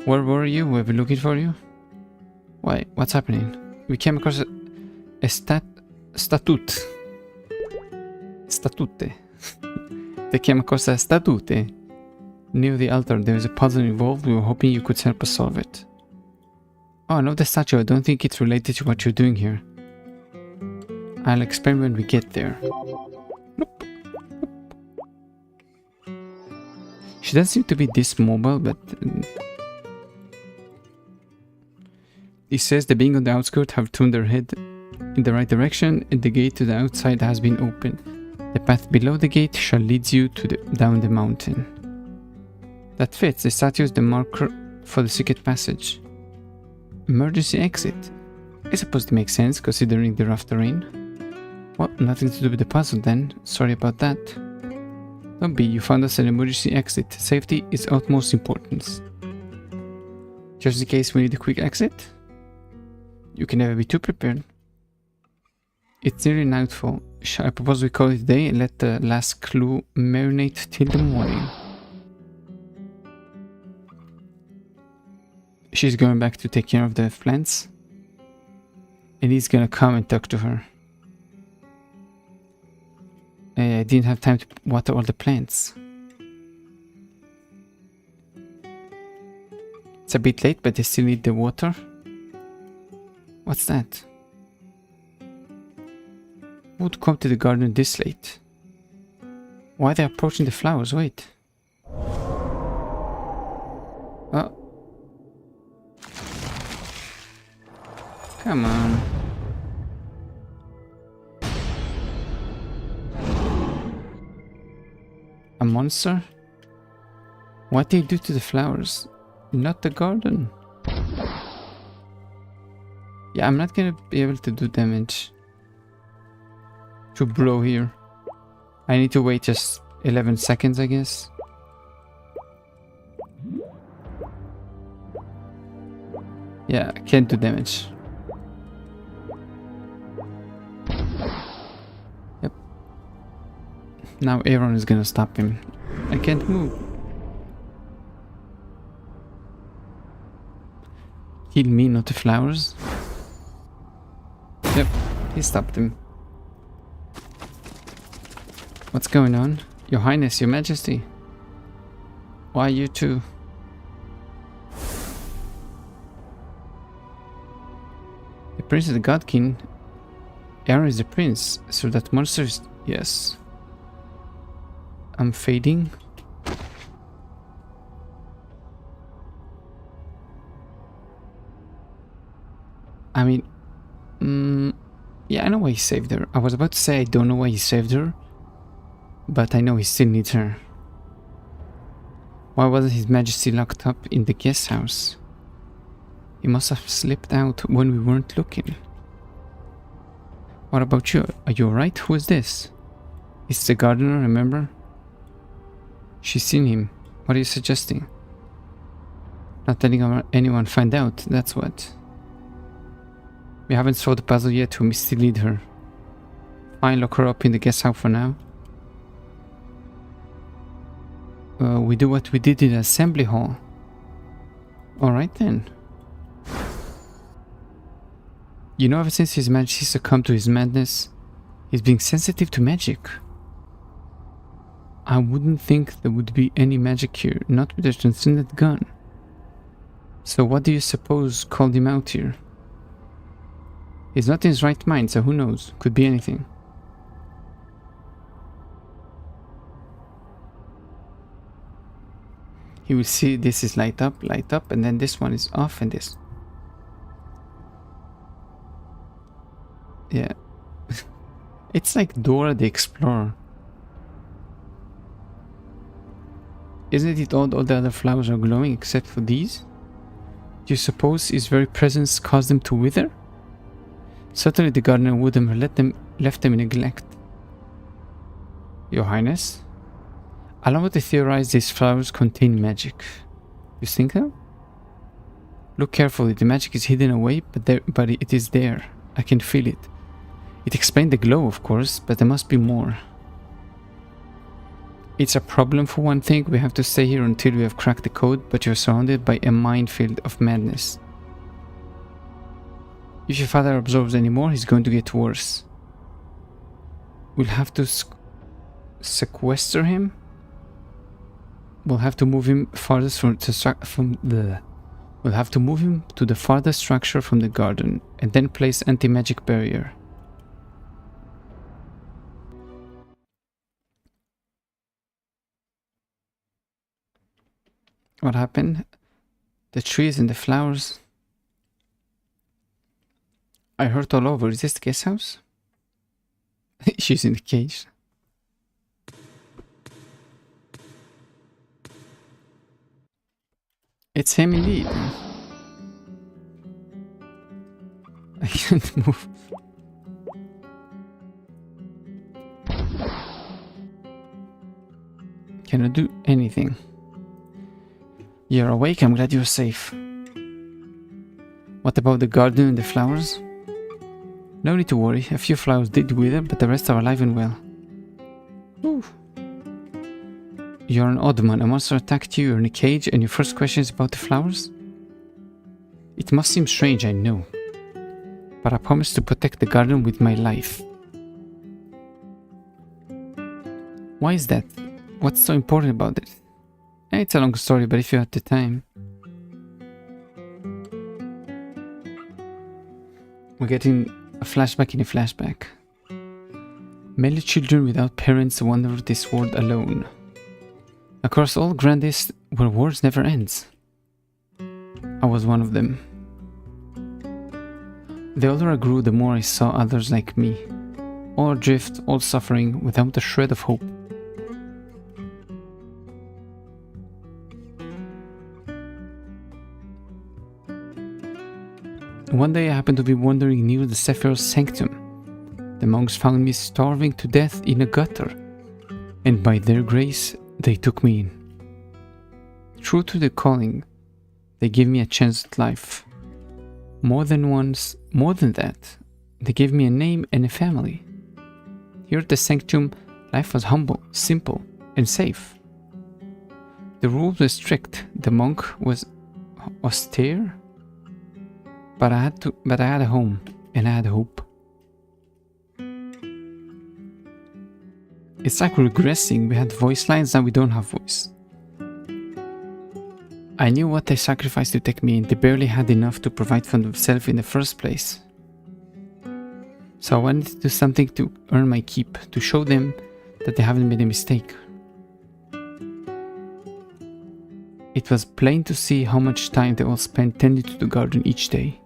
Where were you? Were we looking for you? Why? What's happening? We came across a statute. They came across a statute. Near the altar, there is a puzzle involved. We were hoping you could help us solve it. Oh, I know the statue. I don't think it's related to what you're doing here. I'll explain when we get there. Nope. She doesn't seem to be this mobile, but... It says the being on the outskirts have turned their head in the right direction, and the gate to the outside has been opened. The path below the gate shall lead you to down the mountain. That fits. The statue is the marker for the secret passage. Emergency exit. I suppose it makes sense considering the rough terrain. Well, nothing to do with the puzzle then. Sorry about that. Don't be. You found us an emergency exit. Safety is utmost importance. Just in case we need a quick exit. You can never be too prepared. It's nearly nightfall. I propose we call it a day and let the last clue marinate till the morning. She's going back to take care of the plants. And he's gonna come and talk to her. I didn't have time to water all the plants. It's a bit late, but they still need the water. What's that? Who would come to the garden this late? Why are they approaching the flowers? Wait. Oh. Come on. A monster? What did they do to the flowers? Not the garden. Yeah, I'm not gonna be able to do damage to bro here. I need to wait just 11 seconds, I guess. Yeah, I can't do damage. Yep. Now Aaron is gonna stop him. I can't move. Kill me, not the flowers. Yep, he stopped him. What's going on? Your Highness, Your Majesty. Why you two? The Prince is the God King. Aaron is the Prince, so that monster is... Yes. I'm fading. I mean... yeah, I know why he saved her. I was about to say I don't know why he saved her. But I know he still needs her. Why wasn't His Majesty locked up in the guest house? He must have slipped out when we weren't looking. What about you? Are you alright? Who is this? It's the gardener, remember? She's seen him. What are you suggesting? Not letting anyone find out, that's what. We haven't solved the puzzle yet, we still need her. Fine, lock her up in the guest house for now. We do what we did in the assembly hall. Alright then. You know, ever since His Majesty succumbed to his madness, he's being sensitive to magic. I wouldn't think there would be any magic here, not with a transcendent gun. So what do you suppose called him out here? He's not in his right mind, so who knows? Could be anything. You will see this is light up, and then this one is off, and this. Yeah. It's like Dora the Explorer. Isn't it all the other flowers are glowing except for these? Do you suppose his very presence caused them to wither? Certainly the gardener wouldn't have left them in neglect. Your Highness? Allow me to theorize these flowers contain magic. You think so? Look carefully, the magic is hidden away, but it is there. I can feel it. It explained the glow, of course, but there must be more. It's a problem for one thing, we have to stay here until we have cracked the code, but you're surrounded by a minefield of madness. If your father absorbs any more, he's going to get worse. We'll have to sequester him? We'll have to move him farthest We'll have to move him to the farthest structure from the garden, and then place anti-magic barrier. What happened? The trees and the flowers. I heard all over. Is this the guest house? She's in the cage. It's him indeed. I can't move. Cannot do anything. You're awake, I'm glad you're safe. What about the garden and the flowers? No need to worry, a few flowers did wither, but the rest are alive and well. Ooh. You're an odd man. A monster attacked you, you're in a cage, and your first question is about the flowers? It must seem strange, I know. But I promise to protect the garden with my life. Why is that? What's so important about it? It's a long story, but if you had the time. We're getting a flashback in a flashback. Many children without parents wander this world alone. Across all Grandis, where wars never ends. I was one of them. The older I grew, the more I saw others like me. All adrift, all suffering, without a shred of hope. One day I happened to be wandering near the Sephiroth's sanctum. The monks found me starving to death in a gutter, and by their grace, they took me in. True to their calling, they gave me a chance at life. More than once, more than that, they gave me a name and a family. Here at the sanctum, life was humble, simple, and safe. The rules were strict, the monk was austere, but I had a home, and I had hope. It's like we're regressing. We had voice lines, now we don't have voice. I knew what they sacrificed to take me in. They barely had enough to provide for themselves in the first place. So I wanted to do something to earn my keep, to show them that they haven't made a mistake. It was plain to see how much time they all spent tending to the garden each day.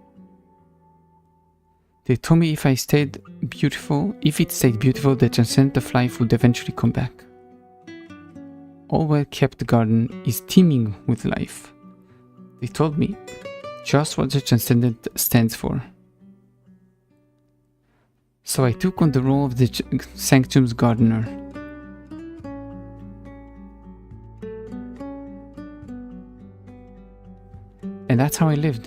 They told me if it stayed beautiful, the transcendent of life would eventually come back. All well-kept garden is teeming with life. They told me just what the transcendent stands for. So I took on the role of the sanctum's gardener. And that's how I lived.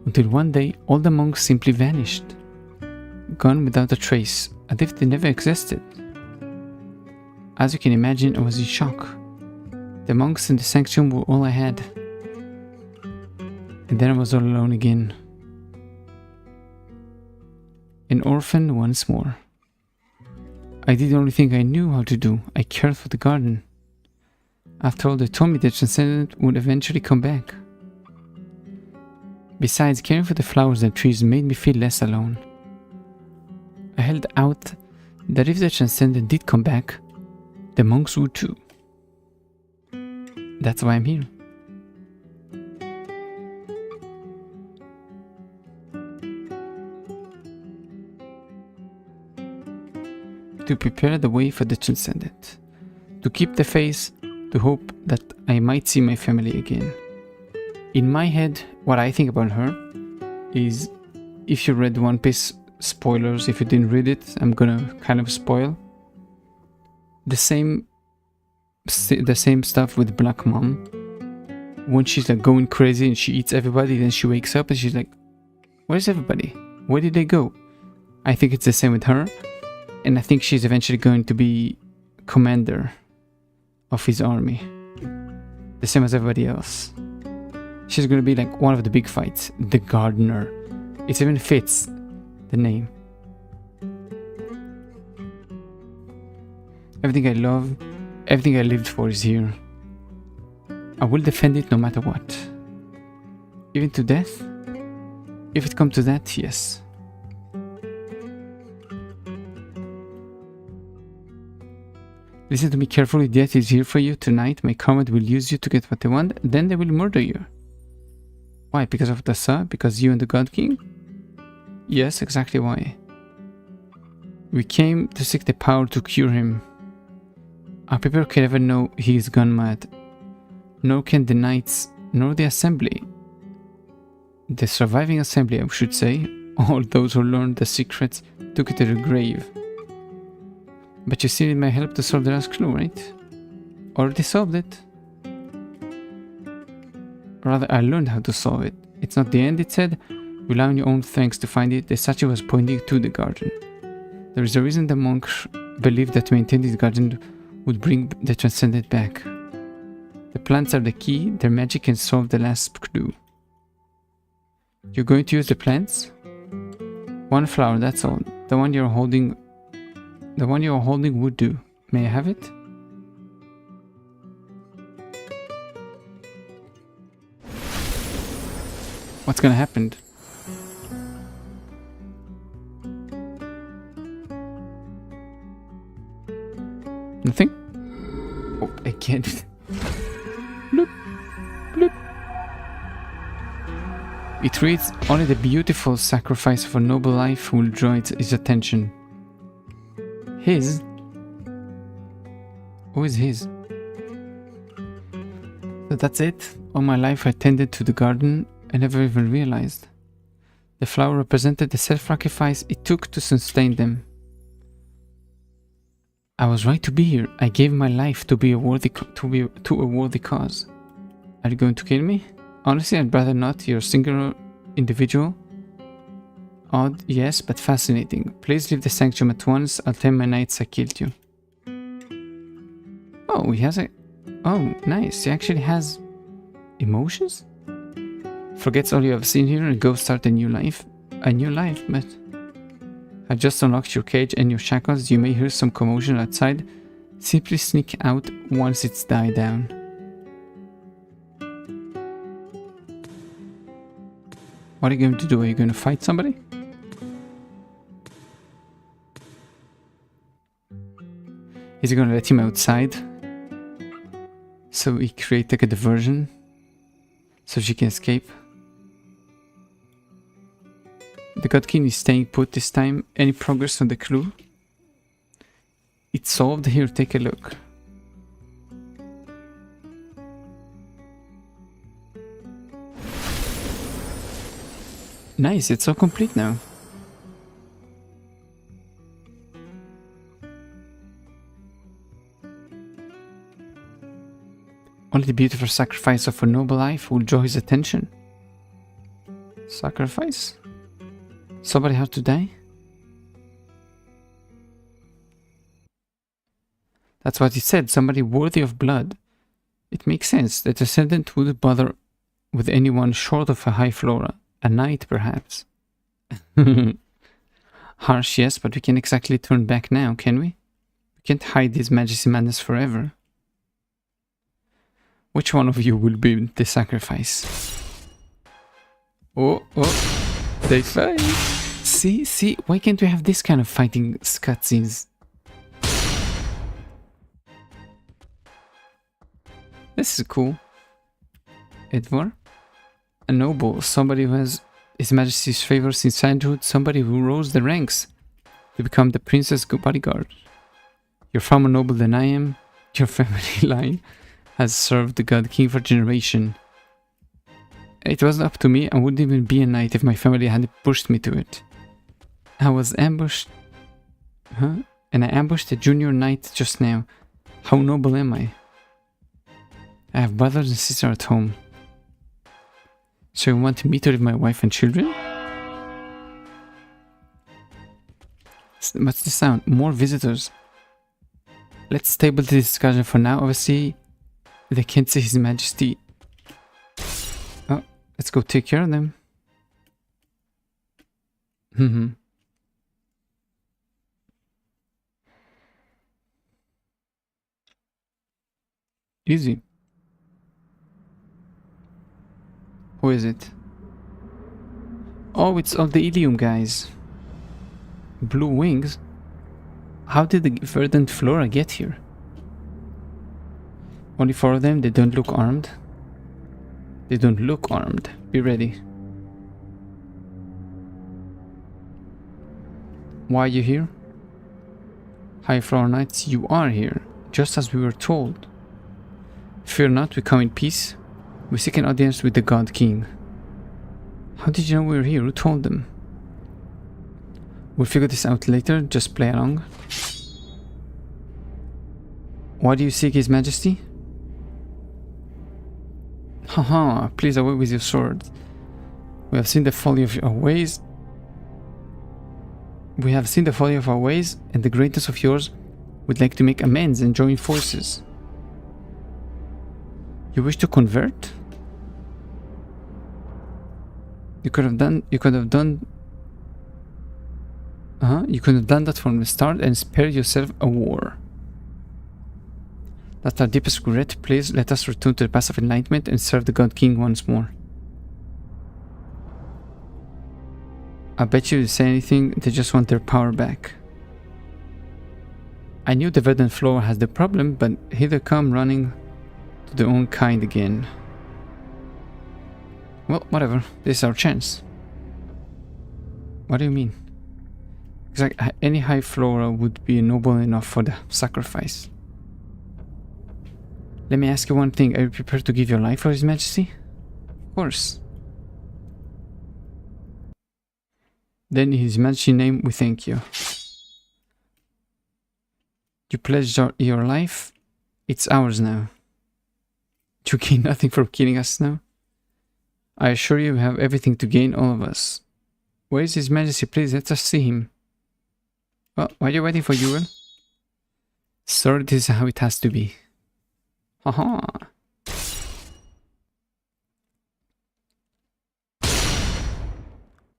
Until one day, all the monks simply vanished. Gone without a trace, as if they never existed. As you can imagine, I was in shock. The monks in the sanctum were all I had. And then I was all alone again. An orphan once more. I did the only thing I knew how to do. I cared for the garden. After all, they told me the transcendent would eventually come back. Besides, caring for the flowers and trees made me feel less alone. I held out that if the transcendent did come back, the monks would too. That's why I'm here. To prepare the way for the transcendent. To keep the faith, to hope that I might see my family again. In my head, what I think about her is, if you read One Piece, spoilers, if you didn't read it, I'm gonna kind of spoil. The same stuff with Black Mom. When she's like going crazy and she eats everybody, then she wakes up and she's like, where's everybody? Where did they go? I think it's the same with her. And I think she's eventually going to be commander of his army. The same as everybody else. She's going to be like one of the big fights. The gardener. It even fits the name. Everything I love, everything I lived for is here. I will defend it no matter what. Even to death? If it comes to that, yes. Listen to me carefully. Death is here for you tonight. My comet will use you to get what they want. Then they will murder you. Why? Because of the Sa? Because you and the God King? Yes, exactly why. We came to seek the power to cure him. Our people can never know he is gone mad. Nor can the knights, nor the assembly. The surviving assembly, I should say. All those who learned the secrets took it to the grave. But you still need my help to solve the last clue, right? Already solved it. Rather, I learned how to solve it. It's not the end, it said. Rely on your own strength to find it. The statue was pointing to the garden. There is a reason the monks believed that maintaining the garden would bring the transcendent back. The plants are the key. Their magic can solve the last clue. You're going to use the plants? One flower, that's all. The one you're holding would do. May I have it? What's gonna happen? Nothing? Oh, again. Bloop. Bloop. It reads, only the beautiful sacrifice of a noble life will draw his attention. His? Who is his? So that's it. All my life I tended to the garden. I never even realized. The flower represented the self-sacrifice it took to sustain them. I was right to be here. I gave my life to a worthy cause. Are you going to kill me? Honestly, I'd rather not. You're a singular individual. Odd, yes, but fascinating. Please leave the sanctum at once. I'll tell my knights I killed you. Oh, he has a... Oh, nice. He actually has emotions? Forgets all you have seen here and go start a new life. A new life, but... I just unlocked your cage and your shackles. You may hear some commotion outside. Simply sneak out once it's died down. What are you going to do? Are you going to fight somebody? Is he going to let him outside? So he create like a diversion? So she can escape? The God King is staying put this time. Any progress on the clue? It's solved. Here, take a look. Nice, it's all complete now. Only the beautiful sacrifice of a noble life will draw his attention. Sacrifice? Somebody had to die? That's what he said, somebody worthy of blood. It makes sense. The descendant wouldn't bother with anyone short of a high flora. A knight, perhaps. Harsh, yes, but we can't exactly turn back now, can we? We can't hide his majesty madness forever. Which one of you will be the sacrifice? Oh, they fight. See, why can't we have this kind of fighting cutscenes? This is cool. Edward? A noble, somebody who has His Majesty's favor since childhood, somebody who rose the ranks to become the princess bodyguard. Your former noble Athenaeum, your family line, has served the God King for generations. It wasn't up to me. I wouldn't even be a knight if my family hadn't pushed me to it. I was ambushed... Huh? And I ambushed a junior knight just now. How noble am I? I have brothers and sisters at home. So you want me to leave my wife and children? What's the sound? More visitors. Let's table the discussion for now. Obviously, they can't see His Majesty. Oh, let's go take care of them. Easy. Who is it? Oh, it's all the Ilium guys. Blue wings? How did the verdant flora get here? Only 4 of them, they don't look armed. They don't look armed. Be ready. Why are you here? High Flower Knights, you are here, just as we were told. Fear not, we come in peace. We seek an audience with the God King. How did you know we were here? Who told them? We'll figure this out later, just play along. Why do you seek His Majesty? Haha, please away with your sword. We have seen the folly of our ways. We have seen the folly of our ways, and the greatness of yours. We'd like to make amends and join forces. You wish to convert? You could have done that from the start and spared yourself a war. That's our deepest regret. Please let us return to the path of enlightenment and serve the God King once more. I bet you say anything, they just want their power back. I knew the verdant floor has the problem, but here they come running to their own kind again. Well, whatever. This is our chance. What do you mean? It's like any high flora would be noble enough for the sacrifice. Let me ask you one thing. Are you prepared to give your life for His Majesty? Of course. Then in His Majesty's name, we thank you. You pledged your life. It's ours now. You gain nothing from killing us now. I assure you we have everything to gain, all of us. Where is His Majesty? Please let us see him. Well, while you're waiting for Uriel. Sorry, this is how it has to be. Haha.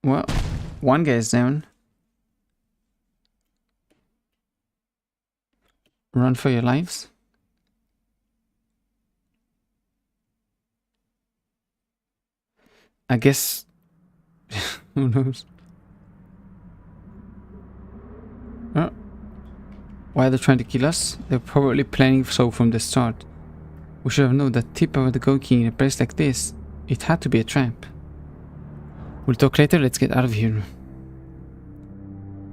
Well, one guy is down. Run for your lives. I guess... who knows? Why are they trying to kill us? They're probably planning so from the start. We should have known that tip over the God King in a place like this. It had to be a trap. We'll talk later, let's get out of here.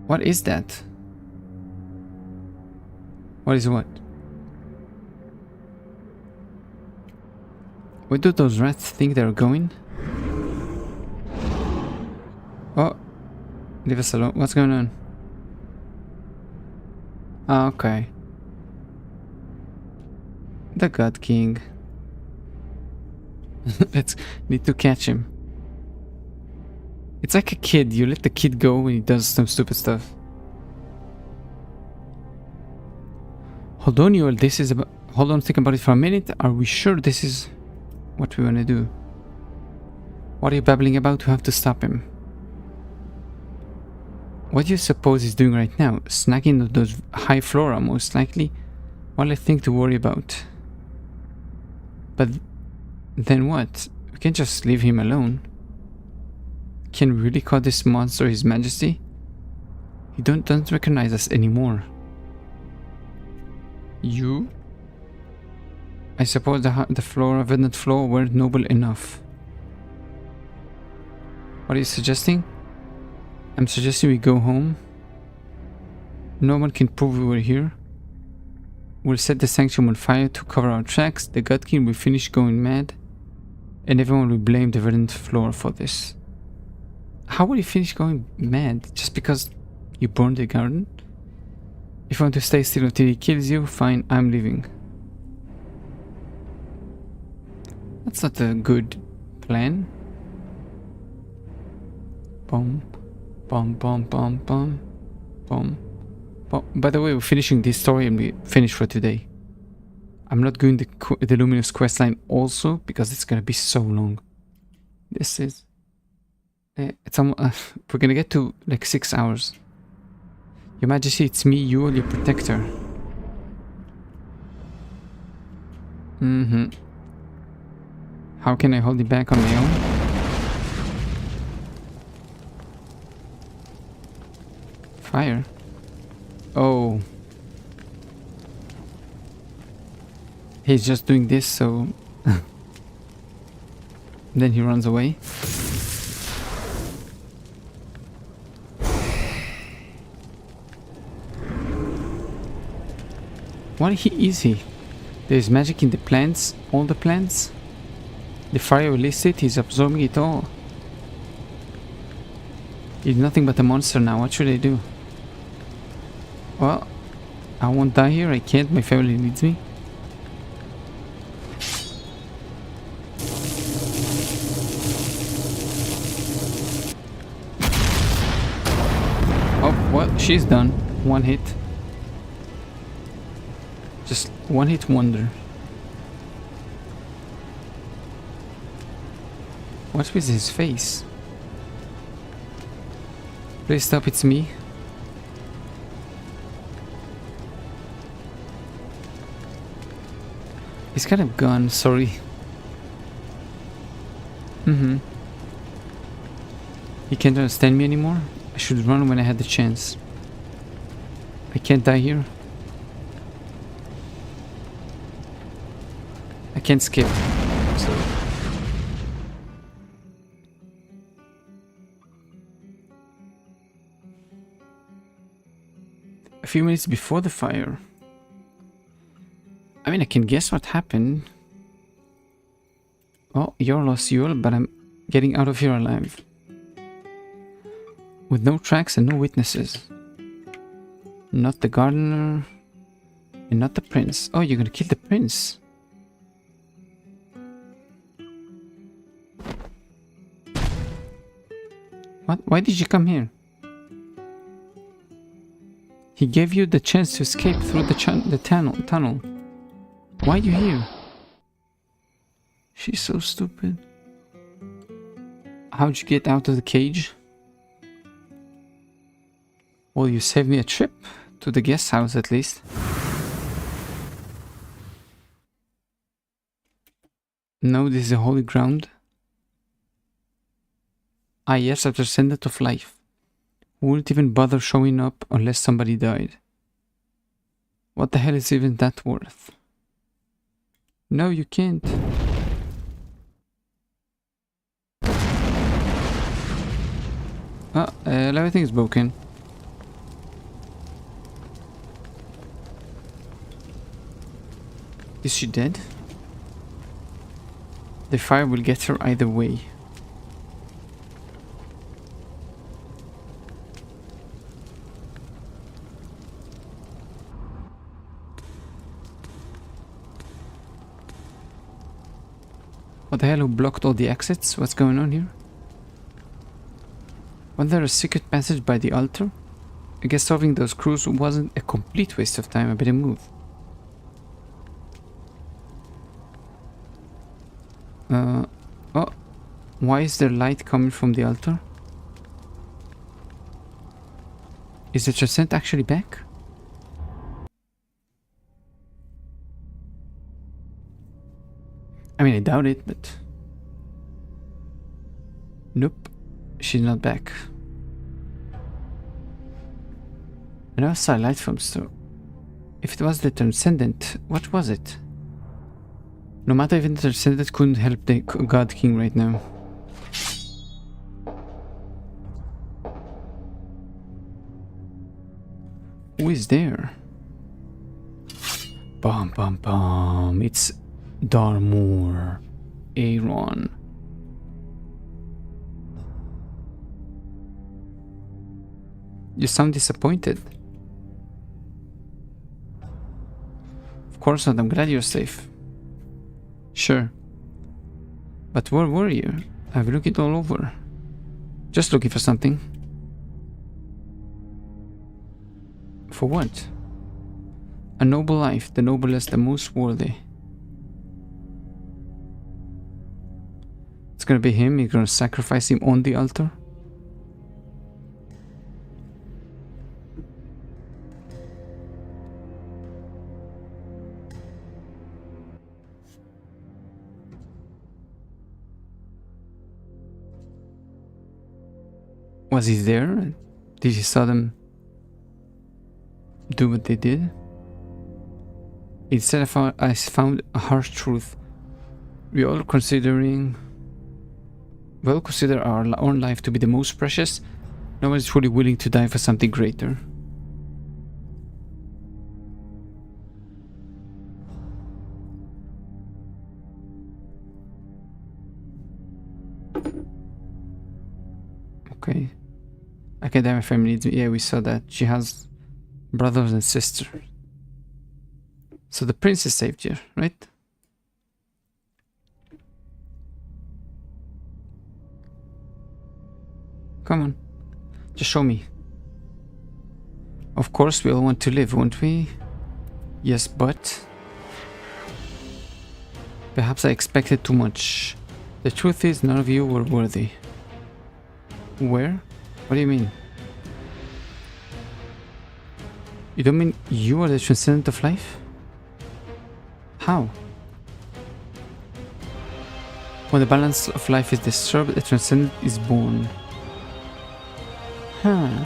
What is that? What is what? Where do those rats think they're going? Oh, leave us alone. What's going on? Ah, okay. The God King. Let's need to catch him. It's like a kid. You let the kid go when he does some stupid stuff. Hold on, Yoel. This is about. Hold on, think about it for a minute. Are we sure this is what we want to do? What are you babbling about? We have to stop him. What do you suppose he's doing right now? Snacking those high flora, most likely. What a thing to worry about. But then what? We can't just leave him alone. Can we really call this monster His Majesty? He doesn't recognize us anymore. You? I suppose the flora, verdant floor weren't noble enough. What are you suggesting? I'm suggesting we go home. No one can prove we were here. We'll set the sanctuary on fire to cover our tracks. The God King will finish going mad. And everyone will blame the verdant floor for this. How will he finish going mad? Just because you burned the garden? If you want to stay still until he kills you, fine, I'm leaving. That's not a good plan. Boom. Bum bum bum bum bum bum. By the way, we're finishing this story and we finish for today. I'm not doing the Luminous questline also because it's gonna be so long. This is it's we're gonna get to like 6 hours. Your Majesty, it's me, you, your protector. How can I hold it back on my own? Fire. Oh. He's just doing this so... then he runs away. What is he? There's magic in the plants, all the plants. The fire released it, he's absorbing it all. He's nothing but a monster now, what should I do? Well, I won't die here, I can't, my family needs me. she's done. One hit. Just one hit wonder. What's with his face? Please stop, it's me. He's kind of gone, sorry. He can't understand me anymore? I should run when I had the chance. I can't die here. I can't skip. So. A few minutes before the fire. I mean, I can guess what happened. Oh, you're lost, Yule, but I'm getting out of here alive. With no tracks and no witnesses. Not the gardener. And not the prince. Oh, you're gonna kill the prince. What? Why did you come here? He gave you the chance to escape through the tunnel. Why are you here? She's so stupid. How'd you get out of the cage? Well, you saved me a trip to the guest house at least. No, this is a holy ground. Ah yes, a transcendent of life. Who wouldn't even bother showing up unless somebody died? What the hell is even that worth? No, you can't. Everything is broken. Is she dead? The fire will get her either way. What the hell, who blocked all the exits? What's going on here? Was there a secret passage by the altar? I guess solving those clues wasn't a complete waste of time. I better move. Oh, why is there light coming from the altar? Is the transcendent actually back? I mean, I doubt it, but... Nope, she's not back. I never saw a light from store. If it was the transcendent, what was it? No matter, even the transcendent couldn't help the God King right now. Who is there? Bum bum bum. It's Darmoor. Aaron. You sound disappointed. Of course not, I'm glad you're safe. Sure. But where were you? I've looked it all over. Just looking for something. For what? A noble life, the noblest, the most worthy. It's gonna be him, you're gonna sacrifice him on the altar? Was he there? Did he saw them do what they did? Instead, I found a harsh truth. We all consider our own life to be the most precious. No one is truly willing to die for something greater. Okay. Academic family needs me. Yeah, we saw that. She has brothers and sisters. So the prince is saved here, right? Come on. Just show me. Of course, we all want to live, won't we? Yes, but... Perhaps I expected too much. The truth is, none of you were worthy. Where? What do you mean? You don't mean you are the transcendent of life? How? When the balance of life is disturbed, the transcendent is born. Huh.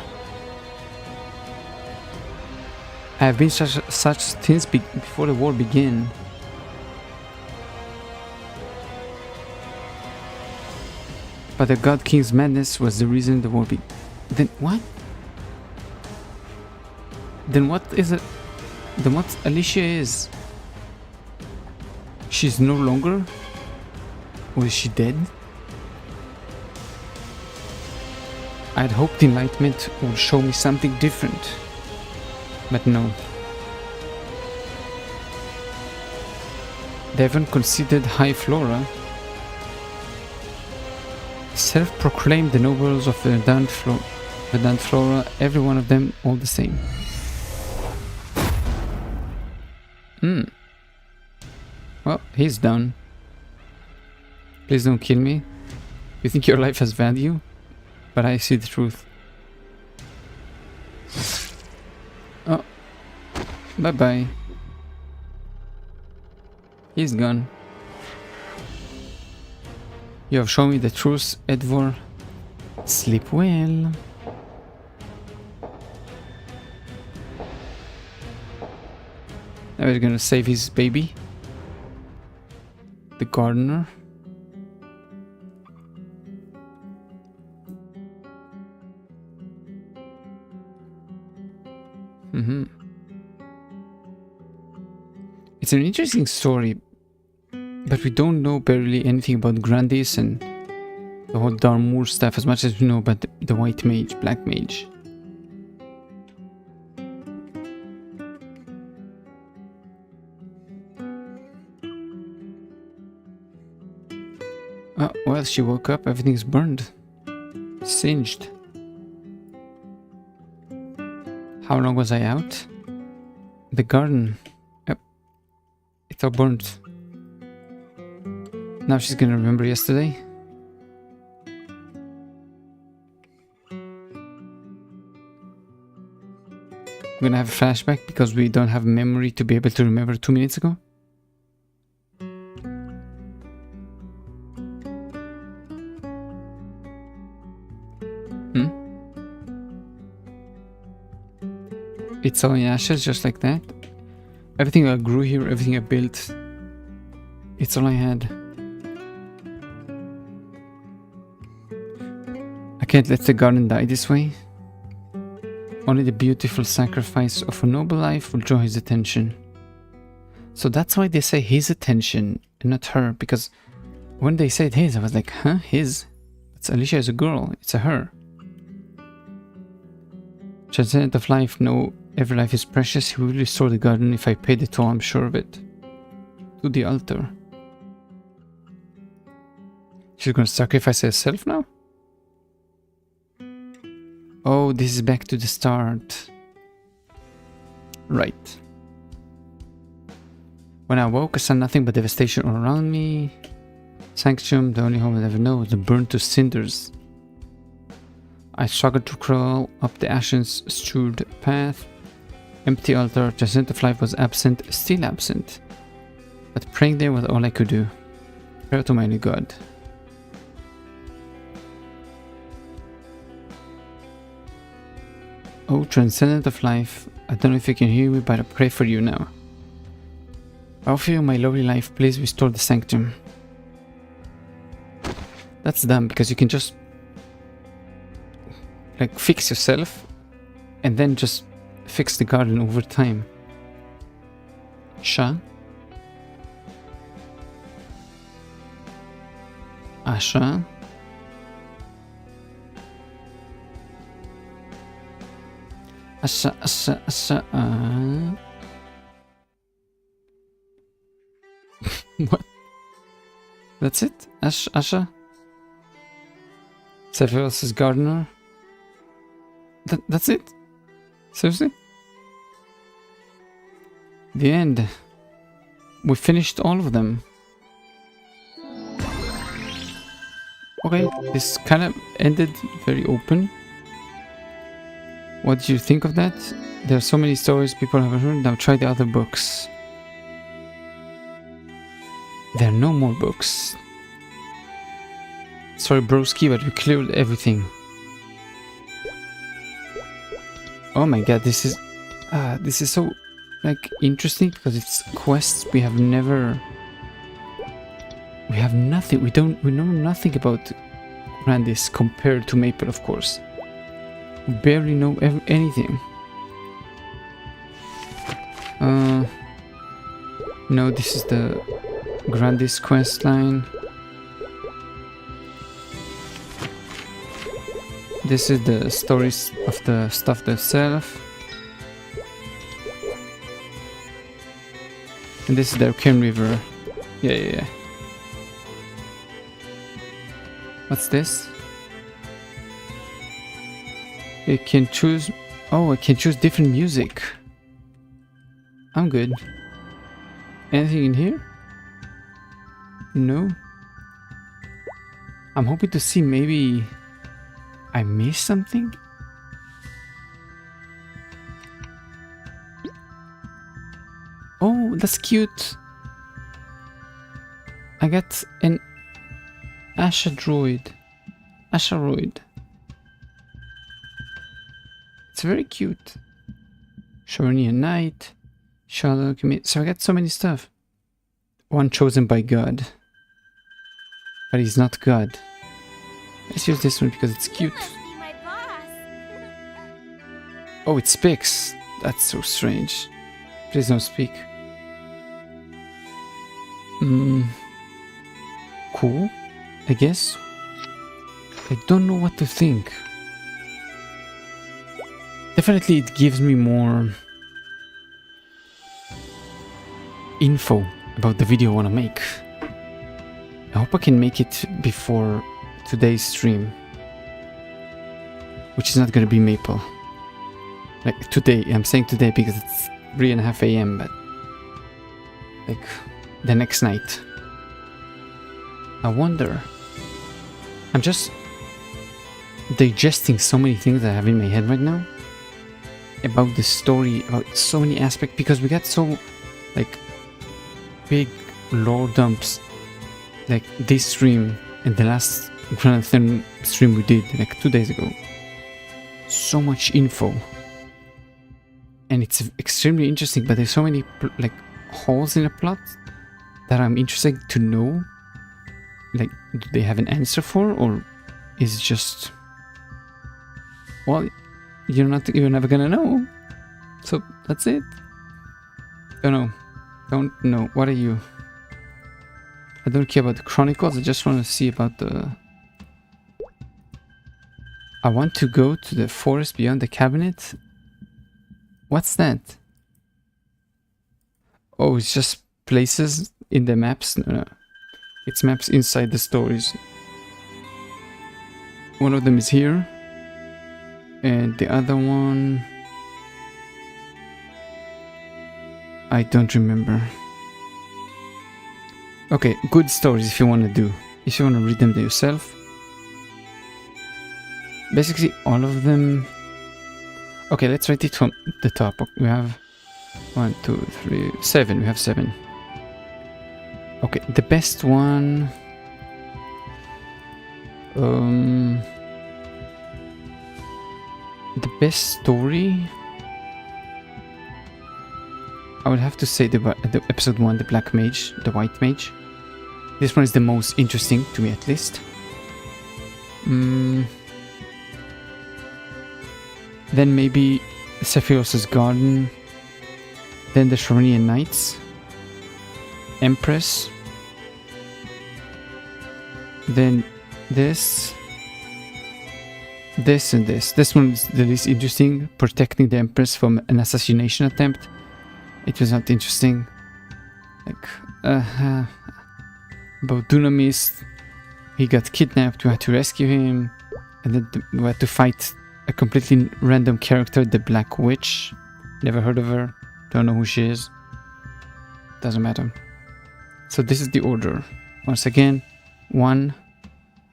I have been such things before the war began. But the God King's madness was the reason the war began. Then what? Then what is it? Then what Alicia is? She's no longer? Or is she dead? I'd hoped the Enlightenment would show me something different. But no. They haven't considered High Flora. Self-proclaimed the nobles of Verdant Flora, every one of them all the same. Well, he's done. Please don't kill me. You think your life has value? But I see the truth. Oh. Bye-bye. He's gone. You have shown me the truth, Edvor. Sleep well. Now we're gonna save his baby. The gardener. It's an interesting story, but we don't know barely anything about Grandis and the whole Darmoor stuff as much as we know about the White Mage, Black Mage. Oh, well, she woke up, everything's burned. Singed. How long was I out? The garden. Yep. It's all burnt. Now she's gonna remember yesterday. We're gonna have a flashback because we don't have memory to be able to remember 2 minutes ago. It's all in ashes, just like that. Everything I grew here, everything I built, it's all I had. I can't let the garden die this way. Only the beautiful sacrifice of a noble life will draw his attention. So that's why they say his attention and not her, because when they said his, I was like, huh, his? It's Alicia is a girl, it's a her. Transcendent of life, no, every life is precious. He will restore the garden if I pay the toll, I'm sure of it. To the altar. She's gonna sacrifice herself now? Oh, this is back to the start. Right. When I woke, I saw nothing but devastation all around me. Sanctum, the only home I'll ever know, was burned to cinders. I struggled to crawl up the ashes-strewed path. Empty altar, transcendent of life was absent, still absent. But praying there was all I could do. Prayer to my only God. Oh, transcendent of life, I don't know if you can hear me, but I pray for you now. I offer you my lovely life, please restore the sanctum. That's dumb, because you can just like fix yourself and then just fix the garden over time. Sha. Asha. Asha. What? That's it? Asha? Severus' gardener? That's it? Seriously? The end. We finished all of them. Okay, this kind of ended very open. What did you think of that? There are so many stories people haven't heard. Now try the other books. There are no more books. Sorry, broski, but we cleared everything. Oh my god, this is so like interesting because it's quests we have never. We have nothing. We know nothing about Grandis compared to Maple, of course. We barely know anything. No, this is the Grandis quest line. This is the stories of the stuff themselves. And this is the Arcane River. Yeah. What's this? You can choose... Oh, I can choose different music. I'm good. Anything in here? No. I'm hoping to see maybe... I missed something? Oh, that's cute. I got an Asharoid. It's very cute. Shornian Knight. Shadow Commit. So I got so many stuff. One chosen by God. But he's not God. Let's use this one because it's cute. Oh, it speaks. That's so strange. Please don't speak. Cool, I guess. I don't know what to think. Definitely it gives me more info about the video I want to make. I hope I can make it before today's stream, which is not going to be Maple. Like today, I'm saying today because it's 3:30 AM, but like the next night. I wonder. I'm just digesting so many things I have in my head right now about the story, about so many aspects, because we got so like big lore dumps like this stream and the last Grand Athenaeum stream we did like 2 days ago. So much info. And it's extremely interesting, but there's so many like holes in the plot that I'm interested to know. Like, do they have an answer for, or is it just, well, you're never gonna know. So that's it. Don't know. What are you? I don't care about the chronicles. I just want to see about the. I want to go to the forest beyond the cabinet. What's that? Oh, it's just places in the maps. No. It's maps inside the stories. One of them is here. And the other one... I don't remember. Okay, good stories if you want to do. If you want to read them to yourself. Basically all of them... Okay, let's write it from the top. We have 1, 2, 3, 7. We have 7. Okay, the best one... the best story... I would have to say the episode 1, the Black Mage, the White Mage. This one is the most interesting, to me at least. Then maybe Sephiroth's Garden. Then the Shornian Knights. Empress. Then this. This and this. This one is the least interesting. Protecting the Empress from an assassination attempt. It was not interesting. Like, about Dunamis. He got kidnapped. We had to rescue him. And then we had to fight a completely random character, the Black Witch. Never heard of her. Don't know who she is. doesn't matter. So this is the order. Once again, 1,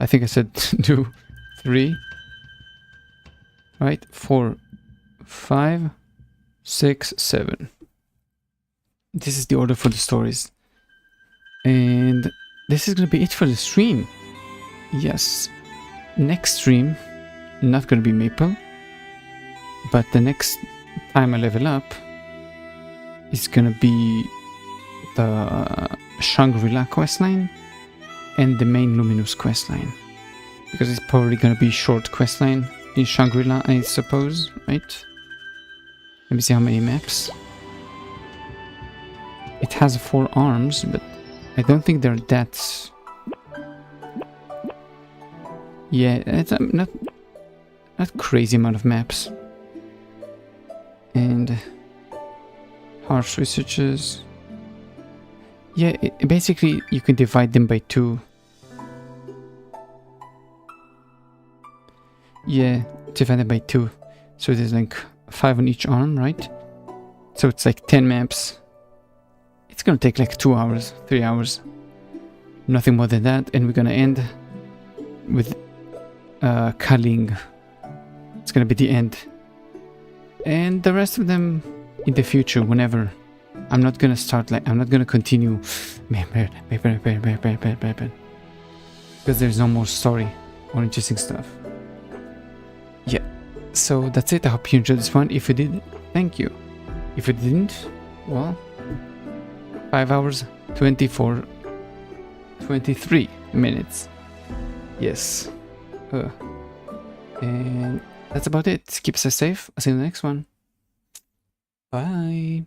I think I said 2, 3, right? 4, 5, 6, 7. This is the order for the stories. And this is gonna be it for the stream. Yes. Next stream, not gonna be Maple, but the next time I level up is gonna be the Shangri-La questline and the main Luminous questline. Because it's probably gonna be short questline in Shangri-La, I suppose, right? Let me see how many maps. It has 4 arms, but I don't think they're that... Yeah, it's not crazy amount of maps. And harsh researches. Yeah, basically you can divide them by 2. Yeah, divide them by 2. So there's like 5 on each arm, right? So it's like 10 maps. It's gonna take like 2 hours, 3 hours. Nothing more than that, and we're gonna end with culling. It's gonna be the end. And the rest of them in the future, whenever. I'm not gonna start like, I'm not gonna continue because there's no more story or interesting stuff. Yeah, so that's it. I hope you enjoyed this one. If you did, thank you. If you didn't, well, 5 hours, 24, 23 minutes. Yes. And that's about it. Keep us safe. I'll see you in the next one. Bye.